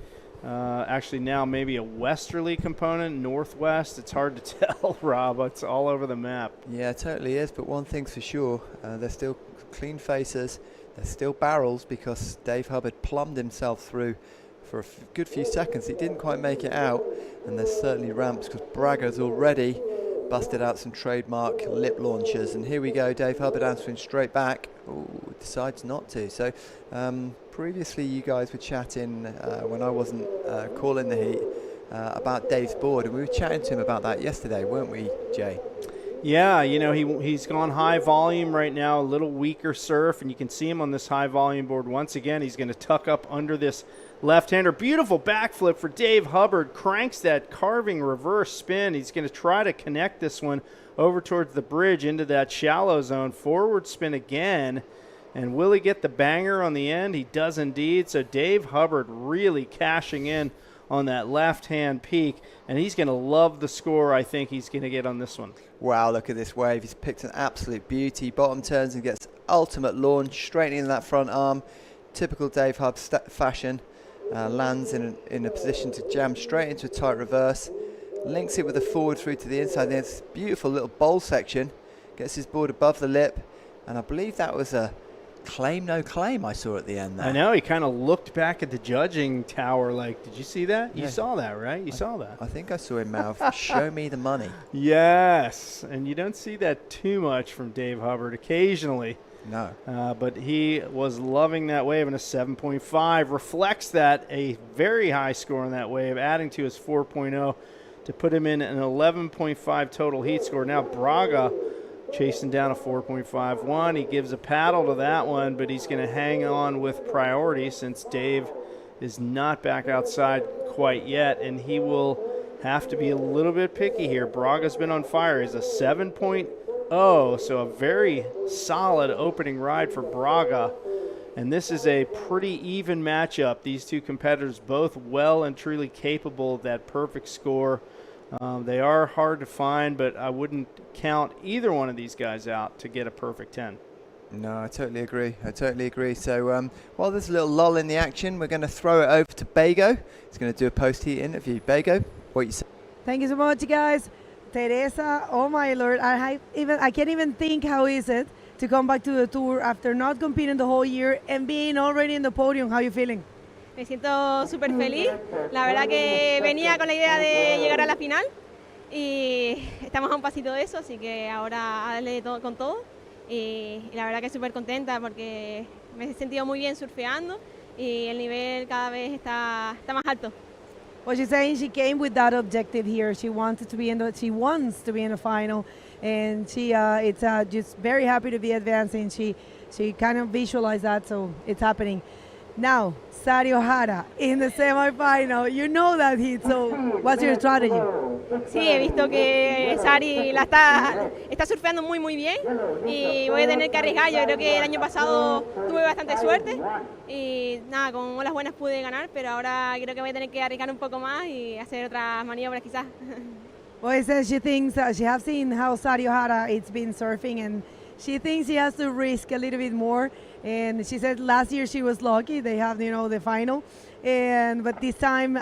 S3: actually now maybe a westerly component, northwest. It's hard to tell, Rob. It's all over the map.
S4: Yeah, it totally is, but one thing's for sure, they're still clean faces, they're still barrels, because Dave Hubbard plumbed himself through for a good few seconds. He didn't quite make it out, and there's certainly ramps, because Braga's already busted out some trademark lip launchers, and here we go, Dave Hubbard answering straight back. Ooh, decides not to. So previously you guys were chatting when I wasn't calling the heat about Dave's board, and we were chatting to him about that yesterday, weren't we, Jay?
S3: Yeah, you know, he's gone high volume right now, a little weaker surf, and you can see him on this high volume board. Once again, he's going to tuck up under this left-hander. Beautiful backflip for Dave Hubbard. Cranks that carving reverse spin. He's going to try to connect this one over towards the bridge into that shallow zone. Forward spin again. And will he get the banger on the end? He does indeed. So Dave Hubbard really cashing in on that left-hand peak, and he's going to love the score I think he's going to get on this one.
S4: Wow, look at this wave. He's picked an absolute beauty. Bottom turns and gets ultimate launch, straightening that front arm. Typical Dave Hubbard fashion. Lands in a position to jam straight into a tight reverse. Links it with a forward through to the inside. There's a beautiful little bowl section. Gets his board above the lip. And I believe that was a claim, no claim I saw at the end there.
S3: I know, he kind of looked back at the judging tower like, did you see that?
S4: Yeah.
S3: You saw that, right? You saw that.
S4: I think I saw him mouth, show me the money.
S3: Yes, and you don't see that too much from Dave Hubbard occasionally.
S4: No.
S3: But he was loving that wave, and a 7.5 reflects that, a very high score on that wave, adding to his 4.0 to put him in an 11.5 total heat score. Now Braga chasing down a 4.51. He gives a paddle to that one, but he's going to hang on with priority since Dave is not back outside quite yet, and he will have to be a little bit picky here. Braga's been on fire. He's a 7.0, so a very solid opening ride for Braga. And this is a pretty even matchup. These two competitors both well and truly capable of that perfect score. They are hard to find, but I wouldn't count either one of these guys out to get a perfect 10.
S4: No, I totally agree. So while there's a little lull in the action, we're going to throw it over to Bago. He's going to do a post-heat interview. Bago, what you say?
S2: Thank you so much, guys. Teresa, oh my Lord, I can't even think how is it to come back to the tour after not competing the whole year and being already in the podium. How are you feeling?
S12: Me siento súper feliz. La verdad que venía con la idea de llegar a la final y estamos a un pasito de eso, así que ahora a darle todo con todo. Y la verdad que súper contenta porque me he sentido muy bien surfeando y el nivel cada vez está más alto.
S2: Well, she's saying she came with that objective here. She wants to be in the final, and she it's just very happy to be advancing. She kind of visualized that, so it's happening. Now, Sari Ohara in the semifinal. You know that heat, so what's your strategy?
S12: Sí, he visto que Sari está surfeando muy bien y voy a tener que arriesgar. Yo creo que el año pasado tuve bastante suerte y nada, con olas buenas pude ganar, pero ahora creo que voy a tener que arriesgar un poco más y hacer otras maniobras quizás.
S2: Well, it says she thinks she has seen how Sari Ohara it's been surfing, and she thinks she has to risk a little bit more. And she said last year she was lucky. They have, the final. But this time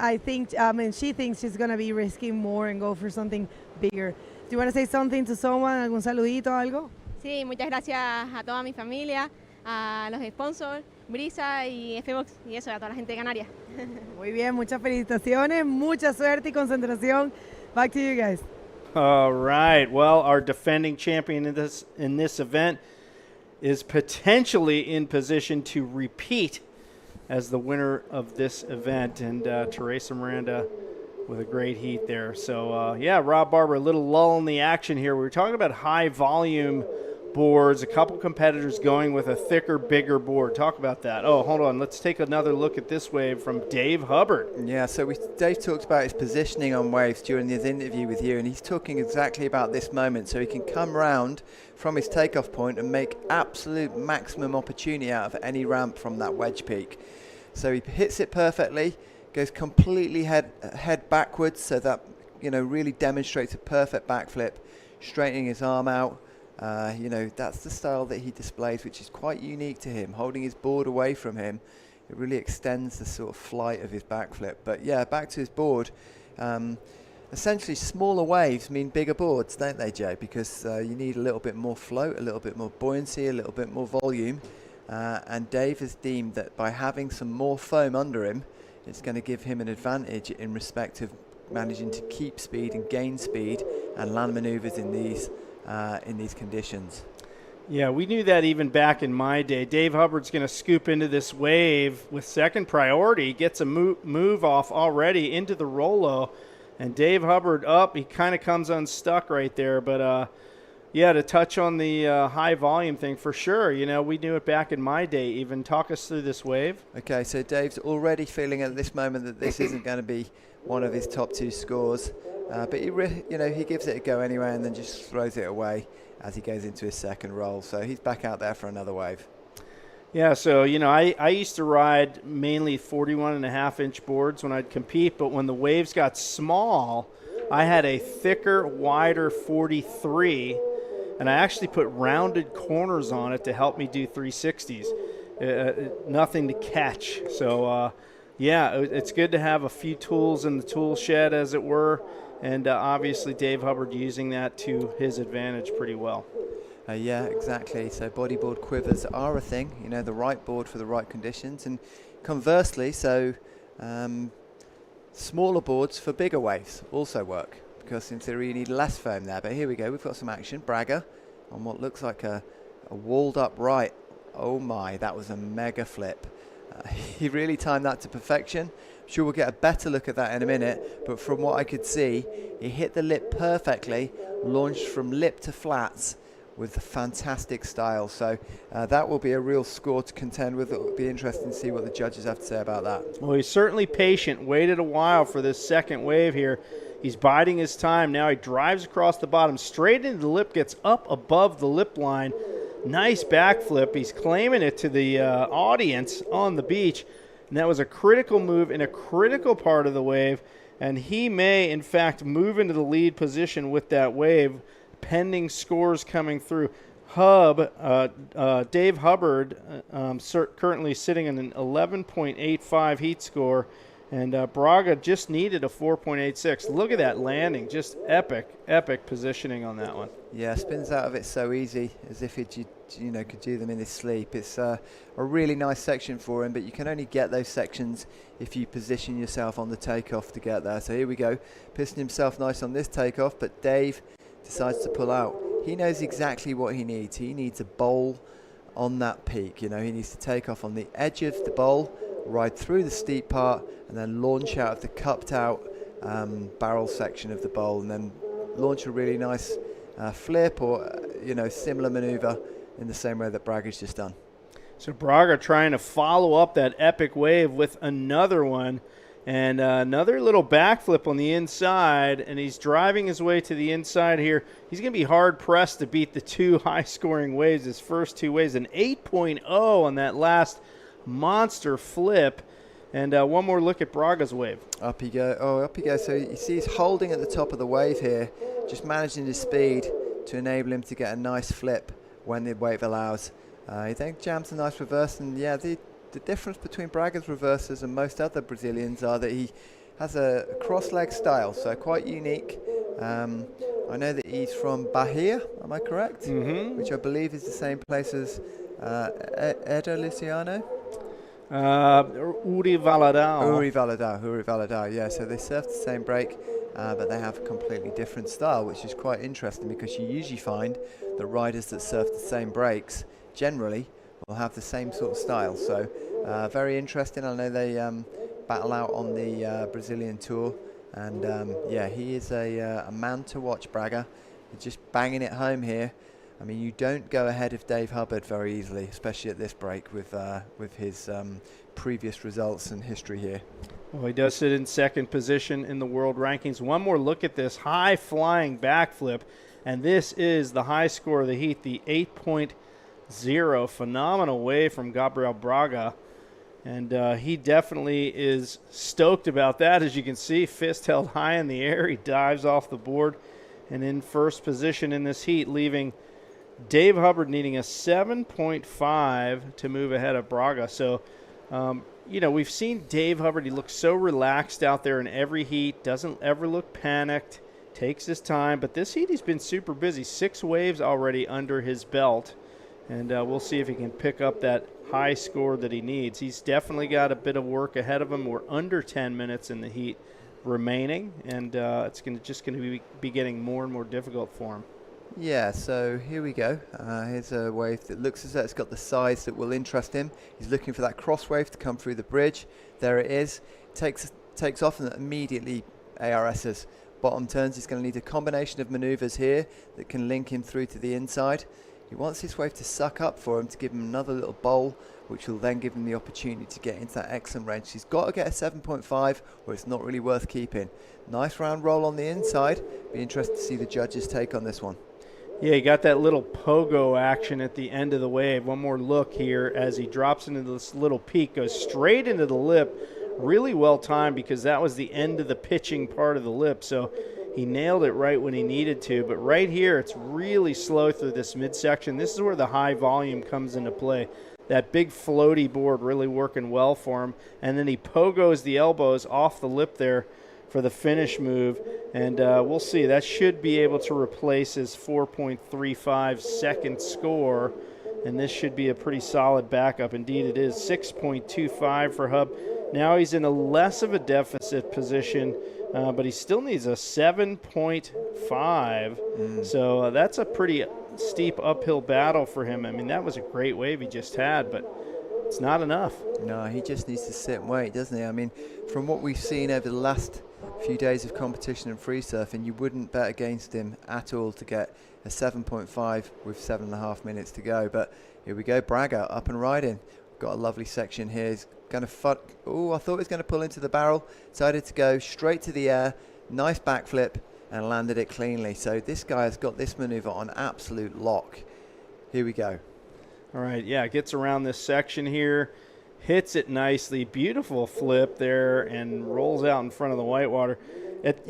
S2: she thinks she's going to be risking more and go for something bigger. Do you want to say something to someone? ¿Algún saludito o algo?
S12: Sí, muchas gracias a toda mi familia, a los sponsors, Brisa y FBox y eso, a toda la gente de Canarias.
S2: Muy bien, muchas felicitaciones, mucha suerte y concentración. Back to you guys.
S3: All right. Well, our defending champion in this event is potentially in position to repeat as the winner of this event. And Teresa Miranda with a great heat there. So, Rob Barber, a little lull in the action here. We were talking about high volume boards, a couple competitors going with a thicker, bigger board. Talk about that. Oh, hold on. Let's take another look at this wave from Dave Hubbard.
S4: Yeah, so Dave talked about his positioning on waves during his interview with you, and he's talking exactly about this moment, so he can come round from his takeoff point and make absolute maximum opportunity out of any ramp from that wedge peak. So he hits it perfectly, goes completely head backwards, so that really demonstrates a perfect backflip, straightening his arm out. That's the style that he displays, which is quite unique to him. Holding his board away from him, it really extends the sort of flight of his backflip. But yeah, back to his board. Essentially, smaller waves mean bigger boards, don't they, Jay? Because you need a little bit more float, a little bit more buoyancy, a little bit more volume. And Dave has deemed that by having some more foam under him, it's going to give him an advantage in respect of managing to keep speed and gain speed and land maneuvers in these conditions.
S3: Yeah, we knew that even back in my day. Dave Hubbard's going to scoop into this wave with second priority. Gets a move off already into the Rolo. And Dave Hubbard up. He kind of comes unstuck right there. But, to touch on the high volume thing, for sure. We knew it back in my day even. Talk us through this wave.
S4: Okay, so Dave's already feeling at this moment that this isn't going to be one of his top two scores. But he gives it a go anyway and then just throws it away as he goes into his second roll. So he's back out there for another wave.
S3: Yeah, so, I used to ride mainly 41.5-inch boards when I'd compete, but when the waves got small, I had a thicker, wider 43, and I actually put rounded corners on it to help me do 360s. Nothing to catch. So, it's good to have a few tools in the tool shed, as it were, and obviously Dave Hubbard using that to his advantage pretty well.
S4: Yeah, exactly. So bodyboard quivers are a thing, the right board for the right conditions. And conversely, smaller boards for bigger waves also work, because in theory you need less foam there. But here we go, we've got some action. Braga on what looks like a walled up right. Oh my, that was a mega flip. He really timed that to perfection. I'm sure we'll get a better look at that in a minute, but from what I could see, he hit the lip perfectly, launched from lip to flats with a fantastic style. So that will be a real score to contend with. It will be interesting to see what the judges have to say about that.
S3: Well, he's certainly patient, waited a while for this second wave here. He's biding his time. Now he drives across the bottom, straight into the lip, gets up above the lip line. Nice backflip. He's claiming it to the audience on the beach. And that was a critical move in a critical part of the wave. And he may, in fact, move into the lead position with that wave, pending scores coming through. Dave Hubbard, currently sitting in an 11.85 heat score, and Braga just needed a 4.86. Look at that landing, just epic positioning on that one.
S4: Yeah, spins out of it so easy, as if it could do them in his sleep. It's a really nice section for him, but you can only get those sections if you position yourself on the takeoff to get there. So here we go, pissing himself nice on this takeoff, but Dave decides to pull out. He knows exactly what he needs. He needs a bowl on that peak. He needs to take off on the edge of the bowl, ride through the steep part, and then launch out of the cupped out barrel section of the bowl, and then launch a really nice flip or similar maneuver in the same way that Braga's just done.
S3: So Braga trying to follow up that epic wave with another one. And another little backflip on the inside, and he's driving his way to the inside here. He's going to be hard-pressed to beat the two high-scoring waves, his first two waves. An 8.0 on that last monster flip. And one more look at Braga's wave.
S4: Up he goes. Oh, up he goes. So you see he's holding at the top of the wave here, just managing his speed to enable him to get a nice flip when the wave allows. He then jams a nice reverse, and yeah, the difference between Braga's reverses and most other Brazilians are that he has a cross-leg style, so quite unique. I know that he's from Bahia, am I correct?
S3: Mm-hmm.
S4: Which I believe is the same place as Eder Luciano?
S3: Uri
S4: Valadao, yeah. So they surf the same break, but they have a completely different style, which is quite interesting, because you usually find that riders that surf the same breaks generally will have the same sort of style. So very interesting. I know they battle out on the Brazilian tour, and he is a man to watch, Braga. He's just banging it home here. I mean, you don't go ahead of Dave Hubbard very easily, especially at this break with his previous results and history here.
S3: Well, he does sit in second position in the world rankings. One more look at this high-flying backflip, and this is the high score of the heat, the 8.0. Phenomenal wave from Gabriel Braga, and he definitely is stoked about that. As you can see, fist held high in the air. He dives off the board and in first position in this heat, leaving Dave Hubbard needing a 7.5 to move ahead of Braga. So, we've seen Dave Hubbard. He looks so relaxed out there in every heat, doesn't ever look panicked, takes his time. But this heat, he's been super busy. 6 waves already under his belt. And we'll see if he can pick up that high score that he needs. He's definitely got a bit of work ahead of him. We're under 10 minutes in the heat remaining, and it's just going to be getting more and more difficult for him.
S4: Yeah, so here we go. Here's a wave that looks as though it's got the size that will interest him. He's looking for that cross wave to come through the bridge. There it is. Takes off and immediately ARS's bottom turns. He's going to need a combination of maneuvers here that can link him through to the inside. He wants this wave to suck up for him, to give him another little bowl, which will then give him the opportunity to get into that excellent range. He's got to get a 7.5 or it's not really worth keeping. Nice round roll on the inside. Be interested to see the judges' take on this one.
S3: Yeah, he got that little pogo action at the end of the wave. One more look here as he drops into this little peak, goes straight into the lip. Really well timed because that was the end of the pitching part of the lip. So he nailed it right when he needed to. But right here, it's really slow through this midsection. This is where the high volume comes into play. That big floaty board really working well for him. And then he pogos the elbows off the lip there for the finish move. And we'll see. That should be able to replace his 4.35 second score. And this should be a pretty solid backup. Indeed, it is 6.25 for Hub. Now he's in a less of a deficit position, but he still needs a 7.5. So that's a pretty steep uphill battle for him. I mean, that was a great wave he just had, but it's not enough.
S8: No, he just needs to sit and wait, doesn't he? I mean, from what we've seen over the last few days of competition in free surfing, you wouldn't bet against him at all to get a 7.5 with 7.5 minutes to go. But here we go, Braga up and riding. Got a lovely section here. He's going to I thought he was going to pull into the barrel. Decided to go straight to the air. Nice backflip and landed it cleanly. So this guy has got this maneuver on absolute lock. Here we go.
S3: All right, yeah, gets around this section here, hits it nicely, beautiful flip there, and rolls out in front of the whitewater. At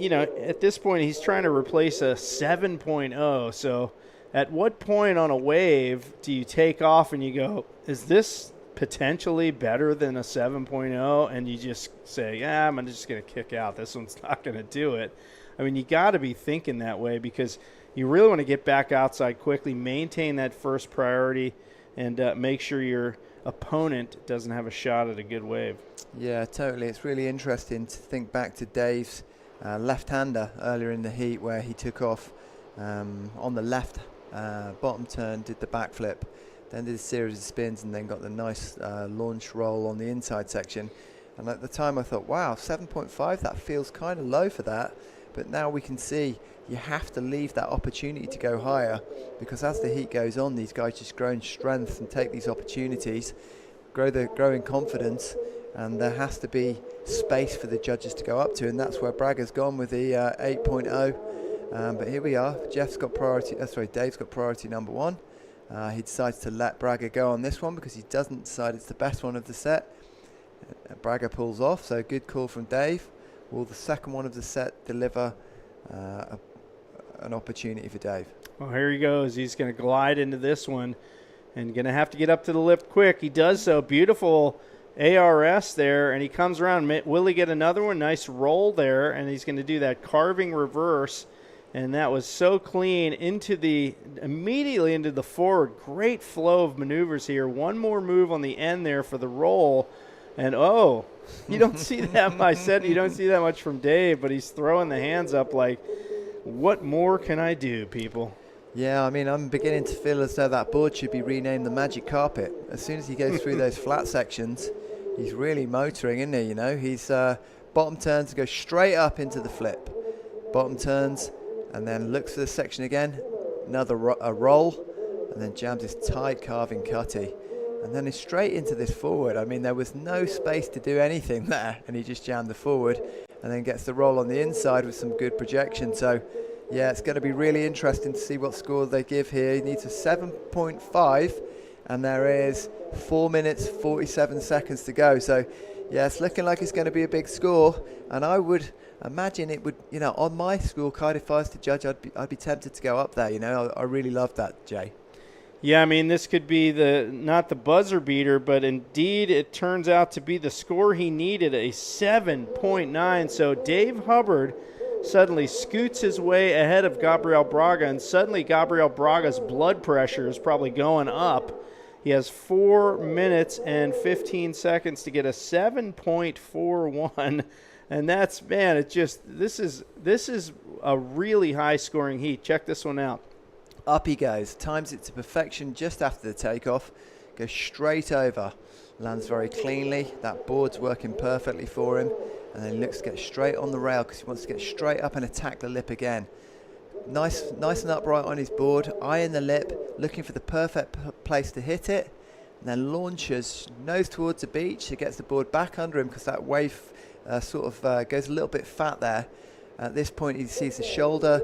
S3: this point, he's trying to replace a 7.0. So at what point on a wave do you take off and you go, is this potentially better than a 7.0? And you just say, yeah, I'm just going to kick out. This one's not going to do it. I mean, you got to be thinking that way because you really want to get back outside quickly, maintain that first priority, and make sure your opponent doesn't have a shot at a good wave.
S8: Yeah, totally. It's really interesting to think back to Dave's left-hander earlier in the heat where he took off on the left bottom turn, did the backflip, then did a series of spins and then got the nice launch roll on the inside section. And at the time I thought, wow, 7.5, that feels kind of low for that. But now we can see you have to leave that opportunity to go higher because as the heat goes on, these guys just grow in strength and take these opportunities, grow in confidence, and there has to be space for the judges to go up to, and that's where Braga's gone with the 8.0. But here we are. Dave's got priority number one. He decides to let Braga go on this one because he doesn't decide it's the best one of the set. Braga pulls off, so good call from Dave. Will the second one of the set deliver an opportunity for Dave?
S3: Well, here he goes. He's going to glide into this one and going to have to get up to the lip quick. He does so. Beautiful ARS there, and he comes around. Will he get another one? Nice roll there, and he's going to do that carving reverse, and that was so clean immediately into the forward. Great flow of maneuvers here. One more move on the end there for the roll, and you don't see that. I said you don't see that much from Dave, but he's throwing the hands up like, what more can I do, people?
S8: Yeah, I mean, I'm beginning to feel as though that board should be renamed the Magic Carpet. As soon as he goes through those flat sections, he's really motoring, isn't he? You know, he's bottom turns and goes straight up into the flip. Bottom turns and then looks for the section again. Another roll and then jams his tight carving cutty. And then he's straight into this forward. I mean, there was no space to do anything there, and he just jammed the forward and then gets the roll on the inside with some good projection. So, yeah, it's going to be really interesting to see what score they give here. He needs a 7.5, and there is 4 minutes, 47 seconds to go. So, yeah, it's looking like it's going to be a big score, and I would imagine it would, on my scorecard, if I was to judge, I'd be tempted to go up there. I really love that, Jay.
S3: Yeah, I mean, this could be not the buzzer beater, but indeed it turns out to be the score he needed, a 7.9. So Dave Hubbard suddenly scoots his way ahead of Gabriel Braga, and suddenly Gabriel Braga's blood pressure is probably going up. He has 4 minutes and 15 seconds to get a 7.41, and this is a really high-scoring heat. Check this one out.
S8: Up he goes, times it to perfection just after the takeoff, goes straight over, lands very cleanly, that board's working perfectly for him, and then he looks to get straight on the rail because he wants to get straight up and attack the lip again. Nice and upright on his board, eye in the lip, looking for the perfect place to hit it, and then launches nose towards the beach. He gets the board back under him because that wave goes a little bit fat there.
S4: At this point, he sees the shoulder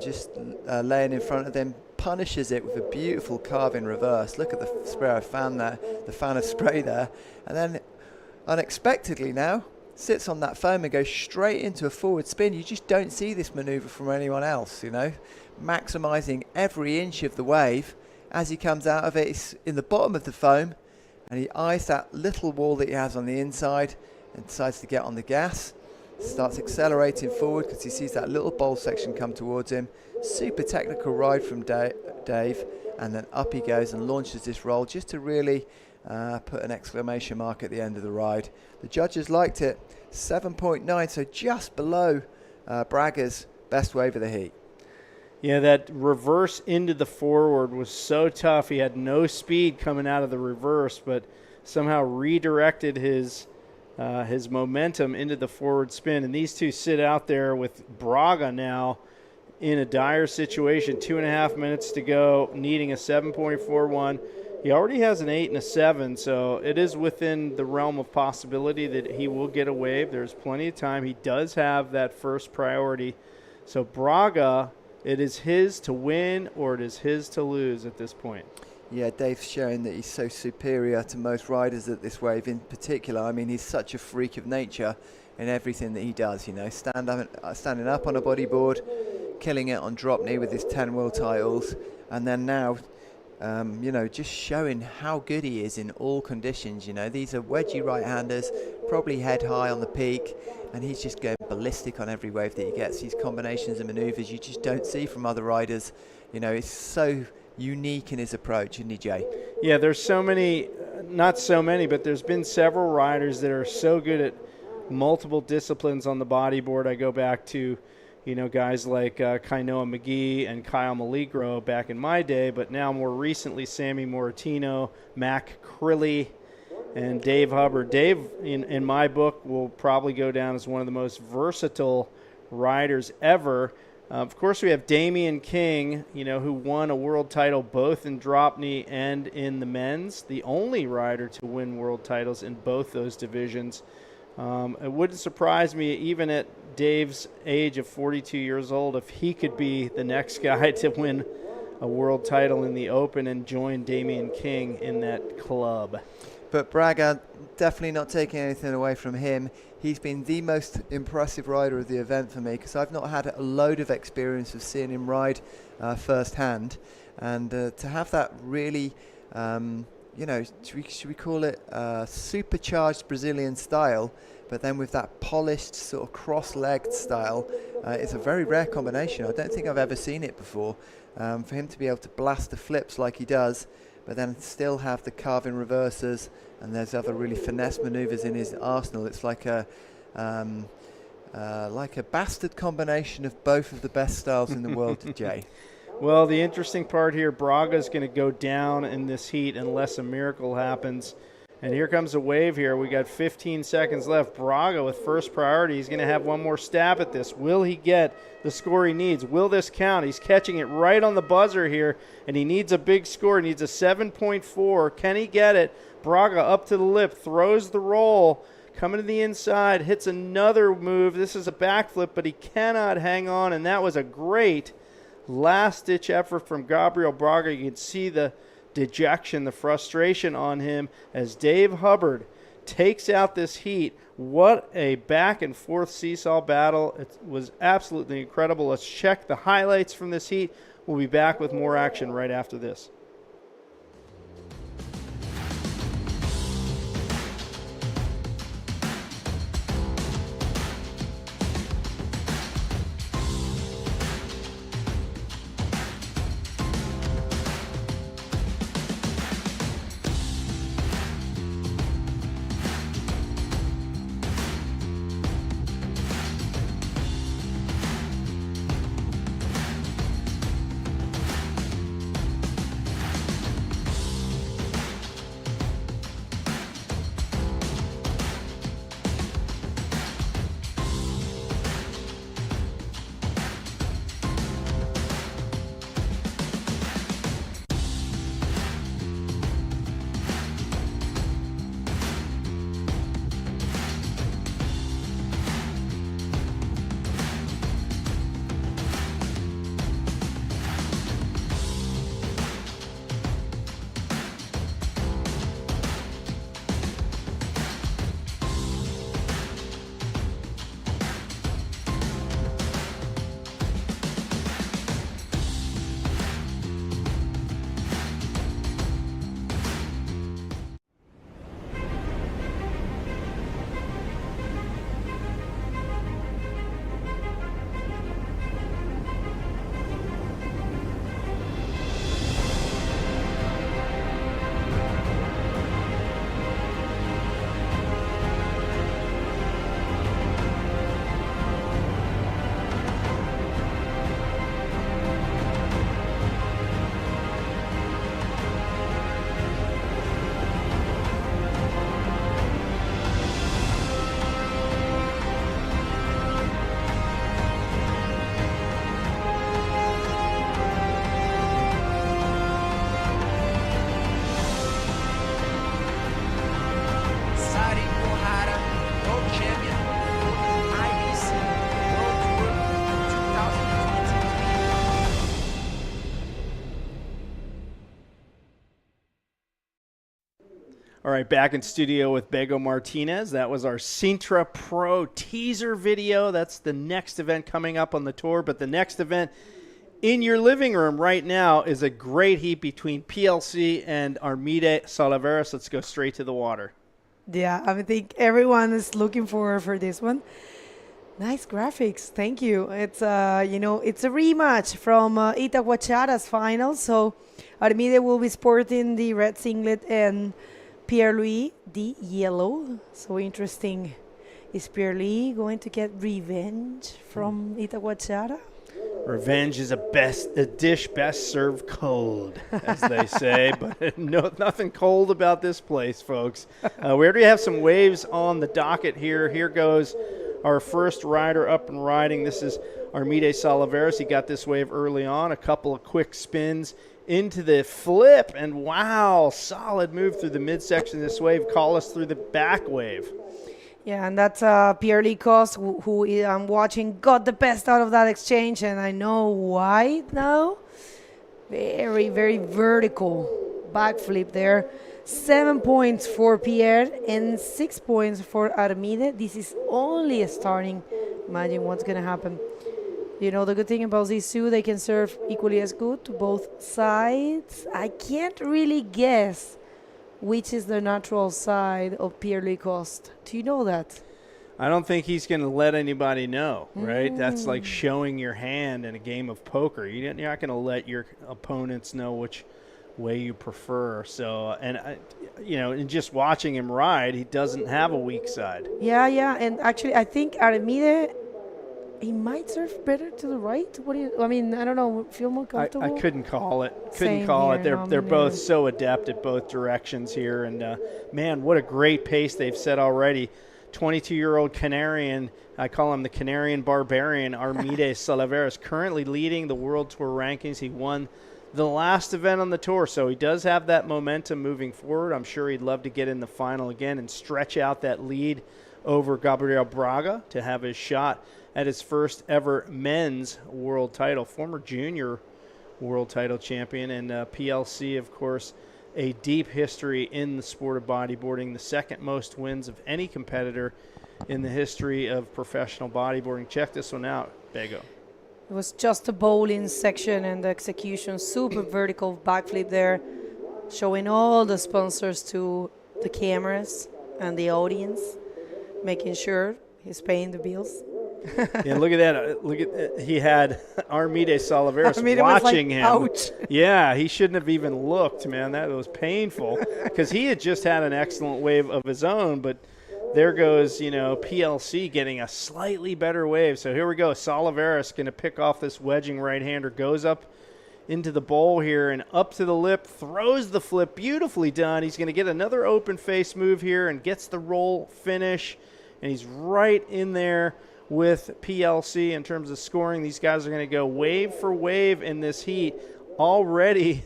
S4: just laying in front of him, punishes it with a beautiful carve in reverse. Look at the spray of fan there, the fan of spray there. And then unexpectedly now, sits on that foam and goes straight into a forward spin. You just don't see this maneuver from anyone else, you know. Maximising every inch of the wave. As he comes out of it, he's in the bottom of the foam, and he eyes that little wall that he has on the inside and decides to get on the gas. Starts accelerating forward because he sees that little bowl section come towards him. Super technical ride from Dave, and then up he goes and launches this roll just to really put an exclamation mark at the end of the ride. The judges liked it. 7.9, so just below Braga's best wave of the heat.
S3: Yeah, that reverse into the forward was so tough. He had no speed coming out of the reverse, but somehow redirected his momentum into the forward spin. And these two sit out there with Braga now in a dire situation. 2.5 minutes to go, needing a 7.41. He already has an 8 and a 7, so it is within the realm of possibility that he will get a wave. There's plenty of time. He does have that first priority. So Braga, it is his to win or it is his to lose at this point.
S4: Yeah, Dave's showing that he's so superior to most riders at this wave in particular. I mean, he's such a freak of nature in everything that he does, you know. Standing up on a bodyboard, killing it on drop knee with his 10 world titles, and then now, you know, just showing how good he is in all conditions, you know. These are wedgie right-handers, probably head high on the peak, and he's just going ballistic on every wave that he gets. These combinations and maneuvers you just don't see from other riders. You know, it's so unique in his approach, isn't he, Jay?
S3: Yeah, there's so many, not so many, but there's been several riders that are so good at multiple disciplines on the bodyboard. I go back to, you know, guys like Kainoa McGee and Kyle Maligro back in my day, but now more recently Sammy Moratino, Mac Crilly, and Dave Hubbard. Dave, in my book, will probably go down as one of the most versatile riders ever. Of course, we have Damian King, you know, who won a world title both in drop knee and in the men's, the only rider to win world titles in both those divisions. It wouldn't surprise me, even at Dave's age of 42 years old, if he could be the next guy to win a world title in the Open and join Damian King in that club.
S4: But Braga, definitely not taking anything away from him. He's been the most impressive rider of the event for me because I've not had a load of experience of seeing him ride firsthand. And to have that really, you know, should we call it supercharged Brazilian style, but then with that polished sort of cross-legged style, it's a very rare combination. I don't think I've ever seen it before. For him to be able to blast the flips like he does, but then still have the carve-in reversers, and there's other really finesse maneuvers in his arsenal. It's like a bastard combination of both of the best styles in the world, Jay.
S3: Well, the interesting part here, Braga's going to go down in this heat unless a miracle happens. And here comes a wave here. We got 15 seconds left. Braga with first priority. He's going to have one more stab at this. Will he get the score he needs? Will this count? He's catching it right on the buzzer here, and he needs a big score. He needs a 7.4. Can he get it? Braga up to the lip, throws the roll, coming to the inside, hits another move. This is a backflip, but he cannot hang on, and that was a great last-ditch effort from Gabriel Braga. You can see the dejection, the frustration on him as Dave Hubbard takes out this heat. What a back-and-forth seesaw battle. It was absolutely incredible. Let's check the highlights from this heat. We'll be back with more action right after this. All right, back in studio with Bego Martinez. That was our Sintra Pro teaser video. That's the next event coming up on the tour. But the next event in your living room right now is a great heat between PLC and Armide Salivas. Let's go straight to the water.
S2: Yeah, I think everyone is looking forward for this one. Nice graphics, thank you. It's it's a rematch from Itaguachara's final. So Armide will be sporting the red singlet and Pierre-Louis the yellow. So interesting. Is Pierre-Louis going to get revenge from Itaguachara?
S3: Revenge is a dish best served cold, as they say. But nothing cold about this place, folks. We already have some waves on the docket here. Here goes our first rider up and riding. This is Armide Salivas. He got this wave early on. A couple of quick spins into the flip. And wow, solid move through the midsection of this wave. Call us through the back wave.
S2: Yeah, and that's Pierre-Louis Coste, who I'm watching, got the best out of that exchange, and I know why now. Very, very vertical backflip there. 7 points for Pierre and 6 points for Armide. This is only a starting. Imagine what's going to happen. You know, the good thing about these two, they can serve equally as good to both sides. I can't really guess which is the natural side of Pierre-Louis Coste. Do you know that?
S3: I don't think he's going to let anybody know, right? That's like showing your hand in a game of poker. You're not going to let your opponents know which way you prefer. So, and in just watching him ride, he doesn't have a weak side.
S2: Yeah. And actually, I think Armide, he might serve better to the right. I don't know. Feel more comfortable?
S3: I couldn't call it.
S2: Same
S3: it.
S2: here,
S3: They're both so adept at both directions here. And, man, what a great pace they've set already. 22-year-old Canarian, I call him the Canarian Barbarian, Armide Salivas, currently leading the World Tour rankings. He won the last event on the tour, so he does have that momentum moving forward. I'm sure he'd love to get in the final again and stretch out that lead over Gabriel Braga to have his shot at his first ever men's world title, former junior world title champion, and PLC, of course, a deep history in the sport of bodyboarding, the second most wins of any competitor in the history of professional bodyboarding. Check this one out, Bego.
S2: It was just a bowling section and the execution, super vertical backflip there, showing all the sponsors to the cameras and the audience, making sure he's paying the bills.
S3: Yeah, look at that. He had Armide Salivas watching him.
S2: Ouch.
S3: Yeah, he shouldn't have even looked, man. That was painful because he had just had an excellent wave of his own, but there goes, PLC getting a slightly better wave. So here we go. Salivas going to pick off this wedging right-hander, goes up into the bowl here and up to the lip, throws the flip. Beautifully done. He's going to get another open face move here and gets the roll finish, and he's right in there with PLC in terms of scoring. These guys are going to go wave for wave in this heat. Already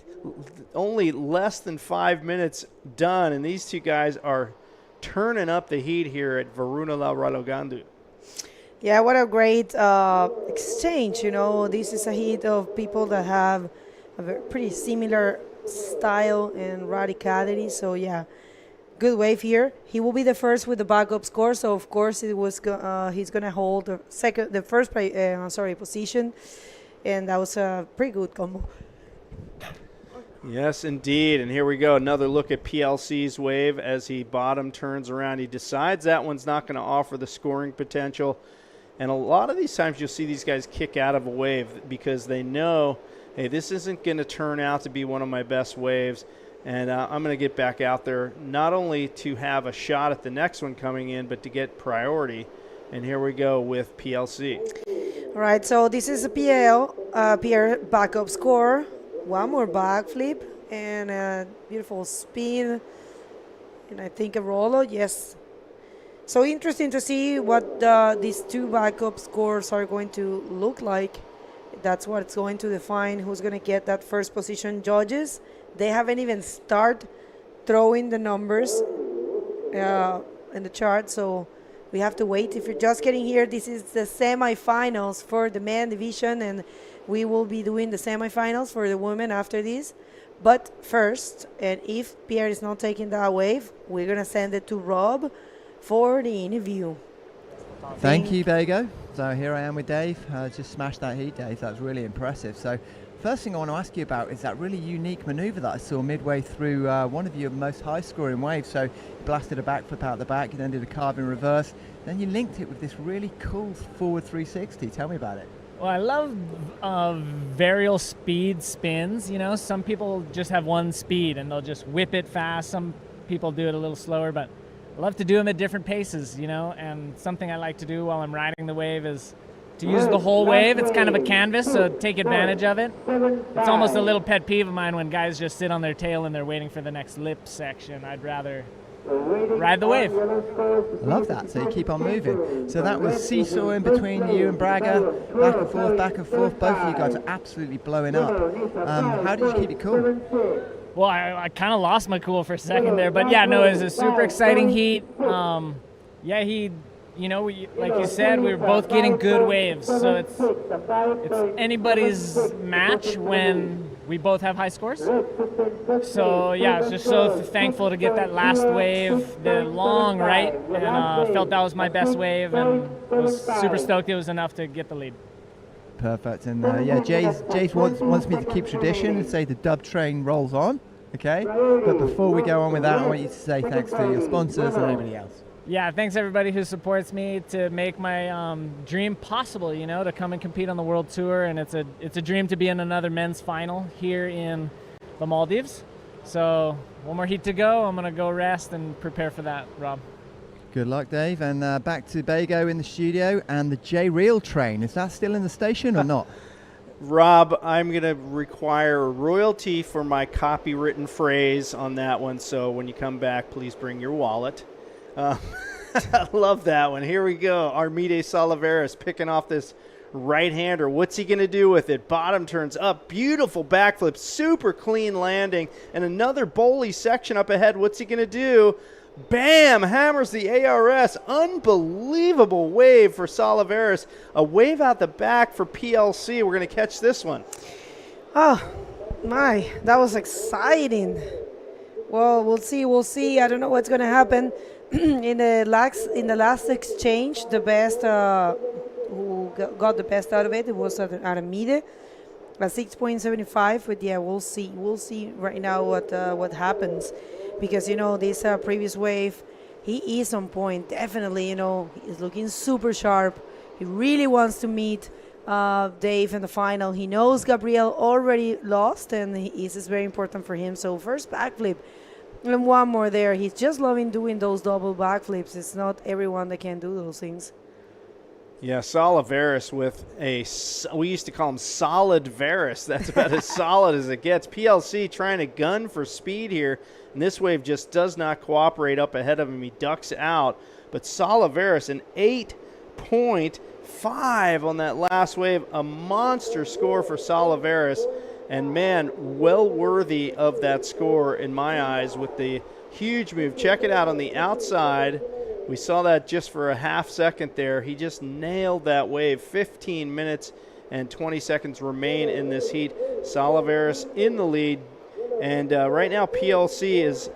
S3: only less than 5 minutes done, and these two guys are turning up the heat here at Varuna La Ralogandu.
S2: Yeah, what a great exchange. This is a heat of people that have a pretty similar style and radicality. So, yeah, good wave here. He will be the first with the backup score. So, of course, he's going to hold the first position. And that was a pretty good combo.
S3: Yes, indeed. And here we go. Another look at PLC's wave as he bottom turns around. He decides that one's not going to offer the scoring potential. And a lot of these times you'll see these guys kick out of a wave because they know, hey, this isn't going to turn out to be one of my best waves. And I'm going to get back out there not only to have a shot at the next one coming in, but to get priority. And here we go with PLC.
S2: All right, so this is a Pierre backup score. One more backflip and a beautiful spin. And I think a roll. Yes. So interesting to see what these two backup scores are going to look like. That's what's going to define who's going to get that first position. Judges, they haven't even started throwing the numbers in the chart, so we have to wait. If you're just getting here, this is the semifinals for the men division, and we will be doing the semifinals for the women after this. But first, and if Pierre is not taking that wave, we're going to send it to Rob for the interview.
S8: Thank you, Bego. So here I am with Dave. Just smashed that heat, Dave. That was really impressive. So first thing I want to ask you about is that really unique maneuver that I saw midway through one of your most high-scoring waves. So you blasted a backflip out the back, you then did a carve in reverse, then you linked it with this really cool forward 360. Tell me about it.
S5: Well, I love varial speed spins. You know, some people just have one speed and they'll just whip it fast. Some people do it a little slower, but I love to do them at different paces, you know, and something I like to do while I'm riding the wave is to use the whole wave. It's kind of a canvas, so take advantage of it. It's almost a little pet peeve of mine when guys just sit on their tail and they're waiting for the next lip section. I'd rather ride the wave.
S8: I love that. So you keep on moving. So that was seesawing between you and Braga, back and forth, back and forth. Both of you guys are absolutely blowing up. How did you keep it cool?
S5: Well, I kind of lost my cool for a second there, but yeah, no, it was a super exciting heat. Yeah, you know, like you said, we were both getting good waves, so it's anybody's match when we both have high scores. So yeah, I was just so thankful to get that last wave, the long right, and felt that was my best wave, and was super stoked it was enough to get the lead.
S8: Perfect. And yeah, Jace wants me to keep tradition and say the dub train rolls on, okay? But before we go on with that, I want you to say thanks to your sponsors and everybody else.
S5: Yeah, thanks everybody who supports me to make my dream possible, you know, to come and compete on the World Tour. And it's a dream to be in another men's final here in the Maldives. So one more heat to go. I'm going to go rest and prepare for that, Rob.
S8: Good luck, Dave. And back to Bego in the studio and the J-Reel train. Is that still in the station or not?
S3: Rob, I'm going to require royalty for my copywritten phrase on that one. So when you come back, please bring your wallet. I love that one. Here we go. Armide Salivas picking off this right-hander. What's he going to do with it? Bottom turns up. Beautiful backflip. Super clean landing. And another bowly section up ahead. What's he going to do? Bam! Hammers the ARS. Unbelievable wave for Salivas. A wave out the back for PLC. We're going to catch this one.
S2: Oh, my. That was exciting. Well, we'll see. I don't know what's going to happen. In the last exchange, the best who got the best out of it was Armide, a 6.75. But yeah, we'll see right now what happens, because you know this previous wave, he is on point definitely. You know, he's looking super sharp. He really wants to meet Dave in the final. He knows Gabriel already lost, and this is very important for him. So first backflip. And one more there. He's just loving doing those double backflips. It's not everyone that can do those things.
S3: Yeah, Salivas with we used to call him Solid Varus. That's about as solid as it gets. PLC trying to gun for speed here, and this wave just does not cooperate up ahead of him. He ducks out, but Salivas an 8.5 on that last wave. A monster score for Salivas. And, man, well worthy of that score in my eyes with the huge move. Check it out on the outside. We saw that just for a half second there. He just nailed that wave. 15 minutes and 20 seconds remain in this heat. Salivas in the lead. And right now PLC is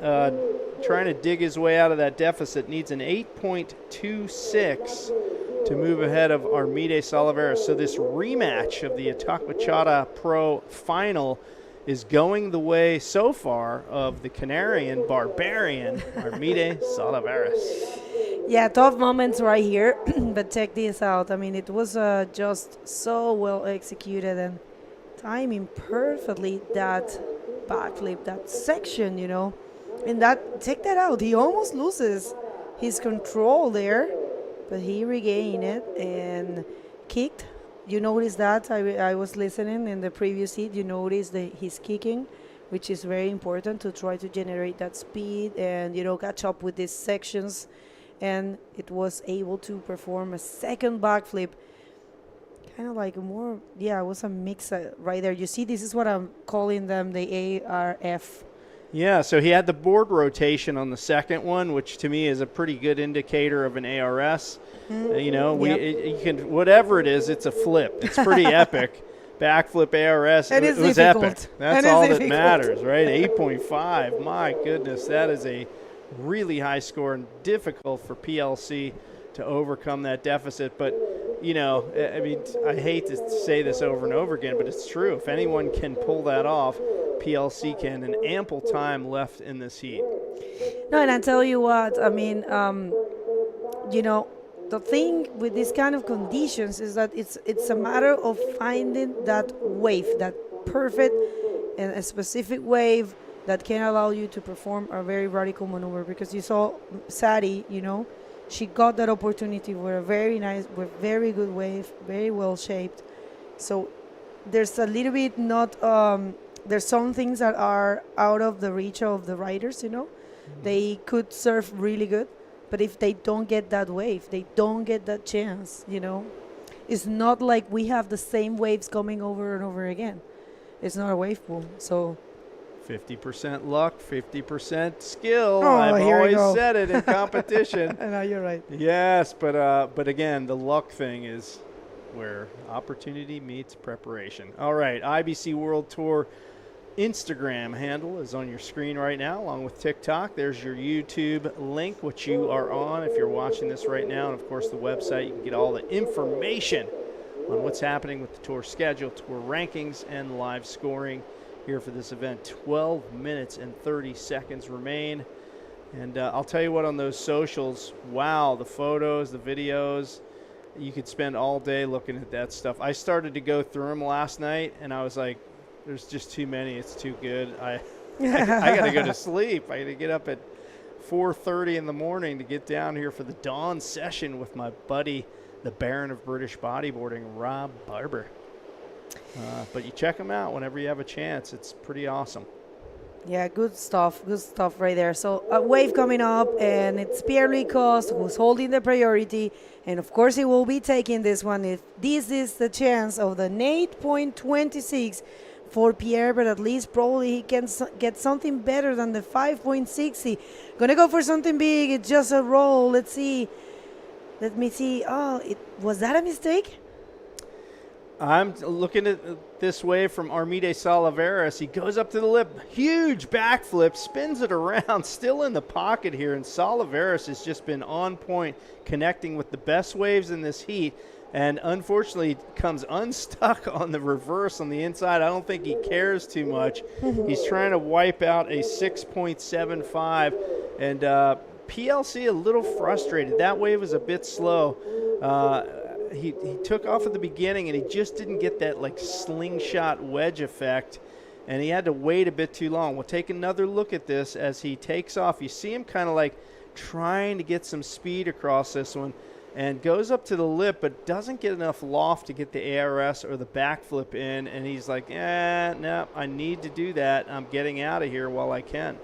S3: trying to dig his way out of that deficit. Needs an 8.26 to move ahead of Armide Salivas. So this rematch of the Accommodation Pro final is going the way so far of the Canarian barbarian Armide Salivas.
S2: Yeah, tough moments right here, but check this out. I mean, it was just so well executed and timing perfectly that backflip, that section, you know. And that, check that out. He almost loses his control there, but he regained it and kicked. You notice that? I was listening in the previous heat. You notice that he's kicking, which is very important to try to generate that speed and, you know, catch up with these sections. And it was able to perform a second backflip. Kind of like more, yeah, it was a mix right there. You see, this is what I'm calling them, the ARF.
S3: Yeah, so he had the board rotation on the second one, which to me is a pretty good indicator of an ARS. You know, you can, whatever it is, it's a flip. It's pretty epic. backflip ARS.
S2: And
S3: It
S2: it's
S3: was
S2: difficult.
S3: epic. That's
S2: And it's
S3: all that
S2: difficult.
S3: matters, right? 8.5. My goodness, that is a really high score and difficult for PLC to overcome that deficit. But, you know, I mean, I hate to say this over and over again, but it's true. If anyone can pull that off, PLC can, and ample time left in this heat.
S2: No, and I tell you what, I mean, you know, the thing with these kind of conditions is that it's a matter of finding that wave, that perfect and a specific wave that can allow you to perform a very radical maneuver. Because you saw Sadi, you know, she got that opportunity with a very nice, with very good wave, very well shaped. So there's a little bit not, there's some things that are out of the reach of the riders, you know. They could surf really good, but if they don't get that wave, they don't get that chance, you know. It's not like we have the same waves coming over and over again. It's not a wave pool, so
S3: 50% luck, 50% skill.
S2: Oh,
S3: I've
S2: here we
S3: always
S2: go.
S3: said it in competition.
S2: I know, you're right.
S3: Yes, but again, the luck thing is where opportunity meets preparation. All right, IBC World Tour Instagram handle is on your screen right now, along with TikTok. There's your YouTube link, which you are on if you're watching this right now, and of course the website. You can get all the information on what's happening with the tour schedule, tour rankings, and live scoring here for this event. 12 minutes and 30 seconds remain. And I'll tell you what, on those socials, wow, the photos, the videos, you could spend all day looking at that stuff. I started to go through them last night, and I was like, there's just too many. It's too good. I got to go to sleep. I got to get up at 4:30 in the morning to get down here for the dawn session with my buddy, the Baron of British Bodyboarding, Rob Barber. But you check him out whenever you have a chance. It's pretty awesome.
S2: Yeah, good stuff right there. So a wave coming up, and it's Pierre-Louis Coste who's holding the priority, and of course he will be taking this one. If this is the chance of the 8.26 for Pierre, but at least probably he can get something better than the 5.60. Gonna go for something big. It's just a roll. Let's see. Let me see. Oh, was that a mistake?
S3: I'm looking at this wave from Armide Salivas. He goes up to the lip, huge backflip, spins it around, still in the pocket here. And Salivas has just been on point, connecting with the best waves in this heat. And unfortunately, comes unstuck on the reverse on the inside. I don't think he cares too much. He's trying to wipe out a 6.75. And PLC a little frustrated. That wave was a bit slow. He took off at the beginning, and he just didn't get that like slingshot wedge effect, and he had to wait a bit too long. We'll take another look at this as he takes off. You see him kind of like trying to get some speed across this one, and goes up to the lip, but doesn't get enough loft to get the ARS or the backflip in, and he's like, no, I need to do that. I'm getting out of here while I can.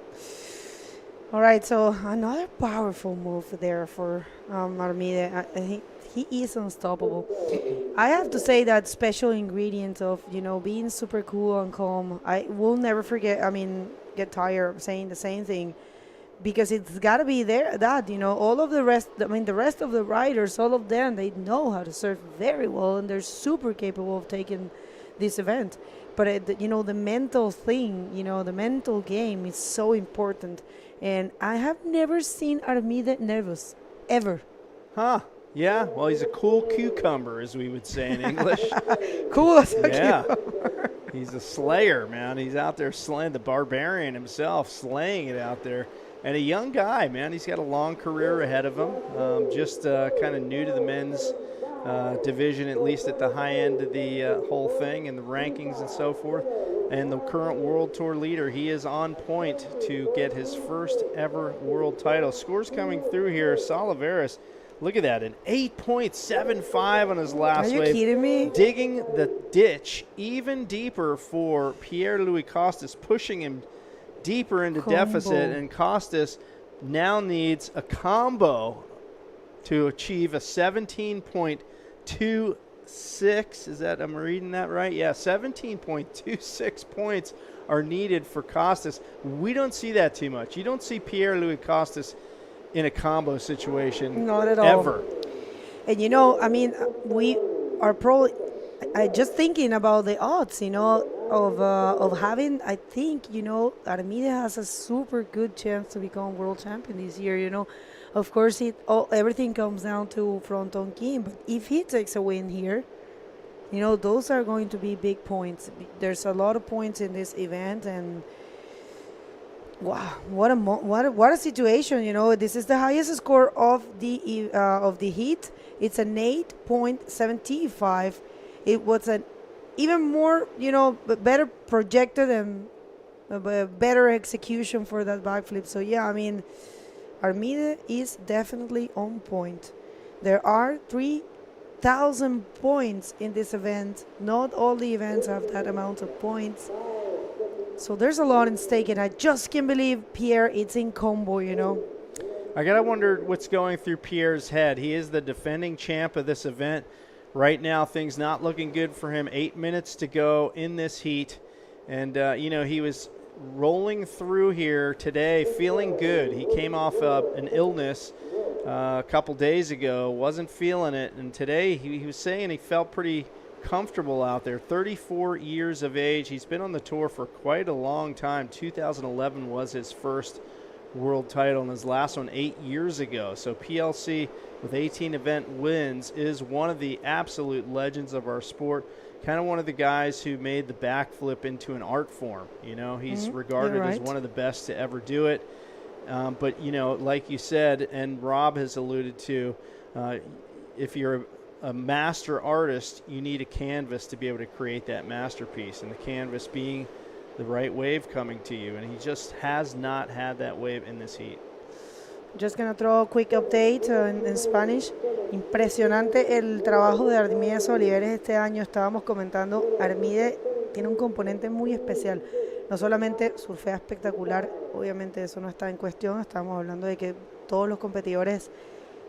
S2: All right, so another powerful move there for Armide. I think he is unstoppable. I have to say that special ingredient of, you know, being super cool and calm. I will never forget, get tired of saying the same thing, because it's got to be there, that, you know, all of the rest, the rest of the riders, all of them, they know how to surf very well, and they're super capable of taking this event. But, you know, the mental thing, you know, the mental game is so important. And I have never seen Armide nervous, ever.
S3: Huh. Yeah, well, he's a cool cucumber, as we would say in English.
S2: Cool as a
S3: yeah.
S2: cucumber.
S3: He's a slayer, man. He's out there slaying, the barbarian himself, slaying it out there. And a young guy, man. He's got a long career ahead of him. Just kind of new to the men's division, at least at the high end of the whole thing and the rankings and so forth. And the current World Tour leader, he is on point to get his first ever world title. Scores coming through here. Salivas, look at that, an 8.75 on his last wave.
S2: Are you kidding me?
S3: Digging the ditch even deeper for Pierre-Louis Costas, pushing him deeper into deficit. And Costas now needs a combo to achieve a 17.26. Is that, am I reading that right? Yeah, 17.26 points are needed for Costas. We don't see that too much. You don't see Pierre-Louis Costas in a combo situation.
S2: Not at all.
S3: Ever.
S2: And, you know, we are probably, I just thinking about the odds, of having. I think Armide has a super good chance to become world champion this year. Of course, everything comes down to Fronton King, but if he takes a win here, those are going to be big points. There's a lot of points in this event, and wow, what a situation! This is the highest score of the heat. It's an 8.75. It was an even more, better projected and better execution for that backflip. So yeah, I mean, Armide is definitely on point. There are 3,000 points in this event. Not all the events have that amount of points. So there's a lot in stake, and I just can't believe Pierre it's in combo,
S3: I gotta wonder what's going through Pierre's head. He is the defending champ of this event. Right now, things not looking good for him. 8 minutes to go in this heat. And, he was rolling through here today, feeling good. He came off an illness a couple days ago, wasn't feeling it. And today he was saying he felt pretty comfortable out there. 34 years of age. He's been on the tour for quite a long time. 2011 was his first world title, and his last one 8 years ago. So PLC with 18 event wins is one of the absolute legends of our sport. Kind of one of the guys who made the backflip into an art form. He's regarded as one of the best to ever do it. But like you said, and Rob has alluded to, if you're a master artist, you need a canvas to be able to create that masterpiece, and the canvas being the right wave coming to you, and he just has not had that wave in this heat.
S2: Just gonna throw a quick update in Spanish. Impresionante el trabajo de Armide Oliveres este año. Estábamos comentando, Armide tiene un componente muy especial. No solamente surfea espectacular, obviamente eso no está en cuestión. Estamos hablando de que todos los competidores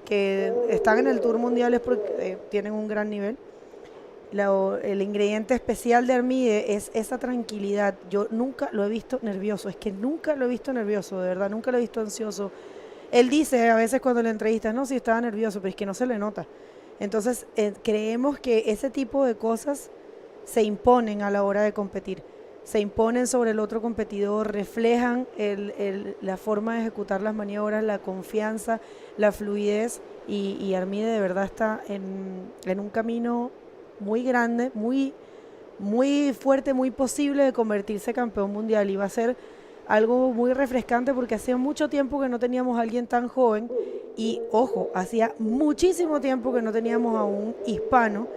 S2: que están en el Tour Mundial es porque tienen un gran nivel. El ingrediente especial de Armide es esa tranquilidad. Yo nunca lo he visto nervioso, de verdad, nunca lo he visto ansioso. Él dice a veces cuando le entrevistan, no, sí estaba nervioso, pero es que no se le nota. Entonces, creemos que ese tipo de cosas se imponen a la hora de competir. Se imponen sobre el otro competidor, reflejan la forma de ejecutar las maniobras, la confianza, la fluidez, y Armide de verdad está en un camino muy grande, muy, muy fuerte, muy posible de convertirse campeón mundial, y va a ser algo muy refrescante porque hacía mucho tiempo que no teníamos a alguien tan joven, y ojo, hacía muchísimo tiempo que no teníamos a un hispano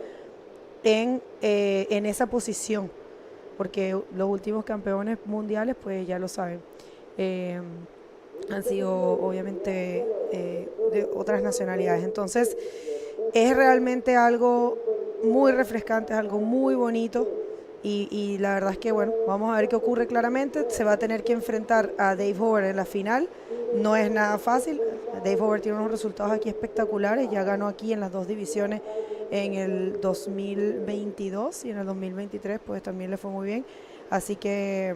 S2: en esa posición, porque los últimos campeones mundiales, pues ya lo saben, han sido obviamente de otras nacionalidades. Entonces es realmente algo muy refrescante, es algo muy bonito, y la verdad es que bueno, vamos a ver qué ocurre. Claramente se va a tener que enfrentar a Dave Hubbard en la final. No es nada fácil. Dave Hubbard tiene unos resultados aquí espectaculares, ya ganó aquí en las dos divisiones en el 2022 y en el 2023 pues también le fue muy bien, así que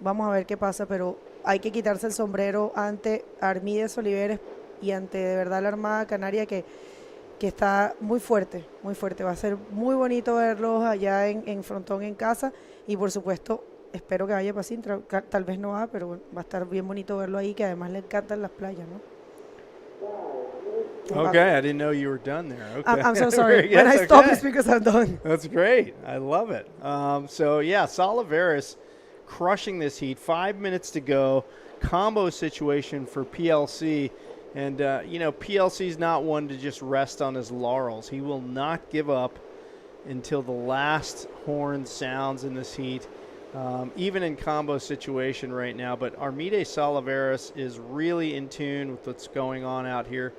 S2: vamos a ver qué pasa, pero hay que quitarse el sombrero ante Armide Oliveres y ante de verdad la Armada Canaria que está muy fuerte, va a ser muy bonito verlos allá en Frontón en casa, y por supuesto espero que vaya para Sintra, tal vez no va, pero bueno, va a estar bien bonito verlo ahí, que además le encantan las playas, ¿no?
S3: Okay, I didn't know you were done there. Okay.
S2: I'm so sorry. When I stop, it's because I'm done.
S3: That's great. I love it. So, yeah, Salivas crushing this heat. 5 minutes to go. Combo situation for PLC. And, PLC's not one to just rest on his laurels. He will not give up until the last horn sounds in this heat, even in combo situation right now. But Armide Salivas is really in tune with what's going on out here.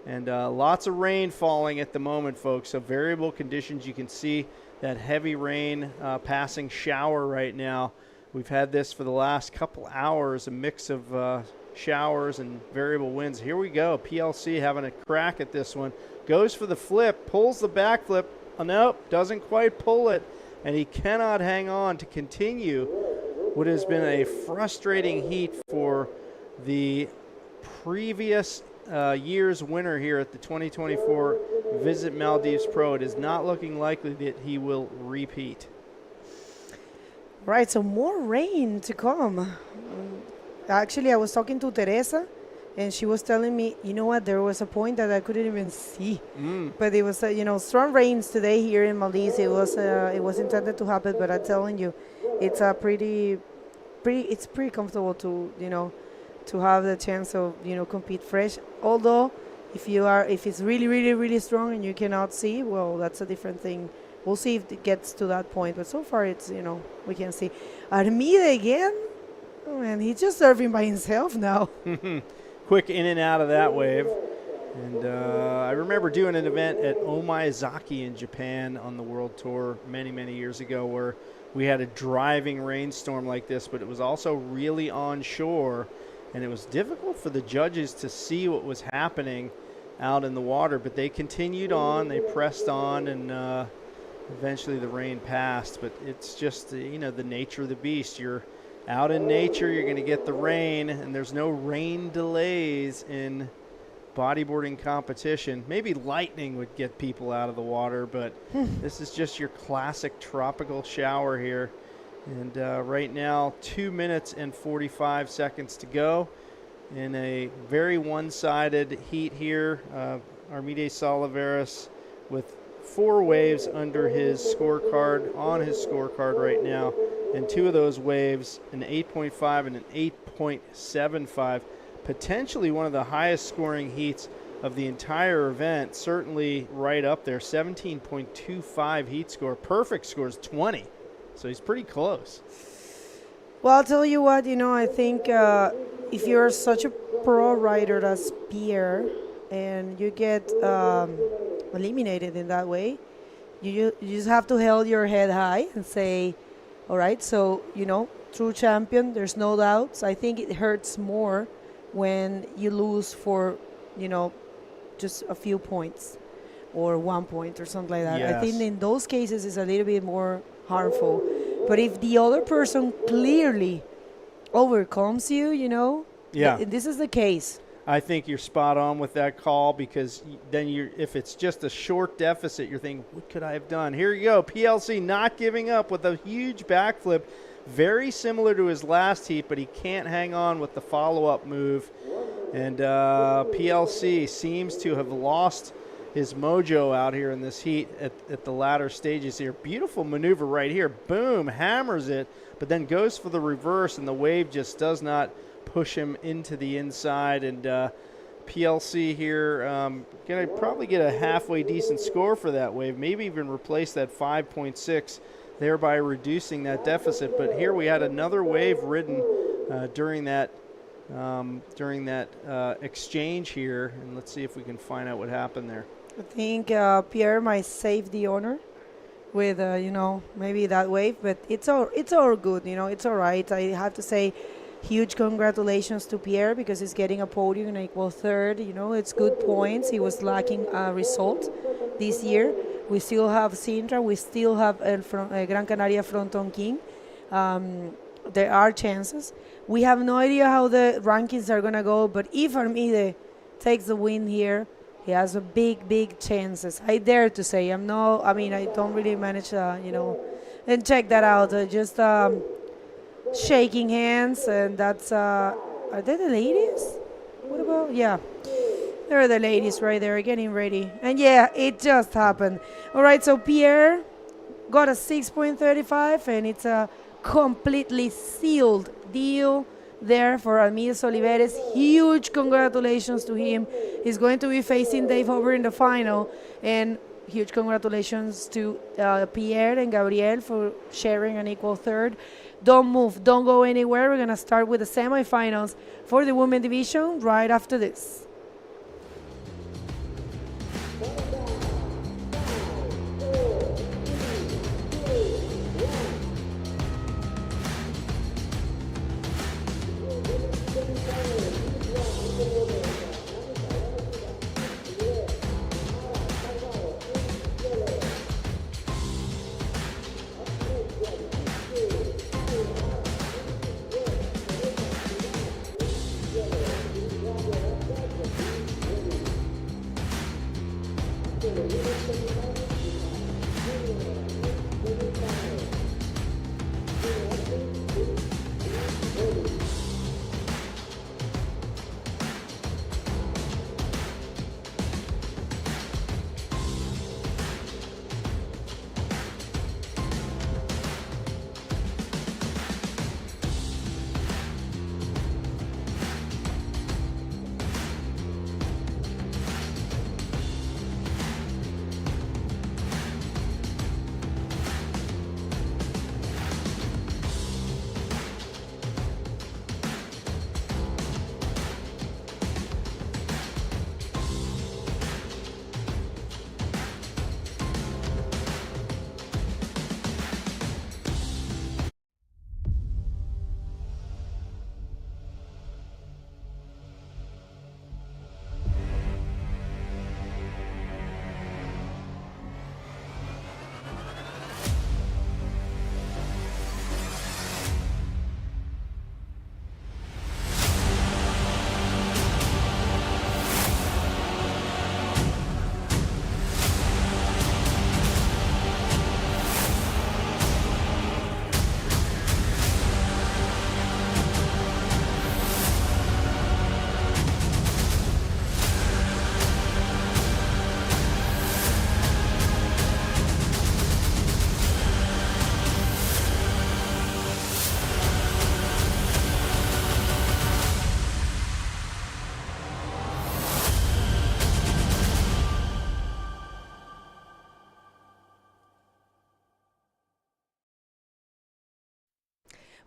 S3: And lots of rain falling at the moment, folks. So variable conditions. You can see that heavy rain passing shower right now. We've had this for the last couple hours, a mix of showers and variable winds. Here we go. PLC having a crack at this one. Goes for the flip, pulls the back flip. Oh, nope, doesn't quite pull it. And he cannot hang on to continue what has been a frustrating heat for the previous year's winner here at the 2024 Visit Maldives Pro. It is not looking likely that he will repeat.
S2: Right, so more rain to come. Actually, I was talking to Teresa, and she was telling me, you know what, there was a point that I couldn't even see. But it was, strong rains today here in Maldives. It was intended to happen, but I'm telling you, it's a pretty comfortable to, to have the chance of, compete fresh. Although, if it's really, really, really strong and you cannot see, well, that's a different thing. We'll see if it gets to that point. But so far, it's, we can see. Armide again? Oh, man, he's just surfing by himself now.
S3: Quick in and out of that wave. And I remember doing an event at Omaezaki in Japan on the World Tour many, many years ago where we had a driving rainstorm like this, but it was also really on shore. And it was difficult for the judges to see what was happening out in the water. But they continued on. They pressed on, and eventually the rain passed. But it's just, the nature of the beast. You're out in nature, you're going to get the rain, and there's no rain delays in bodyboarding competition. Maybe lightning would get people out of the water, but this is just your classic tropical shower here. And right now, 2 minutes and 45 seconds to go in a very one-sided heat here. Armide Salivas with 4 waves under his scorecard, on his scorecard right now. And 2 of those waves, an 8.5 and an 8.75, potentially one of the highest scoring heats of the entire event, certainly right up there, 17.25 heat score. Perfect score is 20, so he's pretty close.
S2: Well, I'll tell you what, I think if you're such a pro rider as Pierre and you get eliminated in that way, you just have to hold your head high and say, all right, so, true champion, there's no doubts. I think it hurts more when you lose for, just a few points or 1 point or something like that.
S3: Yes.
S2: I think in those cases it's a little bit more harmful. But if the other person clearly overcomes you, this is the case.
S3: I think you're spot on with that call, because then if it's just a short deficit, you're thinking, what could I have done? Here you go. PLC not giving up with a huge backflip, very similar to his last heat, but he can't hang on with the follow-up move. And PLC seems to have lost his mojo out here in this heat at the latter stages here. Beautiful maneuver right here. Boom, hammers it, but then goes for the reverse, and the wave just does not push him into the inside. And PLC here going to probably get a halfway decent score for that wave, maybe even replace that 5.6, thereby reducing that deficit. But here we had another wave ridden during that exchange here, and let's see if we can find out what happened there.
S2: I think Pierre might save the honor with maybe that wave, but it's all good. It's all right. I have to say, huge congratulations to Pierre, because he's getting a podium and equal third. It's good points. He was lacking a result this year. We still have Sintra. We still have Gran Canaria Fronton King. There are chances. We have no idea how the rankings are going to go, but if Armide takes the win here, he has a big chances. I dare to say. I don't really manage, and check that out. Just shaking hands, and that's, are they the ladies? What about, yeah. There are the ladies right there getting ready. And yeah, it just happened. All right, so Pierre got a 6.35, and it's a completely sealed deal there for Armide Soliveres. Huge congratulations to him. He's going to be facing Dave Hubbard in the final, and huge congratulations to Pierre and Gabriel for sharing an equal third. Don't move, don't go anywhere. We're going to start with the semifinals for the women division right after this.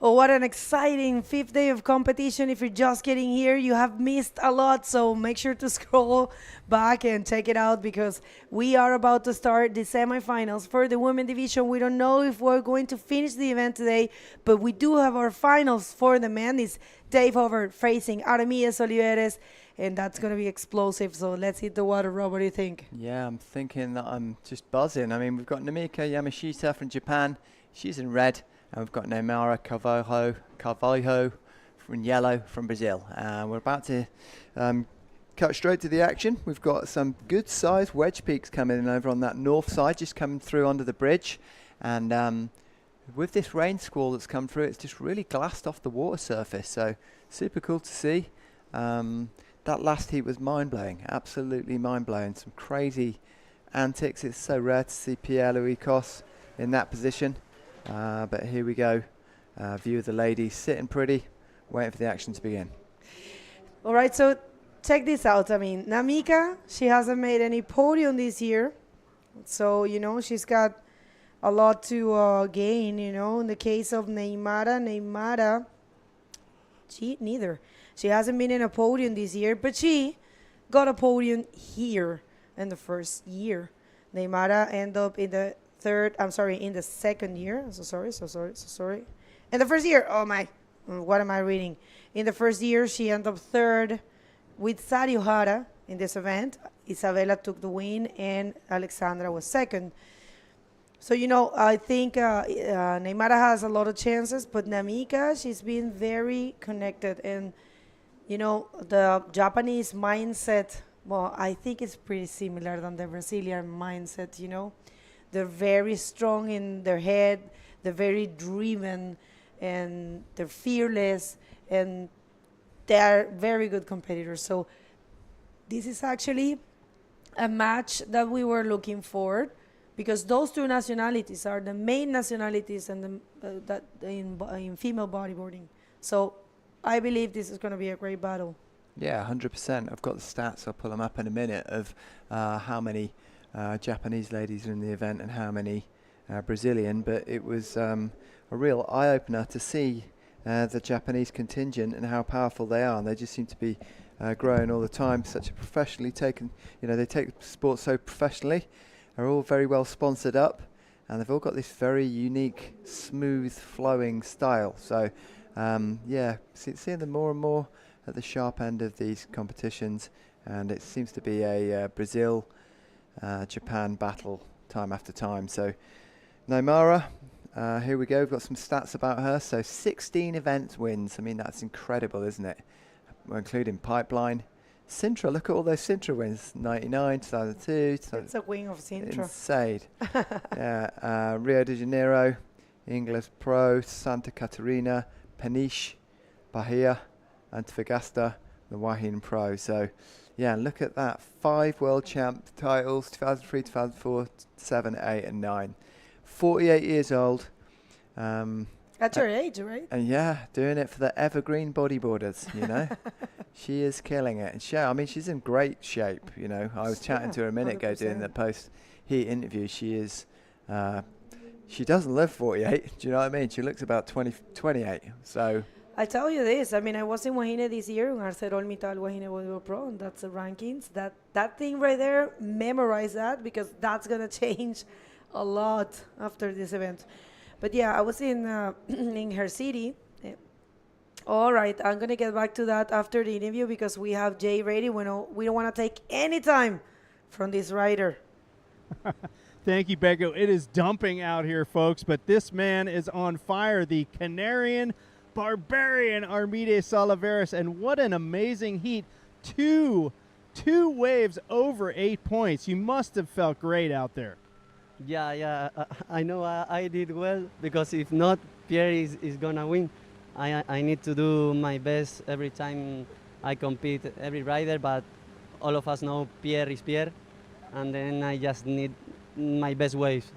S2: Oh, what an exciting 5th day of competition. If you're just getting here, you have missed a lot, so make sure to scroll back and check it out because we are about to start the semifinals for the women division. We don't know if we're going to finish the event today, but we do have our finals for the men. It's Dave Hubbard facing Aramides Oliveres, and that's going to be explosive. So let's hit the water, Rob. What do you think?
S4: Yeah, I'm thinking that I'm just buzzing. I mean, we've got Namika Yamashita from Japan. She's in red. And we've got Neymara Carvalho from yellow from Brazil. We're about to cut straight to the action. We've got some good sized wedge peaks coming in over on that north side, just coming through under the bridge. And with this rain squall that's come through, it's just really glassed off the water surface. So super cool to see. That last heat was mind-blowing, absolutely mind-blowing. Some crazy antics. It's so rare to see Pierre-Louis Cos in that position. But here we go. View of the ladies sitting pretty, waiting for the action to begin.
S2: All right, so check this out. I mean, Namika, she hasn't made any podium this year. So, you know, she's got a lot to gain, you know. In the case of Neymara, neither. She hasn't been in a podium this year, but she got a podium here in the first year. Neymara ended up in the in the second year. So sorry. In the first year, what am I reading? In the first year, she ended up third with Sari Ohara in this event. Isabella took the win, and Alexandra was second. So, you know, I think Neymara has a lot of chances, but Namika, she's been very connected. And, you know, the Japanese mindset, well, I think it's pretty similar than the Brazilian mindset, you know. They're very strong in their head. They're very driven, and they're fearless, and they are very good competitors. So this is actually a match that we were looking for because those two nationalities are the main nationalities in female bodyboarding. So I believe this is going to be a great battle.
S4: Yeah, 100%. I've got the stats. I'll pull them up in a minute of how many Japanese ladies are in the event and how many Brazilian, but it was a real eye-opener to see the Japanese contingent and how powerful they are, and they just seem to be growing all the time. Such a professionally taken, you know, they take sport so professionally, are all very well sponsored up, and they've all got this very unique, smooth flowing style. So yeah, seeing them more and more at the sharp end of these competitions, and it seems to be a Brazil Japan battle time after time. So Neymara, here we go. We've got some stats about her. So 16 event wins. I mean, that's incredible, isn't it? We're including Pipeline. Sintra, look at all those Sintra wins. 99, 2002.
S2: It's a wing of Sintra.
S4: Insane. Yeah, Rio de Janeiro, Ingles Pro, Santa Catarina, Peniche, Bahia, Antofagasta, the Wahine Pro. So yeah, look at that. 5 world champ titles, 2003, 2004, 7, 8, and 9. 48 years old.
S2: At your age, right?
S4: And yeah, doing it for the evergreen bodyboarders, you know. She is killing it. And I mean, she's in great shape, you know. I was chatting to her a minute ago doing the post-heat interview. She is, she doesn't live 48, do you know what I mean? She looks about 28, so...
S2: I tell you this, I mean, I was in Wahine this year, Arcelor Mittal Wahine Bodyboard Pro, and that's the rankings. That thing right there, memorize that, because that's going to change a lot after this event. But yeah, I was in her city. All right, I'm going to get back to that after the interview because we have Jay ready. We don't want to take any time from this rider.
S3: Thank you, Bego. It is dumping out here, folks, but this man is on fire. The Canarian barbarian Aramides Oliveres, and what an amazing heat. Two waves over 8 points. You must have felt great out there.
S7: Yeah, I know I did well, because if not, Pierre is gonna win. I need to do my best every time I compete, every rider, but all of us know Pierre is Pierre, and then I just need my best waves.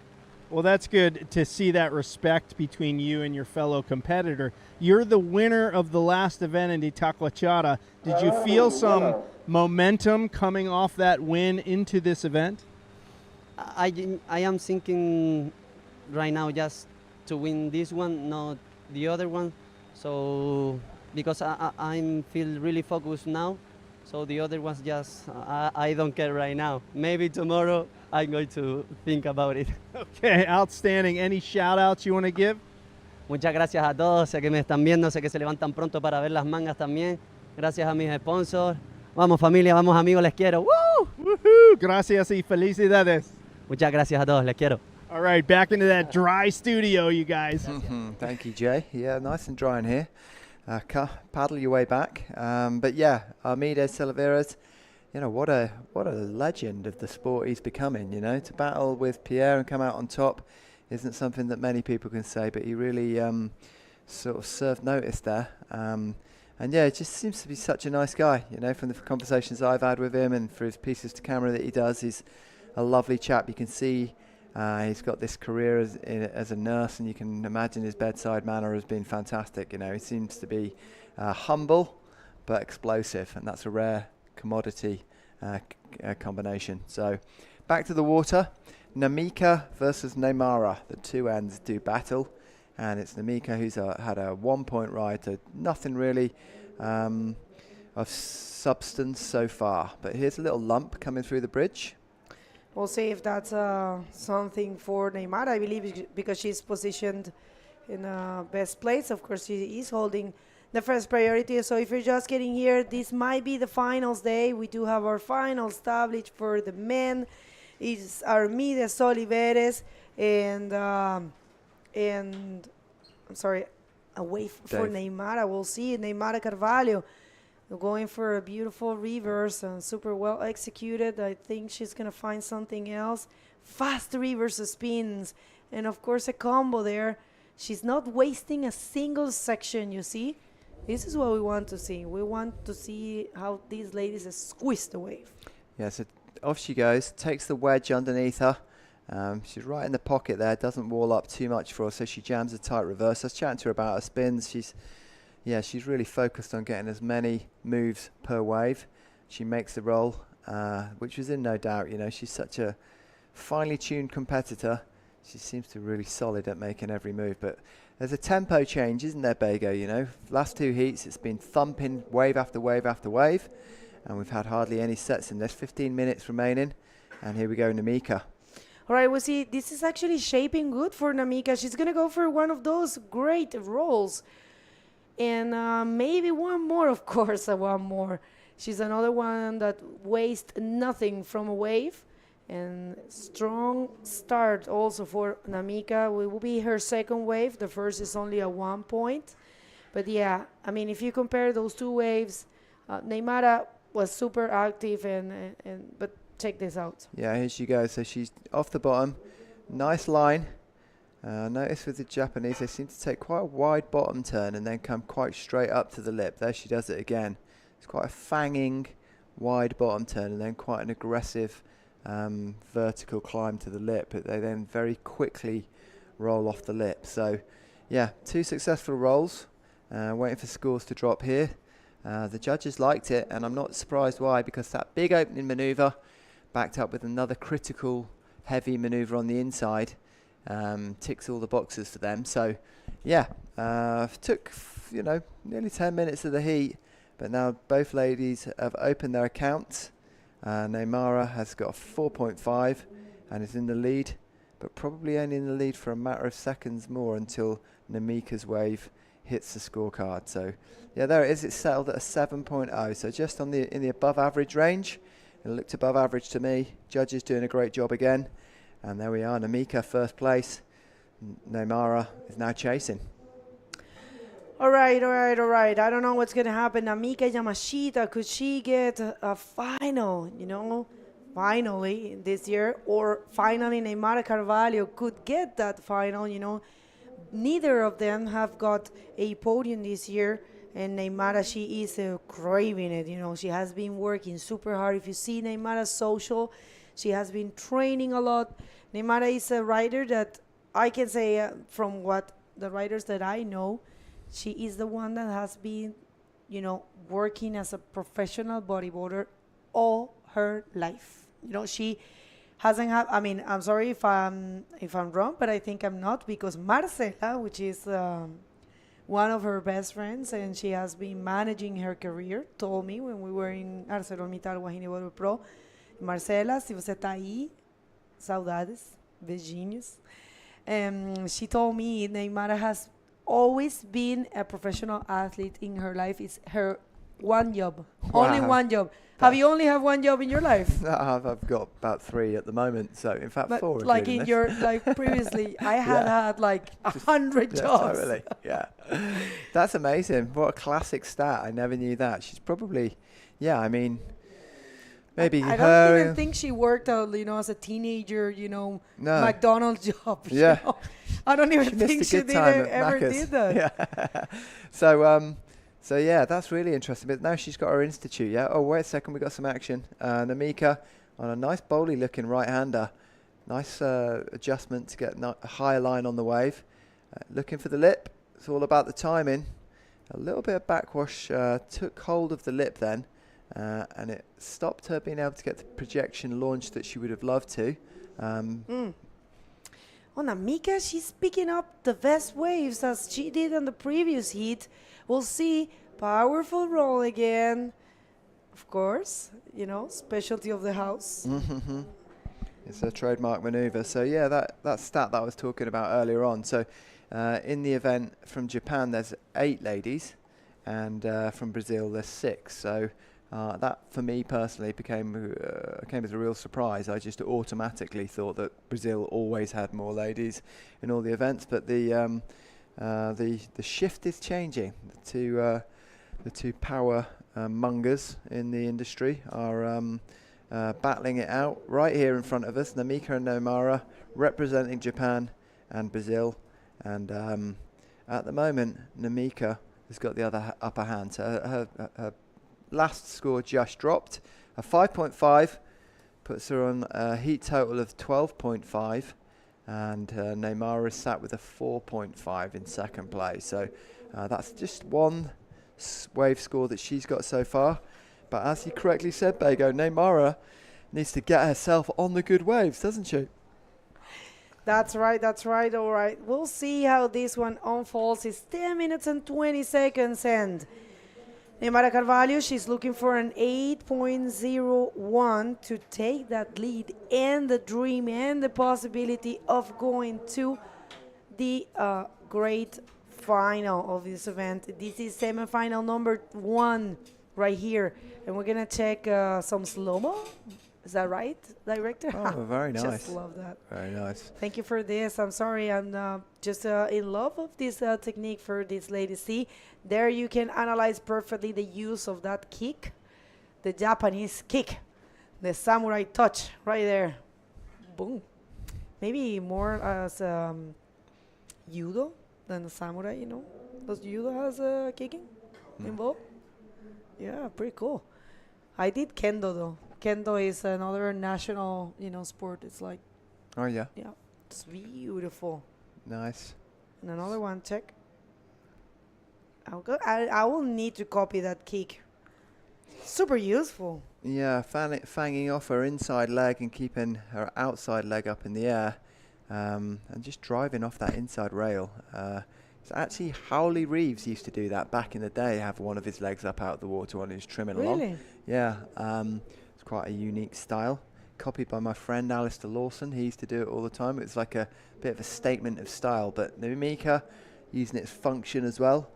S3: Well, that's good to see that respect between you and your fellow competitor. You're the winner of the last event in Itacoatiara. Did you feel some momentum coming off that win into this event?
S7: I am thinking right now just to win this one, not the other one. So because I'm feel really focused now, so the other ones just I don't care right now. Maybe tomorrow I'm going to think about it.
S3: Okay, outstanding. Any shout outs you want to give?
S7: Muchas gracias a todos, sé que me están viendo, sé que se levantan pronto para ver las mangas también. Gracias a mis sponsors. Vamos familia, vamos amigos, les quiero. ¡Woo!
S3: Woohoo! Gracias y felicidades.
S7: Muchas gracias a todos, les quiero.
S3: All right, back into that dry studio, you guys.
S8: Thank you, Jay. Yeah, nice and dry in here. Paddle your way back. But yeah, Armides Salivas, you know, what a legend of the sport he's becoming. You know, to battle with Pierre and come out on top isn't something that many people can say, but he really sort of served notice there. And yeah, it just seems to be such a nice guy, you know, from the conversations I've had with him and for his pieces to camera that he does. He's a lovely chap. You can see he's got this career as a nurse, and you can imagine his bedside manner has been fantastic. You know, he seems to be humble but explosive, and that's a rare commodity combination. So back to the water. Namika versus Neymara. The two ends do battle. And it's Namika who's had a 1 point ride to nothing really of substance so far. But here's a little lump coming through the bridge.
S2: We'll see if that's something for Neymar. I believe because she's positioned in best place. Of course, she is holding the first priority. So if you're just getting here, this might be the finals day. We do have our final established for the men. It's Armides Solivas and I'm sorry, away for Neymar. We'll see Neymar Carvalho going for a beautiful reverse and super well executed. I think she's going to find something else. Fast reverse spins. And, of course, a combo there. She's not wasting a single section, you see. This is what we want to see. We want to see how these ladies squeeze the wave.
S8: Yeah, so off she goes. Takes the wedge underneath her. She's right in the pocket there, doesn't wall up too much for her, so she jams a tight reverse. I was chatting to her about her spins. She's really focused on getting as many moves per wave. She makes the roll, which was in no doubt. You know, she's such a finely tuned competitor. She seems to be really solid at making every move. But there's a tempo change, isn't there, Bego? You know, last two heats, it's been thumping wave after wave after wave, and we've had hardly any sets in this. 15 minutes remaining, and here we go, Namika.
S2: All right, we see this is actually shaping good for Namika. She's going to go for one of those great rolls. And maybe one more, of course, one more. She's another one that wastes nothing from a wave. And strong start also for Namika. It will be her second wave. The first is only a 1 point. But yeah, I mean, if you compare those two waves, Neymara was super active, but check this out.
S8: Yeah, here she goes. So she's off the bottom. Nice line. Notice with the Japanese, they seem to take quite a wide bottom turn and then come quite straight up to the lip. There she does it again. It's quite a fanging, wide bottom turn and then quite an aggressive vertical climb to the lip. But they then very quickly roll off the lip. So, yeah, two successful rolls. Waiting for scores to drop here. The judges liked it, and I'm not surprised why, because that big opening manoeuvre backed up with another critical heavy manoeuvre on the inside ticks all the boxes for them. So yeah, took nearly 10 minutes of the heat, but now both ladies have opened their accounts. Neymara has got a 4.5 and is in the lead, but probably only in the lead for a matter of seconds more until Namika's wave hits the scorecard. So yeah, there it is. It's settled at a 7.0, so just in the above average range. It looked above average to me. Judges doing a great job again. And there we are, Namika first place. Neymara is now chasing.
S2: All right. I don't know what's going to happen. Namika Yamashita, could she get a final, finally this year? Or finally Neymar Carvalho could get that final, Neither of them have got a podium this year. And Neymara, she is craving it. She has been working super hard. If you see Neymara's social, she has been training a lot. Neymara is a rider that I can say from what the riders that I know, she is the one that has been, working as a professional bodyboarder all her life. She hasn't had, I'm sorry if I'm wrong, but I think I'm not, because Marcela, which is one of her best friends, and she has been managing her career, told me when we were in ArcelorMittal Bodyboard Pro. Marcela, se você tá aí, saudades, beijinhos. She told me Neymar has always been a professional athlete in her life. It's her one job, only
S4: Wow.
S2: one job. Have you only have one job in your life?
S4: No, I've got about 3 at the moment. So in fact,
S2: But
S4: 4.
S2: like
S4: including
S2: in
S4: this.
S2: your like previously, I had
S4: Yeah.
S2: had like 100
S4: Yeah,
S2: jobs.
S4: totally. Yeah, that's amazing. What a classic stat. I never knew that. She's probably, yeah. I mean, maybe
S2: I
S4: her.
S2: don't even think she worked, as a teenager,
S4: No.
S2: McDonald's job. you
S4: Yeah.
S2: know. I don't even
S4: She missed
S2: think
S4: a
S2: she
S4: good time at
S2: ever
S4: Macca's.
S2: did that.
S4: Yeah. So yeah, that's really interesting. But now she's got her institute. Yeah. Oh wait a second, we got some action. Namika on a nice bowly looking right-hander. Nice adjustment to get a higher line on the wave. Looking for the lip. It's all about the timing. A little bit of backwash took hold of the lip then, and it stopped her being able to get the projection launch that she would have loved to.
S2: Oh, Namika, she's picking up the best waves as she did on the previous heat. We'll see. Powerful roll again. Of course, specialty of the house.
S4: Mm-hmm. It's a trademark maneuver. So yeah, that stat that I was talking about earlier on. So in the event from Japan, there's 8 ladies, and from Brazil, there's 6. So that, for me personally, came as a real surprise. I just automatically thought that Brazil always had more ladies in all the events, but the shift is changing. The two power mongers in the industry are battling it out right here in front of us. Namika and Nomara representing Japan and Brazil, and at the moment, Namika has got the upper hand. So her last score just dropped. A 5.5 puts her on a heat total of 12.5, and Neymar is sat with a 4.5 in second place. So that's just one wave score that she's got so far. But as you correctly said, Bego, Neymara needs to get herself on the good waves, doesn't she?
S2: That's right. All right. We'll see how this one unfolds. It's 10 minutes and 20 seconds, and Neymar Carvalho, she's looking for an 8.01 to take that lead and the dream and the possibility of going to the great final of this event. This is semifinal number 1 right here, and we're gonna check some slow-mo. Is that right, director?
S4: Oh, very nice.
S2: Just love that.
S4: Very nice.
S2: Thank you for this. I'm sorry, I'm just in love of this technique for this lady. See, there you can analyze perfectly the use of that kick, the Japanese kick, the samurai touch right there. Boom. Maybe more as judo than the samurai, Does judo has kicking involved? Yeah, pretty cool. I did kendo though. Kendo is another national, sport. It's like,
S4: Oh yeah.
S2: yeah, it's beautiful.
S4: Nice.
S2: And another one, check. I will need to copy that kick. Super useful.
S4: Yeah, fanging off her inside leg and keeping her outside leg up in the air, and just driving off that inside rail. It's actually Howley Reeves used to do that back in the day, have one of his legs up out of the water when he was trimming along.
S2: Really?
S4: Yeah, it's quite a unique style. Copied by my friend Alistair Lawson. He used to do it all the time. It's like a bit of a statement of style. But Namika using its function as well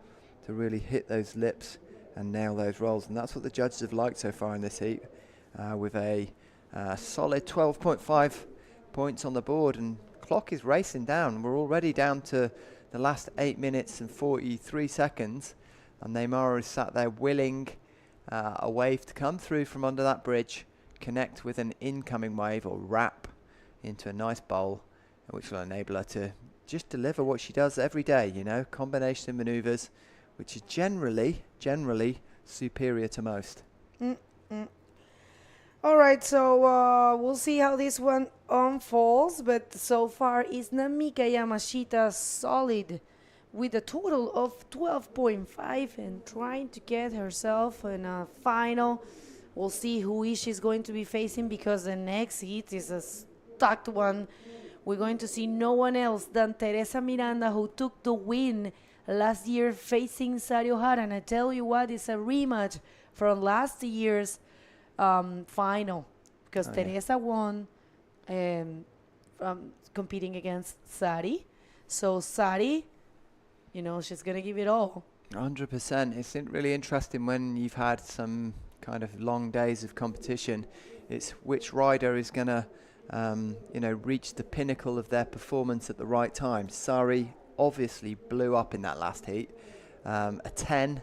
S4: to really hit those lips and nail those rolls. And that's what the judges have liked so far in this heat, with a solid 12.5 points on the board. And clock is racing down. We're already down to the last 8 minutes and 43 seconds. And Neymar is sat there willing a wave to come through from under that bridge, connect with an incoming wave or wrap into a nice bowl, which will enable her to just deliver what she does every day, combination of maneuvers, which is generally superior to most.
S2: All right, so we'll see how this one unfolds, but so far is Namika Yamashita solid with a total of 12.5 and trying to get herself in a final. We'll see who she's going to be facing, because the next heat is a stacked one. We're going to see no one else than Teresa Miranda, who took the win last year facing Sari Ohara. And I tell you what, it's a rematch from last year's final, because Teresa won from competing against Sari. So Sari, you know, she's going to give it all.
S4: 100%. It's really interesting when you've had some kind of long days of competition. It's which rider is going to, reach the pinnacle of their performance at the right time. Sari obviously blew up in that last heat. A 10,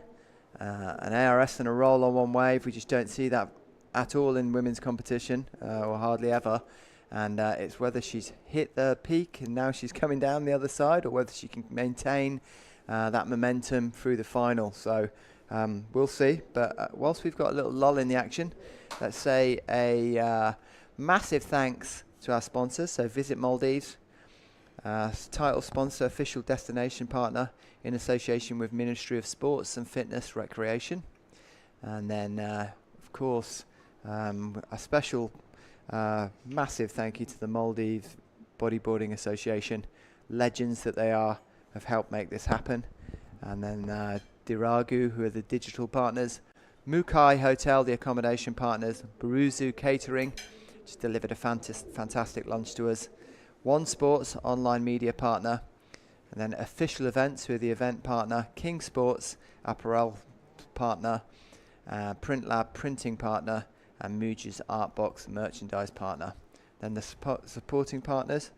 S4: an ARS and a roll on one wave. We just don't see that at all in women's competition, or hardly ever. And it's whether she's hit the peak and now she's coming down the other side, or whether she can maintain that momentum through the final. So we'll see. But whilst we've got a little lull in the action, let's say a massive thanks to our sponsors. So Visit Maldives, title sponsor, official destination partner in association with Ministry of Sports and Fitness Recreation. And then, of course, a special massive thank you to the Maldives Bodyboarding Association. Legends that they are, have helped make this happen. And then Diragu, who are the digital partners. Mukai Hotel, the accommodation partners. Baruzu Catering, just delivered a fantastic lunch to us. One Sports, online media partner. And then Official Events, who are the event partner. King Sports, Apparel Partner. Print Lab, printing partner. And Muji's Art Box, merchandise partner. Then the supporting partners.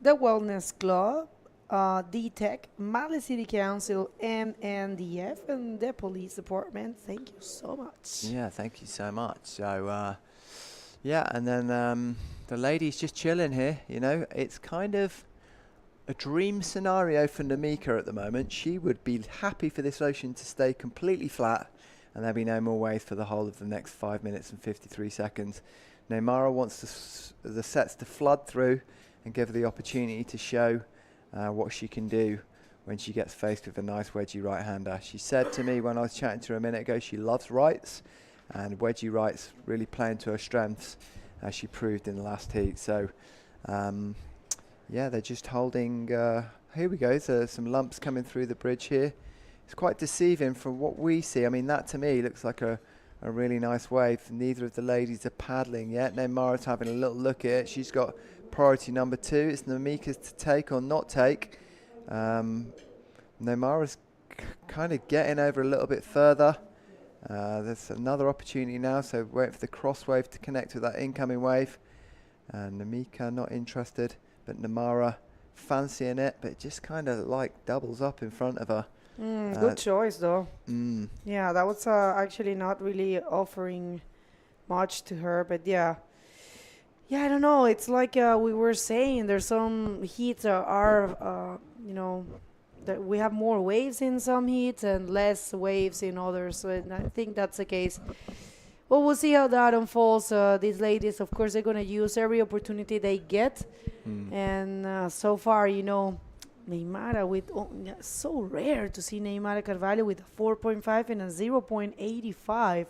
S2: The Wellness Club, DTEC, Mali City Council, MNDF, and the Police Department. Thank you so much.
S4: Yeah, thank you so much. So, and then the ladies just chilling here. You know, it's kind of a dream scenario for Namika at the moment. She would be happy for this ocean to stay completely flat, and there'll be no more waves for the whole of the next 5 minutes and 53 seconds. Neymara wants the sets to flood through and give her the opportunity to show what she can do when she gets faced with a nice wedgie right-hander. She said to me when I was chatting to her a minute ago, she loves rights, and wedgie rights really playing to her strengths, as she proved in the last heat. So, they're just holding. Here we go. There's some lumps coming through the bridge here. It's quite deceiving from what we see. I mean, that to me looks like a really nice wave. Neither of the ladies are paddling yet. Neymara's having a little look at it. She's got priority number 2. It's Namika's to take or not take. Neymara's kind of getting over a little bit further. There's another opportunity now, so wait for the cross wave to connect with that incoming wave. Namika not interested, but Neymara fancying it, but it just kind of like doubles up in front of her.
S2: Good choice, though. Yeah, that was actually not really offering much to her, but yeah, I don't know. It's like we were saying, there's some heats are that we have more waves in some heats and less waves in others. So I think that's the case. Well, we'll see how that unfolds. These ladies, of course, they're going to use every opportunity they get. And so far, Neymara with so rare to see Neymara Carvalho with a 4.5 and a 0.85.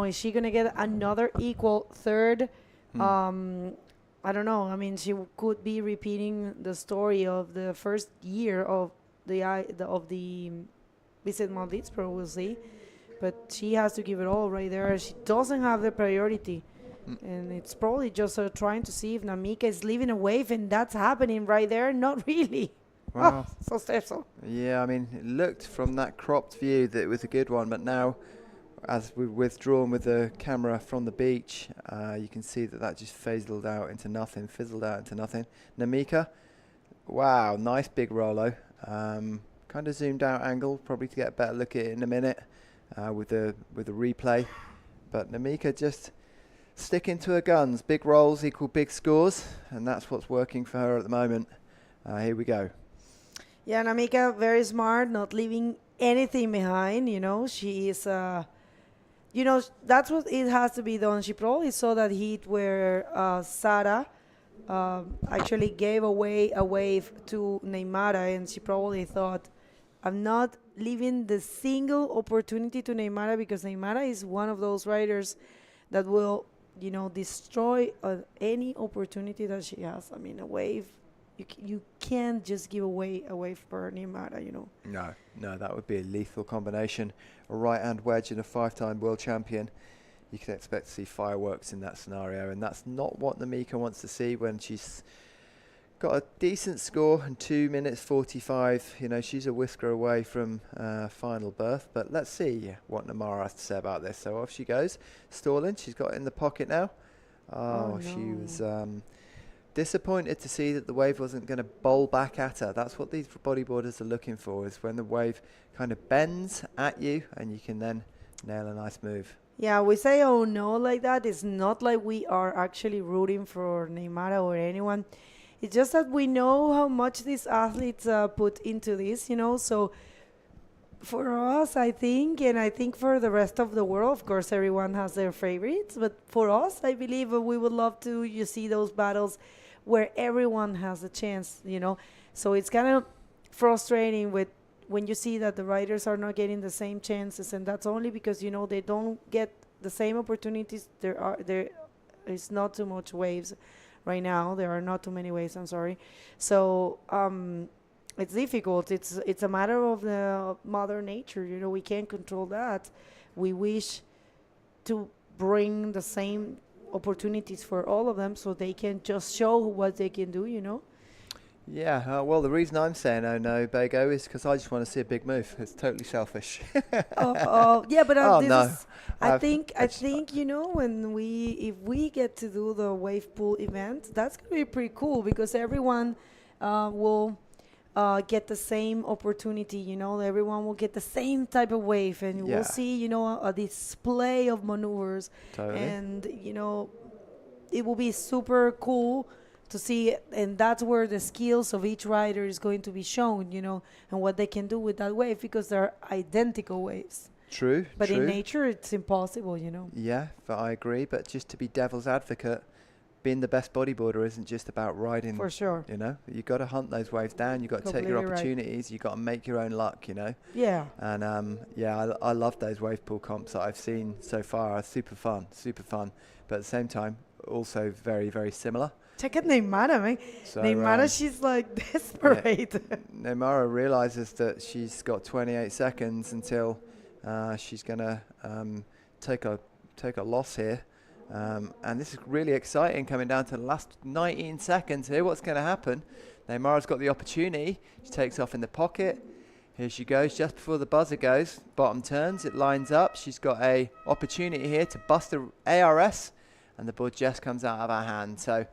S2: Is she gonna get another equal third? I don't know. I mean, she could be repeating the story of the first year of the Visit Maldives Pro. We'll see, but she has to give it all right there. She doesn't have the priority. And it's probably just trying to see if Namika is leaving a wave, and that's happening right there. Not really.
S4: Wow.
S2: So stressful.
S4: Yeah, I mean, it looked from that cropped view that it was a good one, but now, as we've withdrawn with the camera from the beach, you can see that just fizzled out into nothing. Namika, wow, nice big Rolo. Kind of zoomed out angle, probably to get a better look at it in a minute with the replay. But Namika just sticking to her guns. Big rolls equal big scores, and that's what's working for her at the moment. Here we go.
S2: Yeah, Namika, very smart, not leaving anything behind. She is, that's what it has to be done. She probably saw that heat where Sara actually gave away a wave to Neymara, and she probably thought, I'm not leaving the single opportunity to Neymara, because Neymara is one of those riders that will destroy any opportunity that she has. I mean, a wave, you can't just give away a wave for Neymar, you know.
S4: No, that would be a lethal combination. A right-hand wedge and a 5-time world champion. You can expect to see fireworks in that scenario, and that's not what Namika wants to see when she's got a decent score in 2 minutes 45. You know, she's a whisker away from final berth, but let's see what Namara has to say about this. So off she goes, stalling. She's got it in the pocket now. Oh, she was disappointed to see that the wave wasn't going to bowl back at her. That's what these bodyboarders are looking for, is when the wave kind of bends at you and you can then nail a nice move.
S2: Yeah, we say oh no like that. It's not like we are actually rooting for Neymar or anyone. It's just that we know how much these athletes put into this, you know. So for us, I think, and I think for the rest of the world, of course, everyone has their favorites. But for us, I believe we would love to see those battles where everyone has a chance, you know. So it's kind of frustrating when you see that the riders are not getting the same chances, and that's only because, you know, they don't get the same opportunities. There is not too much waves right now. There are not too many waves, I'm sorry. So it's difficult. It's a matter of the mother nature, you know. We can't control that. We wish to bring the same opportunities for all of them so they can just show what they can do, you know.
S4: Yeah, well, the reason I'm saying oh no, Bego, is because I just want to see a big move. It's totally selfish.
S2: Yeah, but
S4: oh,
S2: this
S4: no.
S2: is, I think you know, if we get to do the wave pool event, that's gonna be pretty cool because everyone will get the same opportunity, you know. Everyone will get the same type of wave, and we'll see, you know, a display of maneuvers.
S4: Totally.
S2: And you know, it will be super cool to see, and that's where the skills of each rider is going to be shown, you know, and what they can do with that wave, because they're identical waves.
S4: True.
S2: But in nature, it's impossible, you know.
S4: Yeah, but I agree. But just to be devil's advocate, being the best bodyboarder isn't just about riding.
S2: For sure.
S4: You know, you got to hunt those waves down. You got to take your opportunities. You got to make your own luck. You know.
S2: Yeah.
S4: And I love those wave pool comps that I've seen so far. Super fun. But at the same time, also very, very similar.
S2: Check out Neymar, man.
S4: So,
S2: Neymar, she's like desperate.
S4: Yeah, Neymar realizes that she's got 28 seconds until she's gonna take a loss here, and this is really exciting. Coming down to the last 19 seconds here, what's going to happen? Neymar's got the opportunity. She takes off in the pocket. Here she goes, just before the buzzer goes. Bottom turns, it lines up. She's got a opportunity here to bust the ARS, and the board just comes out of her hand. So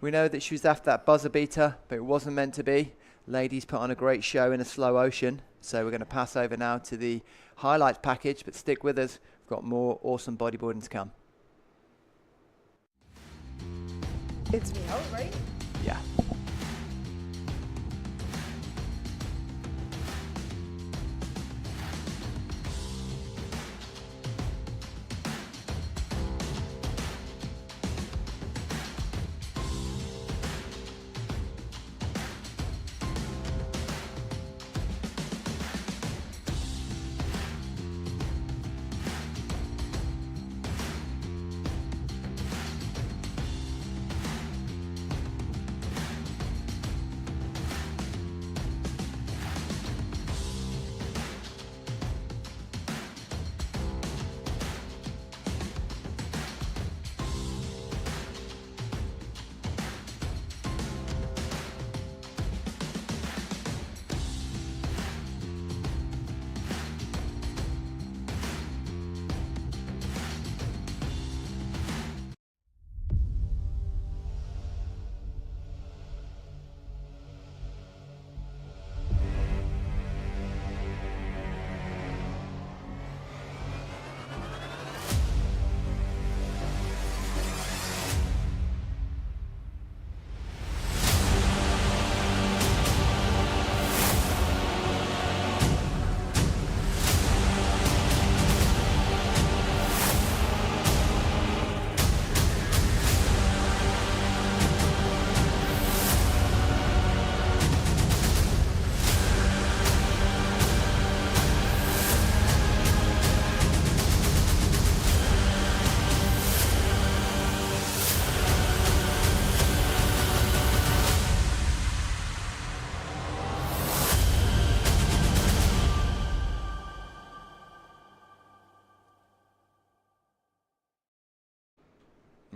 S4: we know that she was after that buzzer beater, but it wasn't meant to be. Ladies put on a great show in a slow ocean. So we're going to pass over now to the highlights package, but stick with us. We've got more awesome bodyboarding to come.
S2: It's me out, right?
S4: Yeah.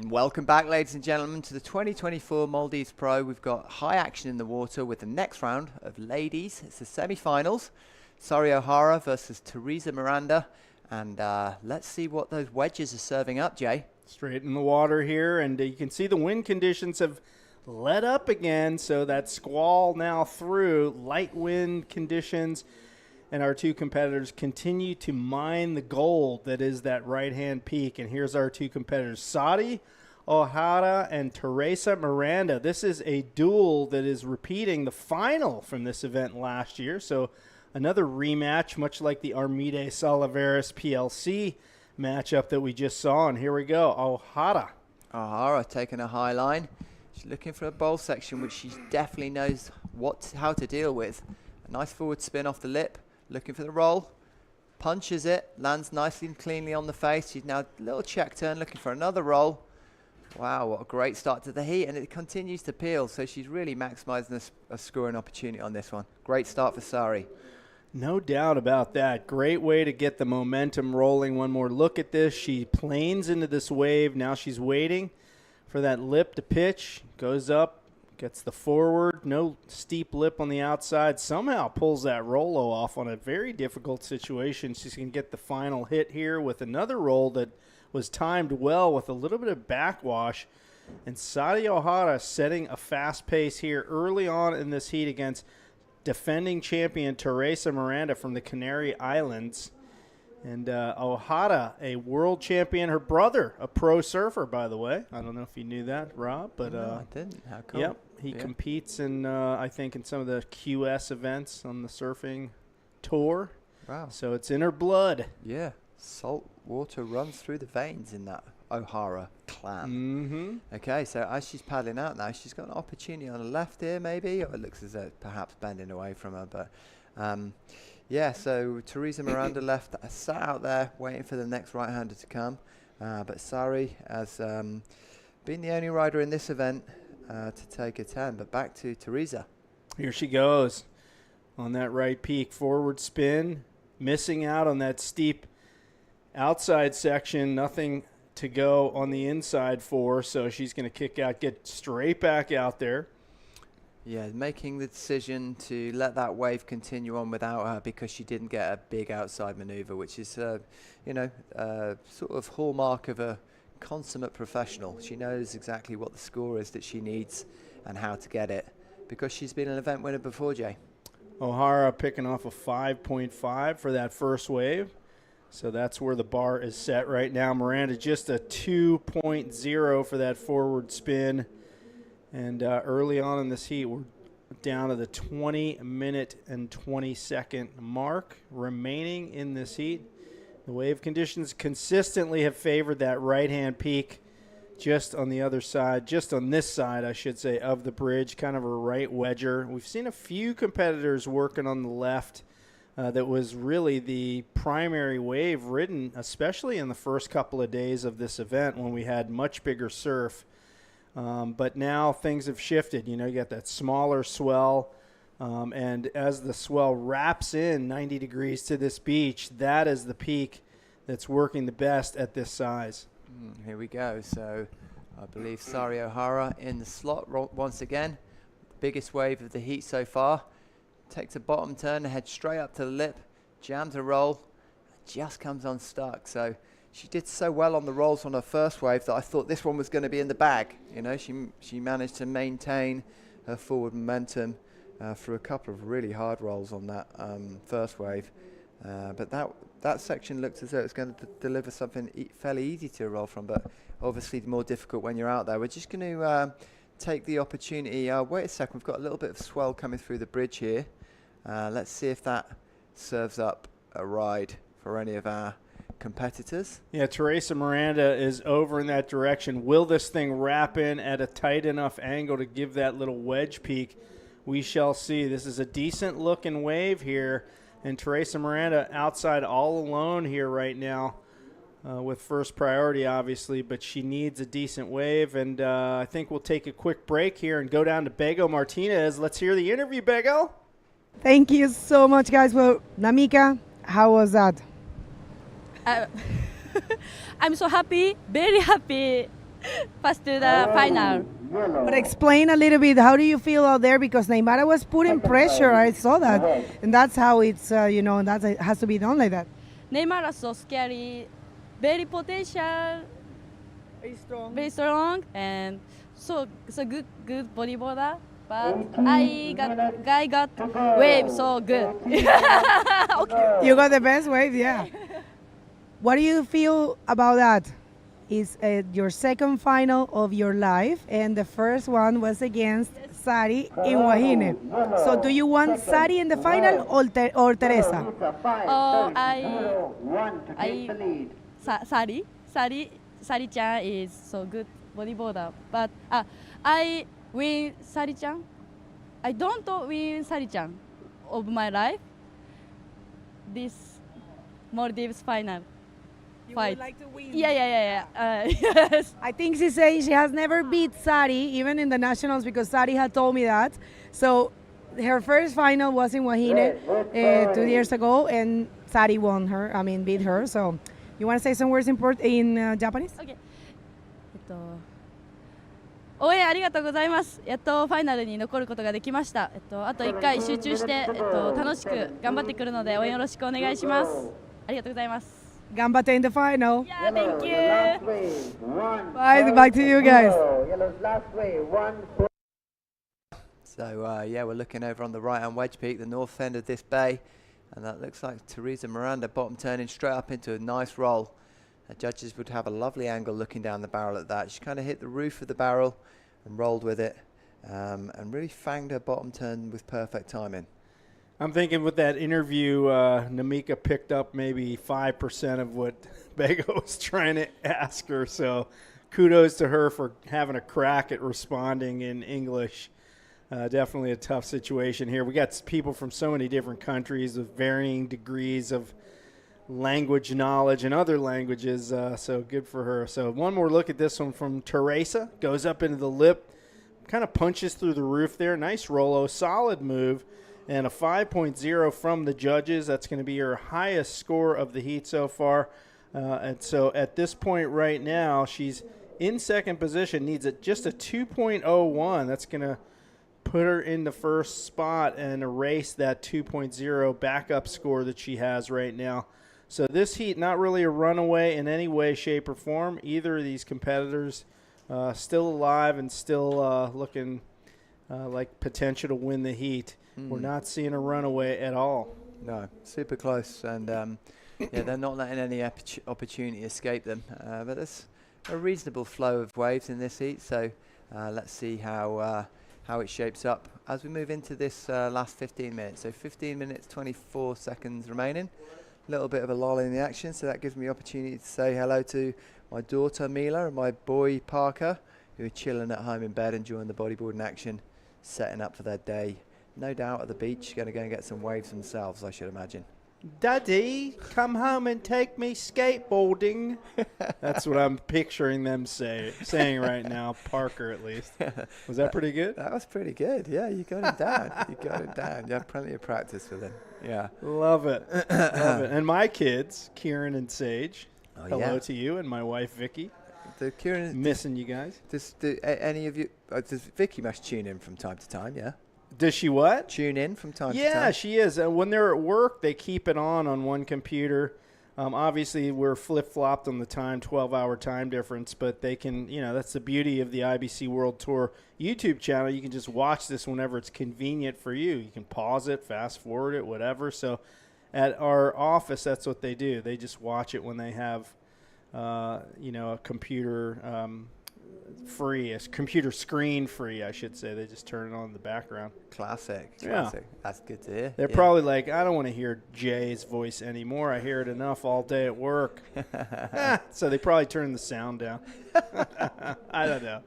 S4: And welcome back, ladies and gentlemen, to the 2024 Maldives Pro. We've got high action in the water with the next round of ladies. It's the semi-finals. Sari Ohara versus Teresa Miranda. And let's see what those wedges are serving up, Jay.
S3: Straight in the water here, and you can see the wind conditions have let up again, so that squall now through, light wind conditions, and our two competitors continue to mine the gold that is that right-hand peak. And here's our two competitors, Sari Ohara and Teresa Miranda. This is a duel that is repeating the final from this event last year, so another rematch, much like the Armide Salivas PLC matchup that we just saw. And here we go,
S4: Ohara taking a high line. She's looking for a bowl section, which she definitely knows how to deal with. A nice forward spin off the lip, looking for the roll, punches it, lands nicely and cleanly on the face. She's now a little check turn, looking for another roll. Wow, what a great start to the heat, and it continues to peel, so she's really maximising a scoring opportunity on this one. Great start for Sari.
S3: No doubt about that. Great way to get the momentum rolling. One more look at this. She planes into this wave. Now she's waiting for that lip to pitch. Goes up, gets the forward. No steep lip on the outside. Somehow pulls that Rolo off on a very difficult situation. She's going to get the final hit here with another roll that was timed well with a little bit of backwash. And Sari Ohara setting a fast pace here early on in this heat against defending champion Teresa Miranda from the Canary Islands. And Ohara, a world champion, her brother, a pro surfer, by the way. I don't know if you knew that, Rob, but
S4: no, I didn't. How cool.
S3: Yep, he competes in, I think, in some of the QS events on the surfing tour.
S4: Wow.
S3: So it's in her blood.
S4: Yeah, salt water runs through the veins in that Ohara clan.
S3: Mm-hmm.
S4: Okay, so as she's paddling out now, she's got an opportunity on the left here, maybe, or it looks as though it's perhaps bending away from her. But yeah, so Teresa Miranda left, sat out there waiting for the next right-hander to come. But Sari has been the only rider in this event to take a 10. But back to Teresa.
S3: Here she goes on that right peak, forward spin, missing out on that steep outside section, nothing to go on the inside for, so she's going to kick out, get straight back out there.
S4: Yeah, making the decision to let that wave continue on without her because she didn't get a big outside maneuver, which is, sort of hallmark of a consummate professional. She knows exactly what the score is that she needs and how to get it because she's been an event winner before, Jay.
S3: Ohara picking off a 5.5 for that first wave. So that's where the bar is set right now. Miranda just a 2.0 for that forward spin. And early on in this heat, we're down to the 20-minute and 20-second mark remaining in this heat. The wave conditions consistently have favored that right-hand peak just on the other side, just on this side, I should say, of the bridge, kind of a right wedger. We've seen a few competitors working on the left. That was really the primary wave ridden, especially in the first couple of days of this event when we had much bigger surf. But now things have shifted. You know, you got that smaller swell. And as the swell wraps in 90 degrees to this beach, that is the peak that's working the best at this size.
S4: Here we go. So I believe Sari Ohara in the slot once again. Biggest wave of the heat so far. Takes a bottom turn, head straight up to the lip, jams a roll, just comes unstuck. So she did so well on the rolls on her first wave that I thought this one was going to be in the bag. You know, she managed to maintain her forward momentum through a couple of really hard rolls on that first wave. But that section looked as though it was going to deliver something fairly easy to roll from, but obviously more difficult when you're out there. We're just going to take the opportunity. Wait a second, we've got a little bit of swell coming through the bridge here. Let's see if that serves up a ride for any of our competitors.
S3: Yeah, Teresa Miranda is over in that direction. Will this thing wrap in at a tight enough angle to give that little wedge peak? We shall see. This is a decent looking wave here, and Teresa Miranda outside all alone here right now with first priority, obviously, but she needs a decent wave, and I think we'll take a quick break here and go down to Bego Martinez. Let's hear the interview, Bego.
S2: Thank you so much, guys. Well, Namika, how was that?
S10: I'm so happy, very happy pass to the final.
S2: But explain a little bit, how do you feel out there? Because Neymar was putting pressure, I saw that. And that's how it's, it has to be done like that.
S10: Neymar is so scary, very potential, very strong, and so good bodyboarder. But guy got wave so good. Okay.
S2: You got the best wave, yeah. What do you feel about that? It's your second final of your life, and the first one was against Sari in Wahine. So do you want Sari in the final or Teresa?
S10: Sari-chan is so good bodyboarder, but I win Sari-chan. I don't win Sari-chan of my life. This Maldives final.
S2: You
S10: fight.
S2: would like to win?
S10: Yeah. Yes.
S2: I think she's saying she has never beat Sari, even in the nationals, because Sari had told me that. So her first final was in Wahine 2 years ago, and Sari beat her. So you want to say some words in Japanese?
S10: Okay. 応援ありがとうございます。やっとファイナルに残ることができました。あと1回集中して、楽しく頑張ってくるので応援よろしくお願いします。ありがとうございます。
S2: Gambate in the final.
S10: Yeah, thank you.
S2: Bye, back to you guys.
S4: So we're looking over on the right-hand wedge peak, the north end of this bay, and that looks like Teresa Miranda bottom turning straight up into a nice roll. The judges would have a lovely angle looking down the barrel at that. She kind of hit the roof of the barrel and rolled with it, and really fanged her bottom turn with perfect timing.
S3: I'm thinking with that interview, Namika picked up maybe 5% of what Bego was trying to ask her. So kudos to her for having a crack at responding in English. Definitely a tough situation here. We got people from so many different countries with varying degrees of language knowledge and other languages. So good for her. So one more look at this one from Teresa. Goes up into the lip, kind of punches through the roof there. Nice Rolo, solid move. And a 5.0 from the judges. That's going to be her highest score of the heat so far. And so at this point right now, she's in second position, needs just a 2.01. That's going to put her in the first spot and erase that 2.0 backup score that she has right now. So this heat, not really a runaway in any way, shape, or form. Either of these competitors still alive and still looking like potential to win the heat. We're not seeing a runaway at all.
S4: No, super close, and they're not letting any opportunity escape them. But there's a reasonable flow of waves in this heat, so let's see how it shapes up as we move into this last 15 minutes. So 15 minutes, 24 seconds remaining. A little bit of a lull in the action, so that gives me the opportunity to say hello to my daughter Mila and my boy Parker, who are chilling at home in bed enjoying the bodyboarding action, setting up for their day. No doubt at the beach, going to go and get some waves themselves, I should imagine.
S3: Daddy, come home and take me skateboarding. That's what I'm picturing them saying right now, Parker at least. Was that pretty good?
S4: That was pretty good, yeah. You got it down. You had plenty of practice with it. Yeah.
S3: Love it. Love it. And my kids, Kieran and Sage, hello to you, and my wife, Vicky.
S4: Kieran,
S3: missing you guys.
S4: Does any of you, does Vicky must tune in from time to time, yeah?
S3: Does she what?
S4: Tune in from time to time?
S3: Yeah, she is. When they're at work, they keep it on one computer. Obviously, we're flip-flopped on the time, 12-hour time difference, but they can, that's the beauty of the IBC World Tour YouTube channel. You can just watch this whenever it's convenient for you. You can pause it, fast-forward it, whatever. So at our office, that's what they do. They just watch it when they have, a computer free, a computer screen free, I should say. They just turn it on in the background.
S4: Classic.
S3: Yeah.
S4: That's good to hear.
S3: They're probably like, I don't want to hear Jay's voice anymore. I hear it enough all day at work. So they probably turn the sound down. I don't know.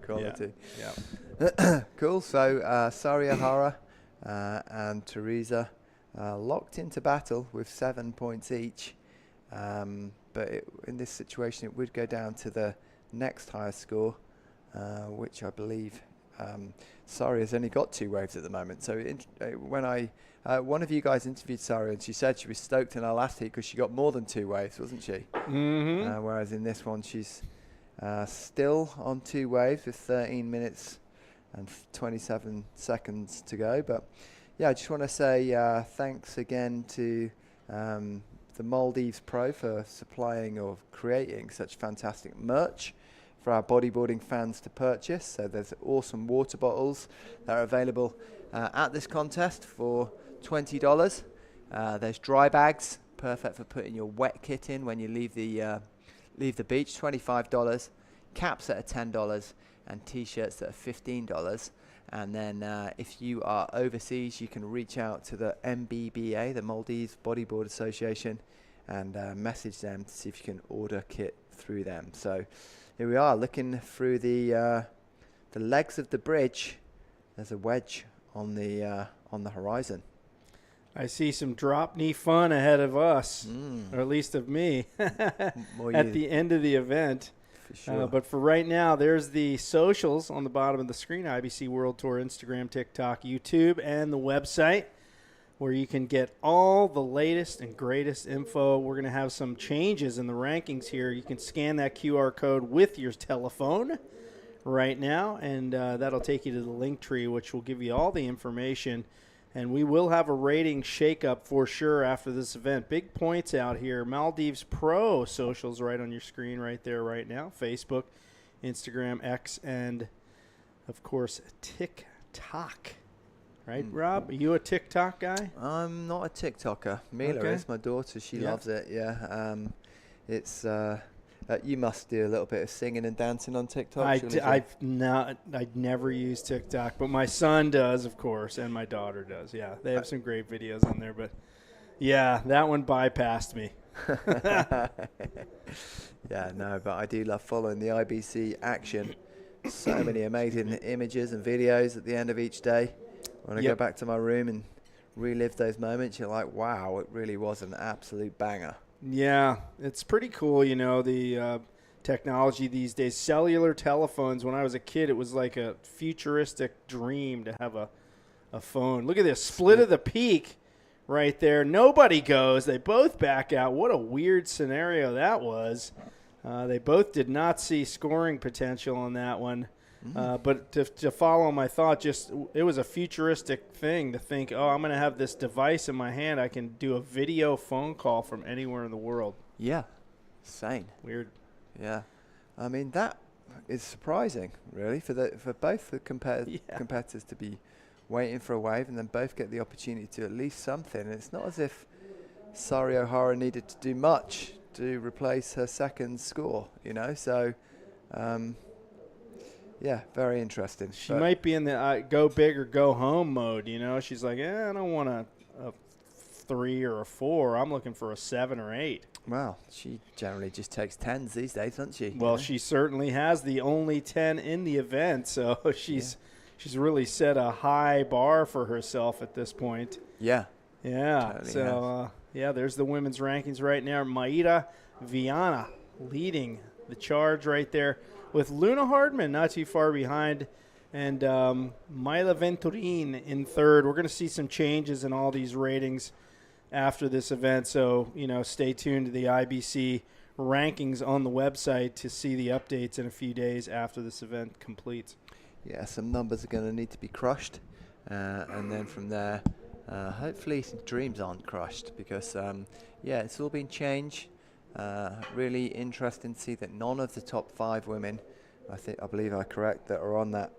S4: Quality.
S3: Yeah.
S4: Cool. So Sari Ohara and Teresa locked into battle with 7 points each. But in this situation, it would go down to the next highest score, which I believe Sari has only got 2 waves at the moment. So when one of you guys interviewed Sari, and she said she was stoked in her last heat because she got more than 2 waves, wasn't she?
S3: Mm-hmm.
S4: Whereas in this one, she's still on 2 waves with 13 minutes and 27 seconds to go. But yeah, I just want to say thanks again to the Maldives Pro for supplying or creating such fantastic merch for our bodyboarding fans to purchase. So there's awesome water bottles that are available at this contest for $20. There's dry bags, perfect for putting your wet kit in when you leave the beach, $25. Caps that are $10, and t-shirts that are $15. And then if you are overseas, you can reach out to the MBBA, the Maldives Bodyboard Association, and message them to see if you can order kit through them. So here we are, looking through the legs of the bridge. There's a wedge on the horizon.
S3: I see some drop knee fun ahead of us, or at least of me, at the end of the event.
S4: For sure.
S3: But for right now, there's the socials on the bottom of the screen, IBC World Tour, Instagram, TikTok, YouTube, and the website, where you can get all the latest and greatest info. We're going to have some changes in the rankings here. You can scan that QR code with your telephone right now, and that'll take you to the link tree, which will give you all the information. And we will have a rating shakeup for sure after this event. Big points out here. Maldives Pro socials right on your screen right there right now. Facebook, Instagram, X, and, of course, TikTok. Right, Rob? Are you a TikTok guy?
S4: I'm not a TikToker. Mila is, my daughter. She loves it, yeah. It's... you must do a little bit of singing and dancing on TikTok.
S3: I've never used TikTok, but my son does, of course, and my daughter does. Yeah, they have some great videos on there, but yeah, that one bypassed me.
S4: Yeah, no, but I do love following the IBC action. So many amazing images and videos at the end of each day. When I go back to my room and relive those moments, you're like, wow, it really was an absolute banger.
S3: Yeah, it's pretty cool, you know, the technology these days. Cellular telephones, when I was a kid, it was like a futuristic dream to have a phone. Look at this, split of the peak right there. Nobody goes. They both back out. What a weird scenario that was. They both did not see scoring potential on that one. But to follow my thought, it was a futuristic thing to think, oh, I'm going to have this device in my hand. I can do a video phone call from anywhere in the world.
S4: Yeah. Insane.
S3: Weird.
S4: Yeah. I mean, that is surprising, really, for both the competitors to be waiting for a wave and then both get the opportunity to at least something. And it's not as if Sari Ohara needed to do much to replace her second score, you know, so... yeah, very interesting.
S3: She might be in the go big or go home mode, you know. She's like, I don't want a 3 or a 4. I'm looking for a 7 or 8.
S4: Well, she generally just takes 10s these days, doesn't she?
S3: Well, she certainly has the only 10 in the event, so she's really set a high bar for herself at this point.
S4: Yeah.
S3: Yeah.
S4: Totally
S3: so, there's the women's rankings right now. Maida Viana leading the charge right there, with Luna Hardman not too far behind, and Mila Venturin in third. We're going to see some changes in all these ratings after this event, so, you know, stay tuned to the IBC rankings on the website to see the updates in a few days after this event completes.
S4: Yeah, some numbers are going to need to be crushed, and then from there, hopefully some dreams aren't crushed, because, it's all been changed. Really interesting to see that none of the top 5 women, I believe I'm correct, that are on that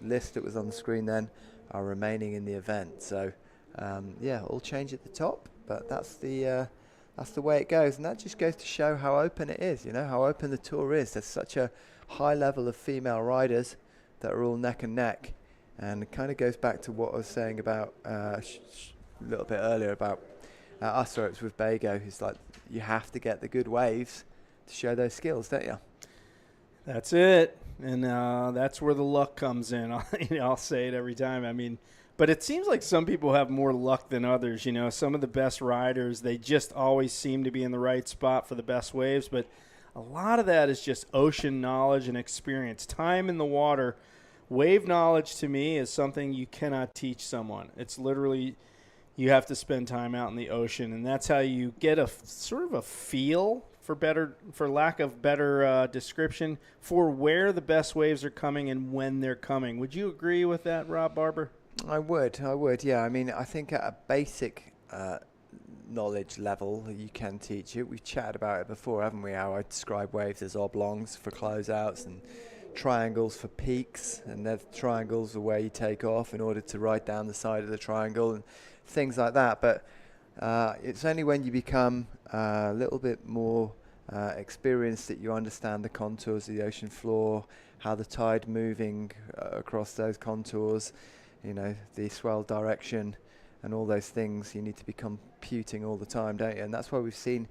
S4: list that was on the screen then, are remaining in the event. So, all change at the top, but that's the way it goes, and that just goes to show how open it is. You know, how open the tour is. There's such a high level of female riders that are all neck and neck, and it kind of goes back to what I was saying about a little bit earlier about. Us, or it's with Bago, who's like, you have to get the good waves to show those skills, don't you?
S3: That's it, and that's where the luck comes in. I'll say it every time. I mean, but it seems like some people have more luck than others. You know, some of the best riders, they just always seem to be in the right spot for the best waves, but a lot of that is just ocean knowledge and experience, time in the water wave knowledge to me is something you cannot teach someone. It's literally you have to spend time out in the ocean, and that's how you get a sort of a feel, for lack of better description, for where the best waves are coming and when they're coming. Would you agree with that, Rob Barber?
S8: I would, yeah. I mean, I think at a basic knowledge level, you can teach it. We've chatted about it before, haven't we? How I describe waves as oblongs for closeouts and triangles for peaks, and the triangles are where you take off in order to ride down the side of the triangle and things like that. But it's only when you become a little bit more experienced that you understand the contours of the ocean floor, how the tide moving across those contours, you know, the swell direction and all those things you need to be computing all the time, don't you? And that's why we've seen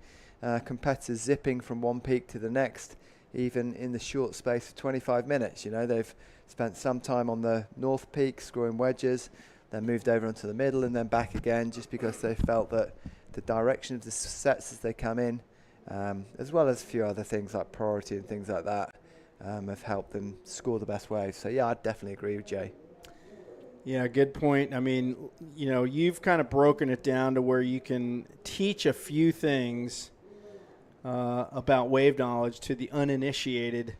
S8: competitors zipping from one peak to the next, even in the short space of 25 minutes. You know, they've spent some time on the north peak scoring wedges, then moved over onto the middle and then back again, just because they felt that the direction of the sets as they come in, as well as a few other things like priority and things like that, have helped them score the best waves. So yeah, I'd definitely agree with Jay.
S3: Yeah, good point. I mean, you know, you've kind of broken it down to where you can teach a few things about wave knowledge to the uninitiated,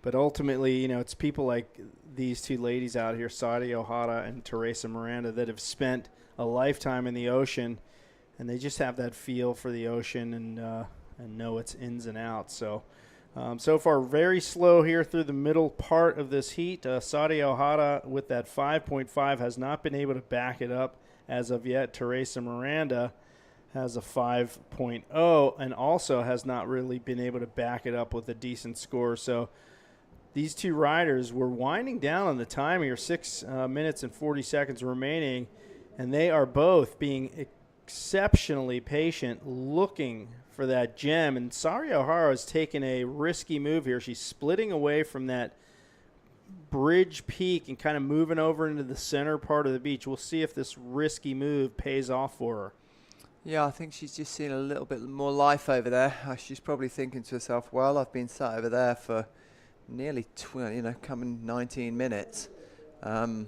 S3: but ultimately, you know, it's people like these two ladies out here, Saudi Ohara and Teresa Miranda, that have spent a lifetime in the ocean, and they just have that feel for the ocean and know its ins and outs. So, so far, very slow here through the middle part of this heat. Saudi Ohara with that 5.5 has not been able to back it up as of yet. Teresa Miranda has a 5.0 and also has not really been able to back it up with a decent score. So these two riders were winding down on the time here, 6 minutes and 40 seconds remaining, and they are both being exceptionally patient, looking for that gem. And Saudi Ohara has taken a risky move here. She's splitting away from that bridge peak and kind of moving over into the center part of the beach. We'll see if this risky move pays off for her.
S8: Yeah, I think she's just seen a little bit more life over there. She's probably thinking to herself, well, I've been sat over there for nearly, coming 19 minutes, and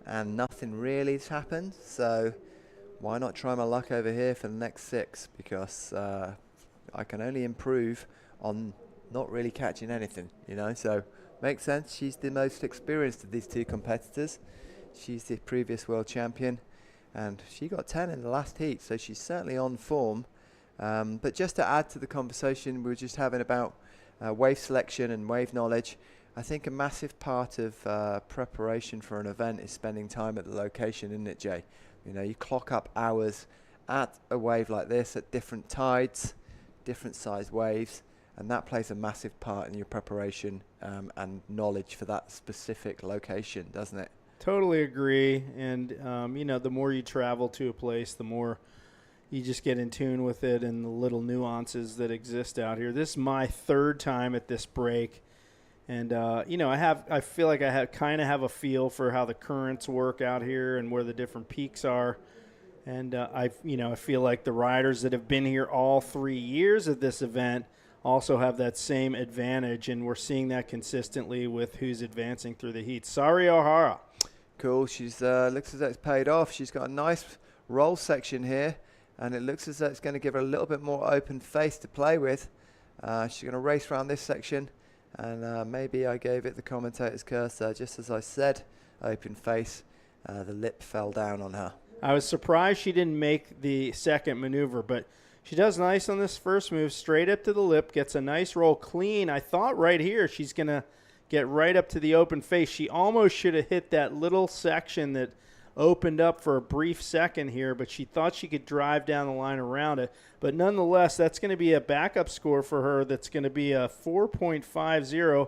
S8: nothing really has happened. So why not try my luck over here for the next 6? Because I can only improve on not really catching anything, you know. So makes sense. She's the most experienced of these two competitors. She's the previous world champion, and she got 10 in the last heat, so she's certainly on form. But just to add to the conversation we were just having about wave selection and wave knowledge, I think a massive part of preparation for an event is spending time at the location, isn't it, Jay? You know, you clock up hours at a wave like this at different tides, different size waves, and that plays a massive part in your preparation and knowledge for that specific location, doesn't it?
S3: Totally agree. And, you know, the more you travel to a place, the more you just get in tune with it and the little nuances that exist out here. This is my 3rd time at this break. And, you know, I feel like I kind of have a feel for how the currents work out here and where the different peaks are. And, I feel like the riders that have been here all 3 years of this event also have that same advantage, and we're seeing that consistently with who's advancing through the heat. Saudi Ohara.
S8: Cool. She's looks as though it's paid off. She's got a nice roll section here, and it looks as though it's going to give her a little bit more open face to play with. She's going to race around this section, and maybe I gave it the commentator's curse there. Just as I said, open face, the lip fell down on her.
S3: I was surprised she didn't make the second maneuver, but she does nice on this first move, straight up to the lip, gets a nice roll clean. I thought right here she's going to get right up to the open face. She almost should have hit that little section that opened up for a brief second here, but she thought she could drive down the line around it. But nonetheless, that's going to be a backup score for her. That's going to be a 4.50.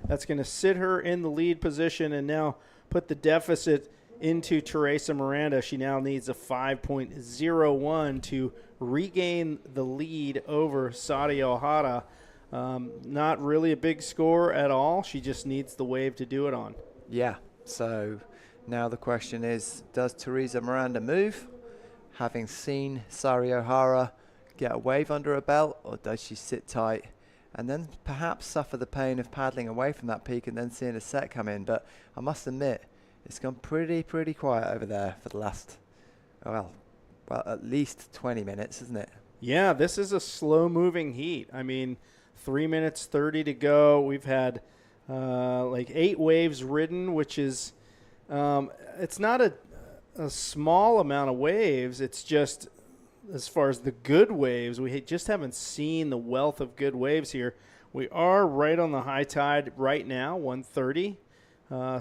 S3: That's going to sit her in the lead position and now put the deficit into Teresa Miranda. She now needs a 5.01 to regain the lead over Saudi Ohara. Not really a big score at all. She just needs the wave to do it on.
S8: Yeah, so now the question is, does Teresa Miranda move, having seen Saudi Ohara get a wave under her belt, or does she sit tight
S4: and then perhaps suffer the pain of paddling away from that peak and then seeing a set come in. But I must admit, it's gone pretty quiet over there for the last, well, at least 20 minutes, isn't it?
S3: Yeah, this is a slow-moving heat. I mean, 3 minutes 30 to go. We've had like 8 waves ridden, which is it's not a small amount of waves. It's just, as far as the good waves, we just haven't seen the wealth of good waves here. We are right on the high tide right now, 1:30.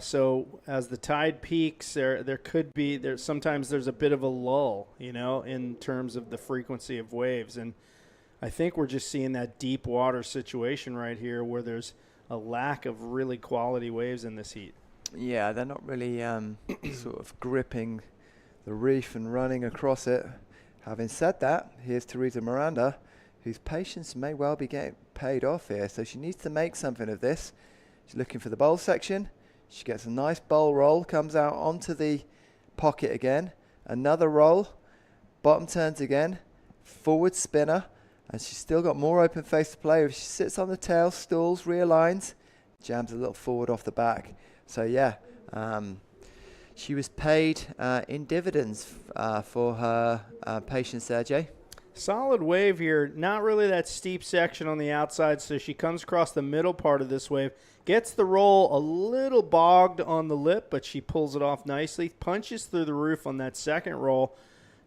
S3: So as the tide peaks, there could be sometimes there's a bit of a lull, in terms of the frequency of waves. And I think we're just seeing that deep water situation right here where there's a lack of really quality waves in this heat.
S4: Yeah, they're not really sort of gripping the reef and running across it. Having said that, here's Teresa Miranda, whose patience may well be getting paid off here. So she needs to make something of this. She's looking for the bowl section. She gets a nice bowl roll, comes out onto the pocket again. Another roll, bottom turns again, forward spinner, and she's still got more open face to play with. She sits on the tail, stalls, realigns, jams a little forward off the back. So yeah, she was paid in dividends for her patience there, Jay.
S3: Solid wave here. Not really that steep section on the outside, so she comes across the middle part of this wave. Gets the roll a little bogged on the lip, but she pulls it off nicely. Punches through the roof on that second roll.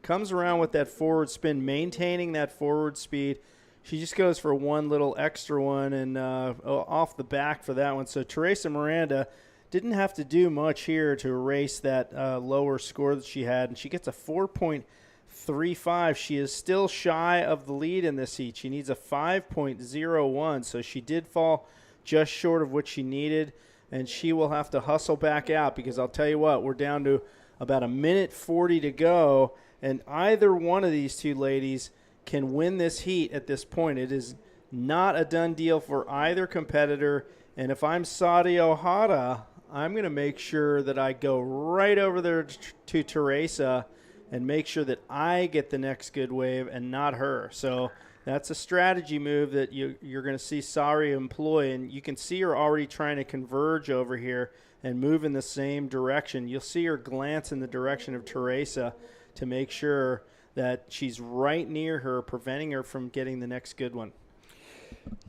S3: Comes around with that forward spin, maintaining that forward speed. She just goes for one little extra one and off the back for that one. So Teresa Miranda didn't have to do much here to erase that lower score that she had, and she gets a 4.35. She is still shy of the lead in this heat. She needs a 5.01, so she did fall just short of what she needed, and she will have to hustle back out because I'll tell you what, we're down to about 1:40 to go, and either one of these two ladies can win this heat at this point. It is not a done deal for either competitor, and if I'm Saudi Ohara, I'm going to make sure that I go right over there to Teresa and make sure that I get the next good wave and not her. So that's a strategy move that you're going to see Sari employ, and you can see her already trying to converge over here and move in the same direction. You'll see her glance in the direction of Teresa to make sure that she's right near her, preventing her from getting the next good one.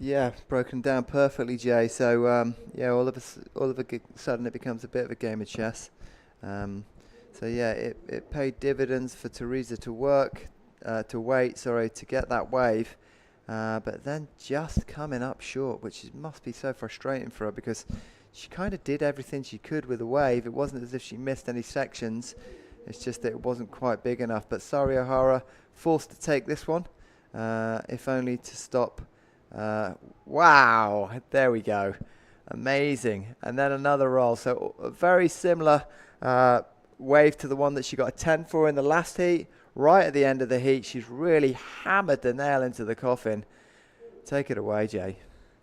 S4: Yeah, broken down perfectly, Jay. So yeah, all of a sudden it becomes a bit of a game of chess. So yeah, it paid dividends for Teresa to wait to get that wave, but then just coming up short, which must be so frustrating for her because she kind of did everything she could with the wave. It wasn't as if she missed any sections. It's just that it wasn't quite big enough. But Sari Ohara forced to take this one, if only to stop. Wow, there we go. Amazing. And then another roll. So a very similar wave to the one that she got a 10 for in the last heat. Right at the end of the heat, she's really hammered the nail into the coffin. Take it away, Jay.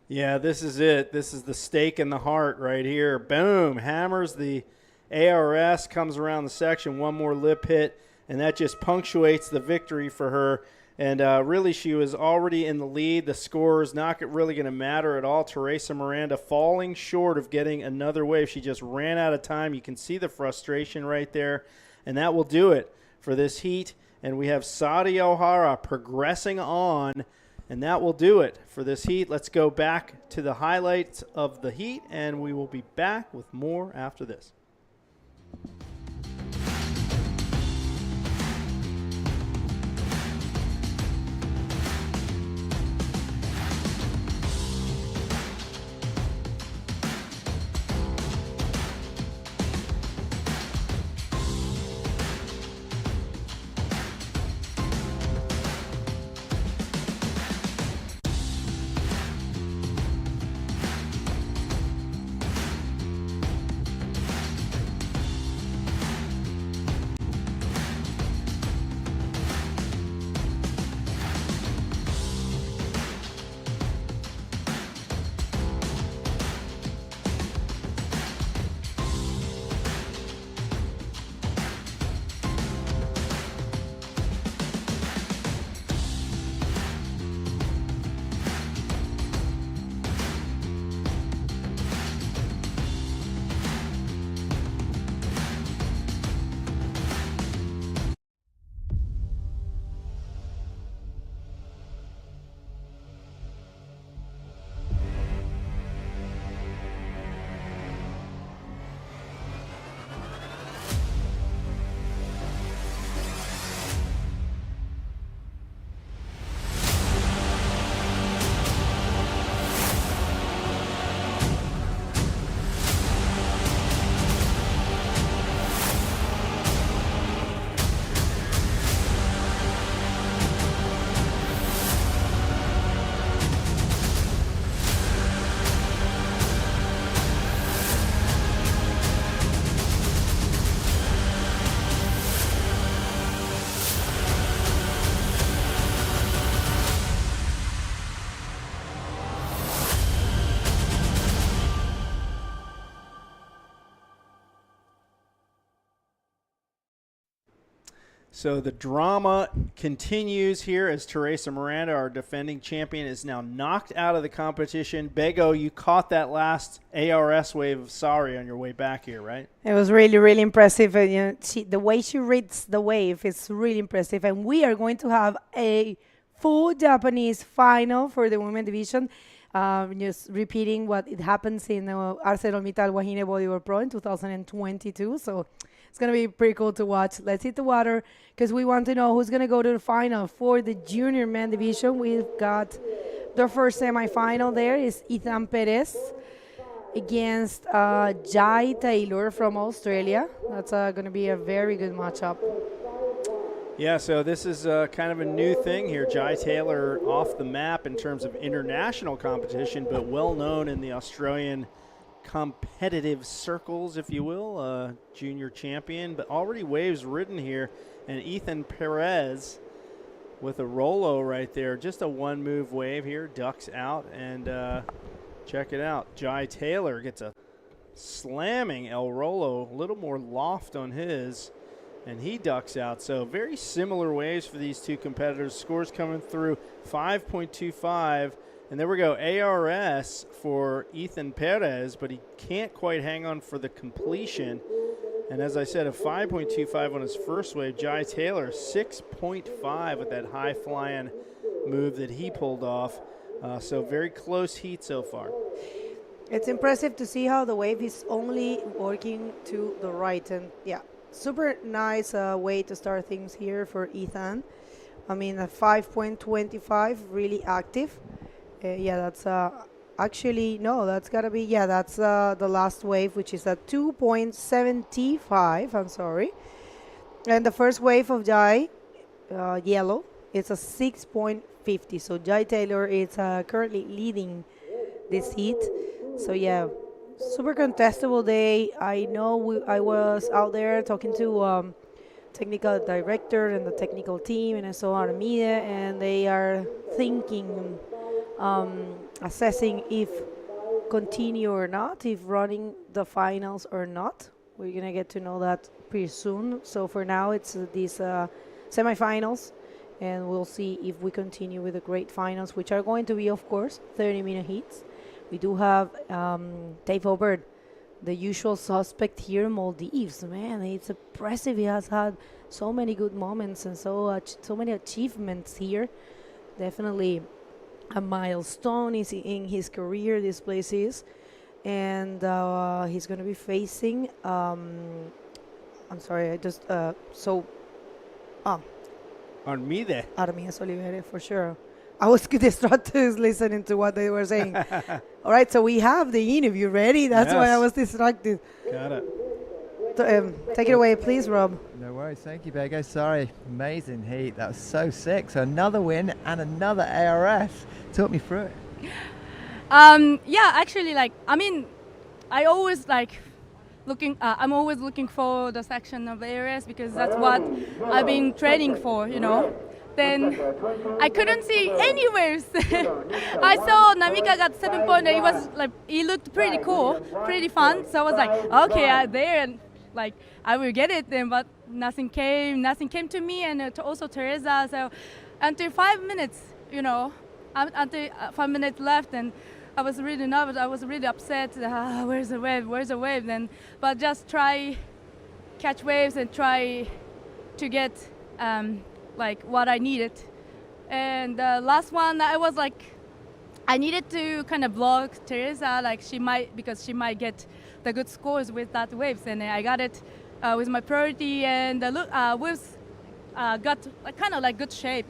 S3: Yeah, this is it. This is the stake in the heart right here. Boom, hammers the ARS, comes around the section, one more lip hit, and that just punctuates the victory for her. And really, she was already in the lead. The score is not really going to matter at all. Teresa Miranda falling short of getting another wave. She just ran out of time. You can see the frustration right there. And that will do it for this heat. And we have Saudi Ohara progressing on. And that will do it for this heat. Let's go back to the highlights of the heat. And we will be back with more after this. So the drama continues here as Teresa Miranda, our defending champion, is now knocked out of the competition. Bego, you caught that last ARS wave of sorry on your way back here, right?
S2: It was really, really impressive. And, the way she reads the wave is really impressive. And we are going to have a full Japanese final for the women division. Just repeating what it happens in ArcelorMittal Wahine Bodyboard Pro in 2022. So it's going to be pretty cool to watch. Let's hit the water because we want to know who's going to go to the final for the junior men division. We've got the first semifinal there is Ethan Perez against Jai Taylor from Australia. That's going to be a very good matchup.
S3: Yeah, so this is kind of a new thing here. Jai Taylor off the map in terms of international competition, but well known in the Australian competitive circles, if you will. Junior champion, but already waves ridden here. And Ethan Perez with a Rolo right there. Just a one-move wave here. Ducks out, and check it out. Jai Taylor gets a slamming El Rolo, a little more loft on his. And he ducks out. So very similar waves for these two competitors. Scores coming through 5.25. And there we go, ARS for Ethan Perez, but he can't quite hang on for the completion. And as I said, a 5.25 on his first wave. Jai Taylor, 6.5 with that high-flying move that he pulled off. So very close heat so far.
S2: It's impressive to see how the wave is only working to the right. And, yeah. Super nice way to start things here for Ethan. I mean, a 5.25, really active. Yeah, that's actually, no, that's got to be, yeah, that's the last wave, which is a 2.75, I'm sorry. And the first wave of Jai, yellow, it's a 6.50. So Jai Taylor is currently leading this heat. So, yeah. Super contestable day. I know I was out there talking to technical director and the technical team, and I saw Armida, and they are thinking, assessing if continue or not, if running the finals or not. We're going to get to know that pretty soon. So for now, it's these semifinals, and we'll see if we continue with the great finals, which are going to be, of course, 30-minute heats. We do have Dave Hubbard, the usual suspect here in Maldives. Man, it's impressive. He has had so many good moments and so many achievements here. Definitely a milestone is in his career, this place is. And he's going to be facing, I'm sorry, I just,
S3: Armide
S2: Solivere, for sure. I was distracted listening to what they were saying. All right, so we have the interview ready. That's why I was distracted.
S3: Got it.
S2: Take it away, please, Rob.
S8: No worries. Thank you, Bego. Sorry. Amazing heat. That was so sick. So another win and another ARS. Talk me through it.
S10: Yeah, actually, I always I'm always looking for the section of ARS because that's what I've been training for, Then I couldn't see any waves. I saw Namika got 7 points. It looked pretty cool, pretty fun. So I was like, okay, there, and I will get it then. But nothing came to me, and also Teresa. So until 5 minutes, until 5 minutes left, and I was really nervous. I was really upset. Where's the wave? Where's the wave? Then, but just try catch waves and try to get. What I needed. And the last one, I was I needed to kind of block Teresa, because she might get the good scores with that waves, and I got it with my priority, and waves got kind of good shape,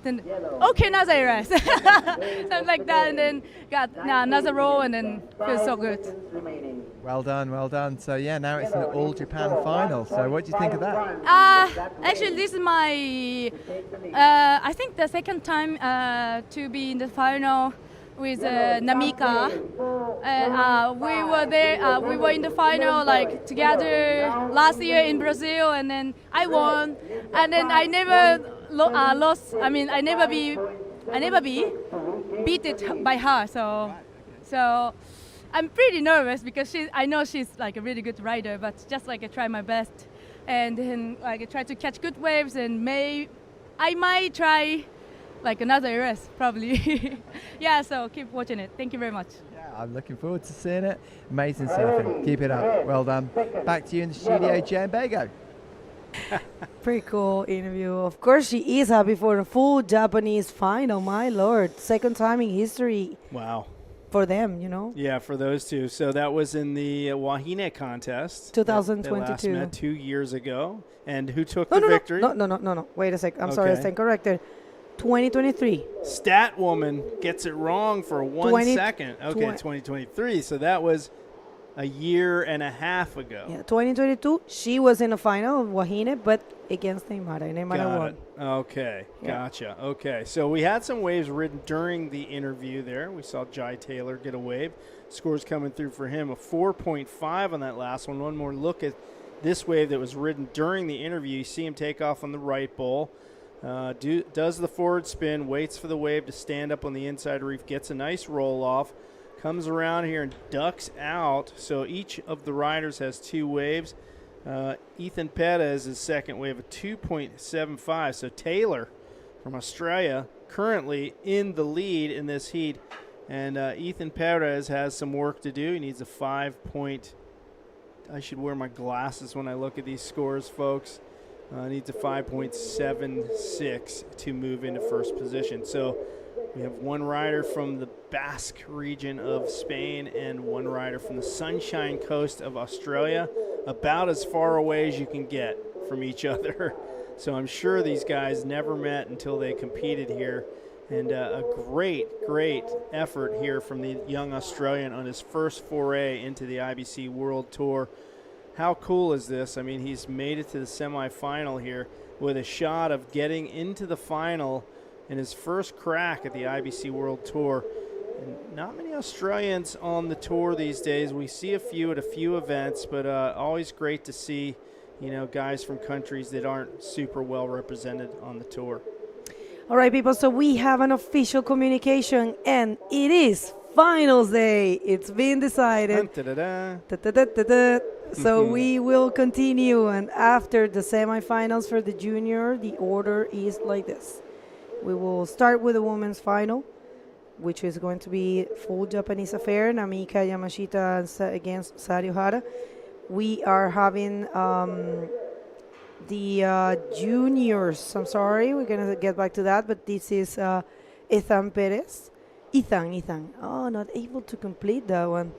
S10: Then, okay, another ARS. Something like that, and then got another roll, and then feels so good.
S8: Well done, well done. So yeah, now it's an all-Japan final. So what do you think of that?
S10: Actually, this is my, I think the second time to be in the final with Namika. We were there, we were in the final together last year in Brazil, and then I won, and then I never lost. I mean, I never be beaten by her. So I'm pretty nervous because I know she's a really good rider, but just I try my best. and then like I try to catch good waves, and I might try like another ARS probably. Yeah, so keep watching it. Thank you very much.
S8: Yeah, I'm looking forward to seeing it. Amazing surfing. Keep it up. Well done. Back to you in the studio, Jen Bago.
S2: Pretty cool interview. Of course, she is happy for the full Japanese final. My lord, second time in history.
S3: Wow.
S2: For them, you know.
S3: Yeah, for those two. So that was in the Wahine contest.
S2: 2022.
S3: They last met 2 years ago. And who took
S2: No,
S3: the victory?
S2: No. Wait a sec. I'm sorry, I stand corrected. 2023.
S3: Stat woman gets it wrong for 1 second. Okay, 2023. So that was a year and a half ago.
S2: Yeah, 2022. She was in the final of Wahine, but against Neymar. And Neymar won.
S3: Okay,
S2: Yeah.
S3: gotcha. Okay, so we had some waves ridden during the interview there. We saw Jai Taylor get a wave. Scores coming through for him, a 4.5 on that last one. One more look at this wave that was ridden during the interview. You see him take off on the right bowl. Does the forward spin, waits for the wave to stand up on the inside reef, gets a nice roll off, comes around here and ducks out. So each of the riders has 2 waves. Ethan Perez's second wave, a 2.75. So Taylor from Australia currently in the lead in this heat. And Ethan Perez has some work to do. He needs a 5 point. I should wear my glasses when I look at these scores, folks. Needs a 5.76 to move into first position. So we have one rider from the Basque region of Spain and one rider from the Sunshine Coast of Australia, about as far away as you can get from each other. So I'm sure these guys never met until they competed here. And a great effort here from the young Australian on his first foray into the IBC World Tour. How cool is this? I mean, he's made it to the semifinal here with a shot of getting into the final in his first crack at the IBC World Tour. And not many Australians on the tour these days. We see a few at a few events, but always great to see, you know, guys from countries that aren't super well represented on the tour.
S2: All right, people, so we have an official communication, and it is finals day. It's been decided. So we will continue, and after the semifinals for the junior, the order is like this. We will start with the women's final, which is going to be full Japanese affair, Namika Yamashita against Sari Ohara. We are having the juniors. I'm sorry, we're going to get back to that, but this is Ethan Perez. Ethan. Oh, not able to complete that one.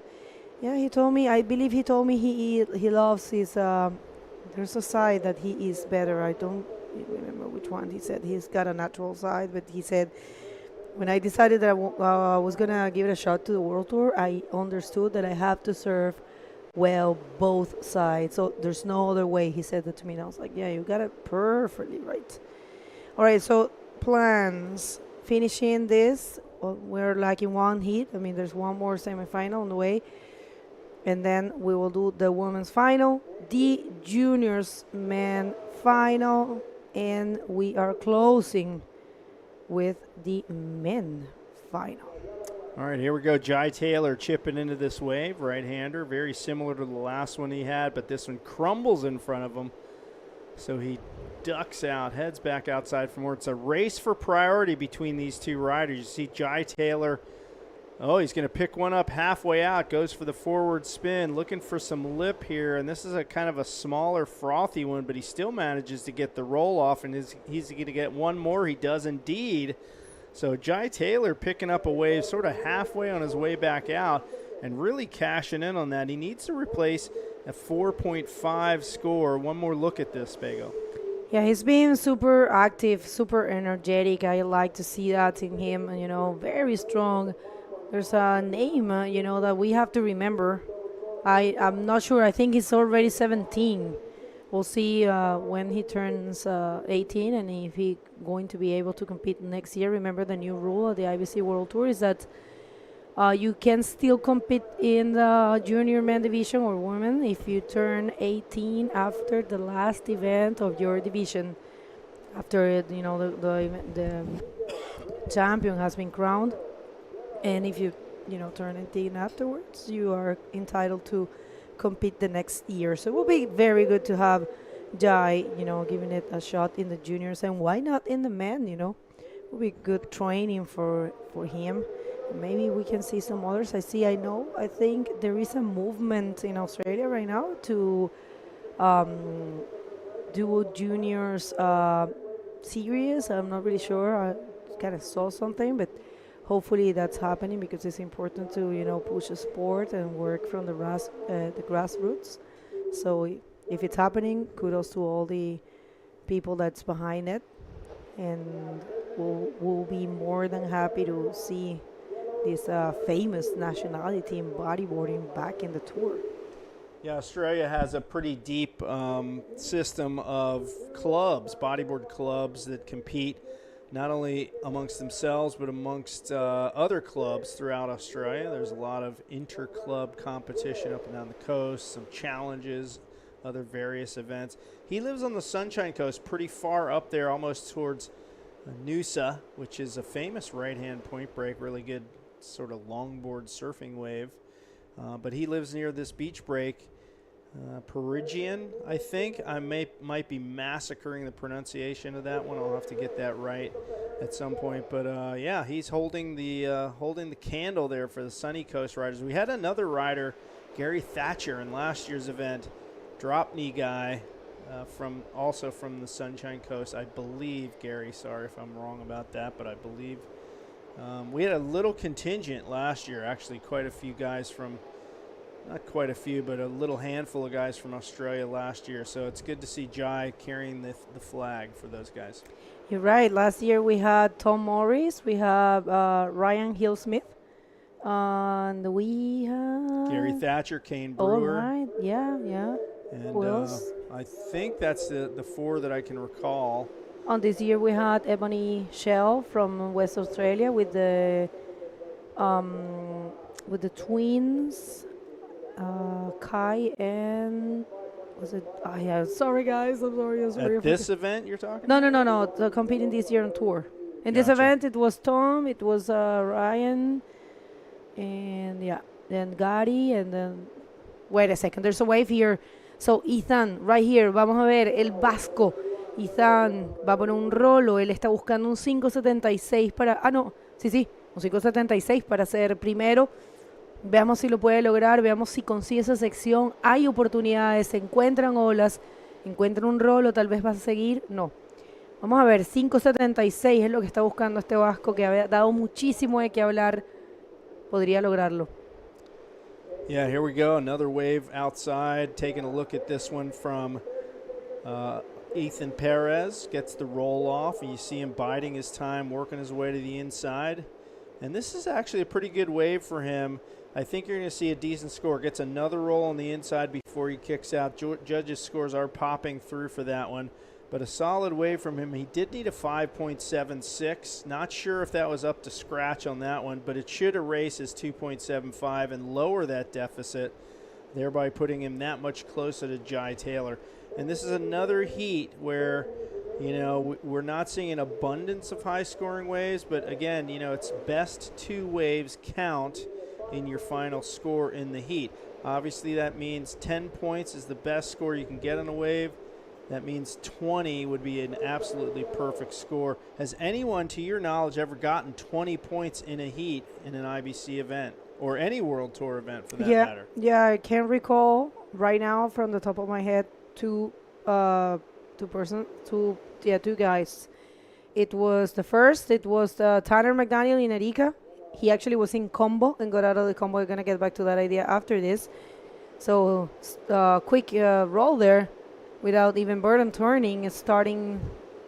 S2: Yeah, he told me, I believe he told me he loves his, there's a side that he is better. I don't remember which one. He said he's got a natural side, but he said, when I decided that I was going to give it a shot to the World Tour, I understood that I have to serve well both sides. So there's no other way. He said that to me, and I was like, yeah, you got it perfectly right. All right, so plans. Finishing this, we're like in one heat. I mean, there's one more semifinal on the way. And then we will do the women's final, the juniors men final, and we are closing with the men final.
S3: All right, here we go. Jai Taylor chipping into this wave, right-hander, very similar to the last one he had, but this one crumbles in front of him. So he ducks out, heads back outside for more. It's a race for priority between these two riders. You see Jai Taylor, oh, he's going to pick one up halfway out, goes for the forward spin, looking for some lip here, and this is a kind of a smaller, frothy one, but he still manages to get the roll off, and he's going to get one more. He does indeed. So Jai Taylor picking up a wave sort of halfway on his way back out and really cashing in on that. He needs to replace a 4.5 score. One more look at this, Bago.
S2: Yeah, he's being super active, super energetic. I like to see that in him, you know, very strong. There's a name, you know, that we have to remember. I'm not sure. I think he's already 17. We'll see when he turns 18 and if he's going to be able to compete next year. Remember, the new rule of the IBC World Tour is that you can still compete in the junior men division or women if you turn 18 after the last event of your division. After, you know, the champion has been crowned. And if you turn 18 afterwards, you are entitled to compete the next year. So it will be very good to have Jai, giving it a shot in the juniors, and why not in the men? Would be good training for him. Maybe we can see some others. I think there is a movement in Australia right now to do juniors series. I'm not really sure. I kind of saw something, but hopefully that's happening because it's important to push the sport and work from the grassroots. So if it's happening, kudos to all the people that's behind it, and we'll be more than happy to see this famous nationality in bodyboarding back in the tour.
S3: Yeah, Australia has a pretty deep system of clubs, bodyboard clubs that compete not only amongst themselves but amongst other clubs throughout Australia. There's a lot of inter-club competition up and down the coast, some challenges, other various events. He lives on the Sunshine Coast, pretty far up there, almost towards Noosa, which is a famous right-hand point break, really good sort of longboard surfing wave. But he lives near this beach break. Perigian, I think. I might be massacring the pronunciation of that one. I'll have to get that right at some point. But yeah, he's holding the candle there for the Sunny Coast riders. We had another rider, Gary Thatcher, in last year's event, drop knee guy, from the Sunshine Coast. I believe, Gary, sorry if I'm wrong about that, but I believe we had a little contingent last year, actually quite a few guys from, not quite a few, but a little handful of guys from Australia last year. So it's good to see Jai carrying the flag for those guys.
S2: You're right. Last year we had Tom Morris, we have Ryan Hill-Smith, and we have
S3: Gary Thatcher, Kane Brewer.
S2: All right. Yeah.
S3: And
S2: Who else?
S3: I think that's the four that I can recall.
S2: On this year we had Ebony Shell from West Australia with the twins, Kai and was it? Oh yeah, sorry guys, I'm sorry.
S3: At this event you're talking?
S2: No. They're competing this year on tour. In this event it was Tom, it was Ryan, and then Gary, and then wait a second, there's a wave here. So Ethan, right here, vamos a ver el vasco. Ethan va a poner un rolo, él está buscando un 5.76 para... un 5.76 para ser primero. Veamos si lo puede lograr, veamos si consigue esa sección. Hay oportunidades, se encuentran olas, encuentran un rolo, tal vez va a seguir. No. Vamos a ver, 5.76 es lo que está buscando este vasco, que ha dado muchísimo de qué hablar. Podría lograrlo.
S3: Yeah, here we go. Another wave outside. Taking a look at this one from Ethan Perez. Gets the roll off, and you see him biding his time, working his way to the inside. And this is actually a pretty good wave for him. I think you're going to see a decent score. Gets another roll on the inside before he kicks out. Judges' scores are popping through for that one. But a solid wave from him. He did need a 5.76. Not sure if that was up to scratch on that one, but it should erase his 2.75 and lower that deficit, thereby putting him that much closer to Jai Taylor. And this is another heat where, we're not seeing an abundance of high-scoring waves, but again, it's best two waves count in your final score in the heat. Obviously, that means 10 points is the best score you can get on a wave. That means 20 would be an absolutely perfect score. Has anyone, to your knowledge, ever gotten 20 points in a heat in an IBC event or any World Tour event for that matter?
S2: Yeah, I can't recall right now from the top of my head two guys. It was Tanner McDaniel in Arica. He actually was in combo and got out of the combo. We're going to get back to that idea after this. So quick roll there without even burden turning, starting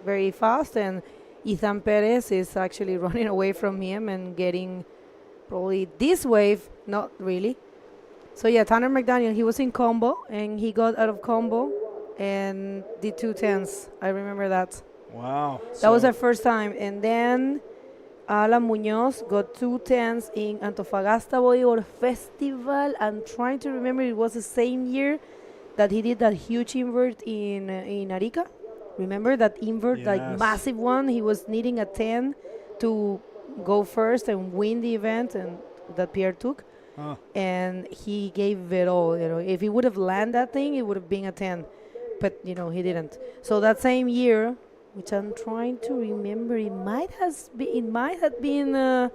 S2: very fast, and Ethan Perez is actually running away from him and getting probably this wave, not really. So yeah, Tanner McDaniel, he was in combo and he got out of combo and did 2.10s. I remember that.
S3: Wow.
S2: That was our first time. And then Alan Munoz got 2.10s in Antofagasta Bodyboard Festival. I'm trying to remember, it was the same year that he did that huge invert in Arica. Remember that invert,
S3: Yes.
S2: like massive one? He was needing a 10 to go first and win the event, and that Pierre took. And he gave it all. If he would have landed that thing, it would have been a 10. but he didn't. So that same year, which I'm trying to remember, it might have been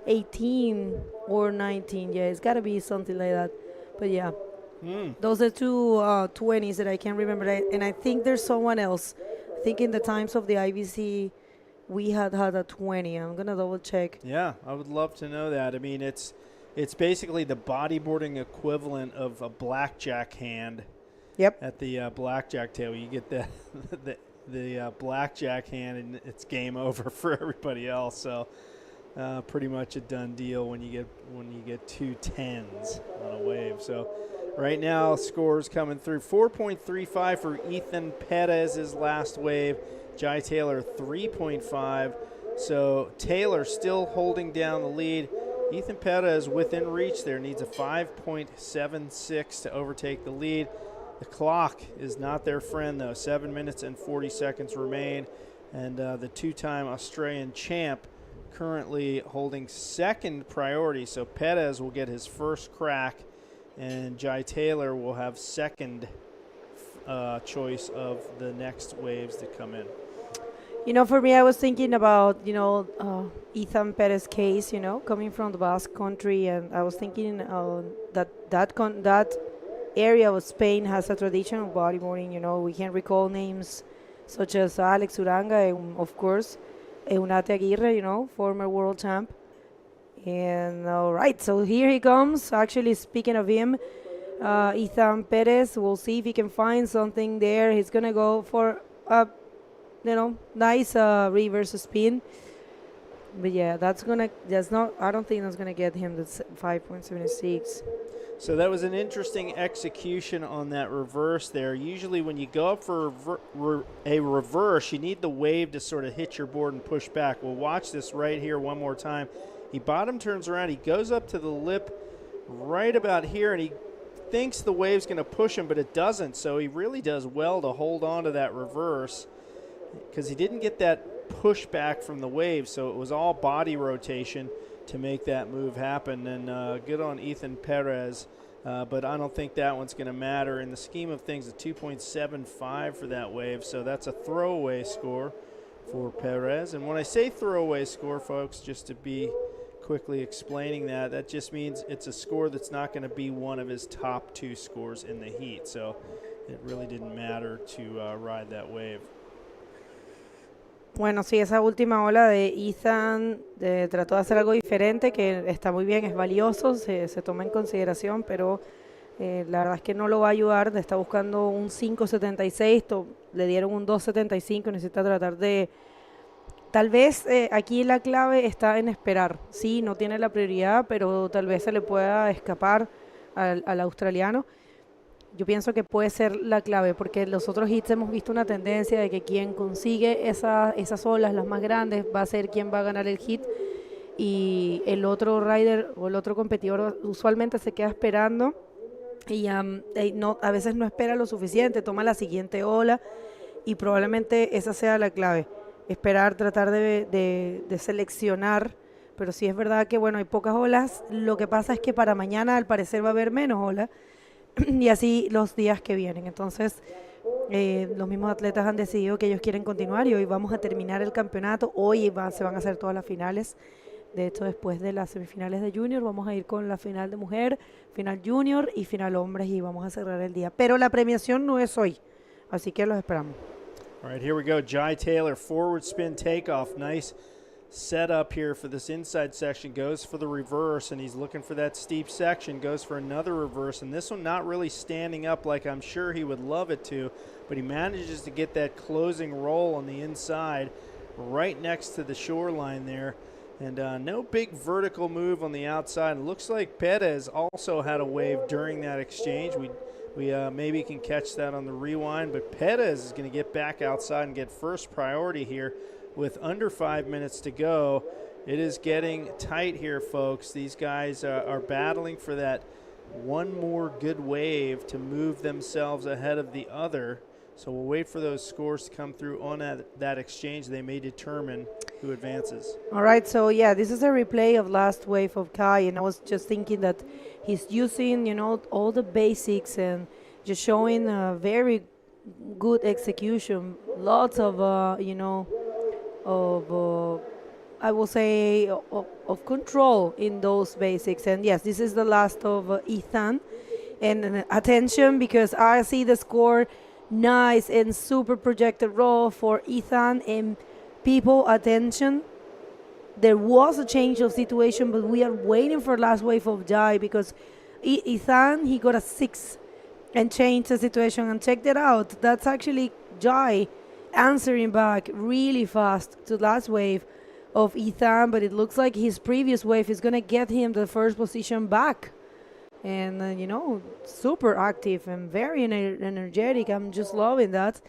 S2: 18 or 19. Yeah, it's got to be something like that. But yeah, those are two 20s that I can remember. And I think there's someone else. I think in the times of the IBC, we had a 20. I'm going to double check.
S3: Yeah, I would love to know that. I mean, it's basically the bodyboarding equivalent of a blackjack hand.
S2: Yep.
S3: At the blackjack table, you get the blackjack hand, and it's game over for everybody else. So pretty much a done deal when you get two 10s on a wave. So right now, scores coming through: 4.35 for Ethan Perez's last wave. Jai Taylor 3.5. So Taylor still holding down the lead. Ethan Perez within reach there, needs a 5.76 to overtake the lead. The clock is not their friend, though. 7 minutes and 40 seconds remain. And the two-time Australian champ currently holding second priority. So Perez will get his first crack, and Jai Taylor will have second choice of the next waves that come in.
S2: For me, I was thinking about, Ethan Perez's case, coming from the Basque country, and I was thinking that area of Spain has a tradition of bodyboarding. We can recall names such as Alex Uranga and, of course, Eunate Aguirre, former world champ. And all right, so here he comes. Actually, speaking of him, Ethan Perez, we'll see if he can find something there. He's going to go for a nice reverse spin. But yeah, I don't think that's going to get him the 5.76.
S3: So that was an interesting execution on that reverse there. Usually when you go up for a reverse, you need the wave to sort of hit your board and push back. We'll watch this right here one more time. He bottom turns around. He goes up to the lip right about here, and he thinks the wave's going to push him, but it doesn't. So he really does well to hold on to that reverse because he didn't get that pushback from the wave. So it was all body rotation to make that move happen. And good on Ethan Perez. But I don't think that one's going to matter. In the scheme of things, a 2.75 for that wave. So that's a throwaway score for Perez. And when I say throwaway score, folks, just to be quickly explaining that just means it's a score that's not going to be one of his top two scores in the heat. So it really didn't matter to ride that wave.
S2: Bueno, sí, esa última ola de Ethan trató de hacer algo diferente, que está muy bien, es valioso, se toma en consideración, pero la verdad es que no lo va a ayudar. Está buscando un 5.76, le dieron un 2.75, necesita tratar de... Tal vez aquí la clave está en esperar. Sí, no tiene la prioridad, pero tal vez se le pueda escapar al australiano. Yo pienso que puede ser la clave, porque los otros hits hemos visto una tendencia de que quien consigue esas olas, las más grandes, va a ser quien va a ganar el hit, y el otro rider o el otro competidor usualmente se queda esperando y a veces no espera lo suficiente, toma la siguiente ola, y probablemente esa sea la clave, esperar, tratar de seleccionar. Pero sí es verdad que, bueno, hay pocas olas. Lo que pasa es que para mañana al parecer va a haber menos olas, y así los días que vienen. Entonces los mismos atletas han decidido que ellos quieren continuar, y hoy vamos a terminar el campeonato. Hoy se van a hacer todas las finales. De hecho, después de las semifinales de junior vamos a ir con la final de mujer, final junior y final hombres, y vamos a cerrar el día. Pero la premiación no es hoy, así que los esperamos.
S3: All right, here we go. Jai Taylor, forward spin takeoff. Nice setup here for this inside section. Goes for the reverse, and he's looking for that steep section. Goes for another reverse, and this one not really standing up like I'm sure he would love it to, but he manages to get that closing roll on the inside right next to the shoreline there. And no big vertical move on the outside. It looks like Perez also had a wave during that exchange. We maybe can catch that on the rewind, but Perez is going to get back outside and get first priority here with under 5 minutes to go. It is getting tight here, folks. These guys are battling for that one more good wave to move themselves ahead of the other. So we'll wait for those scores to come through on that exchange. They may determine who advances.
S2: All right, so yeah, this is a replay of last wave of Kai, and I was just thinking that he's using, all the basics and just showing a very good execution, lots of of I will say of control in those basics. And yes, this is the last of Ethan. And attention, because I see the score, nice and super projected roll for Ethan. And people, attention, there was a change of situation, but we are waiting for last wave of Jai, because Ethan, he got a 6 and changed the situation. And check that out, that's actually Jai answering back really fast to last wave of Ethan, but it looks like his previous wave is going to get him the first position back. And, super active and very energetic. I'm just loving that.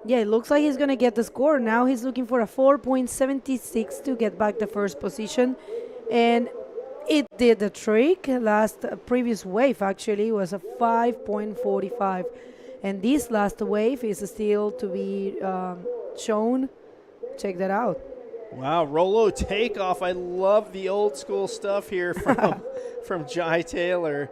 S2: Yeah, it looks like he's going to get the score. Now he's looking for a 4.76 to get back the first position. And it did the trick. Previous wave actually was a 5.45. And this last wave is still to be shown. Check that out.
S3: Wow, Rolo takeoff. I love the old school stuff here from Jai Taylor.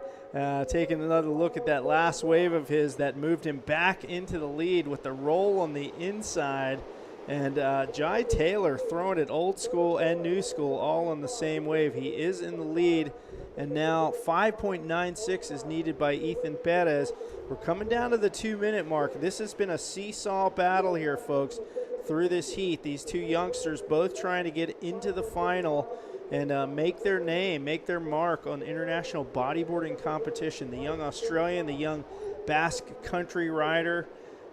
S3: Taking another look at that last wave of his that moved him back into the lead with the roll on the inside. And Jai Taylor throwing it old school and new school all on the same wave. He is in the lead. And now 5.96 is needed by Ethan Perez. We're coming down to the 2-minute mark. This has been a seesaw battle here, folks, through this heat. These two youngsters both trying to get into the final and make their name, make their mark on international bodyboarding competition. The young Australian, the young Basque country rider.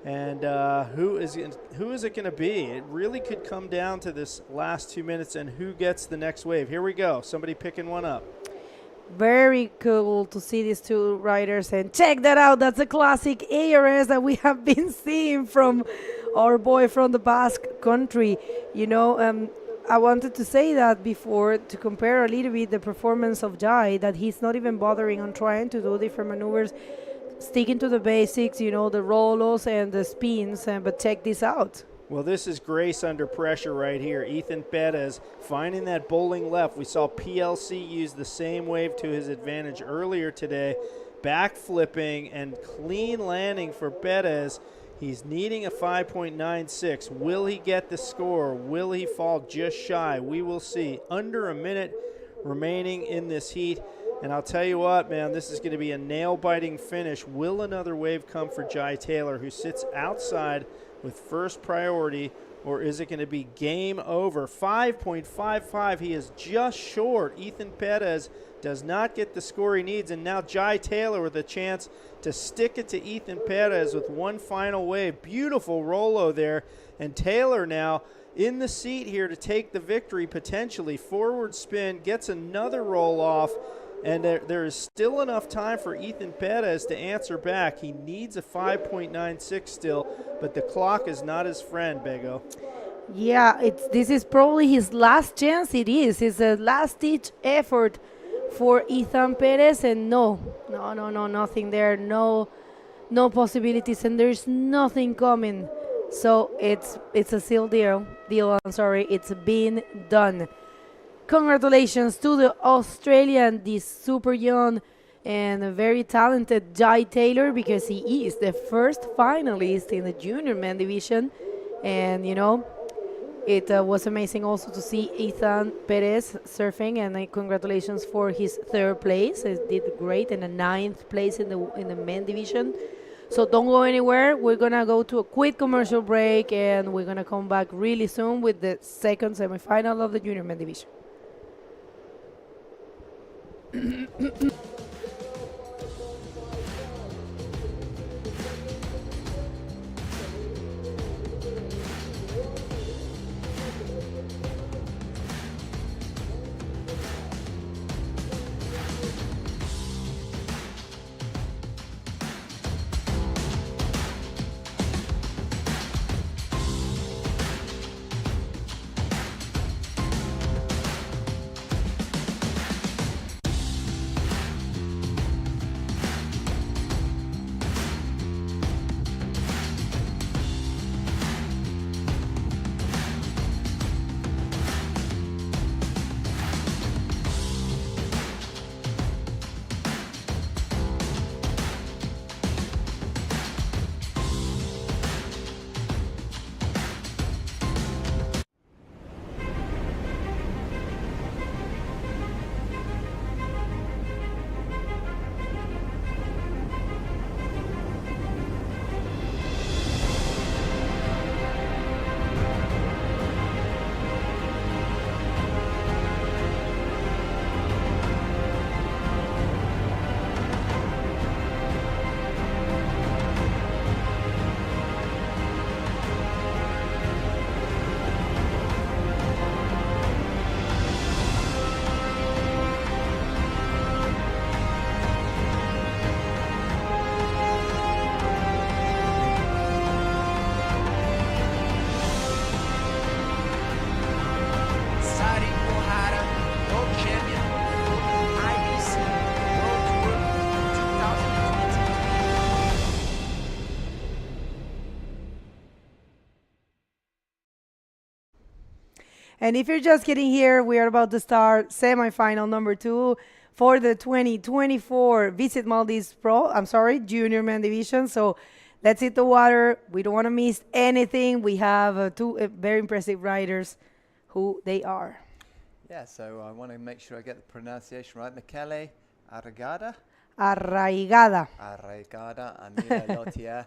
S3: And who is it going to be? It really could come down to this last 2 minutes and who gets the next wave. Here we go. Somebody picking one up.
S2: Very cool to see these two riders. And check that out. That's a classic ARS that we have been seeing from our boy from the Basque country. I wanted to say that before to compare a little bit the performance of Jai, that he's not even bothering on trying to do different maneuvers, sticking to the basics, the rolos and the spins. But check this out.
S3: Well, this is grace under pressure right here. Ethan Perez finding that bowling left. We saw PLC use the same wave to his advantage earlier today. Back flipping and clean landing for Perez. He's needing a 5.96. Will he get the score? Will he fall just shy? We will see. Under a minute remaining in this heat. And I'll tell you what, man, this is going to be a nail-biting finish. Will another wave come for Jai Taylor, who sits outside with first priority, or is it going to be game over? 5.55. He is just short. Ethan Perez does not get the score he needs, and now Jai Taylor with a chance to stick it to Ethan Perez with one final wave. Beautiful Rolo there, and Taylor now in the seat here to take the victory potentially. Forward spin, gets another roll off, and there is still enough time for Ethan Perez to answer back. He needs a 5.96 still, but the clock is not his friend, Bego.
S2: Yeah, this is probably his last chance. It is. It's a last-ditch effort for Ethan Perez, and no, nothing there. No possibilities, and there's nothing coming. So it's a sealed deal. I'm sorry, it's been done. Congratulations to the Australian, this super young and very talented Jai Taylor, because he is the first finalist in the junior men division. And, it was amazing also to see Ethan Perez surfing, and congratulations for his 3rd place. He did great, and a 9th place in the men division. So don't go anywhere. We're going to go to a quick commercial break, and we're going to come back really soon with the 2nd semifinal of the junior men division. And if you're just getting here, we are about to start semifinal number 2 for the 2024 Visit Maldives Pro. Junior Men Division. So let's hit the water. We don't want to miss anything. We have two very impressive riders. Who they are?
S4: Yeah, so I want to make sure I get the pronunciation right. Michele Arriagada.
S2: Arriagada.
S4: Arriagada and Milo Lartigue.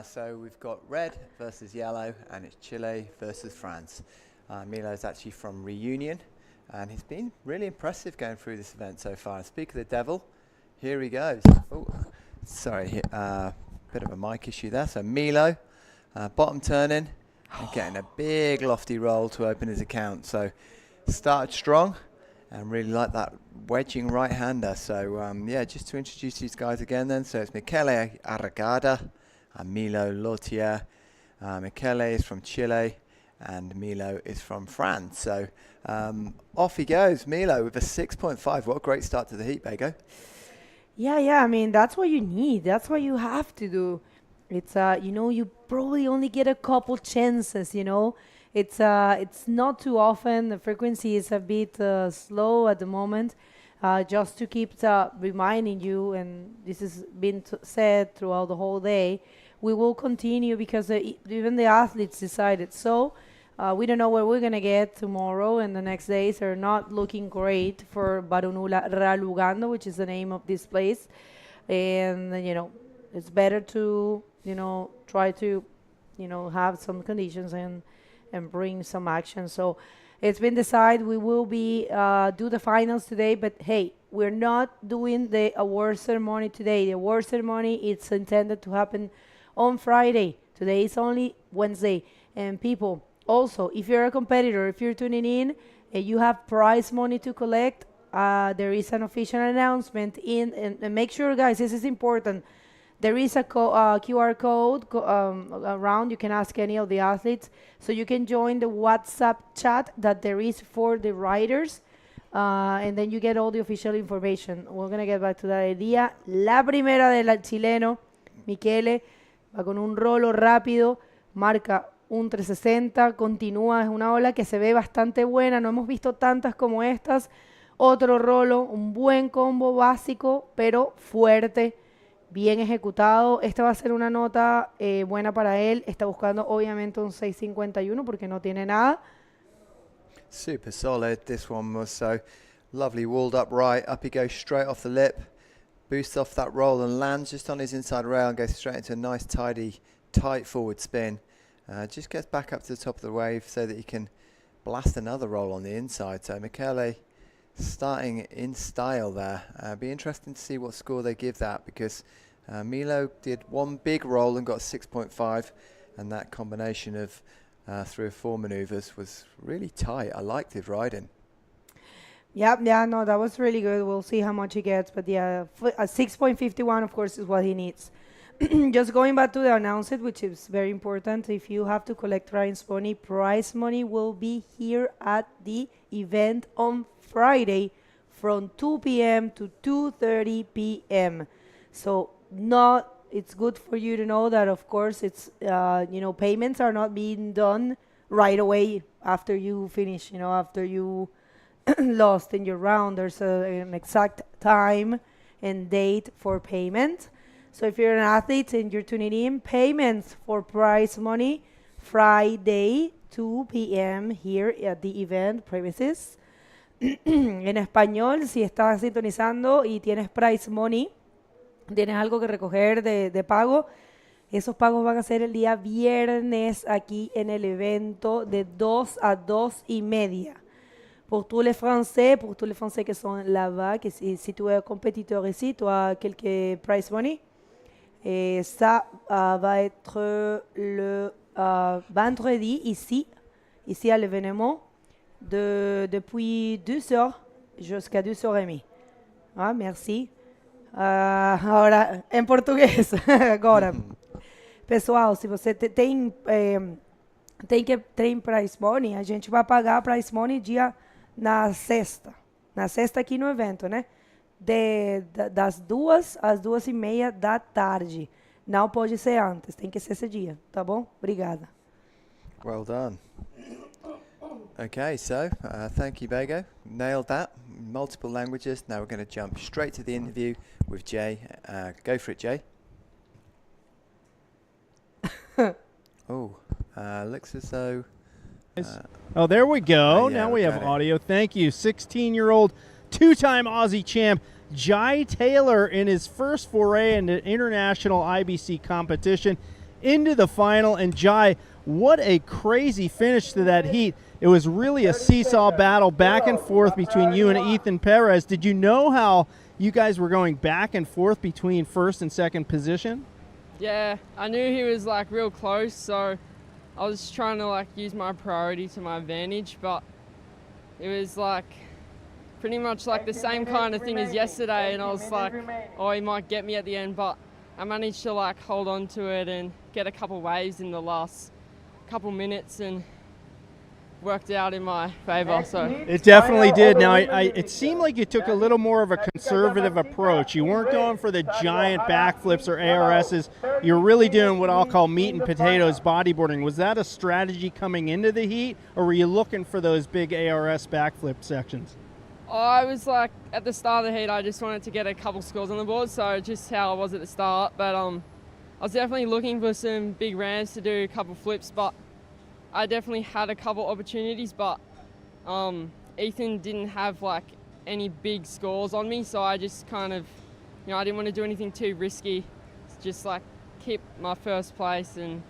S4: So we've got red versus yellow, and it's Chile versus France. Milo's actually from Reunion, and he's been really impressive going through this event so far. And speak of the devil, here he goes. Oh, sorry, bit of a mic issue there. So Milo, bottom turning, and getting a big lofty roll to open his account. So started strong, and really like that wedging right-hander. So yeah, just to introduce these guys again then. So it's Michele Arriagada and Milo Lartigue. Michele is from Chile, and Milo is from France. So off he goes, Milo with a 6.5. What a great start to the heat, Bego.
S2: Yeah. I mean, that's what you need. That's what you have to do. It's you probably only get a couple chances. It's not too often. The frequency is a bit slow at the moment. Just to keep reminding you, and this has been said throughout the whole day, we will continue because even the athletes decided so. We don't know where we're going to get tomorrow, and the next days are not looking great for Barunula Ralugando, which is the name of this place. And, it's better to, try to, have some conditions and bring some action. So it's been decided we will be do the finals today, but hey, we're not doing the award ceremony today. The award ceremony, it's intended to happen on Friday. Today is only Wednesday. And people, also, if you're a competitor, if you're tuning in and you have prize money to collect, there is an official announcement and make sure, guys, this is important. There is a QR code around. You can ask any of the athletes. So you can join the WhatsApp chat that there is for the riders. And then you get all the official information. We're going to get back to that idea. La primera del chileno, Michele, va con un rolo rápido, marca un 360, continúa, es una ola que se ve bastante buena, no hemos visto tantas como estas. Otro rolo, un buen combo básico, pero fuerte, bien ejecutado. Esta va a ser una nota buena para él. Está buscando obviamente un 651 porque no tiene nada.
S4: Super solid. This one was so lovely, walled up right, up he goes straight off the lip, boosts off that roll and lands just on his inside rail and goes straight into a nice tidy tight forward spin. Just gets back up to the top of the wave so that he can blast another roll on the inside. So Michele starting in style there. Be interesting to see what score they give that, because Milo did one big roll and got 6.5, and that combination of 3 or 4 maneuvers was really tight. I liked his riding.
S2: Yeah, no, that was really good. We'll see how much he gets, but yeah, a 6.51, of course, is what he needs. Just going back to the announcement, which is very important. If you have to collect prize money will be here at the event on Friday from 2 p.m. to 2:30 p.m. So it's good for you to know that, of course, it's payments are not being done right away after you finish. After you lost in your round, there's an exact time and date for payment. So if you're an athlete and you're tuning in, payments for prize money Friday 2 p.m. here at the event premises. En español, si estás sintonizando y tienes prize money, tienes algo que recoger de pago, esos pagos van a ser el día viernes aquí en el evento de 2 a 2:30. Pour tous les Français qui sont là-bas, si tu es un compétiteur ici, tu as quelques prize money. Et ça va être le vendredi ici à l'événement depuis 2h jusqu'à 2h30. Merci. Agora, em português. Agora, pessoal, se você tem prize money, a gente vai pagar prize money na sexta aqui no evento, né? Das 2 às 2:30 da tarde. Não pode ser antes, tem que ser esse dia, tá bom? Obrigada.
S4: Well done. Okay, so thank you, Bego. Nailed that. Multiple languages. Now we're going to jump straight to the interview with Jay. Go for it, Jay. Looks as though...
S3: oh, there we go.
S4: yeah,
S3: Now we have
S4: got it.
S3: audio. Thank you. 16-year-old, two-time Aussie champ, Jai Taylor, in his first foray into international IBC competition, into the final. And Jai, what a crazy finish to that heat. It was really a seesaw battle back and forth between you and Ethan Perez. Did you know how you guys were going back and forth between first and second position?
S13: Yeah, I knew he was like real close, so I was trying to like use my priority to my advantage, but it was like pretty much like the same kind of thing as yesterday, and I was like, oh, he might get me at the end, but I managed to like hold on to it and get a couple waves in the last couple minutes, and worked out in my favor. So
S3: it definitely did. Now, it seemed like you took a little more of a conservative approach. You weren't going for the giant backflips or ARSs. You're really doing what I'll call meat and potatoes bodyboarding. Was that a strategy coming into the heat, or were you looking for those big ARS backflip sections?
S13: I was like, at the start of the heat, I just wanted to get a couple scores on the board, so just how I was at the start. But I was definitely looking for some big ramps to do a couple flips, but I definitely had a couple opportunities, but Ethan didn't have like any big scores on me, so I just kind of, I didn't want to do anything too risky. Just like keep my first place, and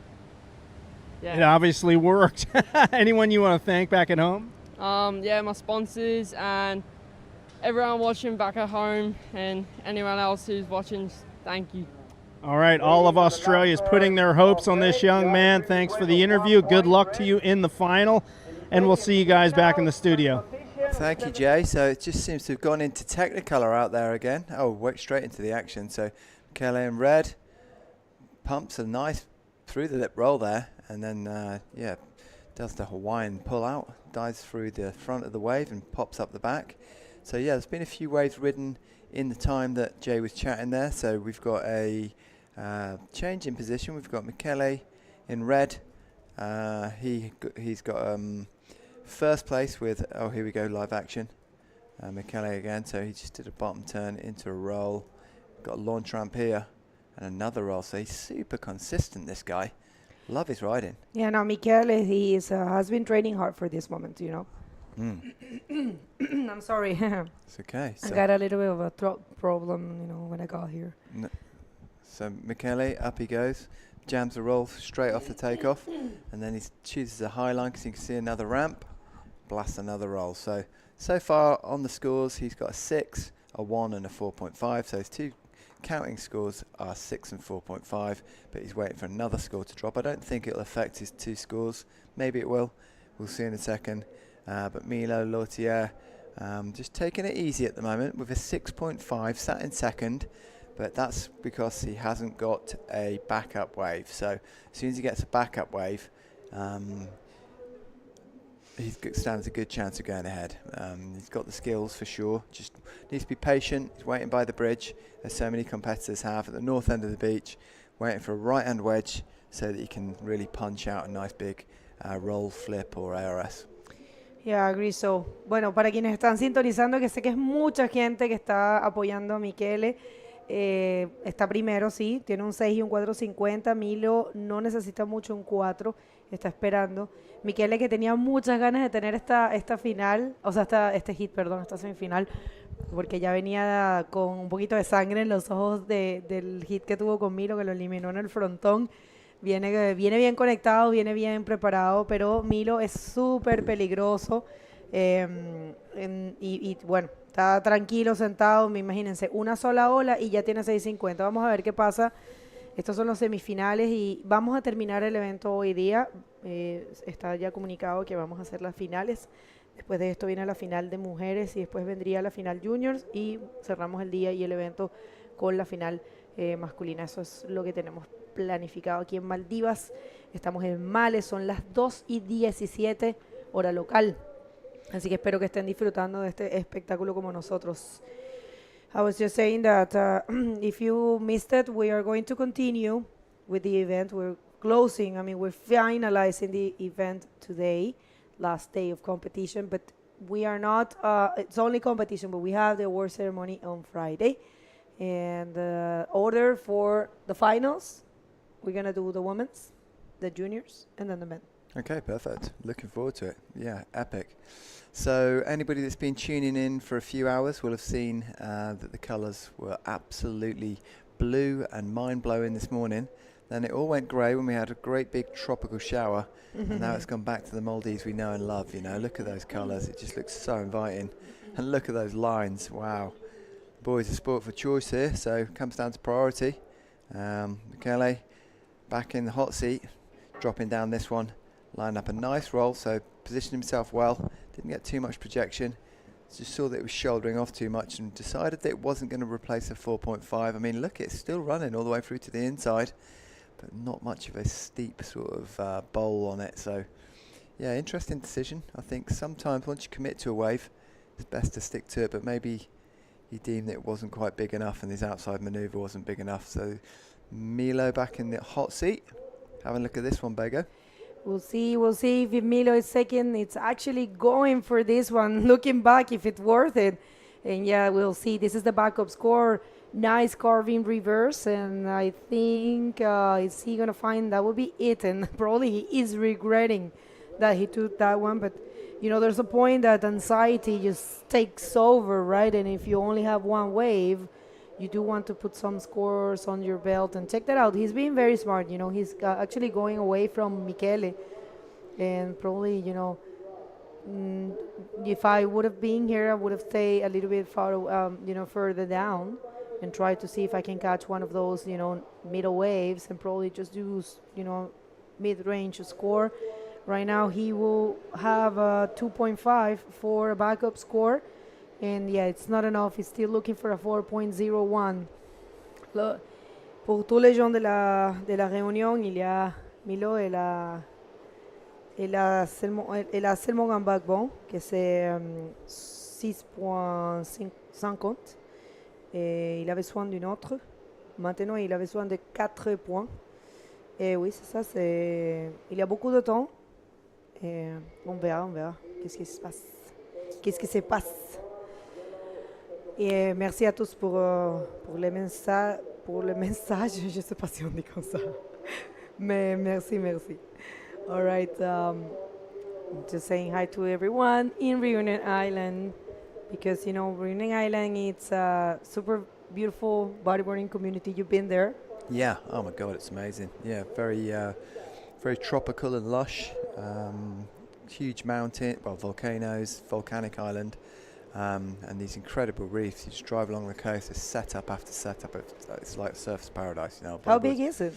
S13: yeah.
S3: It obviously worked. Anyone you want to thank back at home?
S13: Yeah, my sponsors and everyone watching back at home, and anyone else who's watching, thank you.
S3: All right, all of Australia is putting their hopes on this young man. Thanks for the interview. Good luck to you in the final, and we'll see you guys back in the studio.
S4: Thank you, Jay. So it just seems to have gone into Technicolor out there again. Oh, went straight into the action. So Michele in red pumps a nice through the lip roll there, and then, does the Hawaiian pull out, dives through the front of the wave and pops up the back. So, yeah, there's been a few waves ridden in the time that Jay was chatting there. So we've got a change in position. We've got Michele in red. He's got first place with, oh, here we go, live action. Michele again. So he just did a bottom turn into a roll. Got a launch ramp here and another roll. So he's super consistent, this guy. Love his riding.
S2: Yeah, no, Michele, he has been training hard for this moment, I'm sorry.
S4: It's okay.
S2: I got a little bit of a throat problem, when I got here.
S4: So Michele, up he goes, jams a roll straight off the takeoff, and then he chooses a high line because you can see another ramp, blasts another roll. So far on the scores, he's got a 6, a 1 and a 4.5. So his two counting scores are 6 and 4.5, but he's waiting for another score to drop. I don't think it'll affect his two scores. Maybe it will. We'll see in a second. But Milo Lautier just taking it easy at the moment with a 6.5, sat in second, but that's because he hasn't got a backup wave. So as soon as he gets a backup wave, he stands a good chance of going ahead. He's got the skills for sure, just needs to be patient. He's waiting by the bridge, as so many competitors have at the north end of the beach, waiting for a right hand wedge so that he can really punch out a nice big roll, flip or ARS.
S2: Yeah, I agree. So, bueno, para quienes están sintonizando, que sé que es mucha gente que está apoyando a Michele, está primero, sí, tiene un 6 y un 4.50. Milo no necesita mucho, un 4, está esperando. Michele, que tenía muchas ganas de tener esta final, o sea, esta semifinal, porque ya venía con un poquito de sangre en los ojos del hit que tuvo con Milo, que lo eliminó en el frontón. Viene bien conectado, viene bien preparado, pero Milo es súper peligroso y bueno, está tranquilo, sentado, imagínense, una sola ola y ya tiene 6.50. Vamos a ver qué pasa. Estos son los semifinales y vamos a terminar el evento hoy día. Está ya comunicado que vamos a hacer las finales. Después de esto viene la final de mujeres y después vendría la final juniors y cerramos el día y el evento con la final masculina. Eso es lo que tenemos planificado aquí en Maldivas. Estamos en Males, son las 2:17 hora local. Así que espero que estén disfrutando de este espectáculo como nosotros. I was just saying that if you missed it, we are going to continue with the event. We're closing, we're finalizing the event today. last day of competition, but we are not, it's only competition, but we have the award ceremony on Friday. And order for the finals, we're going to do the women's, the juniors, and then the men.
S4: Okay, perfect. Looking forward to it. Yeah, epic. So anybody that's been tuning in for a few hours will have seen that the colours were absolutely blue and mind-blowing this morning. Then it all went grey when we had a great big tropical shower, and now it's gone back to the Maldives we know and love. You know, look at those colours. It just looks so inviting. And look at those lines. Wow. Boys are sport for choice here, so it comes down to priority. Michele back in the hot seat, dropping down this one. Lined up a nice roll, so positioned himself well. Didn't get too much projection. Just saw that it was shouldering off too much and decided that it wasn't going to replace a 4.5. I mean, look, it's still running all the way through to the inside, but not much of a steep sort of bowl on it. So, yeah, interesting decision. I think sometimes once you commit to a wave, it's best to stick to it, but maybe he deemed that it wasn't quite big enough and his outside manoeuvre wasn't big enough. So, Milo back in the hot seat. Have a look at this one, Bego.
S2: We'll see if Milo is second. It's actually going for this one, looking back if it's worth it. And yeah, we'll see. This is the backup score. Nice carving reverse. And I think, is he going to find that would be it? And probably he is regretting that he took that one. But, you know, there's a point that anxiety just takes over, right? And if you only have one wave, you do want to put some scores on your belt and check that out. He's being very smart, you know. He's actually going away from Michele, and probably, you know, if I would have been here, I would have stayed a little bit far, you know, further down and try to see if I can catch one of those, you know, middle waves and probably just use, you know, mid-range score. Right now, he will have a 2.5 for a backup score. And yeah, it's not enough. He's still looking for a 4.01. Pour tous les gens de la réunion, il y a Milo et a seulement un bac bon, que c'est 6.50. Et il a besoin d'une autre. Maintenant, il a besoin de 4 points. Et oui, c'est ça. Il y a beaucoup de temps. Et on verra. Qu'est-ce qui se passe. Qu'est-ce qui se passe. Et merci à tous pour les messages. Je ne sais pas si on dit comme ça. Mais merci. All right. Just saying hi to everyone in Reunion Island. Because, you know, Reunion Island, it's a super beautiful bodyboarding community. You've been there?
S4: Yeah. Oh, my God, it's amazing. Yeah, very tropical and lush. Huge mountain, volcanoes, volcanic island. And these incredible reefs. You just drive along the coast, it's setup after setup. It's like surf's paradise, you know.
S2: How big is it?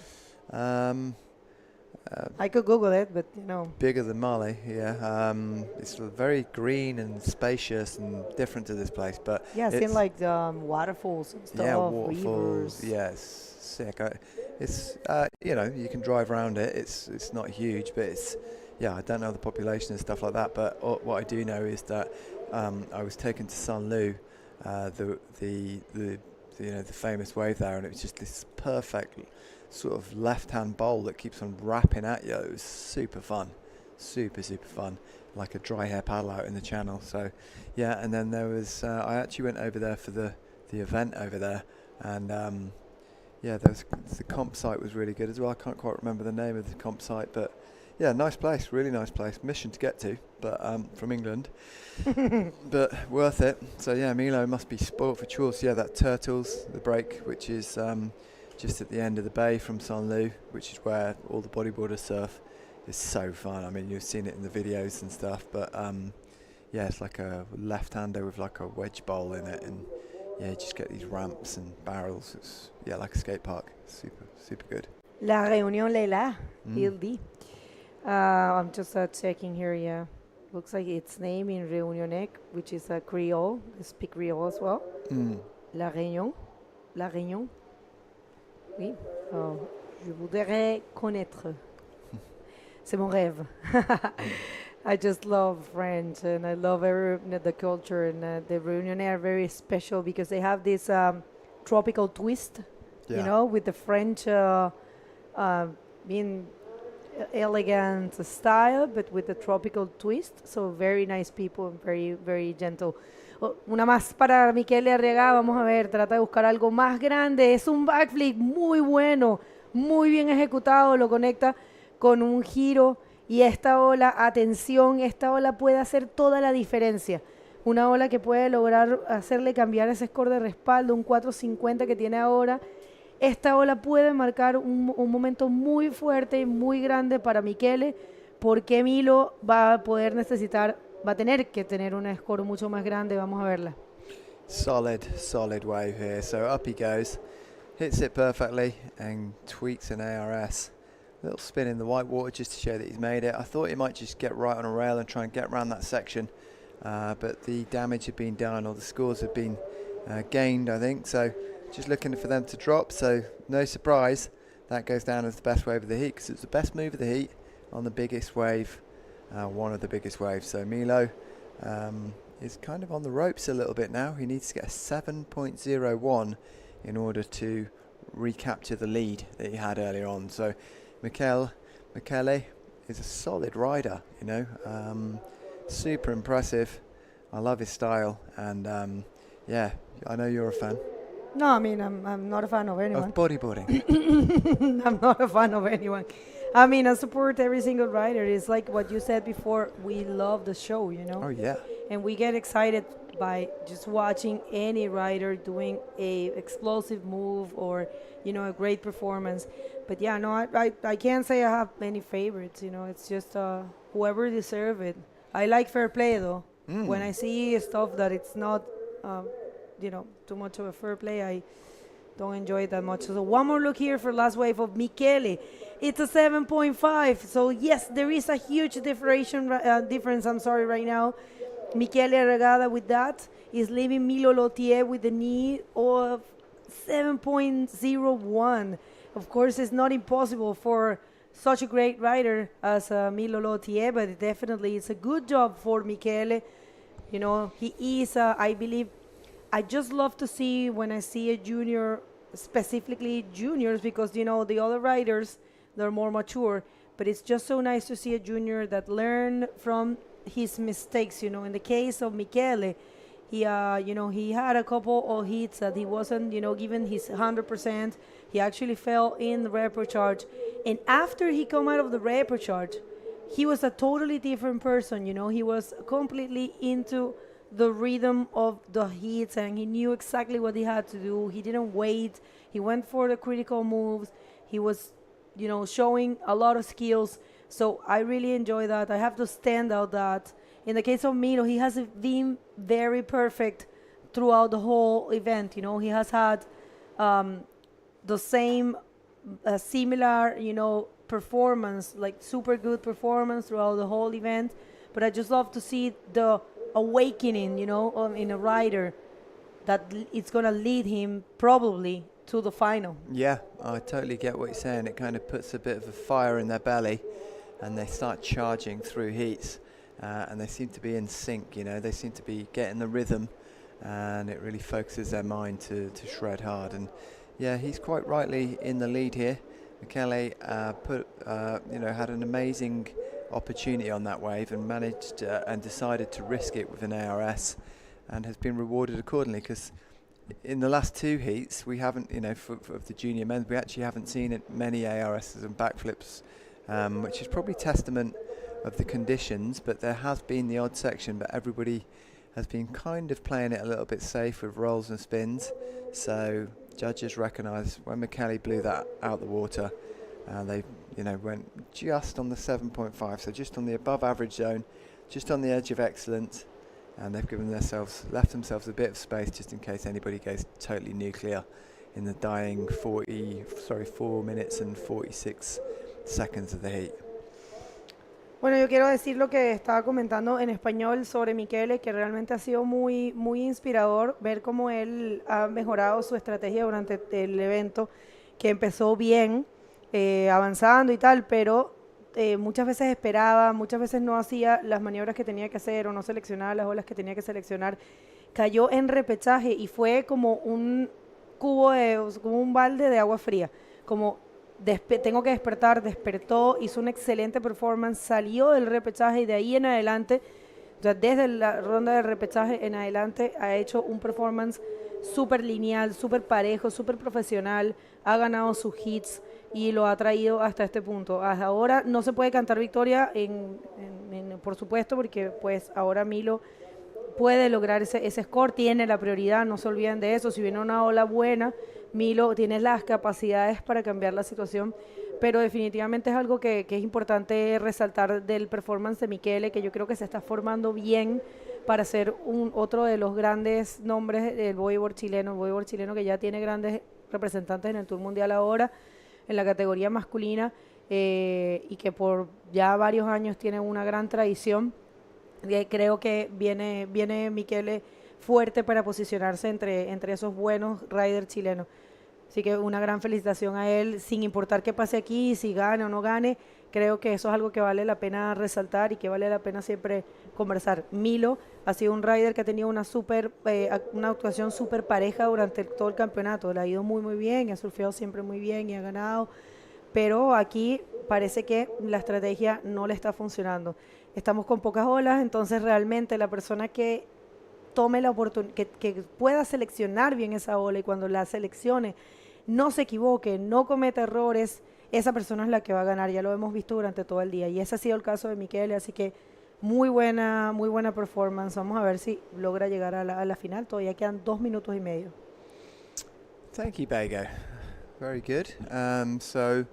S2: I could Google it, but you know.
S4: Bigger than Mali, yeah. It's very green and spacious and different to this place, but
S2: yeah, it's in like waterfalls and stuff.
S4: Yeah, waterfalls.
S2: Rivers.
S4: Yeah, it's sick. It's you know, you can drive around it. It's not huge, but it's I don't know the population and stuff like that. But what I do know is that. I was taken to San Lu, the famous wave there, and it was just this perfect sort of left-hand bowl that keeps on wrapping at you. It was super fun, super fun, like a dry hair paddle out in the channel. So, yeah, and then there was I actually went over there for the event over there, and the comp site was really good as well. I can't quite remember the name of the comp site, but. Yeah, nice place, really nice place. Mission to get to, but from England, but worth it. So yeah, Milo must be spoilt for choice. Yeah, that Turtles, the break, which is just at the end of the bay from San Lu, which is where all the bodyboarders surf, is so fun. I mean, you've seen it in the videos and stuff, but yeah, it's like a left-hander with like a wedge bowl in it, and yeah, you just get these ramps and barrels. It's like a skate park. Super good.
S2: La Réunion Leila, il dit. I'm just checking here, yeah. Looks like it's named in Réunionnais, which is a Creole. They speak Creole as well. La Réunion. Oui. Oh, je voudrais connaître. C'est mon rêve. I just love French, and I love the culture, and the Réunionnais are very special because they have this tropical twist, you know, with the French being elegant style, but with a tropical twist. So very nice people, very, very gentle. Una más para Michele Arriagada. Vamos a ver, trata de buscar algo más grande. Es un backflip muy bueno, muy bien ejecutado. Lo conecta con un giro. Y esta ola, atención, esta ola puede hacer toda la diferencia. Una ola que puede lograr hacerle cambiar ese score de respaldo, un 450 que tiene ahora. Esta ola puede marcar un momento muy fuerte y muy grande para Michele, porque Milo va a tener que tener un score mucho más grande. Vamos a verla.
S4: Solid wave here. So up he goes, hits it perfectly and tweaks an ARS. Little spin in the white water just to show that he's made it. I thought he might just get right on a rail and try and get around that section, but the damage had been done, or the scores had been gained, I think. So just looking for them to drop. So no surprise, that goes down as the best wave of the heat, because it's the best move of the heat on the biggest wave, one of the biggest waves. So Milo is kind of on the ropes a little bit now. He needs to get a 7.01 in order to recapture the lead that he had earlier on. So Michele is a solid rider, you know, super impressive. I love his style, and yeah, I know you're a fan.
S2: No, I mean, I'm not a fan of anyone.
S4: Of bodyboarding.
S2: I'm not a fan of anyone. I mean, I support every single rider. It's like what you said before. We love the show, you know?
S4: Oh, yeah.
S2: And we get excited by just watching any rider doing a explosive move or, you know, a great performance. But yeah, no, I can't say I have many favorites, you know. It's just whoever deserve it. I like fair play, though. When I see stuff that it's not, you know, too much of a fair play, I don't enjoy it that much. So one more look here for last wave of Michele. It's a 7.5. So yes, there is a huge difference right now. Michele Arriagada with that is leaving Milo Lautier with the knee of 7.01. Of course, it's not impossible for such a great rider as Milo Lautier, but definitely it's a good job for Michele. You know, he is, I believe, I just love to see when I see a junior, specifically juniors, because, you know, the other riders, they're more mature, but it's just so nice to see a junior that learn from his mistakes. You know, in the case of Michele, he, you know, he had a couple of hits that he wasn't, you know, given his 100%. He actually fell in the repro-charge. And after he come out of the repro-charge, he was a totally different person, you know. He was completely into the rhythm of the hits, and he knew exactly what he had to do. He didn't wait. He went for the critical moves. He was, you know, showing a lot of skills. So I really enjoy that. I have to stand out that. In the case of Milo, he has been very perfect throughout the whole event. You know, he has had the same similar, you know, performance, like super good performance throughout the whole event. But I just love to see the awakening, you know, in a rider that it's going to lead him probably to the final.
S4: Yeah, I totally get what you're saying. It kind of puts a bit of a fire in their belly, and they start charging through heats, and they seem to be in sync, you know. They seem to be getting the rhythm, and it really focuses their mind to shred hard. And yeah, he's quite rightly in the lead here. Michele you know, had an amazing opportunity on that wave and managed and decided to risk it with an ARS, and has been rewarded accordingly, because in the last two heats we haven't, you know, for the junior men, we actually haven't seen many ARSs and backflips, which is probably testament of the conditions, but there has been the odd section, but everybody has been kind of playing it a little bit safe with rolls and spins. So judges recognise when Michele blew that out the water, they, you know, went just on the 7.5, so just on the above average zone, just on the edge of excellence, and they've left themselves a bit of space just in case anybody goes totally nuclear in the dying 4 minutes and 46 seconds of the heat.
S2: Bueno, yo quiero decir lo que estaba comentando en español sobre Michele, que realmente ha sido muy, muy inspirador ver cómo él ha mejorado su estrategia durante el evento, que empezó bien, avanzando y tal, pero muchas veces esperaba, muchas veces no hacía las maniobras que tenía que hacer o no seleccionaba las olas que tenía que seleccionar. Cayó en repechaje y fue como un cubo como un balde de agua fría. Como tengo que despertar, despertó, hizo una excelente performance, salió del repechaje y de ahí en adelante, o sea, desde la ronda del repechaje en adelante ha hecho un performance súper lineal, súper parejo, súper profesional, ha ganado sus hits y lo ha traído hasta este punto. Hasta ahora no se puede cantar victoria, por supuesto, porque pues ahora Milo puede lograr ese score, tiene la prioridad, no se olviden de eso. Si viene una ola buena, Milo tiene las capacidades para cambiar la situación, pero definitivamente es algo que es importante resaltar del performance de Michele, que yo creo que se está formando bien para ser otro de los grandes nombres del bodyboard chileno que ya tiene grandes representantes en el Tour Mundial ahora, en la categoría masculina, y que por ya varios años tiene una gran tradición. Creo que viene Michele fuerte para posicionarse entre esos buenos riders chilenos. Así que una gran felicitación a él, sin importar qué pase aquí, si gane o no gane. Creo que eso es algo que vale la pena resaltar y que vale la pena siempre conversar. Milo ha sido un rider que ha tenido una actuación súper pareja durante todo el campeonato. Le ha ido muy bien, ha surfeado siempre muy bien y ha ganado. Pero aquí parece que la estrategia no le está funcionando. Estamos con pocas olas, entonces realmente la persona que tome la oportunidad, que pueda seleccionar bien esa ola y cuando la seleccione no se equivoque, no cometa errores, esa persona es la que va a ganar. Ya lo hemos visto durante todo el día y ese ha sido el caso de Michele, así que muy buena performance. Vamos a ver si logra llegar a la final. Todavía quedan 2 minutos y medio.
S4: Thank you, Bago. Very good. So,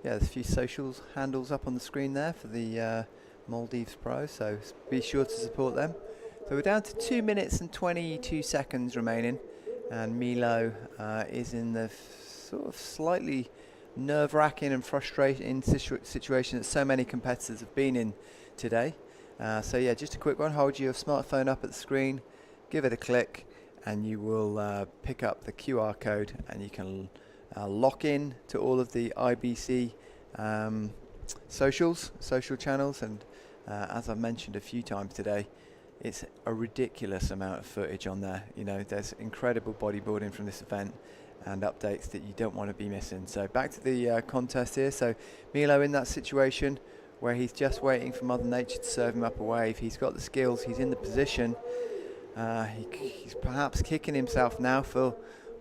S4: yeah, there's a few socials handles up on the screen there for the Maldives Pro, so be sure to support them. So we're down to 2 minutes and 22 seconds remaining, and Milo is in the sort of slightly nerve-wracking and frustrating situation that so many competitors have been in today. So yeah, just a quick one. Hold your smartphone up at the screen, give it a click, and you will pick up the QR code, and you can lock in to all of the IBC social channels, and as I've mentioned a few times today, it's a ridiculous amount of footage on there. You know, there's incredible bodyboarding from this event and updates that you don't want to be missing. So back to the contest here. So Milo in that situation where he's just waiting for Mother Nature to serve him up a wave. He's got the skills, he's in the position. He's perhaps kicking himself now for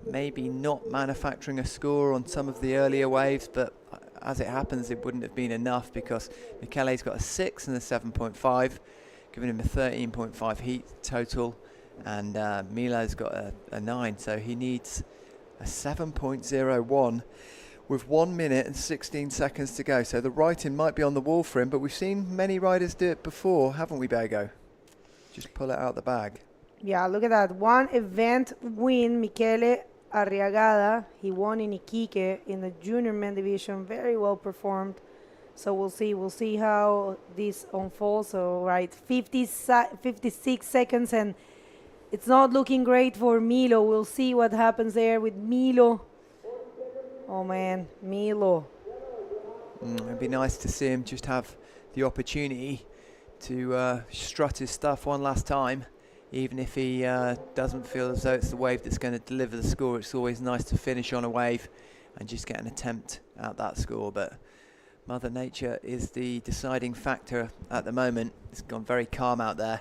S4: maybe not manufacturing a score on some of the earlier waves, but as it happens, it wouldn't have been enough because Michele's got a 6 and a 7.5, giving him a 13.5 heat total, and Milo's got a 9, so he needs a 7.01 with 1 minute and 16 seconds to go. So the writing might be on the wall for him, but we've seen many riders do it before, haven't we, Bago? Just pull it out the bag.
S2: Yeah, look at that. One event win, Michele Arriagada. He won in Iquique in the junior men division. Very well performed. So we'll see how this unfolds. So right, 56 seconds, and it's not looking great for Milo. We'll see what happens there with Milo. Oh man, Milo.
S4: It'd be nice to see him just have the opportunity to strut his stuff one last time, even if he doesn't feel as though it's the wave that's going to deliver the score. It's always nice to finish on a wave and just get an attempt at that score, but Mother Nature is the deciding factor at the moment. It's gone very calm out there.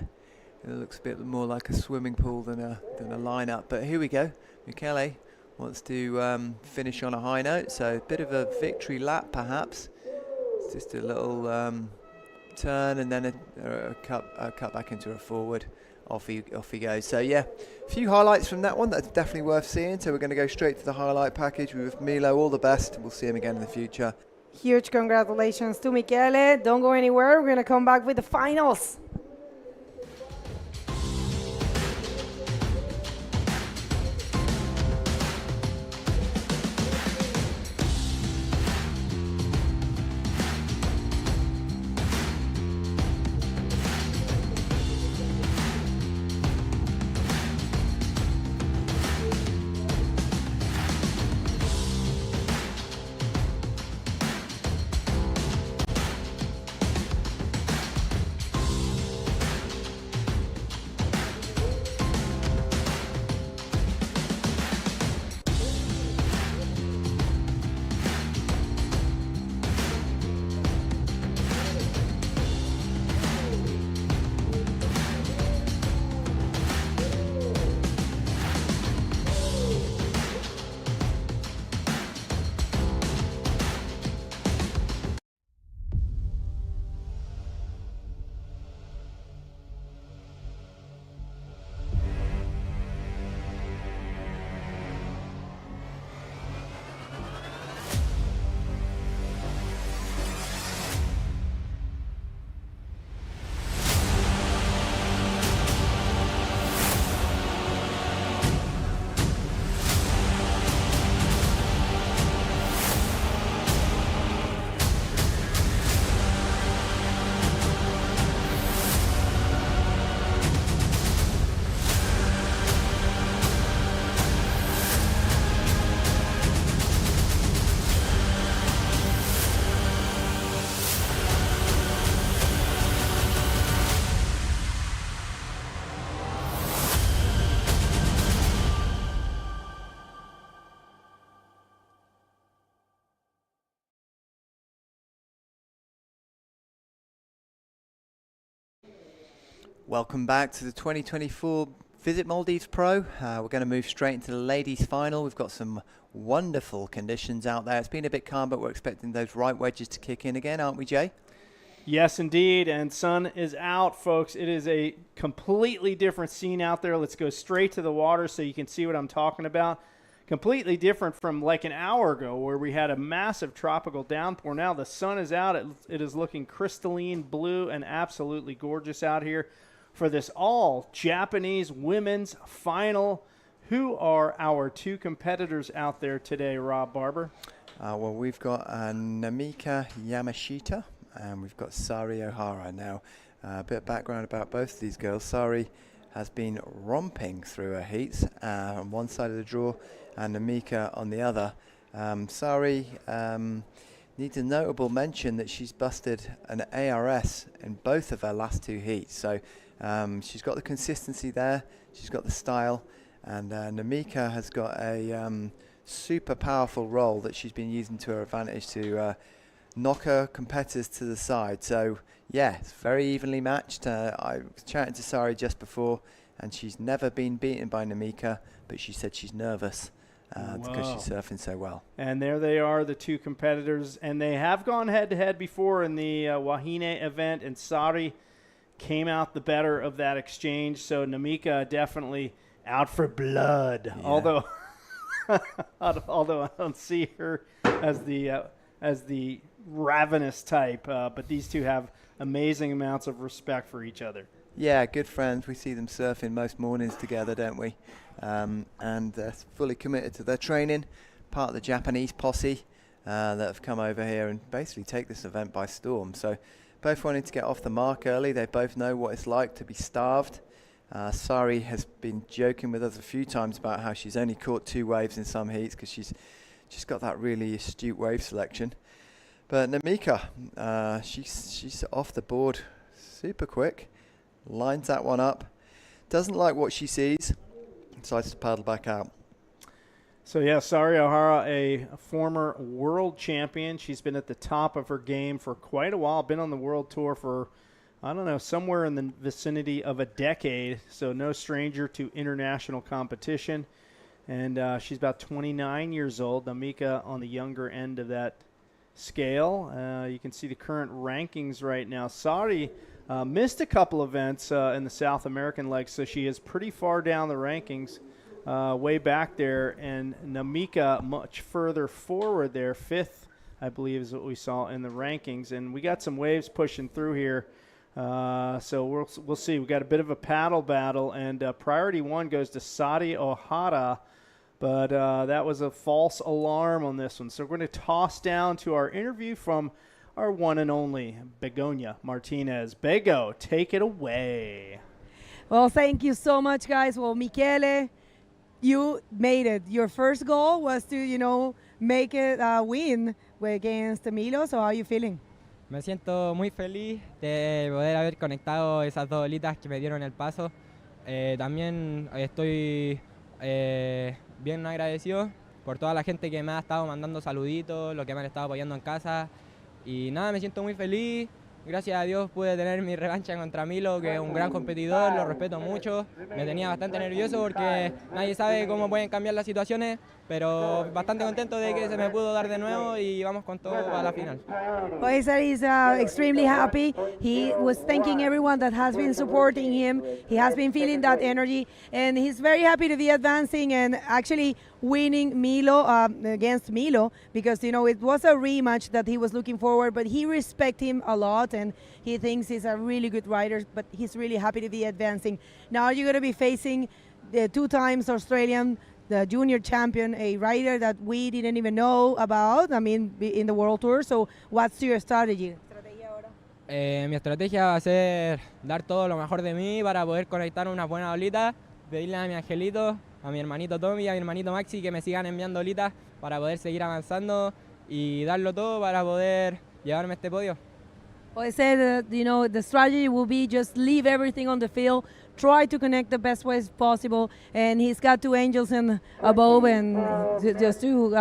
S4: It looks a bit more like a swimming pool than a lineup, but here we go. Michele wants to finish on a high note, so a bit of a victory lap perhaps. It's just a little turn and then a cut back into a forward. Off he goes. So yeah, a few highlights from that one that's definitely worth seeing. So we're going to go straight to the highlight package with Milo. All the best. We'll see him again in the future.
S2: Huge congratulations to Michele. Don't go anywhere. We're going to come back with the finals.
S4: Welcome back to the 2024 Visit Maldives Pro. We're going to move straight into the ladies' final. We've got some wonderful conditions out there. It's been a bit calm, but we're expecting those right wedges to kick in again, aren't we, Jay?
S3: Yes, indeed. And sun is out, folks. It is a completely different scene out there. Let's go straight to the water so you can see what I'm talking about. Completely different from like an hour ago where we had a massive tropical downpour. Now the sun is out. It is looking crystalline blue and absolutely gorgeous out here for this all Japanese women's final. Who are our two competitors out there today, Rob Barber?
S4: Well, we've got Namika Yamashita and we've got Sari Ohara. Now, a bit of background about both of these girls. Sari has been romping through her heats on one side of the draw and Namika on the other. Sari needs a notable mention that she's busted an ARS in both of her last two heats. So she's got the consistency there, she's got the style, and Namika has got a super powerful roll that she's been using to her advantage to knock her competitors to the side. So yeah, it's very evenly matched. I was chatting to Sari just before and she's never been beaten by Namika, but she said she's nervous because she's surfing so well.
S3: And there they are, the two competitors, and they have gone head-to-head before in the Wahine event, and Sari came out the better of that exchange. So Namika definitely out for blood,
S4: Yeah.
S3: although I don't see her as the ravenous type, but these two have amazing amounts of respect for each other.
S4: Yeah, good friends. We see them surfing most mornings together, don't we? And they're fully committed to their training, part of the Japanese posse that have come over here and basically take this event by storm. So both wanting to get off the mark early. They both know what it's like to be starved. Sari has been joking with us a few times about how she's only caught 2 waves in some heats because she's just got that really astute wave selection. But Namika, she's off the board super quick. Lines that one up, doesn't like what she sees, decides to paddle back out.
S3: So yeah, Sari Ohara, a former world champion. She's been at the top of her game for quite a while, been on the world tour for, I don't know, somewhere in the vicinity of a decade, so no stranger to international competition. And she's about 29 years old. Namika on the younger end of that scale. You can see the current rankings right now. Sari missed a couple events in the South American leg, so she is pretty far down the rankings, way back there. And Namika much further forward there, 5th, I believe, is what we saw in the rankings. And we got some waves pushing through here, so we'll see. We got a bit of a paddle battle, and priority 1 goes to Sari Ohara, but that was a false alarm on this one. So we're going to toss down to our interview from our one and only Begonia Martinez. Bego, take it away.
S2: Well, thank you so much, guys. Well, Michele, you made it. Your first goal was to, make it win against Milo. So how are you feeling?
S14: Me siento muy feliz de poder haber conectado esas 2 olitas que me dieron el paso. También estoy bien agradecido por toda la gente que me ha estado mandando saluditos, los que me han estado apoyando en casa. Y nada, me siento muy feliz. Gracias a Dios pude tener mi revancha contra Milo, que es un gran competidor, lo respeto mucho. Me tenía bastante nervioso porque nadie sabe cómo pueden cambiar las situaciones, pero bastante contento de que se me pudo dar de nuevo y vamos con todo a la final.
S2: Well, he said he's extremely happy. He was thanking everyone that has been supporting him. He has been feeling that energy, and he's very happy to be advancing and actually winning Milo against Milo, because it was a rematch that he was looking forward, but he respects him a lot and he thinks he's a really good rider, but he's really happy to be advancing. Now you're going to be facing the 2 times Australian, the junior champion, a rider that we didn't even know about, in the World Tour. So what's your strategy?
S14: Mi estrategia va a ser dar todo lo mejor de mí para poder conectar unas buenas olitas, pedirle a mi angelito, a mi hermanito Tommy y a mi hermanito Maxi que me sigan enviando olitas para poder seguir avanzando y darlo todo para poder llevarme este podio.
S15: Well, I said, the strategy will be just leave everything on the field, try to connect the best ways possible, and he's got two angels in above and just two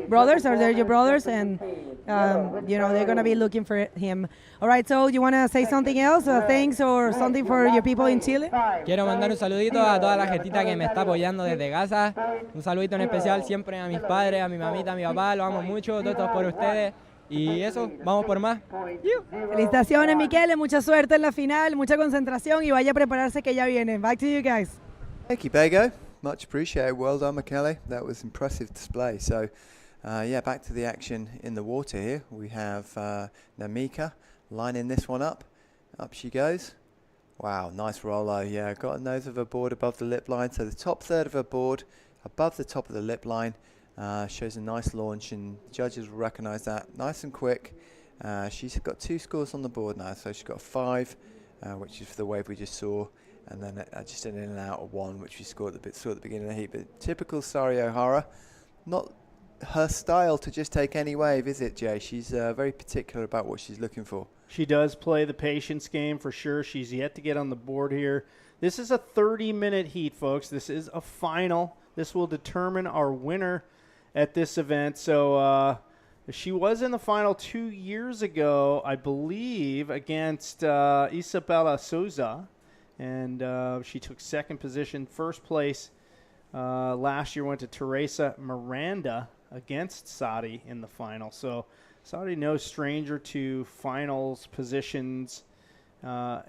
S15: brothers. Are they your brothers? And they're gonna be looking for him. All right, so you want to say something else? Thanks or something for your people in Chile?
S14: Quiero mandar un saludito a toda la gentita que me está apoyando desde casa. Un saludito en especial siempre a mis padres, a mi mamita, a mi papá. Los amo mucho, todo esto es por ustedes. Y eso, vamos por más.
S15: Felicitaciones, Michele, mucha suerte en la final, mucha concentración y vaya a prepararse que ya viene. Back to you guys.
S4: Thank you, Bego. Much appreciated. Well done, Michele. That was impressive display. So, back to the action in the water here. We have Namika lining this one up. Up she goes. Wow, nice rollo. Yeah, got a nose of her board above the lip line. So the top third of her board above the top of the lip line. Shows a nice launch, and judges will recognise that. Nice and quick. She's got 2 scores on the board now, so she's got a 5, which is for the wave we just saw, and then just an in and out of 1, which we saw at the beginning of the heat. But typical Sari Ohara, not her style to just take any wave, is it, Jay? She's very particular about what she's looking for.
S3: She does play the patience game for sure. She's yet to get on the board here. This is a 30-minute heat, folks. This is a final. This will determine our winner at this event. So she was in the final 2 years ago, I believe, against Isabella Souza, and she took second position. First place last year went to Teresa Miranda against Sadi in the final. So Sadi no stranger to finals positions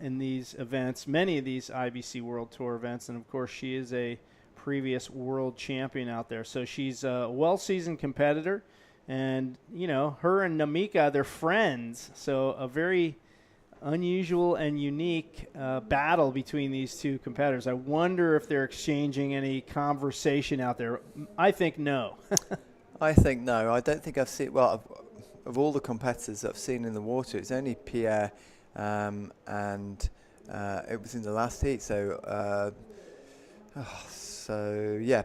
S3: in these events, many of these IBC World Tour events, and of course she is a previous world champion out there. So she's a well-seasoned competitor, and her and Namika, they're friends, so a very unusual and unique battle between these two competitors. I wonder if they're exchanging any conversation out there. I think no.
S4: I think no. I don't think I've seen, well, of all the competitors I've seen in the water, it's only Pierre, and it was in the last heat, so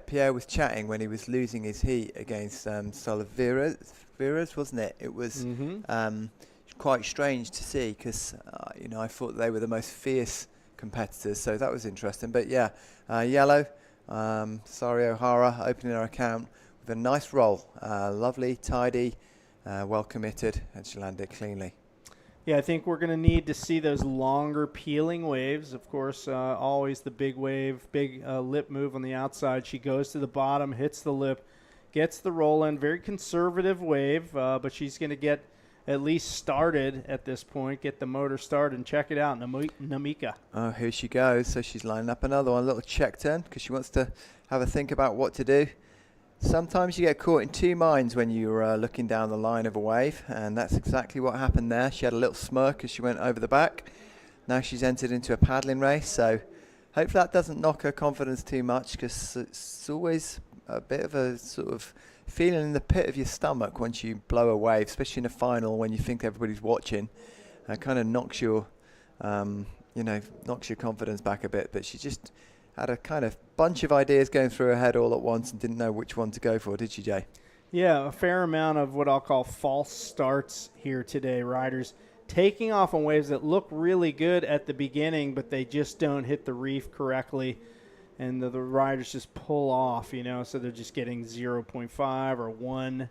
S4: Pierre was chatting when he was losing his heat against Salivas, wasn't it? It was quite strange to see, because I thought they were the most fierce competitors, so that was interesting. But yellow, Sari Ohara opening her account with a nice roll, lovely, tidy, well committed, and she landed cleanly.
S3: Yeah, I think we're going to need to see those longer peeling waves. Of course, always the big wave, big lip move on the outside. She goes to the bottom, hits the lip, gets the roll in. Very conservative wave, but she's going to get at least started at this point, get the motor started, and check it out, Namika.
S4: Oh, here she goes. So she's lining up another one, a little check turn, because she wants to have a think about what to do. Sometimes you get caught in two minds when you're looking down the line of a wave, and that's exactly what happened there. She had a little smirk as she went over the back. Now she's entered into a paddling race, so hopefully that doesn't knock her confidence too much, because it's always a bit of a sort of feeling in the pit of your stomach once you blow a wave, especially in a final when you think everybody's watching. It kind of knocks your, knocks your confidence back a bit. But she just had a kind of bunch of ideas going through her head all at once and didn't know which one to go for, did she, Jay?
S3: Yeah, a fair amount of what I'll call false starts here today. Riders taking off on waves that look really good at the beginning, but they just don't hit the reef correctly. And the riders just pull off, so they're just getting 0.5 or 1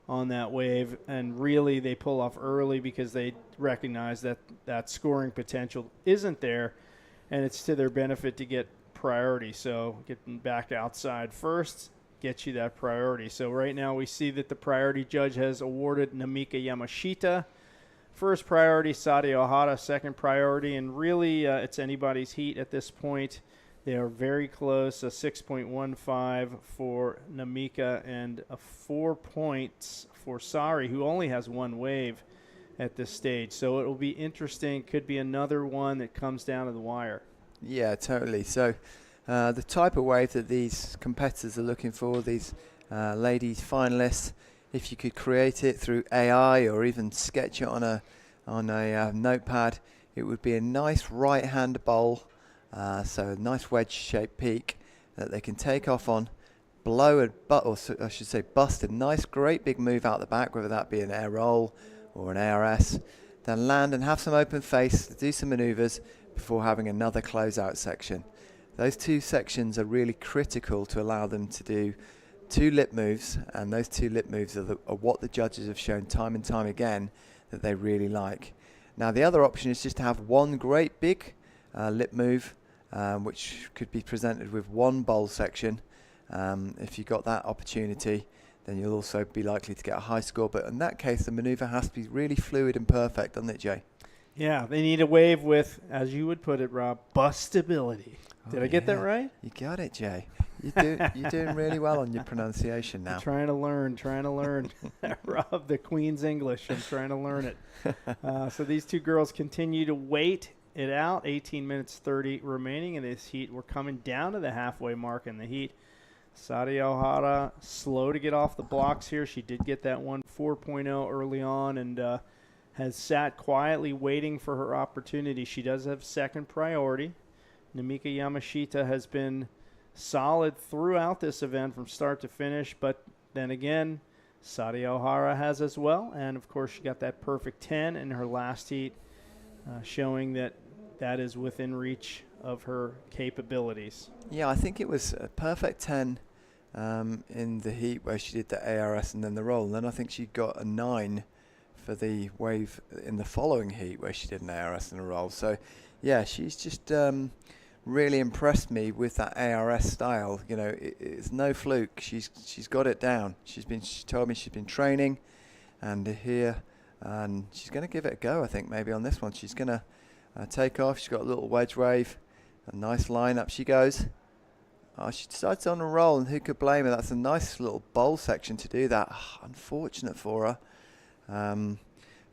S3: on that wave. And really, they pull off early because they recognize that that scoring potential isn't there, and it's to their benefit to get priority. So getting back outside first gets you that priority. So right now we see that the priority judge has awarded Namika Yamashita first priority, Sadi Ohara second priority, and really it's anybody's heat at this point. They are very close, a 6.15 for Namika and a 4 points for Sari, who only has one wave at this stage. So it will be interesting. Could be another one that comes down to the wire.
S4: Yeah, totally. So the type of wave that these competitors are looking for, these ladies finalists, if you could create it through AI or even sketch it on a notepad, it would be a nice right-hand bowl. So a nice wedge-shaped peak that they can take off on, blow bust a nice great big move out the back, whether that be an air roll or an ARS, then land and have some open face, do some maneuvers before having another closeout section. Those 2 sections are really critical to allow them to do 2 lip moves, and those 2 lip moves are what the judges have shown time and time again that they really like. Now the other option is just to have one great big lip move, which could be presented with 1 bowl section. If you got that opportunity, then you'll also be likely to get a high score. But in that case, the maneuver has to be really fluid and perfect, doesn't it, Jay?
S3: Yeah, they need a wave with, as you would put it, Rob, bustability. Did I get that right?
S4: You got it, Jay. You're doing really well on your pronunciation now.
S3: I'm trying to learn. Rob, the Queen's English. I'm trying to learn it. So these 2 girls continue to wait it out. 18 minutes 30 remaining in this heat. We're coming down to the halfway mark in the heat. Sadia Ohara, slow to get off the blocks here. She did get that one 4.0 early on and has sat quietly waiting for her opportunity. She does have second priority. Namika Yamashita has been solid throughout this event from start to finish, but then again, Sadia Ohara has as well. And, of course, she got that perfect 10 in her last heat, showing that is within reach of her capabilities.
S4: Yeah, I think it was a perfect 10 in the heat where she did the ARS and then the roll. And then I think she got a 9 for the wave in the following heat where she did an ARS and a roll. So, yeah, she's just really impressed me with that ARS style. You know, it's no fluke. She's got it down. She told me she's been training, and here, and she's going to give it a go. I think maybe on this one she's going to take off. She's got a little wedge wave, a nice line. Up she goes. Oh, she decides on a roll, and who could blame her? That's a nice little bowl section to do that. Unfortunate for her.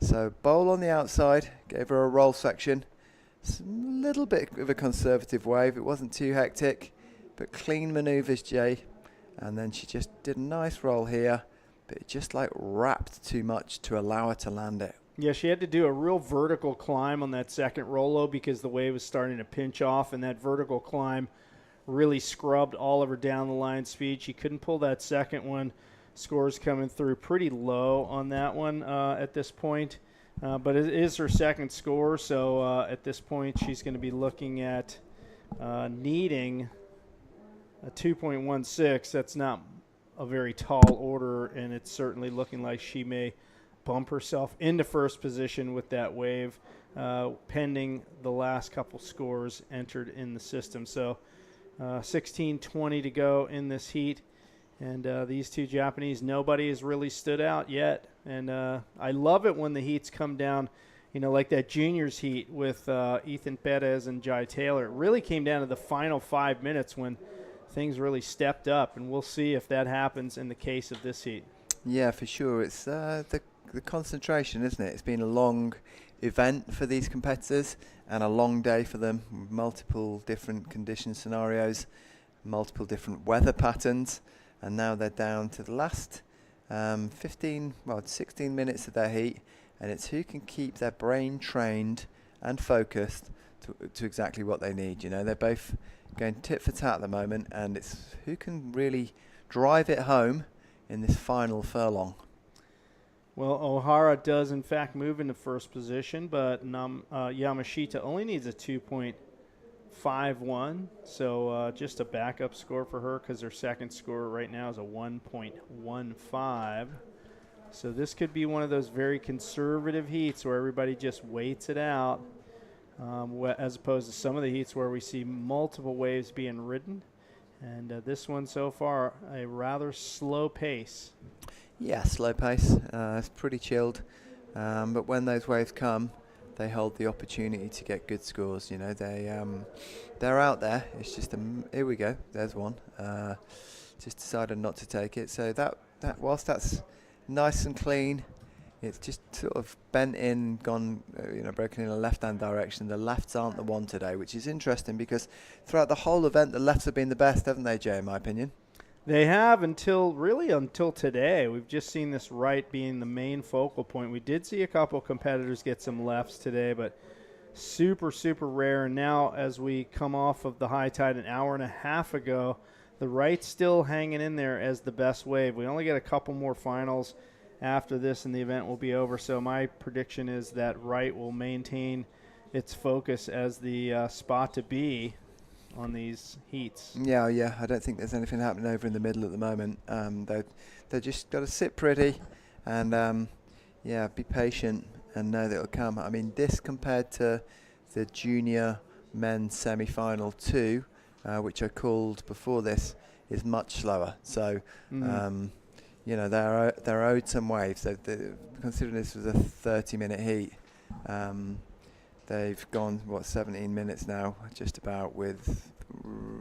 S4: So bowl on the outside, gave her a roll section. A little bit of a conservative wave. It wasn't too hectic, but clean maneuvers, Jay. And then she just did a nice roll here, but it just like wrapped too much to allow her to land it.
S3: Yeah, she had to do a real vertical climb on that second rollo because the wave was starting to pinch off, and that vertical climb really scrubbed all of her down the line speed. She couldn't pull that second one. Scores coming through pretty low on that one at this point. But it is her second score, so at this point she's going to be looking at needing a 2.16. That's not a very tall order, and it's certainly looking like she may bump herself into first position with that wave, pending the last couple scores entered in the system. So 16:20 to go in this heat. And these 2 Japanese, nobody has really stood out yet. And I love it when the heats come down, you know, like that juniors heat with Ethan Perez and Jai Taylor. It really came down to the final 5 minutes when things really stepped up. And we'll see if that happens in the case of this heat.
S4: Yeah, for sure. It's the concentration, isn't it? It's been a long event for these competitors and a long day for them. Multiple different condition scenarios, multiple different weather patterns. And now they're down to the last 16 minutes of their heat, and it's who can keep their brain trained and focused to exactly what they need. You know, they're both going tit for tat at the moment, and it's who can really drive it home in this final furlong.
S3: Well, Ohara does, in fact, move into first position, but Yamashita only needs a 2.51, so just a backup score for her because her second score right now is a 1.15. So this could be one of those very conservative heats where everybody just waits it out, as opposed to some of the heats where we see multiple waves being ridden. And this one so far, a rather slow pace.
S4: Yeah, slow pace. It's pretty chilled. But when those waves come, they hold the opportunity to get good scores. You know, they're out there. It's just here we go. There's one. Just decided not to take it. So that whilst that's nice and clean, it's just sort of bent in, gone, broken in a left-hand direction. The lefts aren't the one today, which is interesting because throughout the whole event, the lefts have been the best, haven't they, Jay, in my opinion?
S3: They have until today. We've just seen this right being the main focal point. We did see a couple competitors get some lefts today, but super, super rare. And now as we come off of the high tide an hour and a half ago, the right's still hanging in there as the best wave. We only get a couple more finals after this and the event will be over. So my prediction is that Wright will maintain its focus as the spot to be on these heats.
S8: Yeah, I don't think there's anything happening over in the middle at the moment. They've just got to sit pretty and be patient and know that it'll come. I mean, this compared to the junior men's semi-final 2, which I called before this, is much slower. So, they're owed some waves. Considering this was a 30-minute heat, they've gone, 17 minutes now, just about, with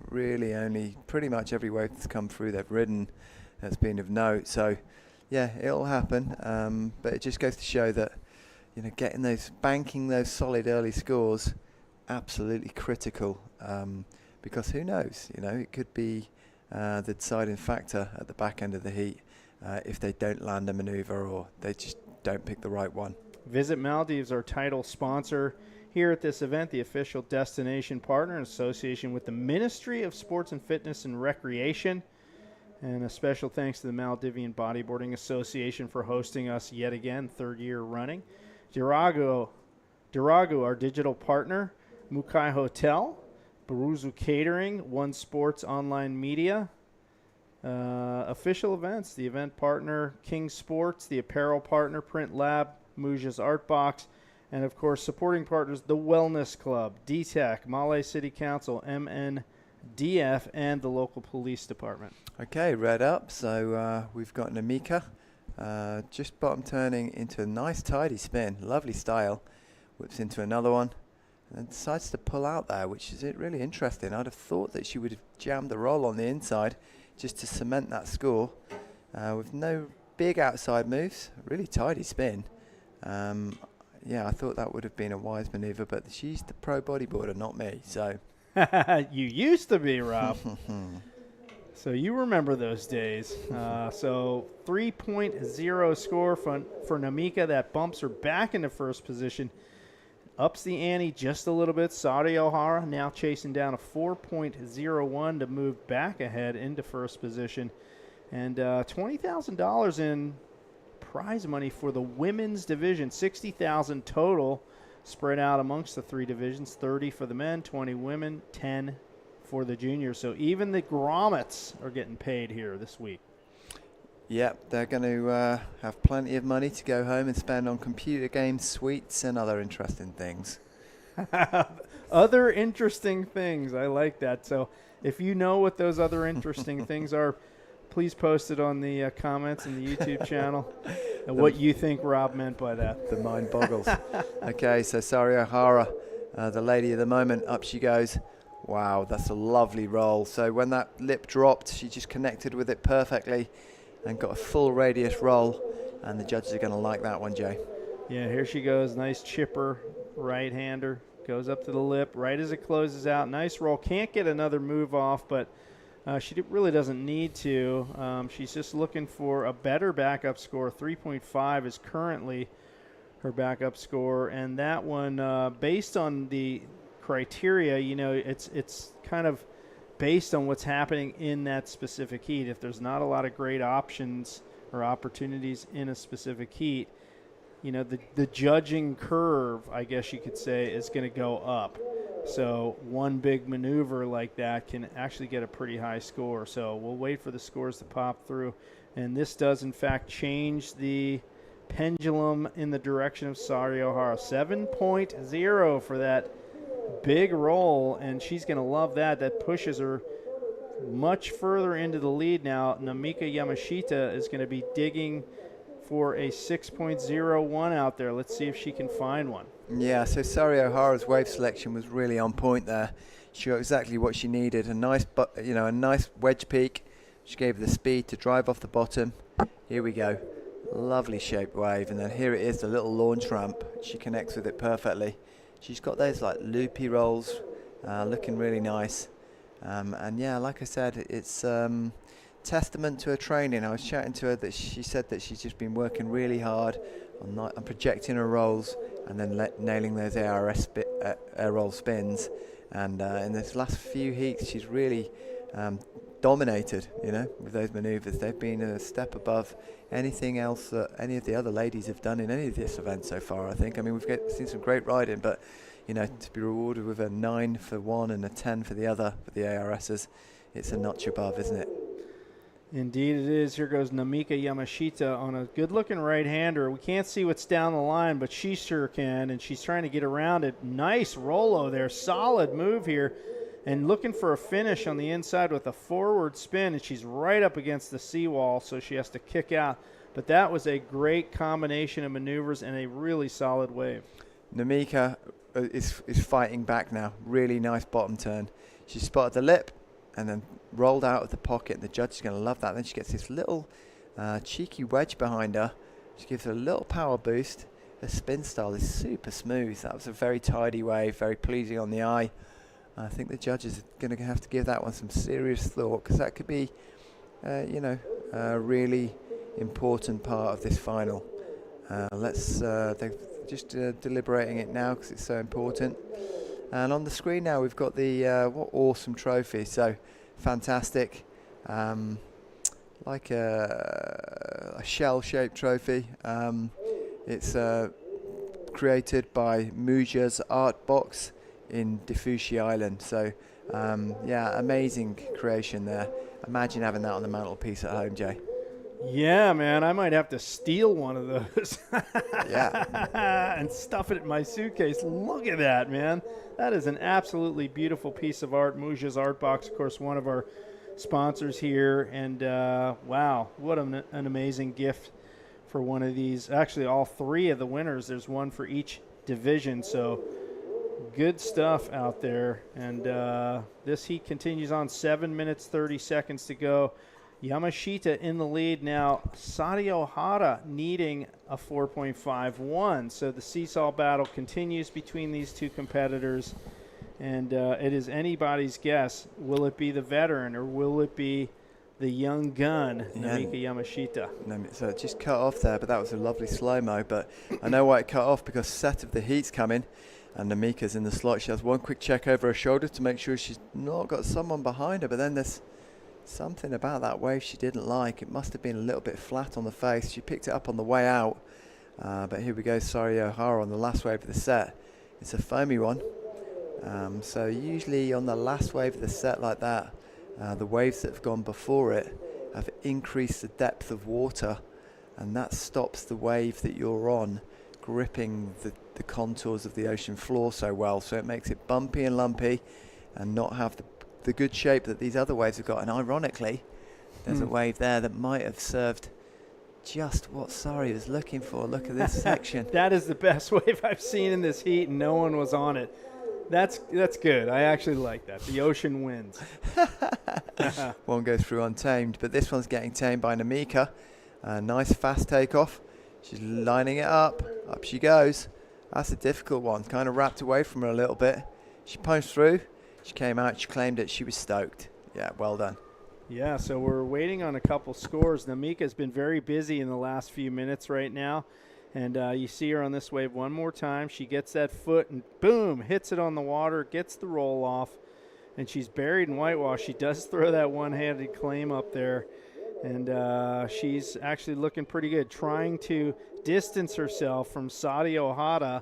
S8: really only pretty much every wave that's come through they've ridden has been of note. So, yeah, it'll happen. But it just goes to show that, banking those solid early scores, absolutely critical. Because who knows, it could be the deciding factor at the back end of the heat if they don't land a maneuver or they just don't pick the right one.
S3: Visit Maldives, our title sponsor here at this event, the official destination partner in association with the Ministry of Sports and Fitness and Recreation. And a special thanks to the Maldivian Bodyboarding Association for hosting us yet again, 3rd year running. Diragu, our digital partner, Mukai Hotel, Baruzu Catering, One Sports Online Media, official events, the event partner, King Sports, the apparel partner, Print Lab, Muja's Art Box, and of course supporting partners, the Wellness Club, DTAC, Malay City Council, MNDF, and the local police department.
S8: Okay, red up. So we've got Namika, just bottom turning into a nice tidy spin, lovely style, whips into another one, and decides to pull out there, which is really interesting. I'd have thought that she would have jammed the roll on the inside just to cement that score with no big outside moves. Really tidy spin. I thought that would have been a wise maneuver, but she's the pro bodyboarder, not me. So
S3: you used to be, Rob. So you remember those days. So 3.0 score for Namika. That bumps her back into first position. Ups the ante just a little bit. Saudi Ohara now chasing down a 4.01 to move back ahead into first position. And $20,000 in prize money for the women's division. $60,000 total spread out amongst the 3 divisions. 30 for the men, 20 women, 10 for the juniors. So even the grommets are getting paid here this week.
S8: Yep, they're going to have plenty of money to go home and spend on computer games, sweets, and other interesting things.
S3: Other interesting things. I like that. So if you know what those other interesting things are, please post it on the comments in the YouTube channel and what you think Rob meant by that.
S8: The mind boggles. Okay, so Sari Ohara, the lady of the moment, up she goes. Wow, that's a lovely roll. So when that lip dropped, she just connected with it perfectly and got a full radius roll, and the judges are going to like that one, Jay.
S3: Yeah, here she goes. Nice chipper, right-hander. Goes up to the lip right as it closes out. Nice roll. Can't get another move off, but she really doesn't need to. She's just looking for a better backup score. 3.5 is currently her backup score, and that one, based on the criteria, it's kind of based on what's happening in that specific heat. If there's not a lot of great options or opportunities in a specific heat, the judging curve, I guess you could say, is going to go up. So one big maneuver like that can actually get a pretty high score. So we'll wait for the scores to pop through. And this does, in fact, change the pendulum in the direction of Sari Ohara. 7.0 for that big roll, and she's going to love that. That pushes her much further into the lead now. Namika Yamashita is going to be digging for a 6.01 out there. Let's see if she can find one.
S8: Yeah, so Sari Ohara's wave selection was really on point there. She got exactly what she needed. A nice wedge peak. She gave her the speed to drive off the bottom. Here we go. Lovely shaped wave, and then here it is, the little launch ramp. She connects with it perfectly. She's got those like loopy rolls, looking really nice. And yeah, like I said, it's testament to her training. I was chatting to her that she said that she's just been working really hard on projecting her rolls and then nailing those air roll spins. And in this last few heats, she's really
S4: dominated, with those manoeuvres. They've been a step above anything else that any of the other ladies have done in any of this event so far, I think. I mean, we've seen some great riding, but, to be rewarded with a 9 for one and a 10 for the other, for the ARSs, it's a notch above, isn't it?
S3: Indeed it is. Here goes Namika Yamashita on a good-looking right-hander. We can't see what's down the line, but she sure can, and she's trying to get around it. Nice Rolo there. Solid move here. And looking for a finish on the inside with a forward spin, and she's right up against the seawall, so she has to kick out. But that was a great combination of maneuvers and a really solid wave.
S4: Namika is fighting back now. Really nice bottom turn. She spotted the lip and then rolled out of the pocket, and the judge is going to love that. Then she gets this little cheeky wedge behind her. She gives her a little power boost. Her spin style is super smooth. That was a very tidy wave, very pleasing on the eye. I think the judges are going to have to give that one some serious thought, because that could be, a really important part of this final. They're just deliberating it now because it's so important. And on the screen now we've got the what awesome trophy. So fantastic, like a shell-shaped trophy. It's created by Muja's Art Box in Diffushi Island. So amazing creation there. Imagine having that on the mantelpiece at home, Jay.
S3: Yeah, man, I might have to steal one of those.
S4: Yeah.
S3: And stuff it in my suitcase. Look at that, man. That is an absolutely beautiful piece of art. Muja's Art Box, of course, one of our sponsors here. And, wow, what an amazing gift for one of these. Actually, all three of the winners. There's one for each division. So good stuff out there. And this heat continues on. 7 minutes, 30 seconds to go. Yamashita in the lead now. Sadi Ohara needing a 4.51. So the seesaw battle continues between these two competitors. And it is anybody's guess. Will it be the veteran or will it be the young gun, Namika Yamashita?
S4: So it just cut off there, but that was a lovely slow-mo. But I know why it cut off, because set of the heat's coming. And Namika's in the slot. She has one quick check over her shoulder to make sure she's not got someone behind her. But then there's something about that wave she didn't like. It must have been a little bit flat on the face. She picked it up on the way out. But here we go, Sari Ohara on the last wave of the set. It's a foamy one. So usually on the last wave of the set like that, the waves that have gone before it have increased the depth of water, and that stops the wave that you're on gripping the contours of the ocean floor so well. So it makes it bumpy and lumpy and not have the good shape that these other waves have got. And ironically, there's a wave there that might have served just what Sari was looking for. Look at this section.
S3: That is the best wave I've seen in this heat, and no one was on it. That's good. I actually like that. The ocean wins.
S4: One goes through untamed, but this one's getting tamed by Namika. Nice fast takeoff. She's lining it up. Up she goes. That's a difficult one. Kind of wrapped away from her a little bit. She punched through. She came out, she claimed it, she was stoked. Yeah, well done.
S3: Yeah, so we're waiting on a couple scores. Namika's been very busy in the last few minutes right now. And you see her on this wave one more time. She gets that foot and boom, hits it on the water, gets the roll off. And she's buried in whitewash. She does throw that one-handed claim up there. And she's actually looking pretty good, trying to distance herself from Sadi Ohara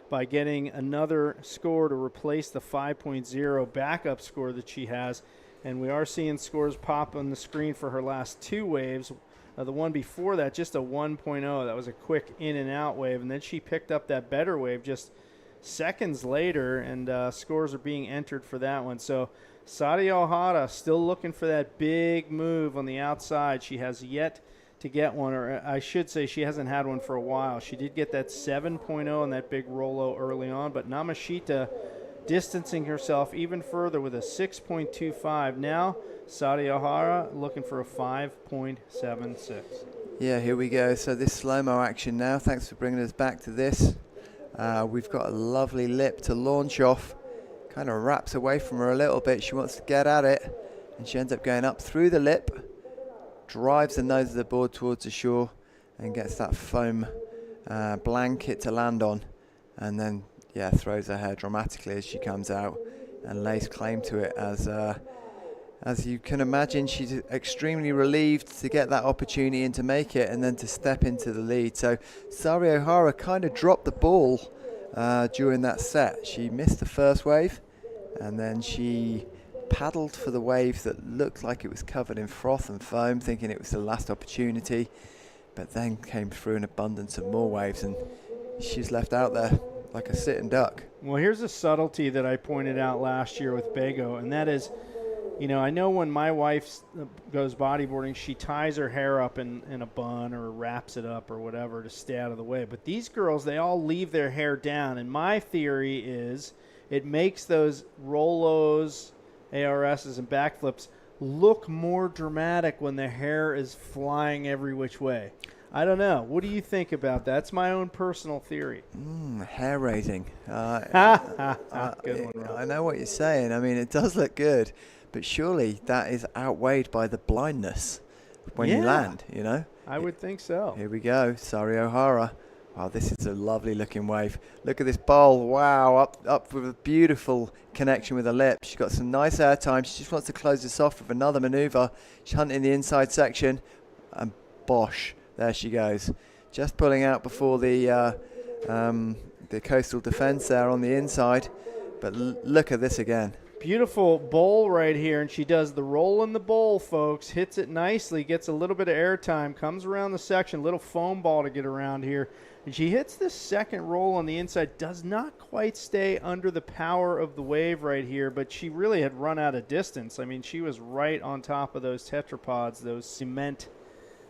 S3: by getting another score to replace the 5.0 backup score that she has. And we are seeing scores pop on the screen for her last two waves. The one before that, just a 1.0. That was a quick in and out wave. And then she picked up that better wave just seconds later, and scores are being entered for that one. So Sadi Ohara still looking for that big move on the outside. She has yet to get one, or I should say she hasn't had one for a while. She did get that 7.0 and that big Rolo early on, but Yamashita distancing herself even further with a 6.25. Now Sadi Ohara looking for a 5.76.
S4: Yeah, here we go. So this slow-mo action now. Thanks for bringing us back to this. We've got a lovely lip to launch off. Kind of wraps away from her a little bit. She wants to get at it, and she ends up going up through the lip, drives the nose of the board towards the shore, and gets that foam blanket to land on, and then throws her hair dramatically as she comes out and lays claim to it as As you can imagine, she's extremely relieved to get that opportunity and to make it and then to step into the lead. So Sari Ohara kind of dropped the ball during that set. She missed the first wave and then she paddled for the wave that looked like it was covered in froth and foam, thinking it was the last opportunity, but then came through an abundance of more waves and she's left out there like a sitting duck.
S3: Well, here's a subtlety that I pointed out last year with Bego, and that is, you know, I know when my wife goes bodyboarding, she ties her hair up in a bun or wraps it up or whatever to stay out of the way. But these girls, they all leave their hair down. And my theory is it makes those Rolos, ARSs, and backflips look more dramatic when the hair is flying every which way. I don't know. What do you think about that? That's my own personal theory.
S4: Hair raising.
S3: Good one, Rob.
S4: I know what you're saying. I mean, it does look good. But surely that is outweighed by the blindness when you land, you know?
S3: I would think so.
S4: Here we go, Sari Ohara. Wow, this is a lovely looking wave. Look at this bowl. Wow, up with a beautiful connection with her lip. She's got some nice air time. She just wants to close this off with another maneuver. She's hunting the inside section. And bosh, there she goes. Just pulling out before the coastal defense there on the inside. But look at this again.
S3: Beautiful bowl right here, and she does the roll in the bowl, folks. Hits it nicely, gets a little bit of air time, comes around the section, little foam ball to get around here. And she hits this second roll on the inside, does not quite stay under the power of the wave right here, but she really had run out of distance. I mean, she was right on top of those tetrapods, those cement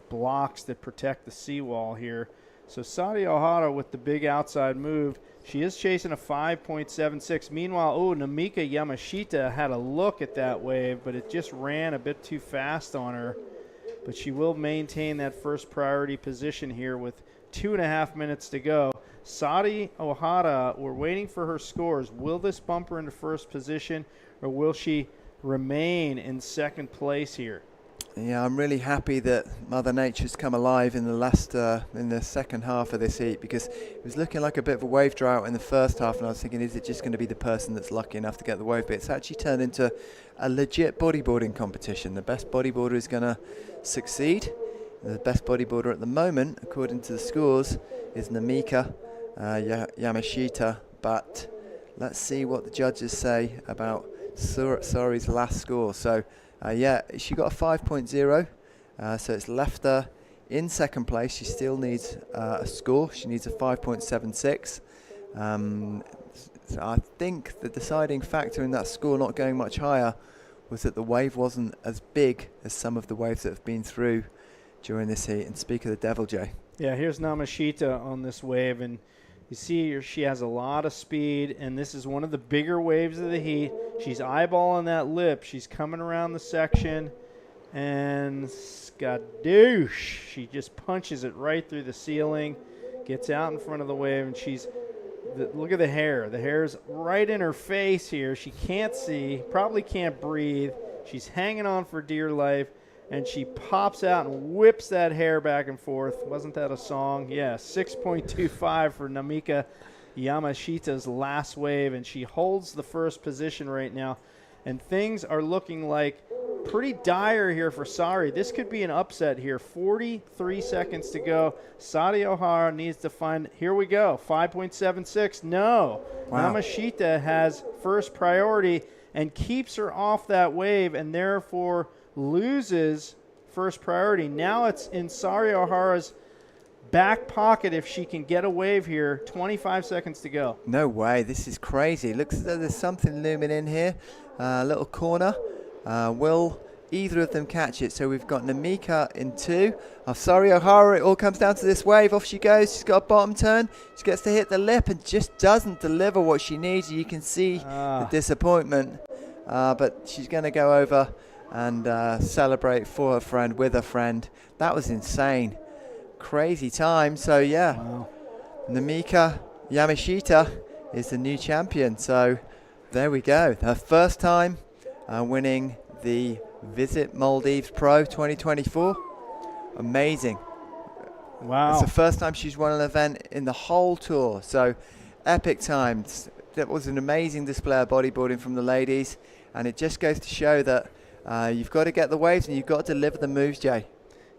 S3: blocks that protect the seawall here. So Sari Ohara with the big outside move. She is chasing a 5.76. Meanwhile, Namika Yamashita had a look at that wave, but it just ran a bit too fast on her. But she will maintain that first priority position here with 2.5 minutes to go. Sari Ohara, we're waiting for her scores. Will this bump her into first position, or will she remain in second place here?
S4: Yeah, I'm really happy that Mother Nature's come alive in the second half of this heat, because it was looking like a bit of a wave drought in the first half, and I was thinking, is it just going to be the person that's lucky enough to get the wave? But it's actually turned into a legit bodyboarding competition. The best bodyboarder is going to succeed. The best bodyboarder at the moment, according to the scores, is Namika Yamashita. But let's see what the judges say about Sari's last score. So yeah, she got a 5.0, so it's left her in second place. She still needs a score. She needs a 5.76. So I think the deciding factor in that score not going much higher was that the wave wasn't as big as some of the waves that have been through during this heat. And speak of the Devil J.
S3: Yeah, here's Yamashita on this wave, and you see she has a lot of speed, and this is one of the bigger waves of the heat. She's eyeballing that lip. She's coming around the section, and skadoosh. She just punches it right through the ceiling, gets out in front of the wave, and look at the hair. The hair's right in her face here. She can't see, probably can't breathe. She's hanging on for dear life, and she pops out and whips that hair back and forth. Wasn't that a song? Yeah, 6.25 for Namika Yamashita's last wave, and she holds the first position right now. And things are looking like pretty dire here for Sari. This could be an upset here. 43 seconds to go. Sari Ohara needs to find, here we go, 5.76. No. Wow. Yamashita has first priority and keeps her off that wave, and therefore loses first priority. Now it's in Sari Ohara's back pocket if she can get a wave here. 25 seconds to go.
S4: No way. This is crazy. Looks as though there's something looming in here. A little corner. Will either of them catch it? So we've got Namika in 2. Sari Ohara, it all comes down to this wave. Off she goes. She's got a bottom turn. She gets to hit the lip and just doesn't deliver what she needs. You can see the disappointment. But she's going to go over and celebrate for her friend, with her friend. That was insane. Crazy time. So yeah, wow. Namika Yamashita is the new champion. So there we go. Her first time winning the Visit Maldives Pro 2024. Amazing.
S3: Wow.
S4: It's the first time she's won an event in the whole tour. So epic times. That was an amazing display of bodyboarding from the ladies. And it just goes to show that You've got to get the waves and you've got to deliver the moves, Jay.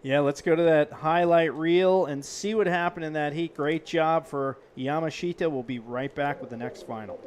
S3: Yeah, let's go to that highlight reel and see what happened in that heat. Great job for Yamashita. We'll be right back with the next final.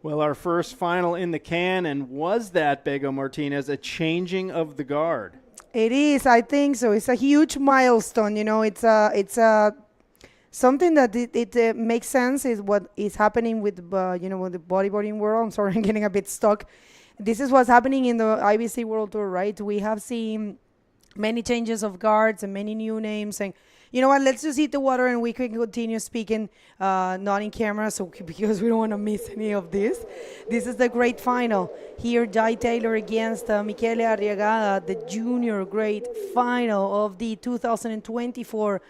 S3: Well, our first final in the can, and was that, Bego Martinez, a changing of the guard?
S2: It is, I think so. It's a huge milestone. You know, it's a something that it makes sense. Is what is happening with with the bodyboarding world. I'm sorry, I'm getting a bit stuck. This is what's happening in the IBC World Tour, right? We have seen many changes of guards and many new names. And you know what? Let's just eat the water and we can continue speaking, not in camera, so because we don't want to miss any of this. This is the great final. Here, Jai Taylor against Michele Arriagada, the junior great final of the 2024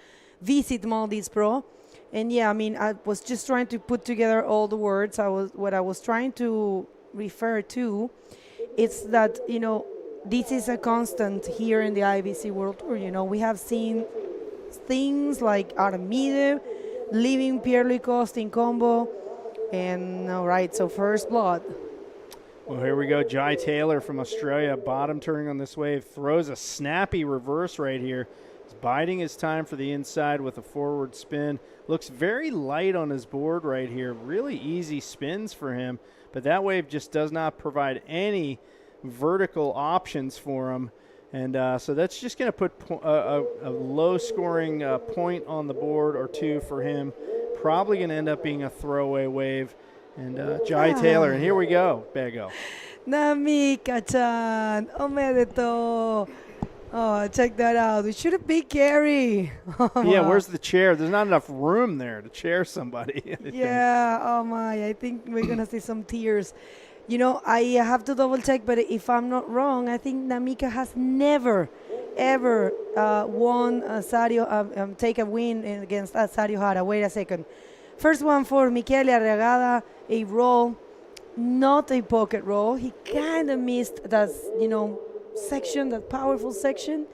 S2: Visit Maldives Pro. And yeah, I mean, I was just trying to put together all the words. What I was trying to refer to, it's that, this is a constant here in the IBC World Tour. We have seen things like Armide leaving Pierre-Louis Coste in combo. And all right, so first blood.
S3: Well, here we go. Jai Taylor from Australia, bottom turning on this wave, throws a snappy reverse right here. He's biding his time for the inside with a forward spin. Looks very light on his board right here. Really easy spins for him, but that wave just does not provide any vertical options for him. And so that's just going to put a low-scoring point on the board or two for him. Probably going to end up being a throwaway wave. And Jai Taylor, and here we go, Bego.
S2: Namika-chan, omedeto. Oh, check that out. We should have beat Gary.
S3: Yeah, where's the chair? There's not enough room there to chair somebody.
S2: Yeah, oh my, I think we're going to see some tears. I have to double check, but if I'm not wrong, I think Namika has never, ever won take a win against Sario Hara. Wait a second. First one for Michele Arriagada, a roll, not a pocket roll. He kind of missed that, section, that powerful section.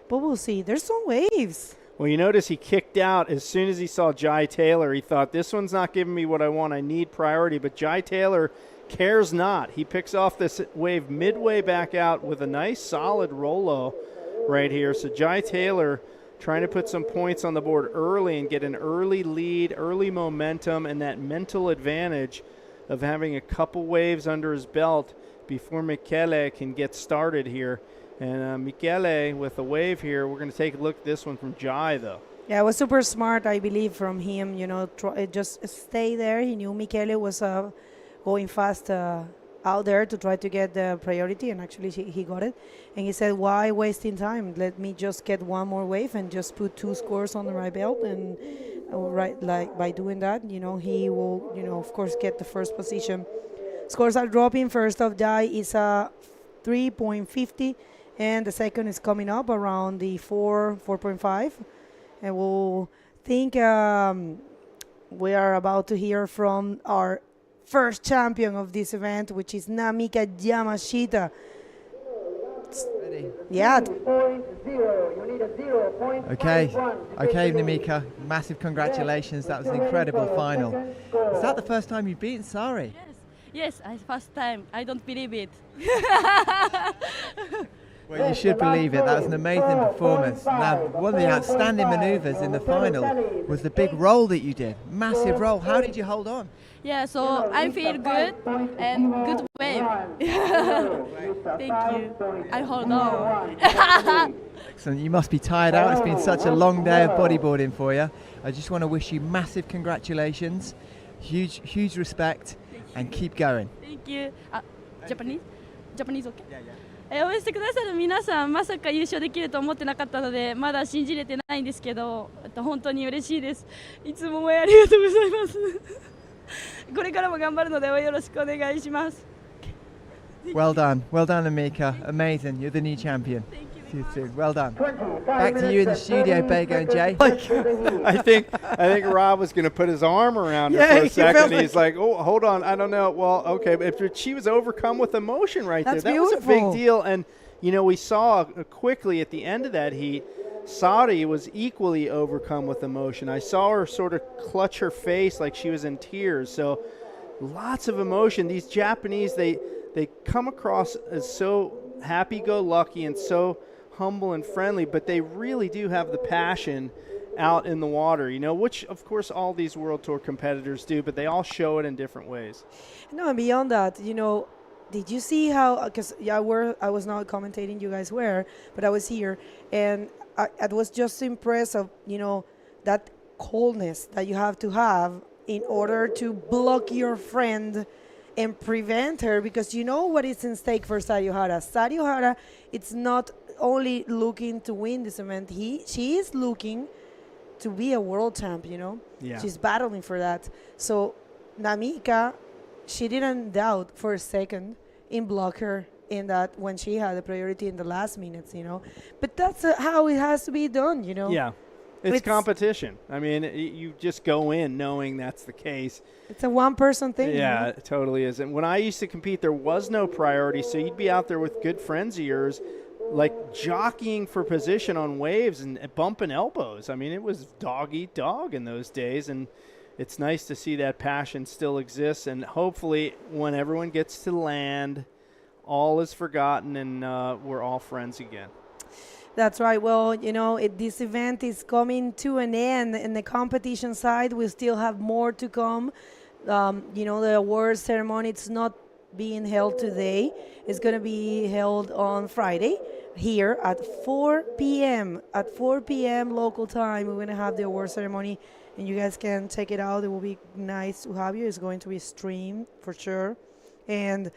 S2: But we'll see. There's some waves.
S3: Well, you notice he kicked out as soon as he saw Jai Taylor. He thought, this one's not giving me what I want. I need priority. But Jai Taylor cares not. He picks off this wave midway back out with a nice solid Rolo right here. So Jai Taylor trying to put some points on the board early and get an early lead, early momentum, and that mental advantage of having a couple waves under his belt before Michele can get started here. And Michele with a wave here. We're going to take a look at this one from Jai, though.
S2: Yeah, it was super smart, I believe, from him. Just stay there. He knew Michele was going fast out there to try to get the priority, and actually he got it. And he said, why wasting time? Let me just get one more wave and just put 2 scores on the right belt. And by doing that, he will, of course, get the first position. Scores are dropping. First of Jai is 3.50. And the second is coming up around the 4.5. And we'll think we are about to hear from our first champion of this event, which is Namika Yamashita.
S8: Ready?
S2: Yeah.
S8: Okay, Namika, massive congratulations. That was an incredible final. Is that the first time you've beaten Sari?
S10: Yes, first time. I don't believe it.
S8: Well, you should believe it. That was an amazing performance. Now, one of the outstanding maneuvers in the final was the big roll that you did. Massive roll. How did you hold on?
S10: Yeah, so I feel good and good wave. Thank you. I hold on.
S8: Excellent. You must be tired out. It's been such a long day of bodyboarding for you. I just want to wish you massive congratulations, huge respect, and keep going.
S10: Thank you. Japanese okay? Yeah. 応援してくださる皆さん、まさか優勝できると思ってなかったので、まだ信じれてないんですけど、本当に嬉しいです。いつも応援ありがとうございます。これからも頑張るので応援よろしくお願いします。
S8: Well done, Amika. Amazing. You're the new champion. See you soon. Well done. Back to you in the studio, Bego and Jay.
S3: I think Rob was going to put his arm around her for a second. He's like, oh, hold on. I don't know. Well, okay. But she was overcome with emotion right there. That was a big deal. And, we saw quickly at the end of that heat, Sari was equally overcome with emotion. I saw her sort of clutch her face like she was in tears. So lots of emotion. These Japanese, they come across as so happy-go-lucky and so humble and friendly, but they really do have the passion out in the water, which of course all these World Tour competitors do, but they all show it in different ways.
S2: No, and beyond that, did you see how, because I was not commentating, you guys were, but I was here, and I was just impressed of, that coldness that you have to have in order to block your friend and prevent her, because you know what is in stake for Sari Ohara. Sari Ohara, it's not only looking to win this event. She is looking to be a world champ,
S3: Yeah.
S2: She's battling for that. So Namika, she didn't doubt for a second in block her in that when she had the priority in the last minutes, But that's how it has to be done,
S3: Yeah. It's competition. I mean, you just go in knowing that's the case.
S2: It's a one-person thing.
S3: Yeah, it totally is. And when I used to compete, there was no priority, so you'd be out there with good friends of yours, like jockeying for position on waves and bumping elbows. I mean, it was dog-eat-dog in those days, and it's nice to see that passion still exists. And hopefully when everyone gets to land, all is forgotten and we're all friends again.
S2: That's right. Well, this event is coming to an end. In the competition side, we still have more to come. The awards ceremony, it's not being held today. It's going to be held on Friday here at 4 p.m. At 4 p.m. local time, we're going to have the award ceremony, and you guys can check it out. It will be nice to have you. It's going to be streamed for sure. And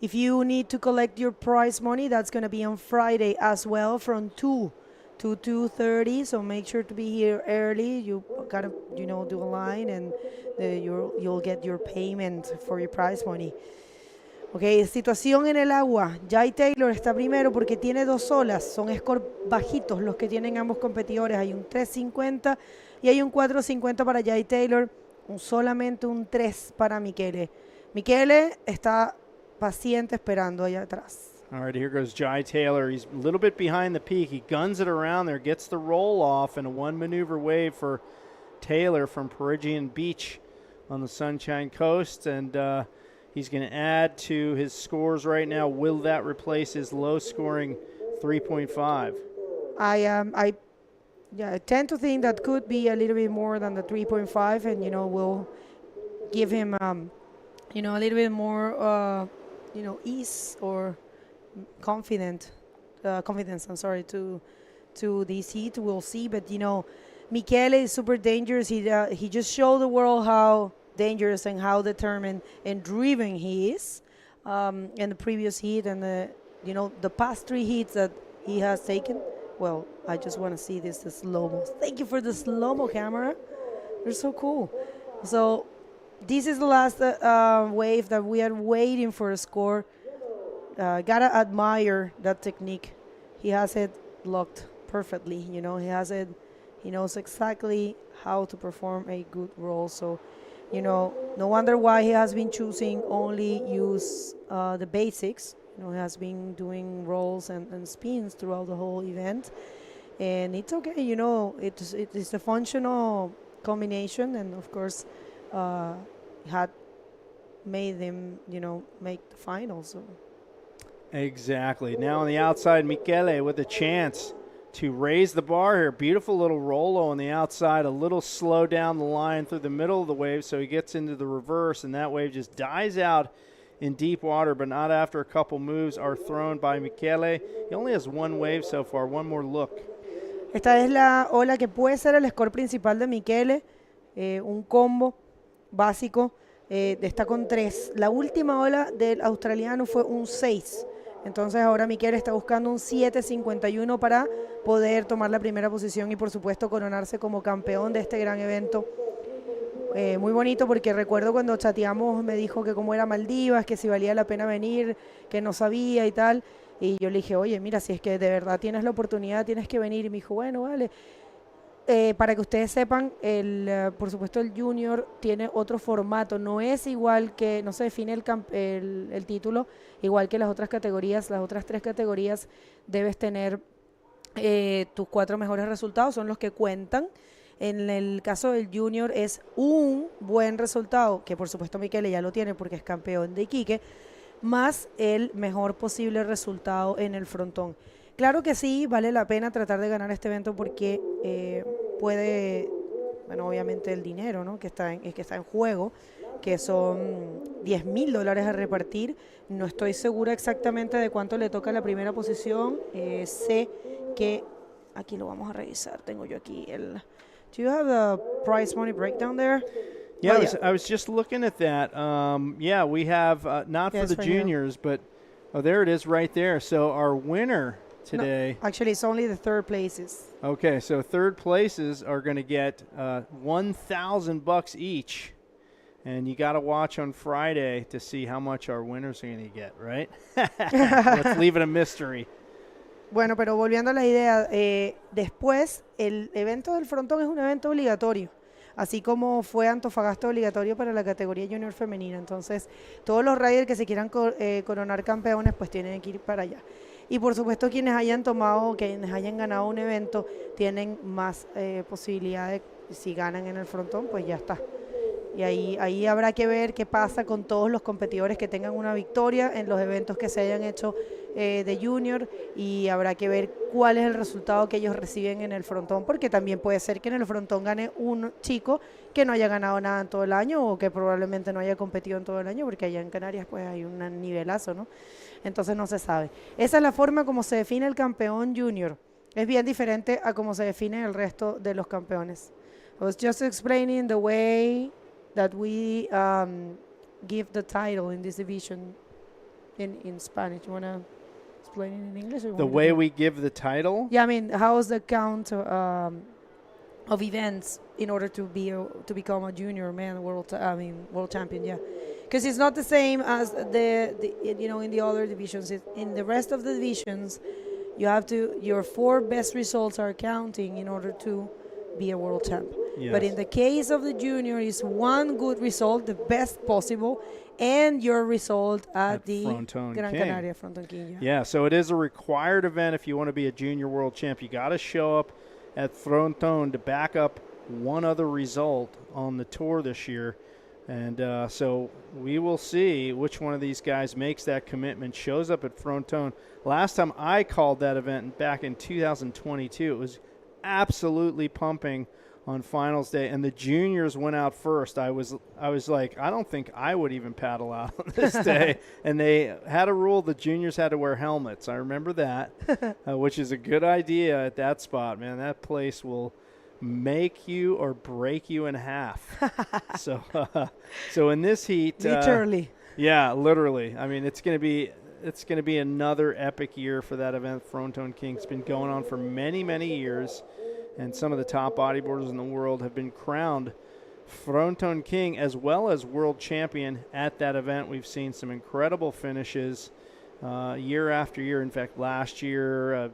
S2: if you need to collect your prize money, that's going to be on Friday as well from 2 to 2:30. So make sure to be here early. You got to, do a line, and you'll get your payment for your prize money. Ok, situación en el agua. Jai Taylor está primero porque tiene 2 olas. Son scores bajitos los que tienen ambos competidores. Hay un 3.50 y hay un 4.50 para Jai Taylor. solamente un 3 para Michele. Michele está paciente esperando allá atrás.
S3: All right, here goes Jai Taylor. He's a little bit behind the peak. He guns it around there, gets the roll off, and a one maneuver wave for Taylor from Parisian Beach on the Sunshine Coast. And he's going to add to his scores right now. Will that replace his low scoring 3.5?
S2: I tend to think that could be a little bit more than the 3.5, and will give him a little bit more ease or confidence. I'm sorry, to this heat. We'll see, but Michele is super dangerous. He just showed the world how dangerous and how determined and driven he is in the previous heat and the past 3 heats that he has taken. Well, I just want to see the slow-mo. Thank you for the slow-mo camera. They're so cool. So this is the last wave that we are waiting for a score. Gotta admire that technique. He has it locked perfectly. He has it. He knows exactly how to perform a good roll. So, no wonder why he has been choosing only use the basics. He has been doing rolls and spins throughout the whole event, and it's okay. It's a functional combination, and of course, had made them make the finals. So.
S3: Exactly. Now on the outside, Michele with a chance to raise the bar here. Beautiful little Rolo on the outside, a little slow down the line through the middle of the wave, so he gets into the reverse, and that wave just dies out in deep water, but not after a couple moves are thrown by Michele. He only has one wave so far. One more look.
S2: Esta es la ola que puede ser el score principal de Michele. Un combo básico. Está con 3. La última ola del australiano fue un 6. Entonces ahora Michele está buscando un 7.51 para poder tomar la primera posición y por supuesto coronarse como campeón de este gran evento. Muy bonito porque recuerdo cuando chateamos me dijo que cómo era Maldivas, que si valía la pena venir, que no sabía y tal. Y yo le dije, oye, mira, si es que de verdad tienes la oportunidad, tienes que venir. Y me dijo, bueno, vale. Para que ustedes sepan, por supuesto el Junior tiene otro formato. No es igual que, no se define el título, igual que las otras categorías. Las otras 3 categorías debes tener tus 4 mejores resultados, son los que cuentan. En el caso del Junior es un buen resultado, que por supuesto Michele ya lo tiene porque es campeón de Iquique, más el mejor posible resultado en el frontón. Claro que sí, vale la pena tratar de ganar este evento porque puede, obviamente el dinero, ¿no? que está en juego, que son $10,000 a repartir. No estoy segura exactamente de cuánto le toca la primera posición. Sé que, aquí lo vamos a revisar, tengo yo aquí el... Do you have the prize money breakdown there?
S3: Yeah, I was just looking at that. We have, not for the juniors, but, there it is right there. So our winner today.
S2: No, actually, it's only the 3rd places.
S3: Okay, so 3rd places are going to get $1,000 each. And you got to watch on Friday to see how much our winners are going to get, right? Let's leave it a mystery.
S2: Bueno, pero volviendo a la idea, después el evento del frontón es un evento obligatorio, así como fue Antofagasta obligatorio para la categoría junior femenina. Entonces, todos los riders que se quieran coronar campeones, pues tienen que ir para allá. Y por supuesto, quienes hayan ganado un evento, tienen más posibilidades. Si ganan en el frontón, pues ya está. Y ahí habrá que ver qué pasa con todos los competidores que tengan una victoria en los eventos que se hayan hecho de junior, y habrá que ver cuál es el resultado que ellos reciben en el frontón, porque también puede ser que en el frontón gane un chico que no haya ganado nada en todo el año o que probablemente no haya competido en todo el año, porque allá en Canarias pues hay un nivelazo, ¿no? Entonces no se sabe. Esa es la forma como se define el campeón junior. Es bien diferente a cómo se define el resto de los campeones. I was just explaining the way that we give the title in this division in Spanish. You want to explain it in English? Or
S3: The way we give the title?
S2: Yeah, I mean, how is the count of events in order to become a junior man world champion? Yeah, because it's not the same as in the other divisions. In the rest of the divisions, you have to, your 4 best results are counting in order to be a world champ. But in the case of the junior, it's one good result, the best possible, and your result at the
S3: Fronton
S2: Gran
S3: King.
S2: Canaria Fronton King.
S3: Yeah, so it is a required event if you want to be a junior world champ. You got to show up at Fronton to back up one other result on the tour this year. And so we will see which one of these guys makes that commitment, shows up at Fronton. Last time I called that event back in 2022, it was absolutely pumping on finals day, and the juniors went out first. I was like, I don't think I would even paddle out on this day. And they had a rule the juniors had to wear helmets. I remember that, which is a good idea at that spot, man. That place will make you or break you in half. So in this heat,
S2: literally.
S3: Yeah, literally. I mean, it's going to be another epic year for that event. Fronton King. It's been going on for many, many years, and some of the top bodyboarders in the world have been crowned Fronton King as well as world champion at that event. We've seen some incredible finishes year after year. In fact, last year,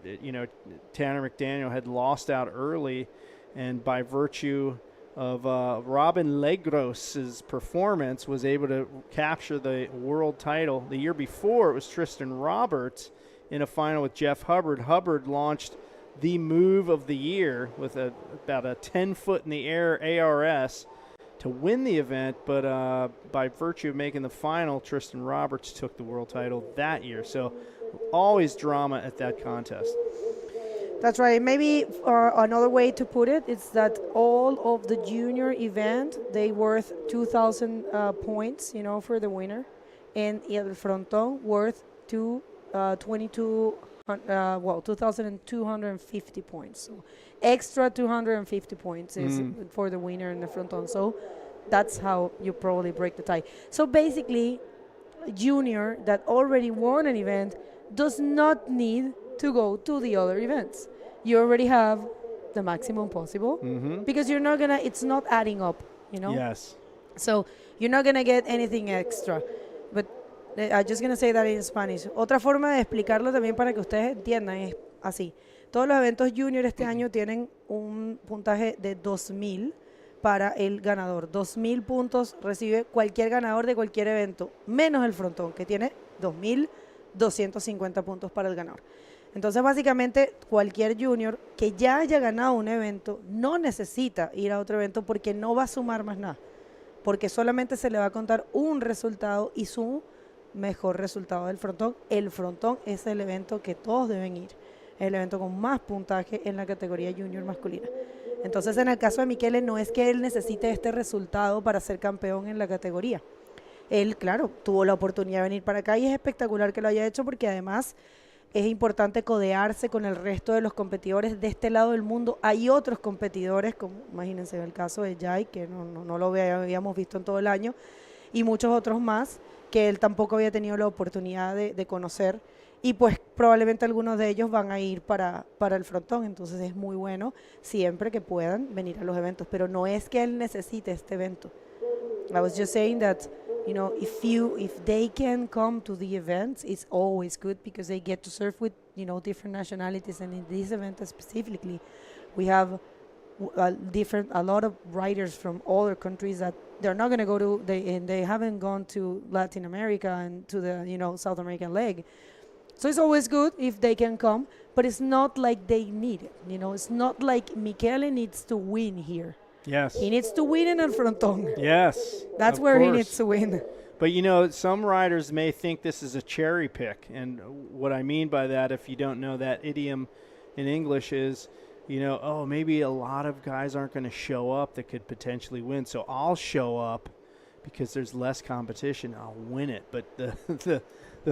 S3: Tanner McDaniel had lost out early, and by virtue of Robin Legros' performance was able to capture the world title. The year before, it was Tristan Roberts in a final with Jeff Hubbard. Hubbard launched the move of the year with about a 10-foot-in-the-air ARS to win the event, but by virtue of making the final, Tristan Roberts took the world title that year. So always drama at that contest.
S2: That's right. Maybe another way to put it is that all of the junior event, they worth 2,000 points, for the winner, and El Fronton worth 2,250 points. So extra 250 points is for the winner in the Fronton. So that's how you probably break the tie. So basically, a junior that already won an event does not need to go to the other events. You already have the maximum possible because you're not gonna. It's not adding up,
S3: Yes.
S2: So you're not gonna get anything extra. But I'm just gonna say that in Spanish. Otra forma de explicarlo también para que ustedes entiendan es así. Todos los eventos junior este año tienen un puntaje de 2,000 para el ganador. 2,000 puntos recibe cualquier ganador de cualquier evento, menos el Frontón, que tiene 2,250 puntos para el ganador. Entonces, básicamente, cualquier junior que ya haya ganado un evento no necesita ir a otro evento porque no va a sumar más nada, porque solamente se le va a contar un resultado y su mejor resultado del Frontón. El Frontón es el evento que todos deben ir, es el evento con más puntaje en la categoría junior masculina. Entonces, en el caso de Michele, no es que él necesite este resultado para ser campeón en la categoría. Él, claro, tuvo la oportunidad de venir para acá y es espectacular que lo haya hecho porque además es importante codearse con el resto de los competidores de este lado del mundo. Hay otros competidores, como imagínense el caso de Jai, que no lo habíamos visto en todo el año, y muchos otros más que él tampoco había tenido la oportunidad de conocer, y pues probablemente algunos de ellos van a ir para el Frontón. Entonces es muy bueno siempre que puedan venir a los eventos, pero no es que él necesite este evento. I was just saying that if they can come to the events, it's always good because they get to surf with different nationalities. And in this event specifically, we have a lot of riders from other countries that they're not going to go to. They haven't gone to Latin America and to the South American leg. So it's always good if they can come, but it's not like they need it. It's not like Michele needs to win here.
S3: Yes.
S2: He needs to win in El Frontón.
S3: Yes.
S2: That's where he needs to win.
S3: But, some riders may think this is a cherry pick. And what I mean by that, if you don't know that idiom in English, is, maybe a lot of guys aren't going to show up that could potentially win. So I'll show up because there's less competition. I'll win it. But the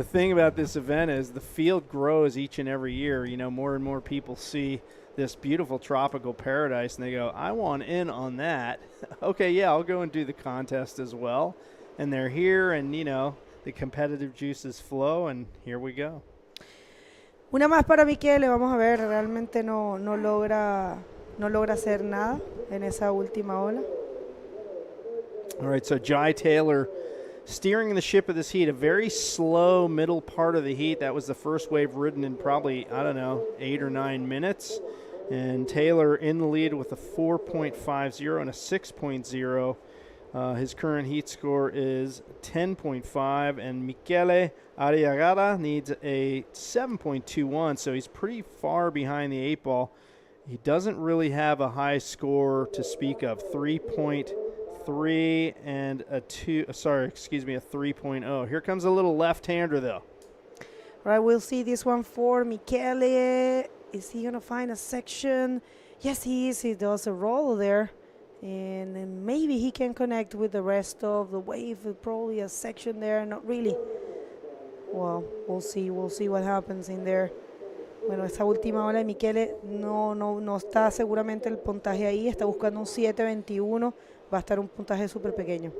S3: thing about this event is the field grows each and every year. More and more people see this beautiful tropical paradise and they go, I want in on that. Okay, yeah, I'll go and do the contest as well. And they're here and, the competitive juices flow and here we go.
S2: Una más para Michele, vamos a ver, realmente no logra hacer nada en esa última ola.
S3: All right, so Jai Taylor steering the ship of this heat, a very slow middle part of the heat. That was the first wave ridden in probably, 8 or 9 minutes. And Taylor in the lead with a 4.50 and a 6.0. His current heat score is 10.5, and Michele Arriagada needs a 7.21, so he's pretty far behind the 8 ball. He doesn't really have a high score to speak of, 3.3 and a 3.0. Here comes a little left-hander, though.
S2: Right, we'll see this one for Michele. Is he going to find a section? Yes, he is. He does a roll there. And then maybe he can connect with the rest of the wave. Probably a section there. Not really. Well, we'll see. We'll see what happens in there. Bueno, esa última ola de Michele no está seguramente el puntaje ahí. Está buscando un 7.21. Va a estar un puntaje súper pequeño.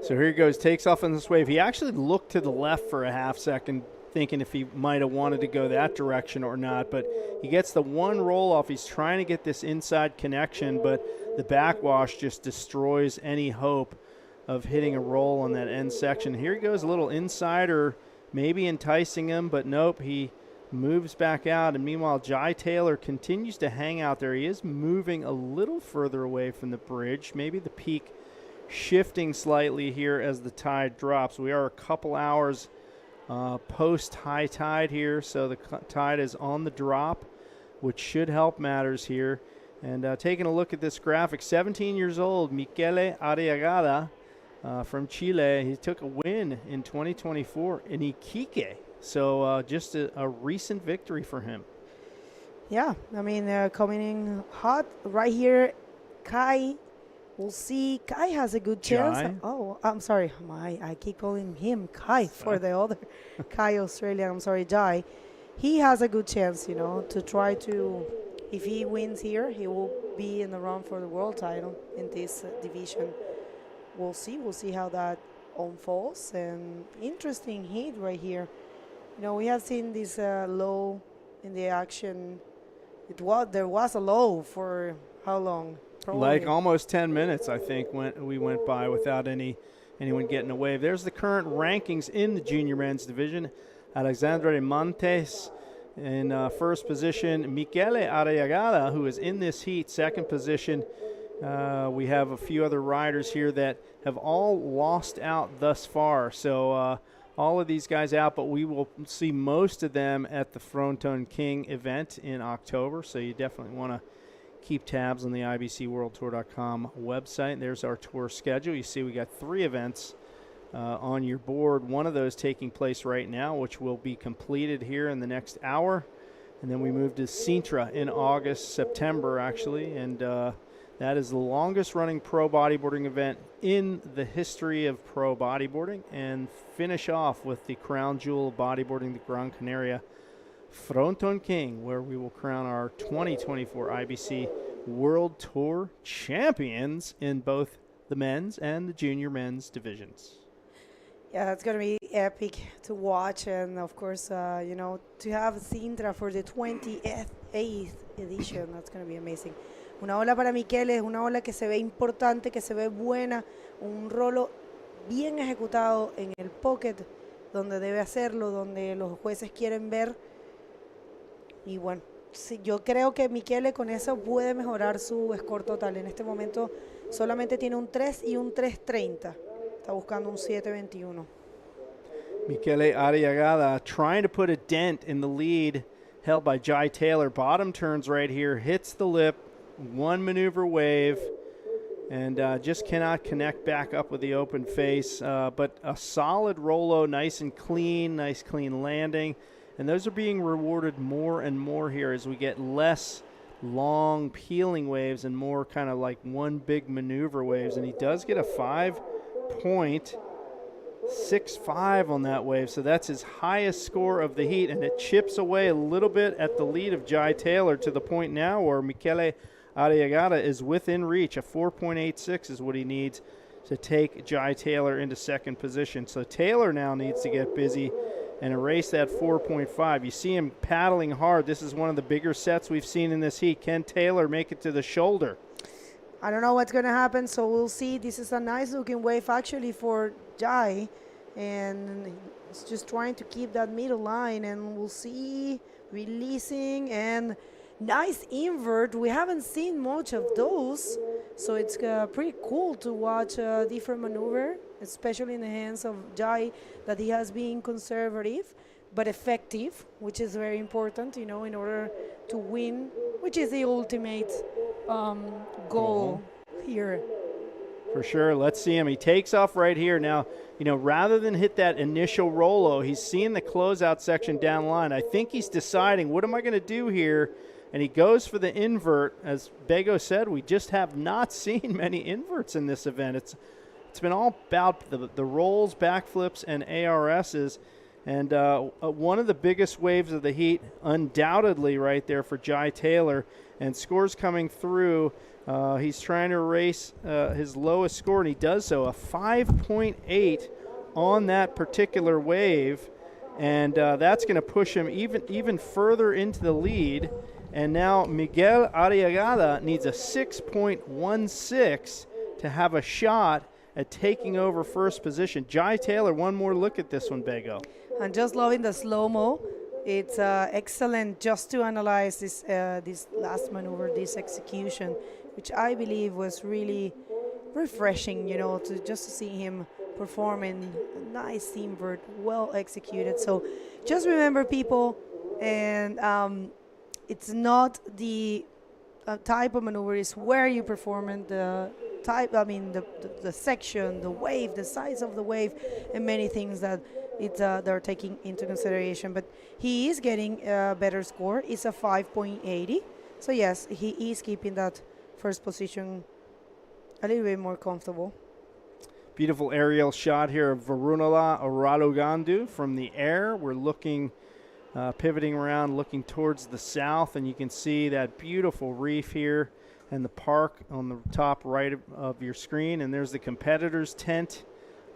S3: So here he goes. Takes off on this wave. He actually looked to the left for a half second, thinking if he might have wanted to go that direction or not, but he gets the one roll off. He's trying to get this inside connection, but the backwash just destroys any hope of hitting a roll on that end section. Here he goes, a little insider, maybe enticing him, but nope, he moves back out. And meanwhile, Jai Taylor continues to hang out there. He is moving a little further away from the bridge, maybe the peak shifting slightly here as the tide drops. We are a couple hours post high tide here, so the tide is on the drop, which should help matters here. And taking a look at this graphic, 17 years old, Michele Arriagada from Chile. He took a win in 2024 in Iquique, so just a recent victory for him.
S2: Yeah, I mean, coming in hot right here. Kai, we'll see. Kai has a good chance.
S3: Jai?
S2: Oh, I'm sorry. I keep calling him Kai for the other Kai Australian. I'm sorry, Jai. He has a good chance, to try to, if he wins here, he will be in the run for the world title in this division. We'll see. We'll see how that unfolds. And interesting heat right here. We have seen this low in the action. There was a low for how long? Probably.
S3: Like almost 10 minutes, I think, we went by without anyone getting a wave. There's the current rankings in the junior men's division. Alexandre Montes in first position. Michele Arriagada, who is in this heat, second position. We have a few other riders here that have all lost out thus far. So all of these guys out, but we will see most of them at the Fronton King event in October. So you definitely want to keep tabs on the IBCWorldTour.com website. There's our tour schedule. You see we got 3 events on your board. One of those taking place right now, which will be completed here in the next hour. And then we move to Sintra in August, September actually. And that is the longest running pro bodyboarding event in the history of pro bodyboarding. And finish off with the crown jewel of bodyboarding, the Gran Canaria Fronton King, where we will crown our 2024 IBC World Tour champions in both the men's and the junior men's divisions.
S2: Yeah, that's going to be epic to watch. And, of course, to have Sintra for the 28th edition, that's going to be amazing. Una ola para Michele es una ola que se ve importante, que se ve buena, un rolo bien ejecutado en el pocket, donde debe hacerlo, donde los jueces quieren ver. Y bueno, sí, yo creo que Michele con eso puede mejorar su score total. En este momento solamente tiene un 3 y un 3.30. Está buscando un 7.21.
S3: Michele Arriagada trying to put a dent in the lead held by Jai Taylor. Bottom turns right here, hits the lip, one maneuver wave, and just cannot connect back up with the open face. But a solid Rolo, nice clean landing. And those are being rewarded more and more here as we get less long peeling waves and more kind of like one big maneuver waves. And he does get a 5.65 on that wave. So that's his highest score of the heat. And it chips away a little bit at the lead of Jai Taylor to the point now where Michele Arriagada is within reach. A 4.86 is what he needs to take Jai Taylor into second position. So Taylor now needs to get busy and erase that 4.5. You see him paddling hard. This is one of the bigger sets we've seen in this heat. Can Taylor make it to the shoulder?
S2: I don't know what's going to happen, so we'll see. This is a nice-looking wave, actually, for Jai. And he's just trying to keep that middle line. And we'll see releasing and nice invert. We haven't seen much of those, so it's pretty cool to watch a different maneuver, especially in the hands of Jai, that he has been conservative but effective, which is very important, in order to win, which is the ultimate goal here.
S3: For sure. Let's see him. He takes off right here. Now, rather than hit that initial rolo, he's seeing the closeout section down the line. I think he's deciding, what am I going to do here? And he goes for the invert. As Bego said, we just have not seen many inverts in this event. It's been all about the rolls, backflips, and ARSs. And one of the biggest waves of the heat, undoubtedly right there for Jai Taylor. And scores coming through. He's trying to erase his lowest score, and he does so, a 5.8 on that particular wave. And that's going to push him even further into the lead. And now Miguel Arriagada needs a 6.16 to have a shot at taking over first position. Jai Taylor, one more look at this one, Bego.
S2: I'm just loving the slow-mo. It's excellent just to analyze this last maneuver, this execution, which I believe was really refreshing, to see him performing a nice invert, well executed. So just remember, people, and it's not the type of maneuver, it's where you perform and the type, the section, the wave, the size of the wave, and many things that they're taking into consideration. But he is getting a better score. It's a 5.80. So yes, he is keeping that first position a little bit more comfortable.
S3: Beautiful aerial shot here of Varunala Oralugandu from the air. We're looking, pivoting around, looking towards the south, and you can see that beautiful reef here and the park on the top right of your screen. And there's the competitors' tent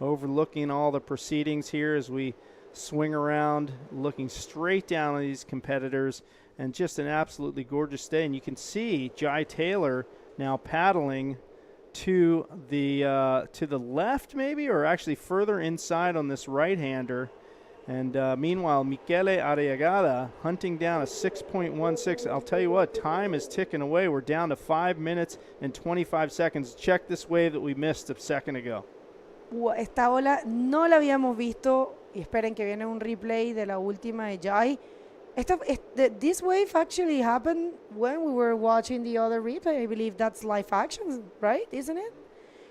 S3: overlooking all the proceedings here as we swing around, looking straight down on these competitors, and just an absolutely gorgeous day. And you can see Jai Taylor now paddling to the left, maybe, or actually further inside on this right-hander. And meanwhile, Michele Arriagada hunting down a 6.16. I'll tell you what, time is ticking away. We're down to 5 minutes and 25 seconds. Check this wave that we missed a second ago.
S2: Esta ola no la habíamos visto, y esperen que viene un replay de la última de Jai. This wave actually happened when we were watching the other replay. I believe that's live action, right? Isn't it?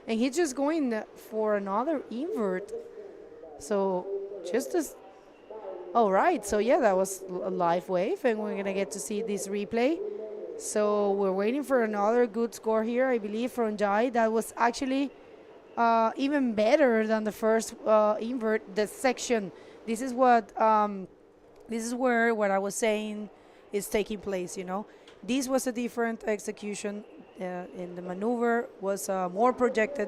S2: And he's just going for another invert. So just as... Oh, right. So, yeah, that was a live wave, and we're going to get to see this replay. So we're waiting for another good score here, I believe, from Jai. That was actually even better than the first invert, the section. This is what... This is where what I was saying is taking place, This was a different execution, and the maneuver was more projected,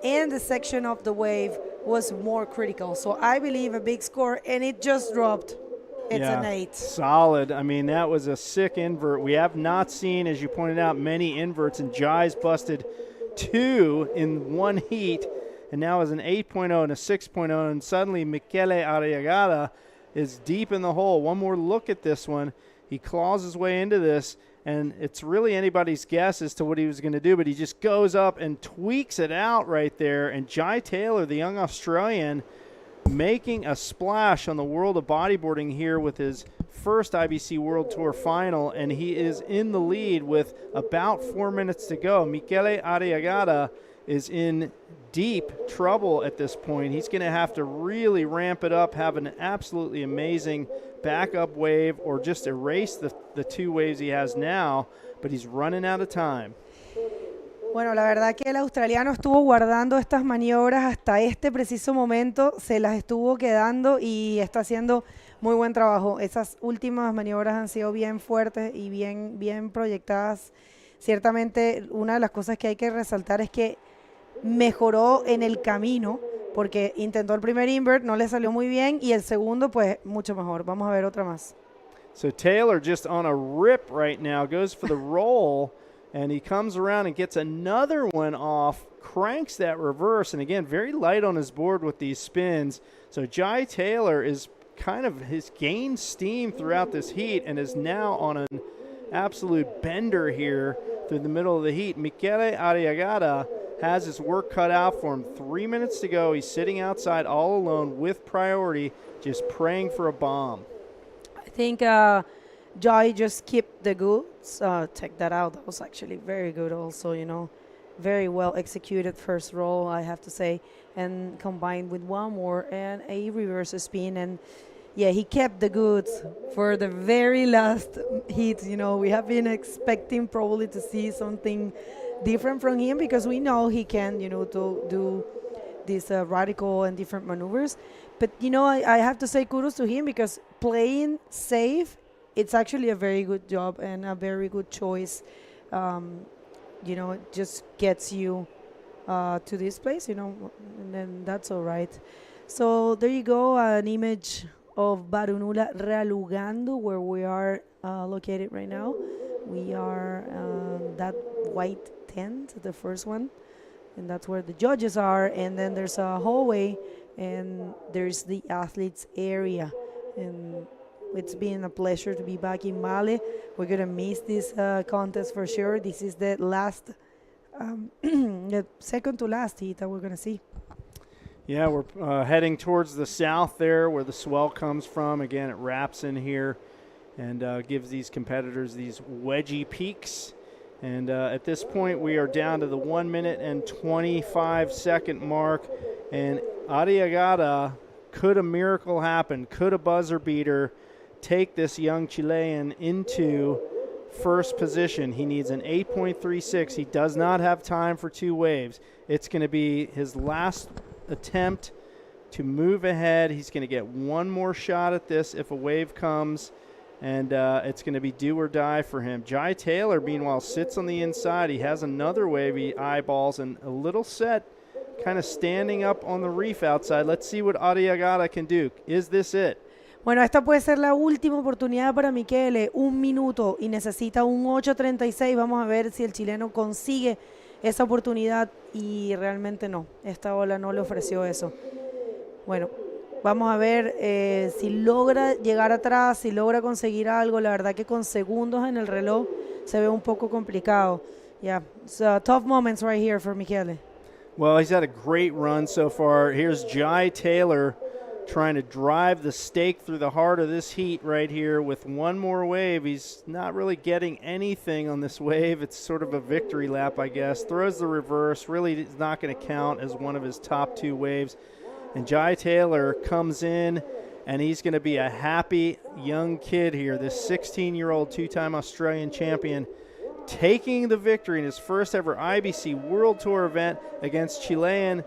S2: and the section of the wave was more critical. So I believe a big score, and it just dropped. It's an 8.
S3: Solid. I mean, that was a sick invert. We have not seen, as you pointed out, many inverts, and Jai's busted 2 in one heat, and now is an 8.0 and a 6.0, and suddenly Michele Arriagada is deep in the hole. One more look at this one. He claws his way into this, and it's really anybody's guess as to what he was going to do, but he just goes up and tweaks it out right there. And Jai Taylor, the young Australian, making a splash on the world of bodyboarding here with his first IBC World Tour final, and he is in the lead with about 4 minutes to go. Michele Arriagada is in deep trouble at this point. He's going to have to really ramp it up, have an absolutely amazing backup wave, or just erase the 2 waves he has now, but he's running out of time.
S2: Bueno, la verdad que el australiano estuvo guardando estas maniobras hasta este preciso momento, se las estuvo quedando y está haciendo muy buen trabajo. Esas últimas maniobras han sido bien fuertes y bien proyectadas. Ciertamente, una de las cosas que hay que resaltar es que mejoró en el camino, porque intentó el primer invert, no le salió muy bien, y el segundo, pues, mucho mejor. Vamos a ver otra más.
S3: So Taylor just on a rip right now, goes for the roll, and he comes around and gets another one off, cranks that reverse, and again, very light on his board with these spins. So Jai Taylor is kind of, his gained steam throughout this heat and is now on an absolute bender here through the middle of the heat. Michele Arriagada has his work cut out for him. 3 minutes to go. He's sitting outside all alone with priority, just praying for a bomb.
S2: I think Jai just kept the goods. Check that out. That was actually very good also, you know. Very well executed first roll, I have to say. And combined with one more and a reverse spin. And yeah, he kept the goods for the very last heat. You know, we have been expecting probably to see something different from him because we know he can, you know, to do these radical and different maneuvers. But, you know, I have to say kudos to him because playing safe, it's actually a very good job and a very good choice. You know, it just gets you to this place, you know, and then that's all right. So there you go, an image of Barunula Realugando, where we are located right now. We are that white tent, the first one, and that's where the judges are. And then there's a hallway, and there's the athletes area. And it's been a pleasure to be back in Male. We're going to miss this contest for sure. This is the last, the second to last heat that we're going to see.
S3: Yeah, we're heading towards the south there where the swell comes from. Again, it wraps in here and gives these competitors these wedgy peaks. And at this point, we are down to the 1 minute and 25 second mark. And Arriagada, could a miracle happen? Could a buzzer beater take this young Chilean into first position? He needs an 8.36. He does not have time for two waves. It's going to be his last attempt to move ahead. He's going to get one more shot at this if a wave comes, and it's going to be do or die for him. Jai Taylor, meanwhile, sits on the inside. He has another wave he eyeballs and a little set kind of standing up on the reef outside. Let's see what Arriagada can do. Is this it?
S2: Bueno, esta puede ser la última oportunidad para Michele, 1 minuto y necesita un 8.36. Vamos a ver si el chileno consigue esa oportunidad y realmente no. Esta ola no le ofreció eso. Bueno, vamos a ver si logra llegar atrás, si logra conseguir algo. La verdad que con segundos en el reloj se ve un poco complicado. Yeah, so tough moments right here for Michele.
S3: Well, he's had a great run so far. Here's Jai Taylor trying to drive the stake through the heart of this heat right here with one more wave. He's not really getting anything on this wave. It's sort of a victory lap, I guess. Throws the reverse. Really is not going to count as one of his top two waves. And Jai Taylor comes in, and he's going to be a happy young kid here, this 16-year-old two-time Australian champion, taking the victory in his first ever IBC World Tour event against Chilean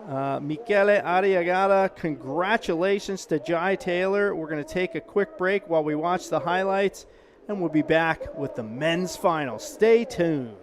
S3: Michele Arriagada. Congratulations to Jai Taylor. We're going to take a quick break while we watch the highlights, and we'll be back with the men's final. Stay tuned.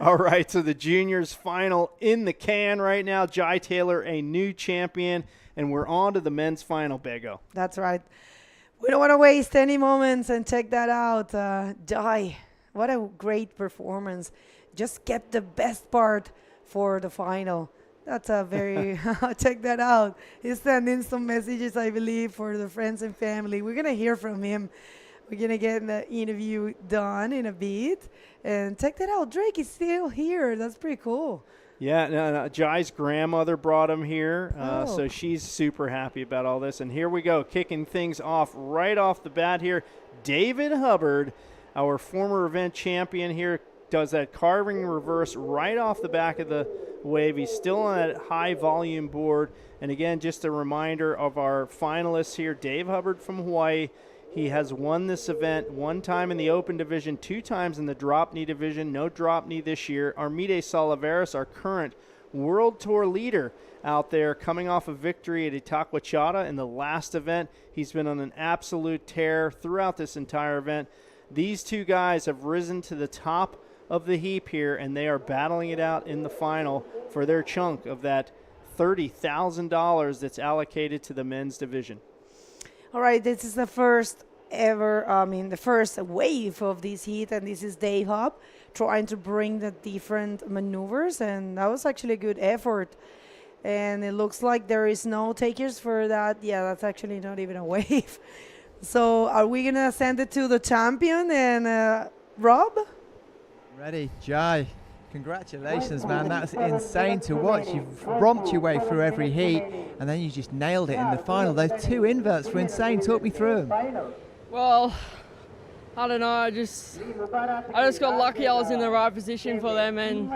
S3: All right, so the juniors final in the can right now. Jai Taylor, a new champion, and we're on to the men's final, Bego.
S2: That's right. We don't want to waste any moments and check that out. Jai, what a great performance. Just kept the best part for the final. That's a very, check that out. He's sending some messages, I believe, for the friends and family. We're going to hear from him. We're going to get the interview done in a bit. And check that out. Drake is still here. That's pretty cool.
S3: Yeah, no, Jai's grandmother brought him here,
S2: Oh.
S3: so she's super happy about all this. And here we go, kicking things off right off the bat here. David Hubbard, our former event champion here, does that carving reverse right off the back of the wave. He's still on that high volume board. And again, just a reminder of our finalists here, Dave Hubbard from Hawaii. He has won this event one time in the open division, 2 times in the drop knee division. No drop knee this year. Armide Salivas, our current World Tour leader out there, coming off a victory at Itaquachata in the last event. He's been on an absolute tear throughout this entire event. These 2 guys have risen to the top of the heap here, and they are battling it out in the final for their chunk of that $30,000 that's allocated to the men's division.
S2: All right, this is the first the first wave of this heat, and this is Dave Hub trying to bring the different maneuvers, and that was actually a good effort. And it looks like there is no takers for that. Yeah, that's actually not even a wave. So are we going to send it to the champion and Rob?
S8: Ready, Jai. Congratulations, man. That's insane to watch. You've romped your way through every heat, and then you just nailed it in the final. Those 2 inverts were insane. Talk me through them.
S13: Well, I don't know. I just got lucky. I was in the right position for them, and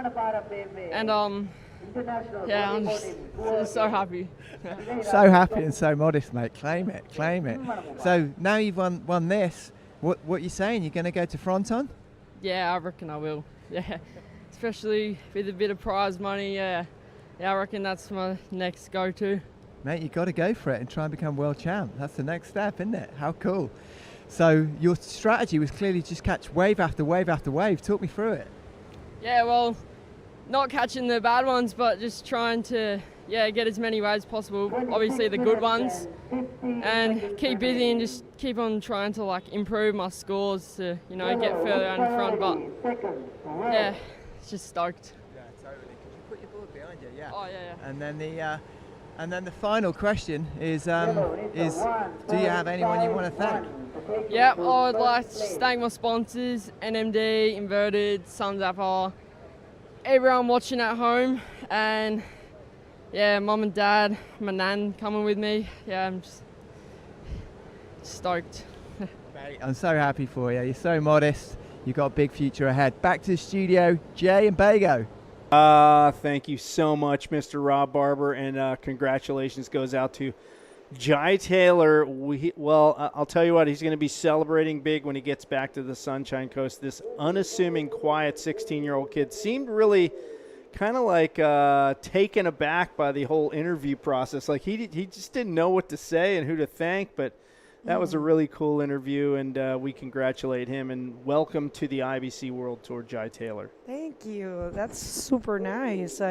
S13: yeah, I'm just so happy.
S8: So happy and so modest, mate. Claim it, claim it. So now you've won this. What you saying? You're going to go to Fronton?
S13: Yeah, I reckon I will. Yeah, especially with a bit of prize money. Yeah, I reckon that's my next go-to.
S8: Mate, you got to go for it and try and become world champ. That's the next step, isn't it? How cool. So your strategy was clearly just catch wave after wave after wave. Talk me through it.
S13: Yeah, well, not catching the bad ones, but just trying to get as many waves as possible. Obviously the good ones, and keep busy and just keep on trying to improve my scores to get further out in front. But yeah, it's just stoked.
S8: Yeah, totally. Could you put your board behind you? Yeah.
S13: Oh yeah.
S8: And then the final question is do you have anyone you want to thank?
S13: Yeah, I would like to thank my sponsors, NMD, Inverted, Suns Apple, everyone watching at home, and yeah, mum and dad, my nan coming with me. Yeah, I'm just stoked.
S8: Mate, I'm so happy for you. You're so modest. You've got a big future ahead. Back to the studio, Jay and Bego.
S3: Thank you so much, Mr. Rob Barber, and congratulations goes out to Jai Taylor. I'll tell you what, he's going to be celebrating big when he gets back to the Sunshine Coast. This unassuming, quiet 16-year-old kid seemed really kind of taken aback by the whole interview process. He just didn't know what to say and who to thank, but that was a really cool interview, and we congratulate him and welcome to the IBC World Tour, Jai Taylor.
S2: Thank you. That's super nice.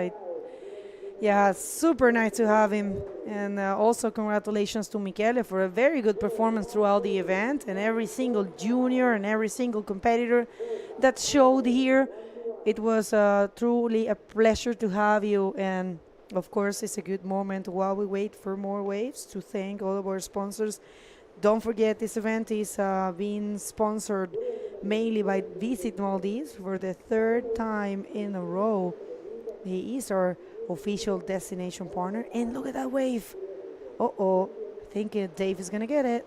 S2: Super nice to have him. And also congratulations to Michele for a very good performance throughout the event, and every single junior and every single competitor that showed here. It was truly a pleasure to have you, and of course it's a good moment while we wait for more waves to thank all of our sponsors. Don't forget, this event is being sponsored mainly by Visit Maldives for the 3rd time in a row. He is our official destination partner, and look at that wave. I think Dave is going to get it.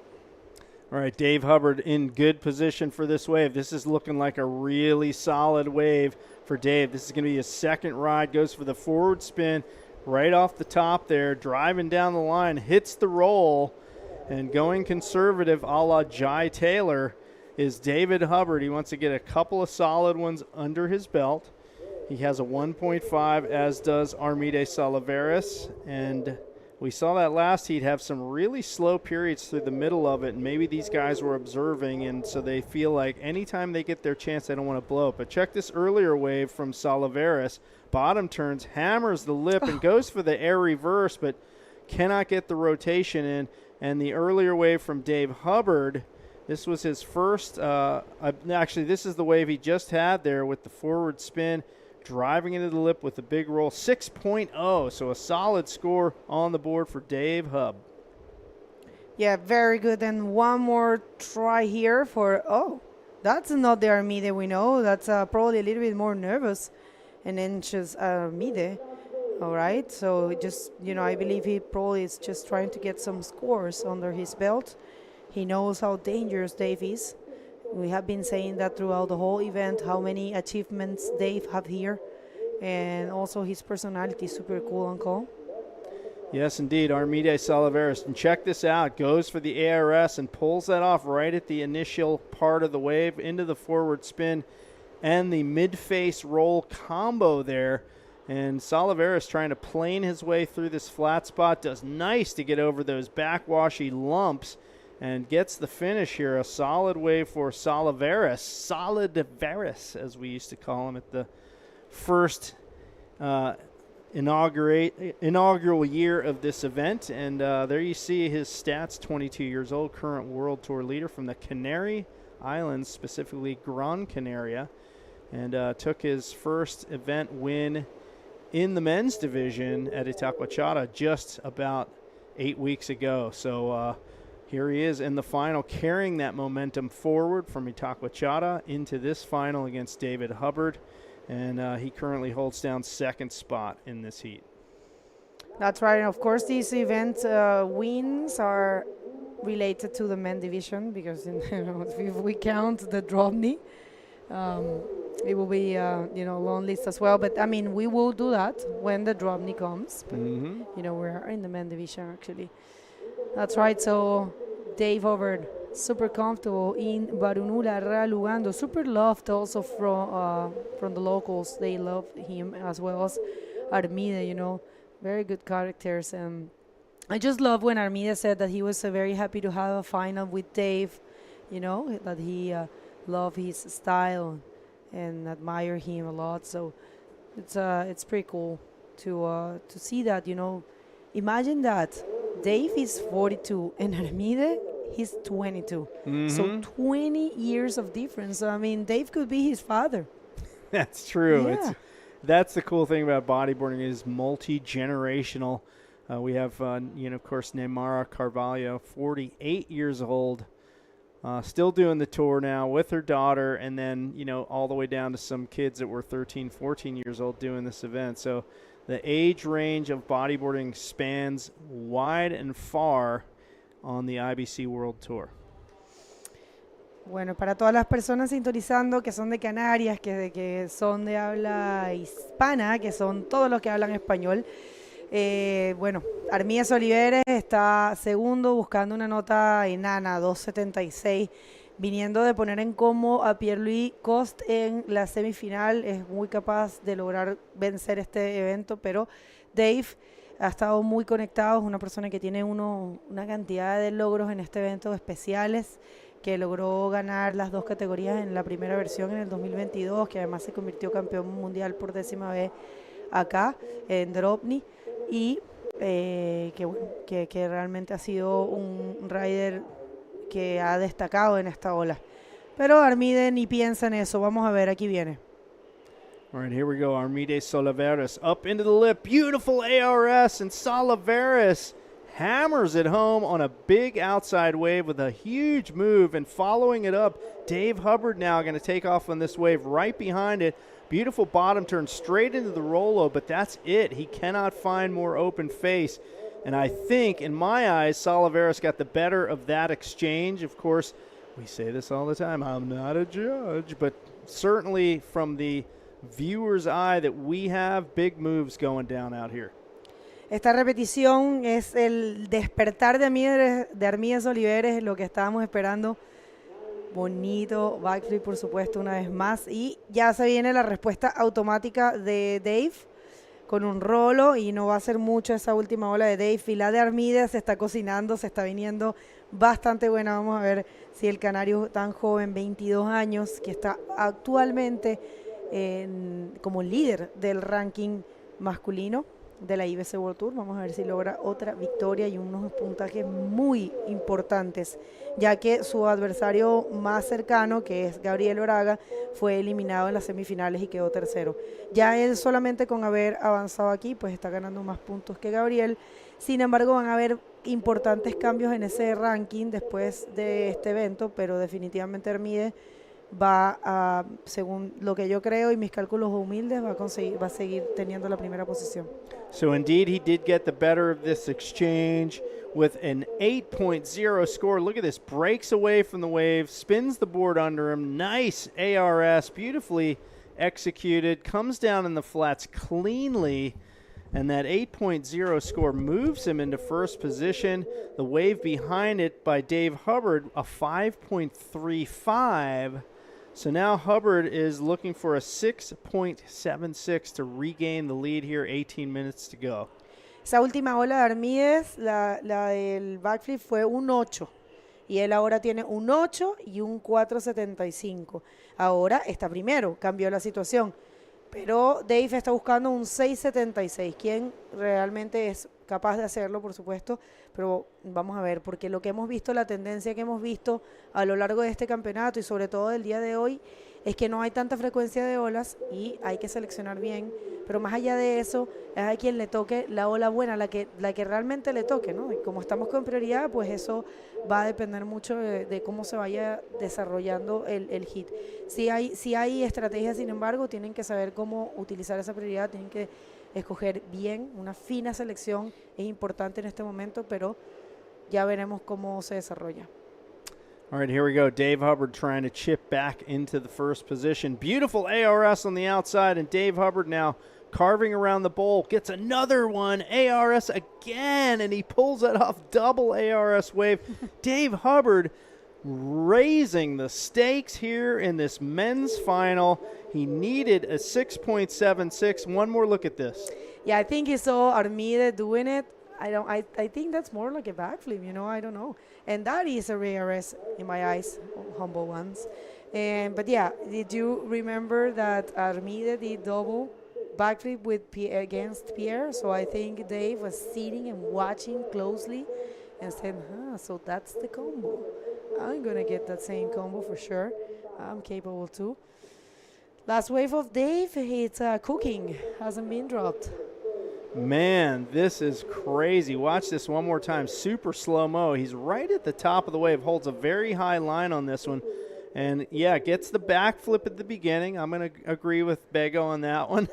S3: All right, Dave Hubbard in good position for this wave. This is looking like a really solid wave for Dave. This is going to be his 2nd ride. Goes for the forward spin right off the top there, driving down the line, hits the roll, and going conservative a la Jai Taylor is David Hubbard. He wants to get a couple of solid ones under his belt. He has a 1.5, as does Armide Salivas, and we saw that last heat have some really slow periods through the middle of it, and maybe these guys were observing, and so they feel like anytime they get their chance, they don't want to blow it. But check this earlier wave from Salivas. Bottom turns, hammers the lip, and goes for the air reverse, but cannot get the rotation in. And the earlier wave from Dave Hubbard, this was his first, actually this is the wave he just had there with the forward spin, driving into the lip with a big roll, 6.0, so a solid score on the board for Dave Hubb.
S2: Yeah, very good. And one more try here for, that's not the Armide we know. That's probably a little bit more nervous, an anxious Armide. All right, so just, I believe he probably is just trying to get some scores under his belt. He knows how dangerous Dave is. We have been saying that throughout the whole event, how many achievements Dave have here, and also his personality, super cool on call.
S3: Yes, indeed, Armide Salivas. And check this out, goes for the ARS and pulls that off right at the initial part of the wave into the forward spin and the mid-face roll combo there. And Salivas trying to plane his way through this flat spot, does nice to get over those backwashy lumps, and gets the finish here. A solid wave for Salivas, as we used to call him at the first inaugural year of this event. And there you see his stats, 22 years old, current World Tour leader from the Canary Islands, specifically Gran Canaria, and took his first event win in the men's division at Itacoachata just about 8 weeks ago. So here he is in the final, carrying that momentum forward from Itacoachata into this final against David Hubbard. And he currently holds down second spot in this heat.
S2: That's right. And of course, these event wins are related to the men division because if we count the Drobny, it will be long list as well. But I mean, we will do that when the Drobny comes. But, we're in the men division actually. That's right. So Dave Hubbard, super comfortable in Barunula Lugando, super loved also from the locals. They love him as well as Armide, very good characters. And I just love when Armide said that he was very happy to have a final with Dave, that he loved his style and admire him a lot. So it's pretty cool to see that, Imagine that Dave is 42 and Armide, he's 22. So 20 years of difference. So, I mean, Dave could be his father.
S3: That's true.
S2: Yeah.
S3: That's the cool thing about bodyboarding is multi-generational. We have, of course, Neymara Carvalho, 48 years old, still doing the tour now with her daughter, and then, all the way down to some kids that were 13, 14 years old doing this event. So the age range of bodyboarding spans wide and far on the IBC World Tour.
S2: Bueno, para todas las personas sintonizando que son de Canarias, que son de habla hispana, que son todos los que hablan español, Armide Solivas está segundo buscando una nota enana, 2.76, viniendo de poner en combo a Pierre-Louis Coste en la semifinal. Es muy capaz de lograr vencer este evento, pero Dave ha estado muy conectado, es una persona que tiene una cantidad de logros en este evento especiales, que logró ganar las dos categorías en la primera versión en el 2022, que además se convirtió campeón mundial por 10ª vez acá en Drobny, y que realmente ha sido un rider que ha destacado en esta ola. Pero Armide ni piensa en eso. Vamos a ver, aquí viene.
S3: All right, here we go. Armide Salivas up into the lip. Beautiful ARS, and Salivas hammers it home on a big outside wave with a huge move, and following it up, Dave Hubbard now going to take off on this wave right behind it. Beautiful bottom turn straight into the Rolo, but that's it. He cannot find more open face. And I think, in my eyes, Salivas got the better of that exchange. Of course, we say this all the time, I'm not a judge, but certainly from the viewer's eye that we have, big moves going down out here.
S2: Esta repetición es el despertar de Armide Solivas, lo que estábamos esperando. Bonito backflip, por supuesto, una vez más. Y ya se viene la respuesta automática de Dave. con un rolo y no va a ser mucho esa última ola de Dave. Y la de Armide se está cocinando, se está viniendo bastante buena. Vamos a ver si el canario tan joven, 22 años, que está actualmente como líder del ranking masculino de la IBC World Tour. Vamos a ver si logra otra victoria y unos puntajes muy importantes, ya que su adversario más cercano, que es Gabriel Braga, fue eliminado en las semifinales y quedó tercero. Ya él solamente con haber avanzado aquí, pues está ganando más puntos que Gabriel. Sin embargo, van a haber importantes cambios en ese ranking después de este evento, pero definitivamente Armide va a, según lo que yo creo y mis cálculos humildes, va a seguir teniendo la primera posición.
S3: So indeed, he did get the better of this exchange with an 8.0 score. Look at this, breaks away from the wave, spins the board under him. Nice ARS, beautifully executed, comes down in the flats cleanly, and that 8.0 score moves him into first position. The wave behind it by Dave Hubbard, a 5.35. So now Hubbard is looking for a 6.76 to regain the lead here, 18 minutes to go.
S2: Esa última ola de Armídez, la del backflip, fue un 8. Y él ahora tiene un 8 y un 4.75. Ahora está primero, cambió la situación. Pero Dave está buscando un 6.76. ¿Quién realmente es capaz de hacerlo, por supuesto? Pero vamos a ver, porque lo que hemos visto, la tendencia que hemos visto a lo largo de este campeonato y sobre todo del día de hoy, es que no hay tanta frecuencia de olas y hay que seleccionar bien. Pero más allá de eso, es a quien le toque la ola buena, la que realmente le toque, ¿no? Y como estamos con prioridad, pues eso va a depender mucho de cómo se vaya desarrollando el hit. Si hay estrategias, sin embargo, tienen que saber cómo utilizar esa prioridad, tienen que escoger bien, una fina selección es importante en este momento, pero ya veremos cómo se desarrolla.
S3: All right, here we go. Dave Hubbard trying to chip back into the first position. Beautiful ARS on the outside, and Dave Hubbard now carving around the bowl. Gets another one, ARS again, and he pulls that off, double ARS wave. Dave Hubbard raising the stakes here in this men's final. He needed a 6.76. One more look at this.
S2: Yeah, I think he saw Armide doing it. I think that's more like a backflip, I don't know. And that is a ARS in my eyes, humble ones. But yeah, did you remember that Armide did double backflip against Pierre? So I think Dave was sitting and watching closely and said, so that's the combo. I'm going to get that same combo for sure. I'm capable too. Last wave of Dave, it's cooking, hasn't been dropped.
S3: Man, this is crazy. Watch this one more time. Super slow-mo. He's right at the top of the wave, holds a very high line on this one. And, yeah, gets the backflip at the beginning. I'm going to agree with Bego on that one.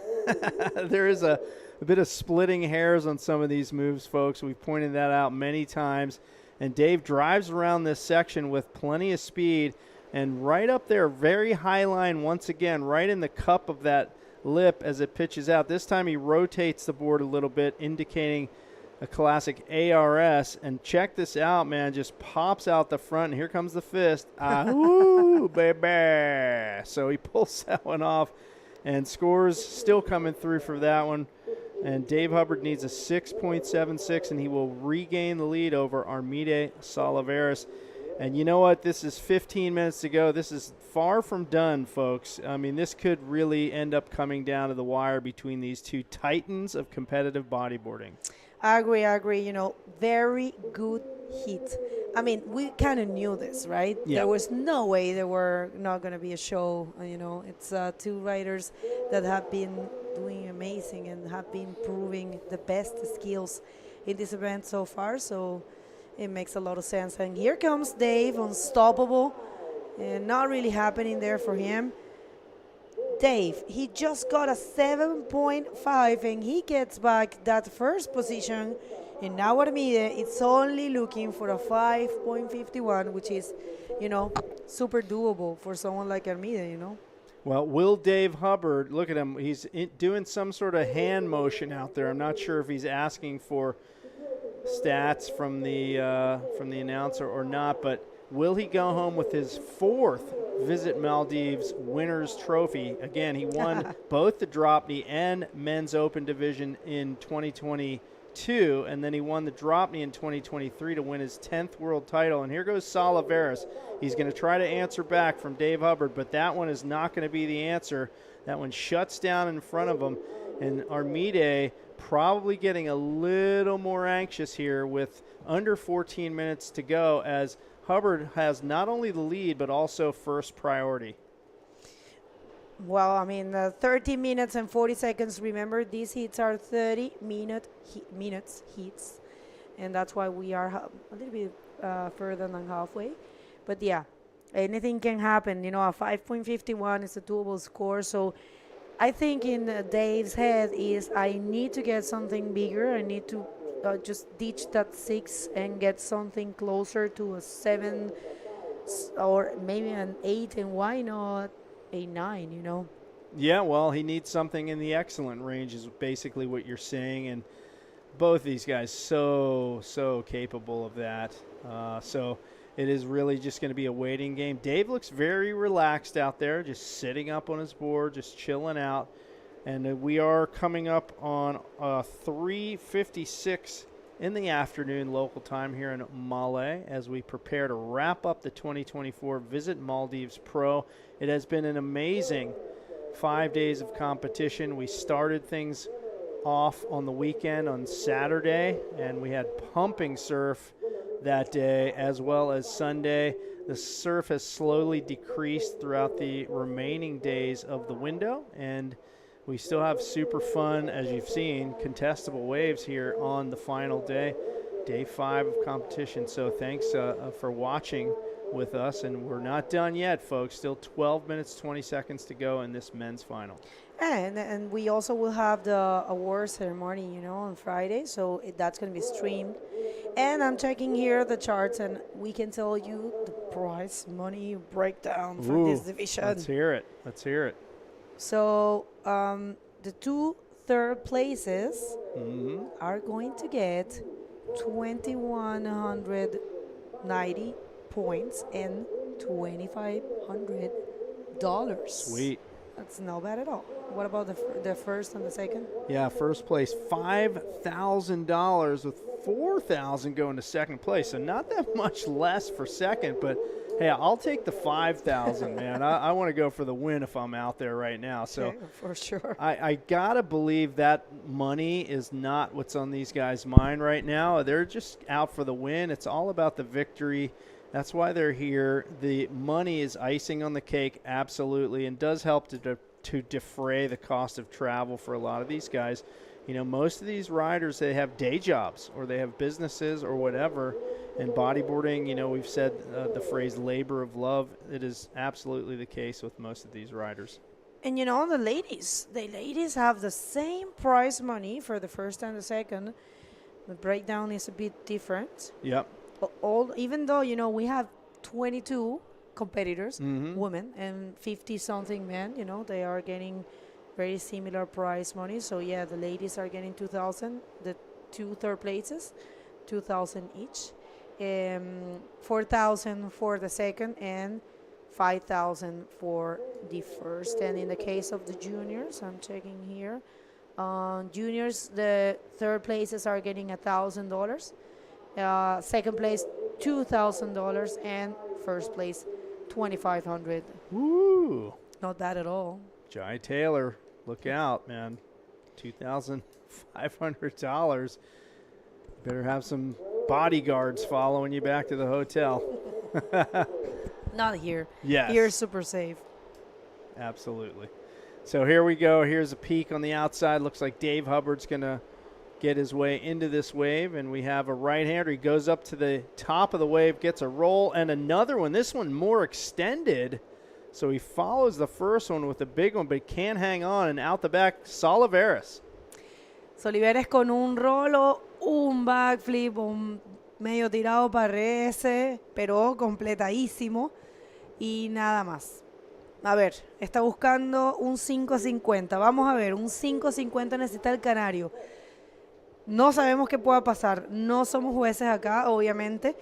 S3: There is a bit of splitting hairs on some of these moves, folks. We've pointed that out many times. And Dave drives around this section with plenty of speed. And right up there, very high line once again, right in the cup of that lip as it pitches out. This time he rotates the board a little bit, indicating a classic ARS. And check this out, man. Just pops out the front. And here comes the fist. Ooh, baby. So he pulls that one off. And scores still coming through for that one. And Dave Hubbard needs a 6.76, and he will regain the lead over Armide Salivas. And you know what? This is 15 minutes to go. This is far from done, folks. I mean, this could really end up coming down to the wire between these two titans of competitive bodyboarding.
S2: I agree. Very good hit. I mean, we kind of knew this, right?
S3: Yeah.
S2: There was no way there were not going to be a show. It's two riders that have been doing amazing and have been proving the best skills in this event so far. So it makes a lot of sense. And here comes Dave, unstoppable, and not really happening there for him. Dave, he just got a 7.5, and he gets back that first position. And now Armide, it's only looking for a 5.51, which is, super doable for someone like Armide,
S3: Well, will Dave Hubbard, look at him, he's doing some sort of hand motion out there. I'm not sure if he's asking for stats from the announcer or not, but will he go home with his fourth Visit Maldives Winners Trophy. Again, he won both the drop knee and men's open division in 2022, and then he won the drop knee in 2023 to win his 10th world title. And here goes Salivas. He's going to try to answer back from Dave Hubbard, but that one is not going to be the answer. That one shuts down in front of him, and Armide probably getting a little more anxious here with under 14 minutes to go, as Hubbard has not only the lead but also first priority.
S2: Well, I mean, 30 minutes and 40 seconds. Remember, these heats are 30-minute minutes heats, and that's why we are a little bit further than halfway. But yeah, anything can happen. You know, a 5.51 is a doable score. So I think in Dave's head is, I need to get something bigger. I need to just ditch that 6 and get something closer to a 7 or maybe an 8, and why not a 9, you know?
S3: Yeah, well, he needs something in the excellent range is basically what you're saying, and both these guys so capable of that. So it is really just going to be a waiting game. Dave looks very relaxed out there, just sitting up on his board, just chilling out. And we are coming up on 3:56 in the afternoon local time here in Malé as we prepare to wrap up the 2024 Visit Maldives Pro. It has been an amazing 5 days of competition. We started things off on the weekend on Saturday, and we had pumping surf that day as well as Sunday. The surf has slowly decreased throughout the remaining days of the window, and we still have super fun, as you've seen, contestable waves here on the final day, day 5 of competition. So thanks for watching with us, and we're not done yet, folks. Still 12 minutes, 20 seconds to go in this men's final.
S2: And we also will have the award ceremony, you know, on Friday, so that's going to be streamed. And I'm checking here the charts, and we can tell you the prize money breakdown for this division.
S3: Let's hear it. Let's hear it.
S2: So the 2 third places are going to get 2,190 points and $2,500.
S3: Sweet.
S2: That's not bad at all. What about the first and the second?
S3: Yeah, first place, $5,000 with $4,000 going to second place. So not that much less for second, but hey, I'll take the 5,000, man. I want to go for the win if I'm out there right now. So
S2: okay, for sure.
S3: I got to believe that money is not what's on these guys' mind right now. They're just out for the win. It's all about the victory. That's why they're here. The money is icing on the cake, absolutely, and does help to defray the cost of travel for a lot of these guys. You know, most of these riders, they have day jobs or they have businesses or whatever. And bodyboarding, you know, we've said the phrase labor of love. It is absolutely the case with most of these riders.
S2: And, you know, the ladies have the same prize money for the first and the second. The breakdown is a bit different.
S3: Yep.
S2: Even though, you know, we have 22 competitors, women, and 50-something men, you know, they are getting very similar prize money. So, yeah, the ladies are getting 2,000, the 2 third places, 2,000 each. 4,000 for the second and 5,000 for the first. And in the case of the juniors, I'm checking here, juniors, the third places are getting $1,000. Second place, $2,000, and first place, $2,500.
S3: Woo!
S2: Not bad at all.
S3: Jai Taylor, look out, man! $2,500. Better have some bodyguards following you back to the hotel.
S2: Not here.
S3: Yes.
S2: Here is super safe.
S3: Absolutely. So here we go. Here's a peek on the outside. Looks like Dave Hubbard's going to get his way into this wave, and we have a right-hander. He goes up to the top of the wave, gets a roll, and another one. This one more extended, so he follows the first one with a big one, but can't hang on, and out the back, Salivas.
S2: Solivas con un rolo, un backflip, un medio tirado parece, pero completadísimo, y nada más. A ver, está buscando un 5.50. Vamos a ver, un 5.50 necesita el canario. No sabemos qué pueda pasar. No somos jueces acá, obviamente.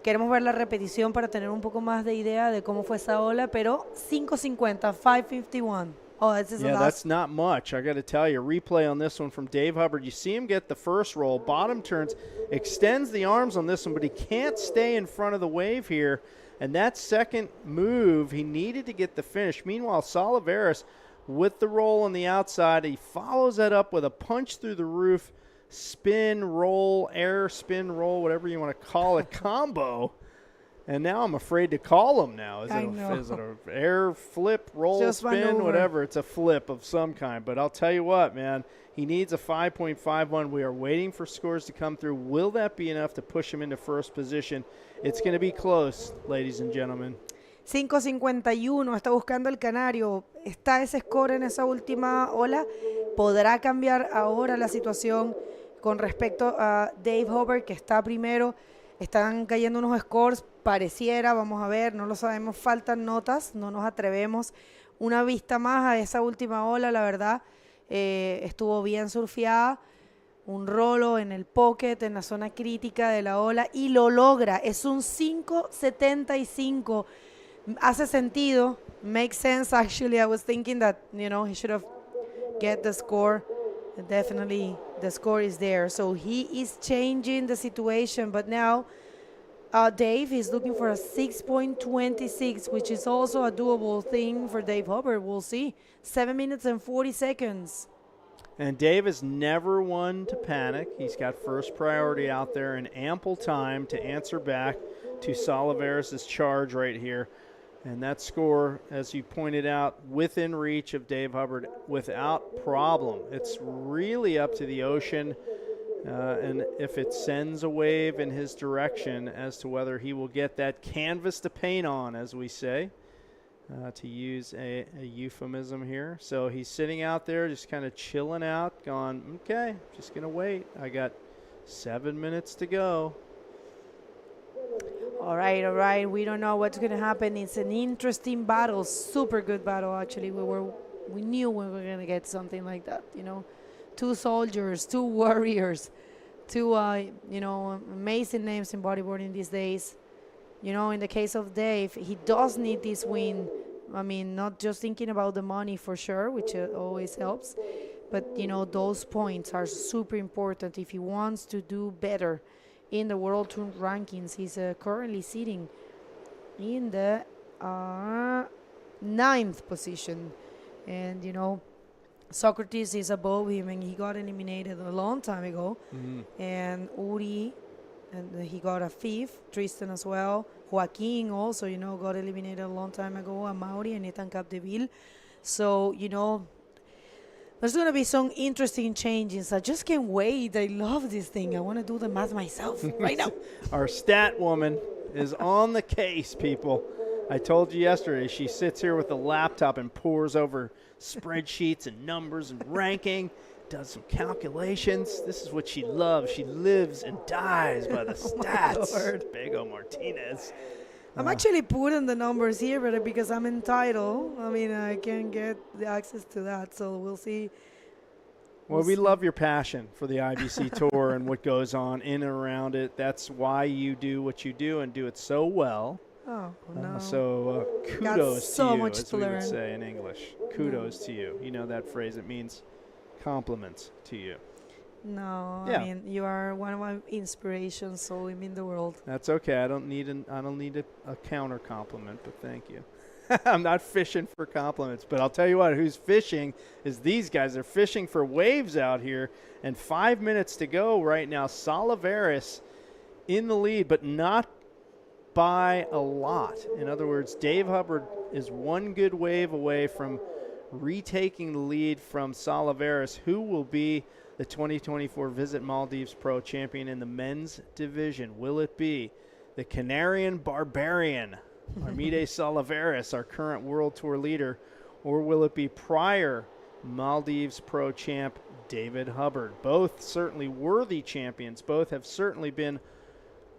S2: Queremos ver la repetición para tener un poco más de idea de cómo fue esa ola, pero 5:50, 5:51. Oh, this is the
S3: Yeah,
S2: last.
S3: that's not much. I got to tell you, replay on this one from Dave Hubbard. You see him get the first roll, bottom turns, extends the arms on this one, but he can't stay in front of the wave here. And that second move, he needed to get the finish. Meanwhile, Salivas with the roll on the outside, he follows that up with a punch through the roof, spin, roll, air, spin, roll, whatever you want to call it, combo. And now I'm afraid to call them now. Is it an air, flip, roll,
S2: Just
S3: spin,
S2: maneuver.
S3: whatever? It's a flip of some kind. But I'll tell you what, man, he needs a 5.51. We are waiting for scores to come through. Will that be enough to push him into first position? It's going to be close, ladies and gentlemen.
S2: 5:51, está buscando el canario. Está ese score en esa última ola. ¿Podrá cambiar ahora la situación con respecto a Dave Hubbard, que está primero? Están cayendo unos scores, pareciera, vamos a ver, no lo sabemos, faltan notas, no nos atrevemos. Una vista más a esa última ola, la verdad, estuvo bien surfeada. Un rolo en el pocket, en la zona crítica de la ola, y lo logra. Es un 5:75. Hace sentido. Makes sense, actually. I was thinking that, he should have get the score. Definitely, the score is there. So he is changing the situation. But now, Dave is looking for a 6.26, which is also a doable thing for Dave Hubbard. We'll see. 7 minutes and 40 seconds.
S3: And Dave is never one to panic. He's got first priority out there and ample time to answer back to Salivas' charge right here. And that score, as you pointed out, within reach of Dave Hubbard without problem. It's really up to the ocean and if it sends a wave in his direction as to whether he will get that canvas to paint on, as we say. To use a euphemism here. So he's sitting out there just kind of chilling out, going, okay, just going to wait. I got 7 minutes to go.
S2: All right. We don't know what's going to happen. It's an interesting battle, super good battle, actually. We knew we were going to get something like that, Two soldiers, two warriors, two, amazing names in bodyboarding these days. In the case of Dave, he does need this win. I mean, not just thinking about the money for sure, which always helps, but, those points are super important if he wants to do better in the World Tour rankings. He's currently sitting in the 9th position. And, Socrates is above him, and he got eliminated a long time ago.
S3: Mm-hmm.
S2: And Uri, and he got a 5th. Tristan as well. Joaquin also, got eliminated a long time ago. Amaury and Ethan Capdeville. So, there's going to be some interesting changes. I just can't wait. I love this thing. I want to do the math myself right now.
S3: Our stat woman is on the case, people. I told you yesterday, she sits here with the laptop and pores over spreadsheets and numbers and ranking, does some calculations. This is what she loves. She lives and dies by the stats. Bego Martinez.
S2: I'm actually putting the numbers here, but because I'm entitled, I can get the access to that. So we'll see.
S3: Well, we love your passion for the IBC Tour and what goes on in and around it. That's why you do what you do and do it so well.
S2: Oh, no.
S3: So
S2: Got
S3: kudos
S2: so
S3: to you,
S2: much
S3: as
S2: to
S3: we
S2: learn.
S3: would say in English. Kudos to you. You know that phrase. It means compliments to you.
S2: No,
S3: Yeah.
S2: I mean, you are one of my inspirations, so it means the world.
S3: That's okay. I don't need a counter compliment, but thank you. I'm not fishing for compliments, but I'll tell you what, who's fishing is these guys. They're fishing for waves out here, and 5 minutes to go right now. Salivas in the lead, but not by a lot. In other words, Dave Hubbard is one good wave away from retaking the lead from Salivas, who will be the 2024 Visit Maldives Pro champion in the men's division. Will it be the Canarian Barbarian, Armide Salivas, our current World Tour leader, or will it be prior Maldives Pro champ David Hubbard? Both certainly worthy champions. Both have certainly been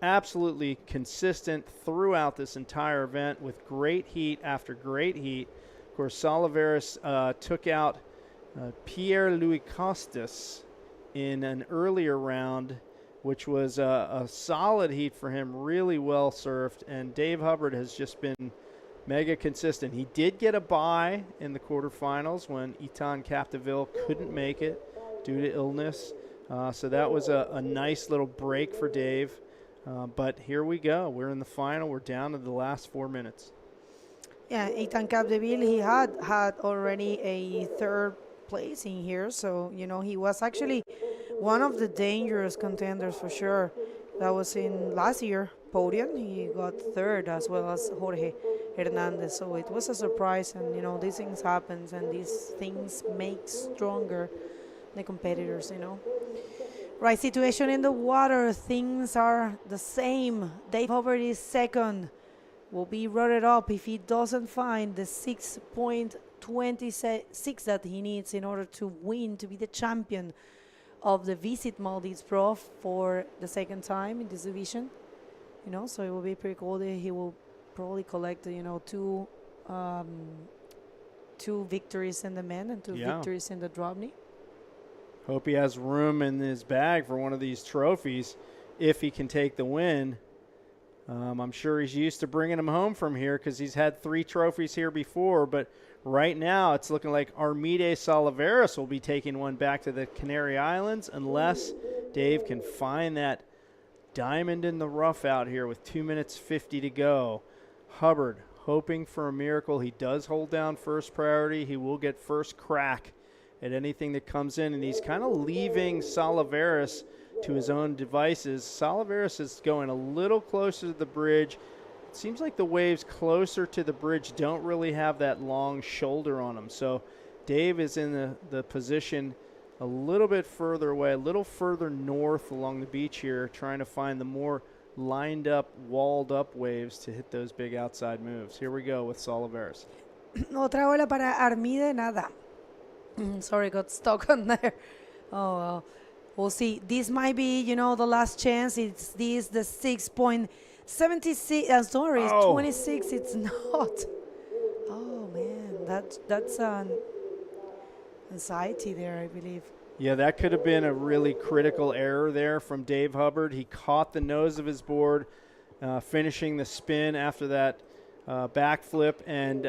S3: absolutely consistent throughout this entire event with great heat after great heat. Of course, Salivas took out Pierre-Louis Costas in an earlier round which was a solid heat for him, really well surfed. And Dave Hubbard has just been mega consistent. He did get a bye in the quarterfinals when Itan Capdeville couldn't make it due to illness. So that was a nice little break for Dave. But here we go. We're in the final. We're down to the last 4 minutes.
S2: Yeah, Ethan Capdeville, he had already a third place in here. So, you know, he was actually one of the dangerous contenders for sure. That was in last year podium. He got third as well as Jorge Hernandez. So it was a surprise. And, you know, these things happen and these things make stronger the competitors, you know. Right situation in the water. Things are the same. Dave Hubbard is second. Will be rutted up if he doesn't find the 6.26 that he needs in order to win, to be the champion of the Visit Maldives Pro for the second time in this division. You know, so it will be pretty cool that he will probably collect, you know, two victories in the men and two victories in the Drobny.
S3: Hope he has room in his bag for one of these trophies if he can take the win. I'm sure he's used to bringing them home from here because he's had 3 trophies here before. But right now it's looking like Armide Salivas will be taking one back to the Canary Islands unless Dave can find that diamond in the rough out here with 2 minutes 50 to go. Hubbard hoping for a miracle. He does hold down first priority. He will get first crack at anything that comes in, and he's kind of leaving Salivas to his own devices. Salivas is going a little closer to the bridge. It seems like the waves closer to the bridge don't really have that long shoulder on them. So Dave is in the position a little bit further away, a little further north along the beach here, trying to find the more lined up, walled up waves to hit those big outside moves. Here we go with Salivas.
S2: Otra ola para Armide, nada. Sorry, got stuck on there. Oh, well. We'll see. This might be, you know, the last chance. It's the 6.76. Sorry, it's 26. It's not. Oh, man. That's an anxiety there, I believe.
S3: Yeah, that could have been a really critical error there from Dave Hubbard. He caught the nose of his board, finishing the spin after that backflip, and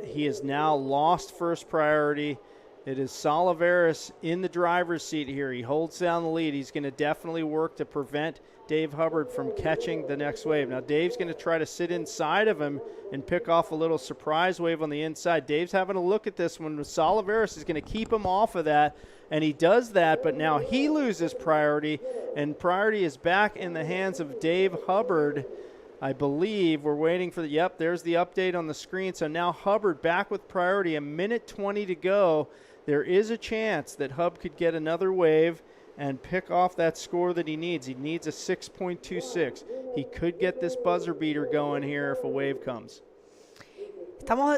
S3: he has now lost first priority. It is Salivas in the driver's seat here. He holds down the lead. He's going to definitely work to prevent Dave Hubbard from catching the next wave. Now, Dave's going to try to sit inside of him and pick off a little surprise wave on the inside. Dave's having a look at this one. Salivas is going to keep him off of that, and he does that, but now he loses priority, and priority is back in the hands of Dave Hubbard. I believe we're waiting for yep, there's the update on the screen. So now Hubbard back with priority, 1:20 to go. There is a chance that Hub could get another wave and pick off that score that he needs. He needs a 6.26. He could get this buzzer beater going here if a wave comes.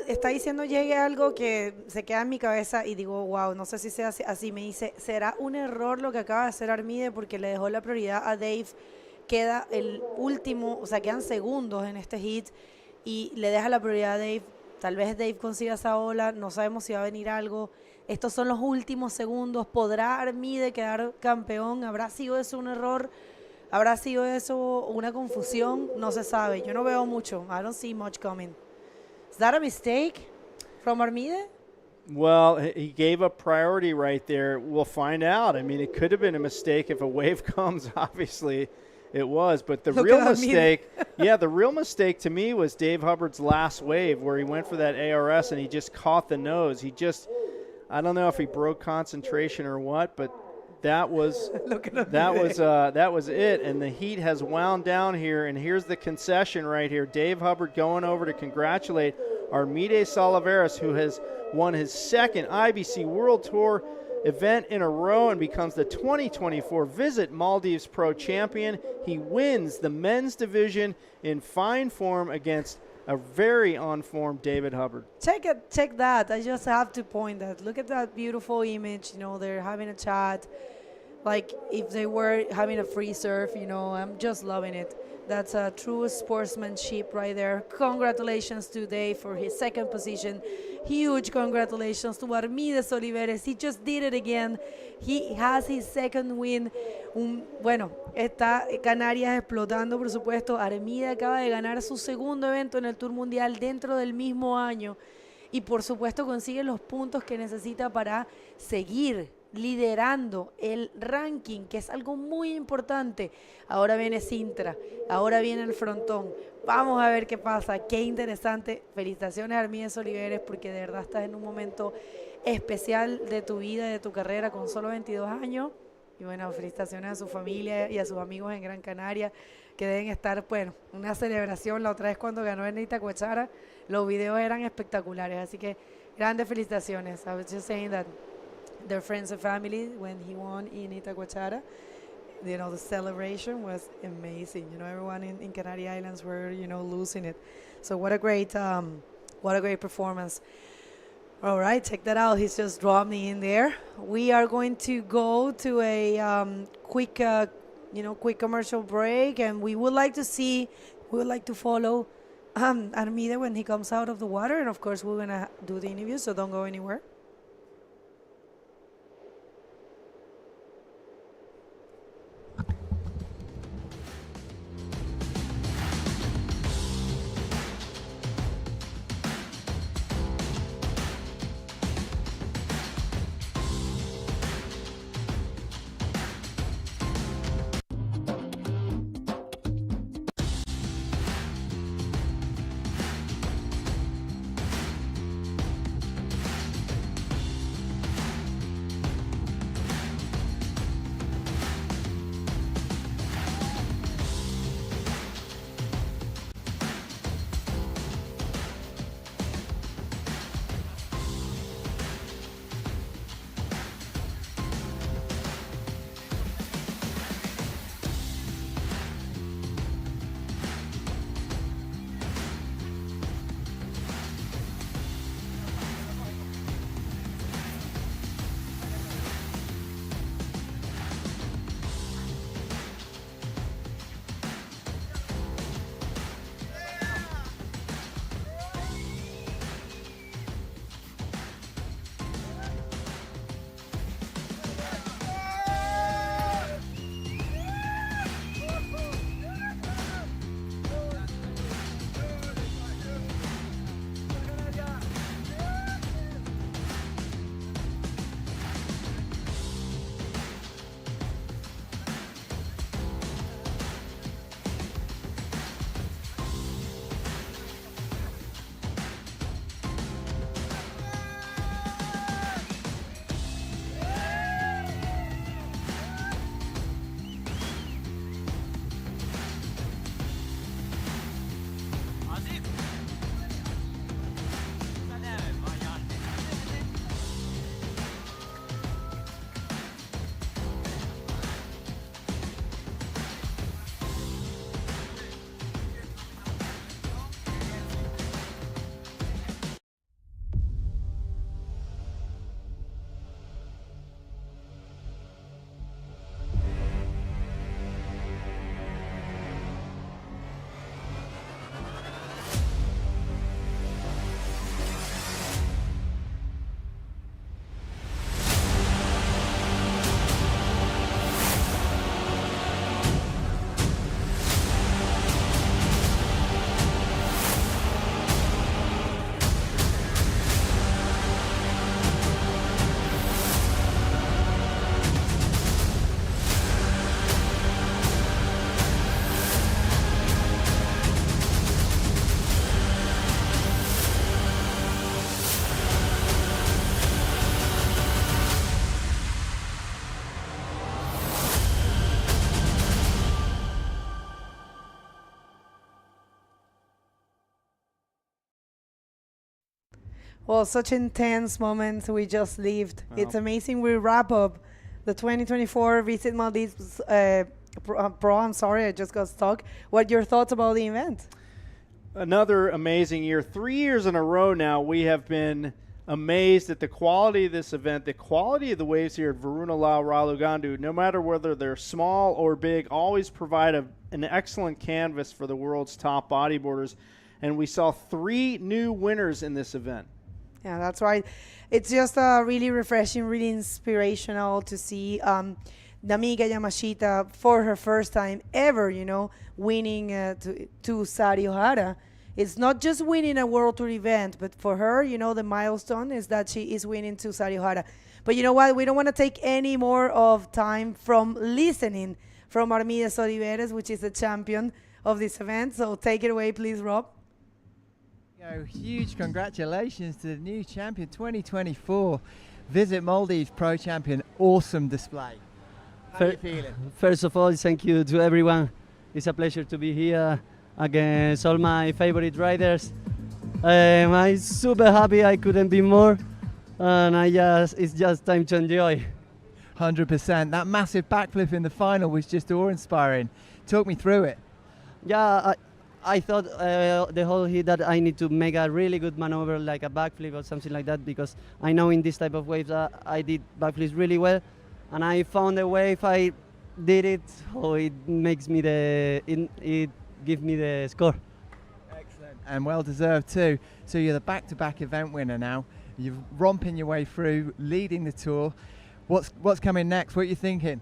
S2: Está diciendo llegue algo que se queda en mi cabeza y digo, wow, no sé si sea así. Me dice, ¿será un error lo que acaba de hacer Armide porque le dejó la prioridad a Dave? Queda el último, o sea, quedan segundos en este hit y le deja la prioridad a Dave. Tal vez Dave consiga esa ola, no sabemos si va a venir algo. Estos son los últimos segundos. ¿Podrá Armide quedar campeón? ¿Habrá sido eso un error? ¿Habrá sido eso una confusión? No se sabe. Yo no veo mucho. I don't see much coming. Is that a mistake from Armide?
S3: Well, he gave up priority right there. We'll find out. I mean, it could have been a mistake if a wave comes, obviously. It was, but the real mistake, the real mistake to me was Dave Hubbard's last wave where he went for that ARS and he just caught the nose. I don't know if he broke concentration or what, but that was that was it. And the heat has wound down here, and here's the concession right here. Dave Hubbard going over to congratulate Armide Salivas, who has won his second IBC World Tour event in a row and becomes the 2024 Visit Maldives Pro champion. He wins the men's division in fine form against a very on-form David Hubbard.
S2: Check that. I just have to point that. Look at that beautiful image. You know, they're having a chat. like if they were having a free surf. I'm just loving it. That's a true sportsmanship right there. Congratulations to Dave for his second position. Huge congratulations to Armides Oliveres. He just did it again. He has his second win. Bueno, está Canarias explotando, por supuesto. Armide acaba de ganar su segundo evento en el Tour Mundial dentro del mismo año. Y por supuesto consigue los puntos que necesita para seguir liderando el ranking, que es algo muy importante. Ahora viene Sintra, ahora viene el frontón. Vamos a ver qué pasa. Qué interesante. Felicitaciones a Armides Oliveres, porque de verdad estás en un momento especial de tu vida, de tu carrera, con solo 22 años. Y bueno, felicitaciones a su familia y a sus amigos en Gran Canaria, que deben estar, bueno, una celebración. La otra vez cuando ganó en Itacoachara, los videos eran espectaculares. Así que grandes felicitaciones. I was just saying that their friends and family, when he won in Itacoachara, the celebration was amazing. Everyone in Canary Islands were, losing it. So what a great performance. All right, check that out. He's just dropped me in there. We are going to go to a quick commercial break, and we would like to follow Armide when he comes out of the water, and of course we're gonna do the interview. So don't go anywhere. Well, such intense moments we just lived.
S3: Wow.
S2: It's amazing. We wrap up the 2024 Visit Maldives Pro. I'm sorry, I just got stuck. What are your thoughts about the event?
S3: Another amazing year. 3 years in a row now, we have been amazed at the quality of this event, the quality of the waves here at Varunalao Ralugandu, no matter whether they're small or big, always provide an excellent canvas for the world's top bodyboarders. And we saw 3 new winners in this event.
S2: Yeah, that's right. It's just really refreshing, really inspirational to see Namiga Yamashita for her first time ever, winning to Sari Ohara. It's not just winning a World Tour event, but for her, the milestone is that she is winning to Sari Ohara. But you know what? We don't want to take any more of time from listening from Armides Oliveres, which is the champion of this event. So take it away, please, Rob.
S8: Huge congratulations to the new champion 2024, Visit Maldives Pro champion. Awesome display. How are you feeling?
S7: First of all, thank you to everyone. It's a pleasure to be here against all my favorite riders. I'm super happy I couldn't be more, and it's just time to enjoy.
S8: 100%. That massive backflip in the final was just awe-inspiring. Talk me through it.
S7: Yeah, I thought the whole heat that I need to make a really good maneuver, like a backflip or something like that, because I know in this type of waves I did backflips really well, and I found a wave I did it, so it makes me it gives me the score.
S8: Excellent. And well deserved too. So you're the back-to-back event winner now. You're romping your way through, leading the tour. What's coming next? What are you thinking?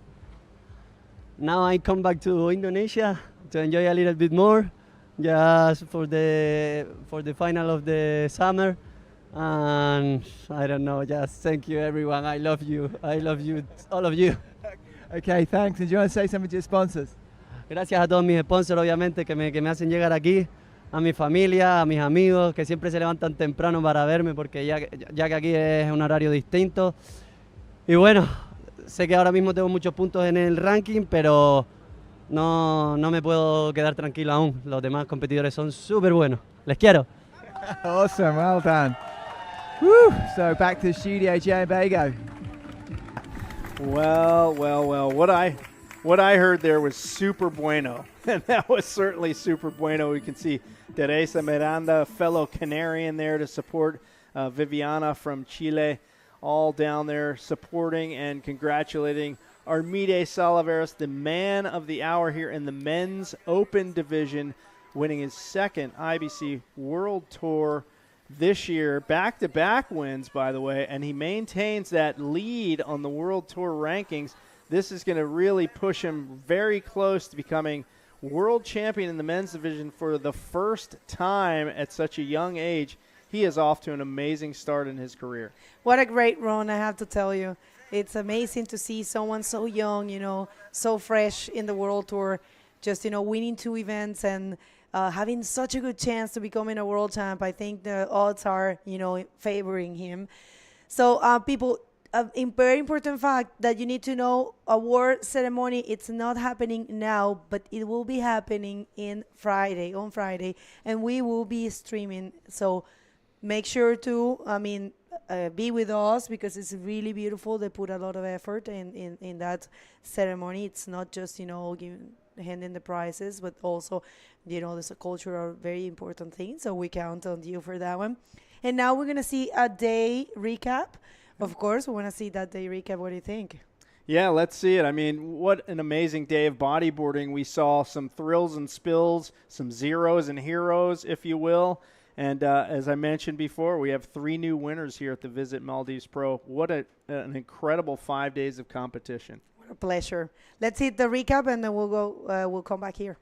S7: Now I come back to Indonesia to enjoy a little bit more, just for the final of the summer. And I don't know, just thank you everyone. I love you, all of you.
S8: Okay, thanks. And do you want to say something to your sponsors?
S7: Gracias a todos mis sponsors, obviamente, que me hacen llegar aquí, a mi familia, a mis amigos, que siempre se levantan temprano para verme, porque ya que aquí es un horario distinto. Y bueno, sé que ahora mismo tengo muchos puntos en el ranking, pero no me puedo quedar tranquilo aún. Los demás competidores son súper buenos. Les quiero.
S8: Awesome, well done. Woo! So back to the studio, Jay and Bago.
S3: Well. What I heard there was super bueno, and that was certainly super bueno. We can see Teresa Miranda, fellow Canarian, there to support Viviana from Chile, all down there supporting and congratulating Armides Oliveres, the man of the hour here in the men's open division, winning his second IBC World Tour this year. Back-to-back wins, by the way, and he maintains that lead on the World Tour rankings. This is going to really push him very close to becoming world champion in the men's division for the first time at such a young age. He is off to an amazing start in his career.
S2: What a great run, I have to tell you. It's amazing to see someone so young, so fresh in the World Tour, just, winning 2 events and having such a good chance to becoming a world champ. I think the odds are, favoring him. So, people, a very important fact that you need to know, award ceremony, it's not happening now, but it will be happening on Friday, and we will be streaming. So make sure to, be with us, because it's really beautiful. They put a lot of effort in that ceremony. It's not just, handing the prizes, but also, there's a cultural, very important thing. So we count on you for that one. And now we're going to see a day recap. Of course, we want to see that day recap. What do you think?
S3: Yeah, let's see it. What an amazing day of bodyboarding. We saw some thrills and spills, some zeros and heroes, if you will. And as I mentioned before, we have 3 new winners here at the Visit Maldives Pro. What an incredible 5 days of competition.
S2: What a pleasure. Let's hit the recap, and then we'll come back here.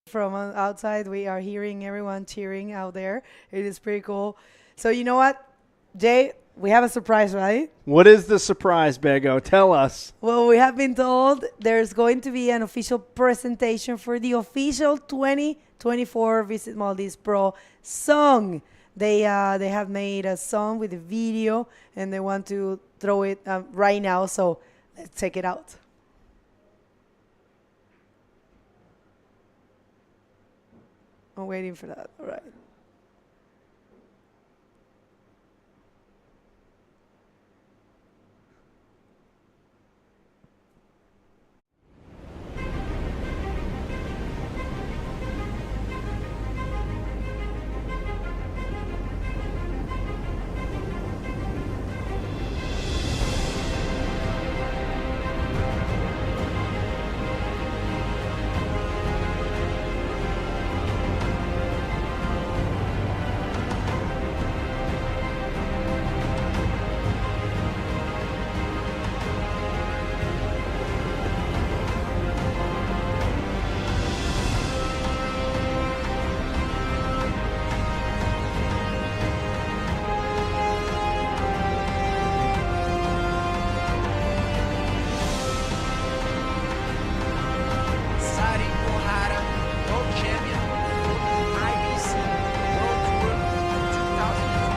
S2: from outside. We are hearing everyone cheering out there. It is pretty cool. So you know what, Jay? We have a surprise, right?
S3: What is the surprise, Bego? Tell us.
S2: Well, we have been told there's going to be an official presentation for the official 2024 Visit Maldives Pro song. They have made a song with a video, and they want to throw it right now. So let's check it out. I'm waiting for that. All right.
S16: Ohara, World Champion, IBC World Tour 2023.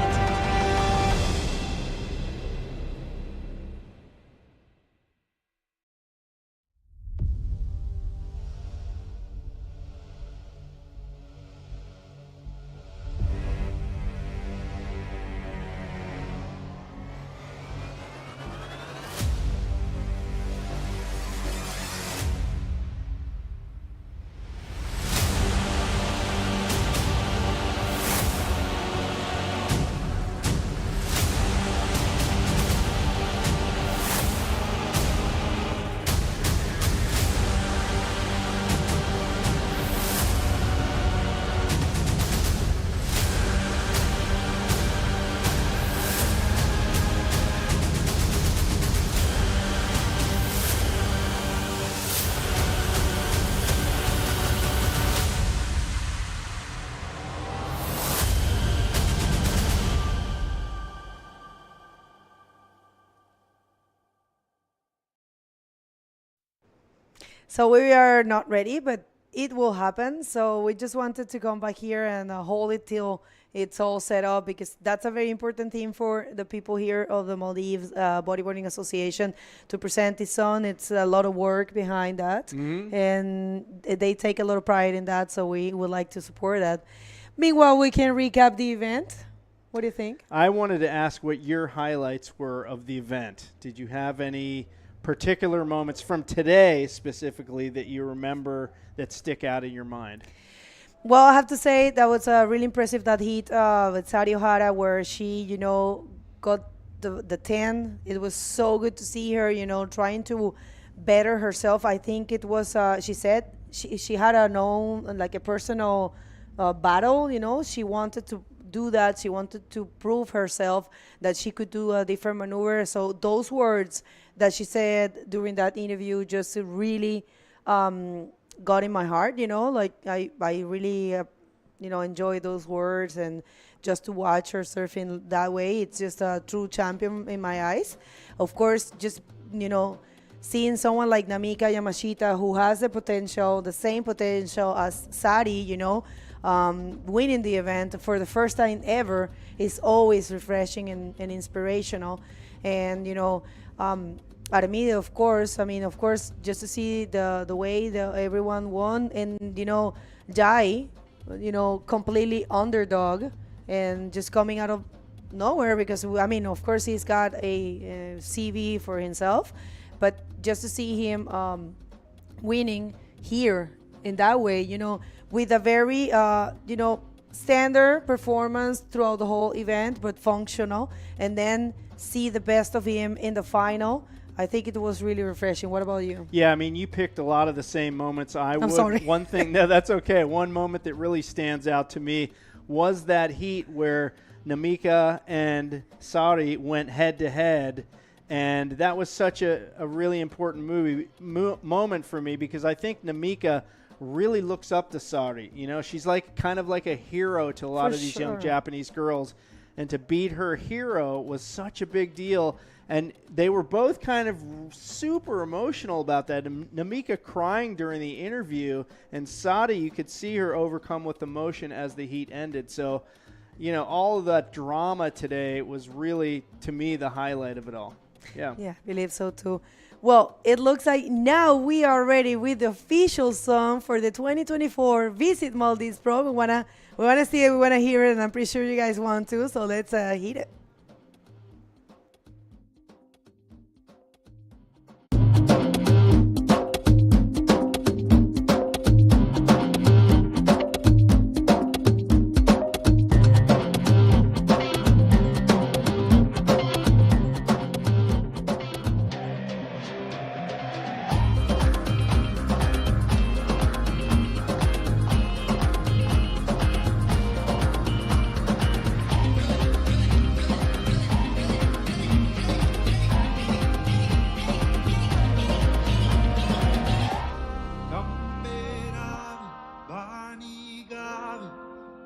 S2: So we are not ready, but it will happen. So we just wanted to come back here and hold it till it's all set up, because that's a very important thing for the people here of the Maldives Bodyboarding Association to present this on. It's a lot of work behind that, and they take a lot of pride in that. So we would like to support that. Meanwhile, we can recap the event. What do you think?
S3: I wanted to ask what your highlights were of the event. Did you have any particular moments from today specifically that you remember that stick out in your mind?
S2: Well, I have to say that was really impressive, that heat with Sari Ohara, where she, got the 10. It was so good to see her, trying to better herself. I think it was, she said, she had a personal battle, She wanted to do that. She wanted to prove herself that she could do a different maneuver. So those words that she said during that interview just really got in my heart, I really, enjoy those words, and just to watch her surfing that way, it's just a true champion in my eyes. Of course, just, seeing someone like Namika Yamashita, who has the same potential as Sari, winning the event for the first time ever, is always refreshing and inspirational. And, Armida, of course, just to see the way that everyone won, and, Jai, completely underdog and just coming out of nowhere, because, of course, he's got a CV for himself, but just to see him winning here in that way, with a very, standard performance throughout the whole event, but functional, and then see the best of him in the final. I think it was really refreshing. What about you?
S3: Yeah, you picked a lot of the same moments I would.
S2: I'm sorry.
S3: One thing, no, that's okay. One moment that really stands out to me was that heat where Namika and Sari went head-to-head, and that was such a really important moment for me, because I think Namika really looks up to Sari. You know, she's like kind of like a hero to a lot
S2: For
S3: of these young
S2: sure.
S3: Japanese girls. And to beat her hero was such a big deal. And they were both kind of super emotional about that. Namika crying during the interview, and Sadi, you could see her overcome with emotion as the heat ended. So, you know, all of that drama today was really, to me, the highlight of it all. Yeah.
S2: Yeah, I believe so too. Well, it looks like now we are ready with the official song for the 2024 Visit Maldives Pro. We wanna see it, we wanna hear it, and I'm pretty sure you guys want to. So let's hit it.
S1: Camperavi, Vanigavi,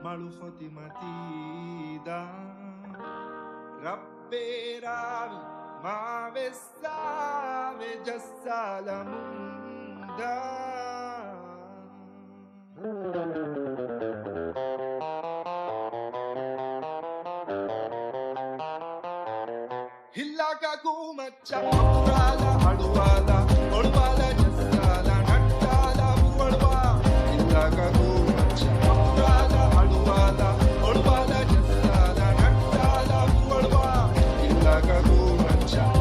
S1: Malufoti Matida, Rapperavi, Mavestave, Jassalamunda. Hillaka kuma chakurala, Aduala, Olvala, Jassala, Natala, Uvalva. Hillaka kuma chakurala, Aduala, Olvala, Jassala, Natala, Uvalva. Hillaka kuma chakurala.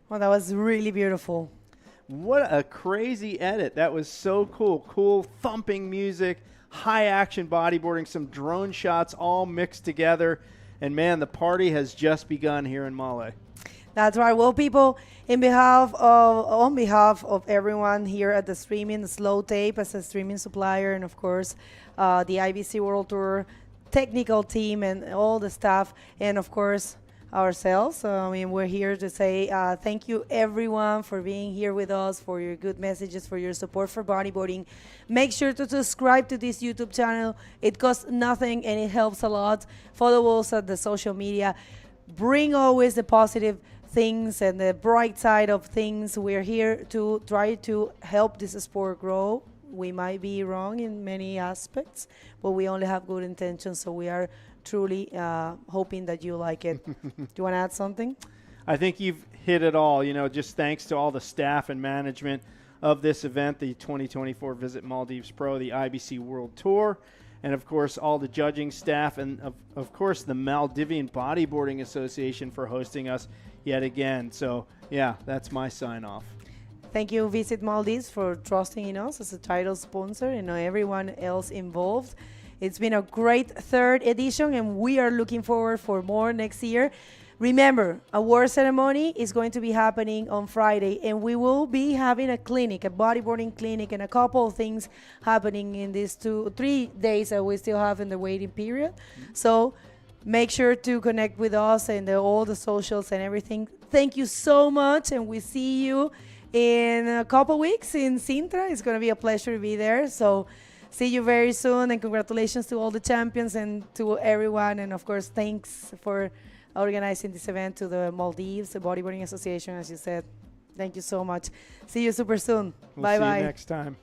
S2: Well, that was really beautiful.
S3: What a crazy edit. That was so cool. Cool thumping music, high action bodyboarding, some drone shots all mixed together. And man, the party has just begun here in Male.
S2: That's right. Well, people, on behalf of everyone here at the streaming Slow Tape as a streaming supplier, and of course the IBC World Tour technical team and all the staff, and of course ourselves. I mean, we're here to say thank you everyone for being here with us, for your good messages, for your support for bodyboarding. Make sure to subscribe to this YouTube channel. It costs nothing and it helps a lot. Follow us at the social media. Bring always the positive things and the bright side of things. We're here to try to help this sport grow. We might be wrong in many aspects, but we only have good intentions, so we are truly hoping that you like it. Do you want to add something?
S3: I think you've hit it all. Just thanks to all the staff and management of this event, the 2024 Visit Maldives Pro, the IBC World Tour, and of course all the judging staff, and of course the Maldivian Bodyboarding Association for hosting us yet again. So yeah, that's my sign off.
S2: Thank you, Visit Maldives, for trusting in us as a title sponsor, and everyone else involved. It's been a great third edition, and we are looking forward for more next year. Remember, award ceremony is going to be happening on Friday, and we will be having a clinic, a bodyboarding clinic, and a couple of things happening in these 3 days that we still have in the waiting period. So make sure to connect with us and all the socials and everything. Thank you so much, and we see you in a couple weeks in Sintra. It's going to be a pleasure to be there. So see you very soon, and congratulations to all the champions and to everyone. And of course, thanks for organizing this event to the Maldives, the Bodyboarding Association, as you said. Thank you so much. See you super soon.
S3: We'll
S2: Bye-bye.
S3: See you next time.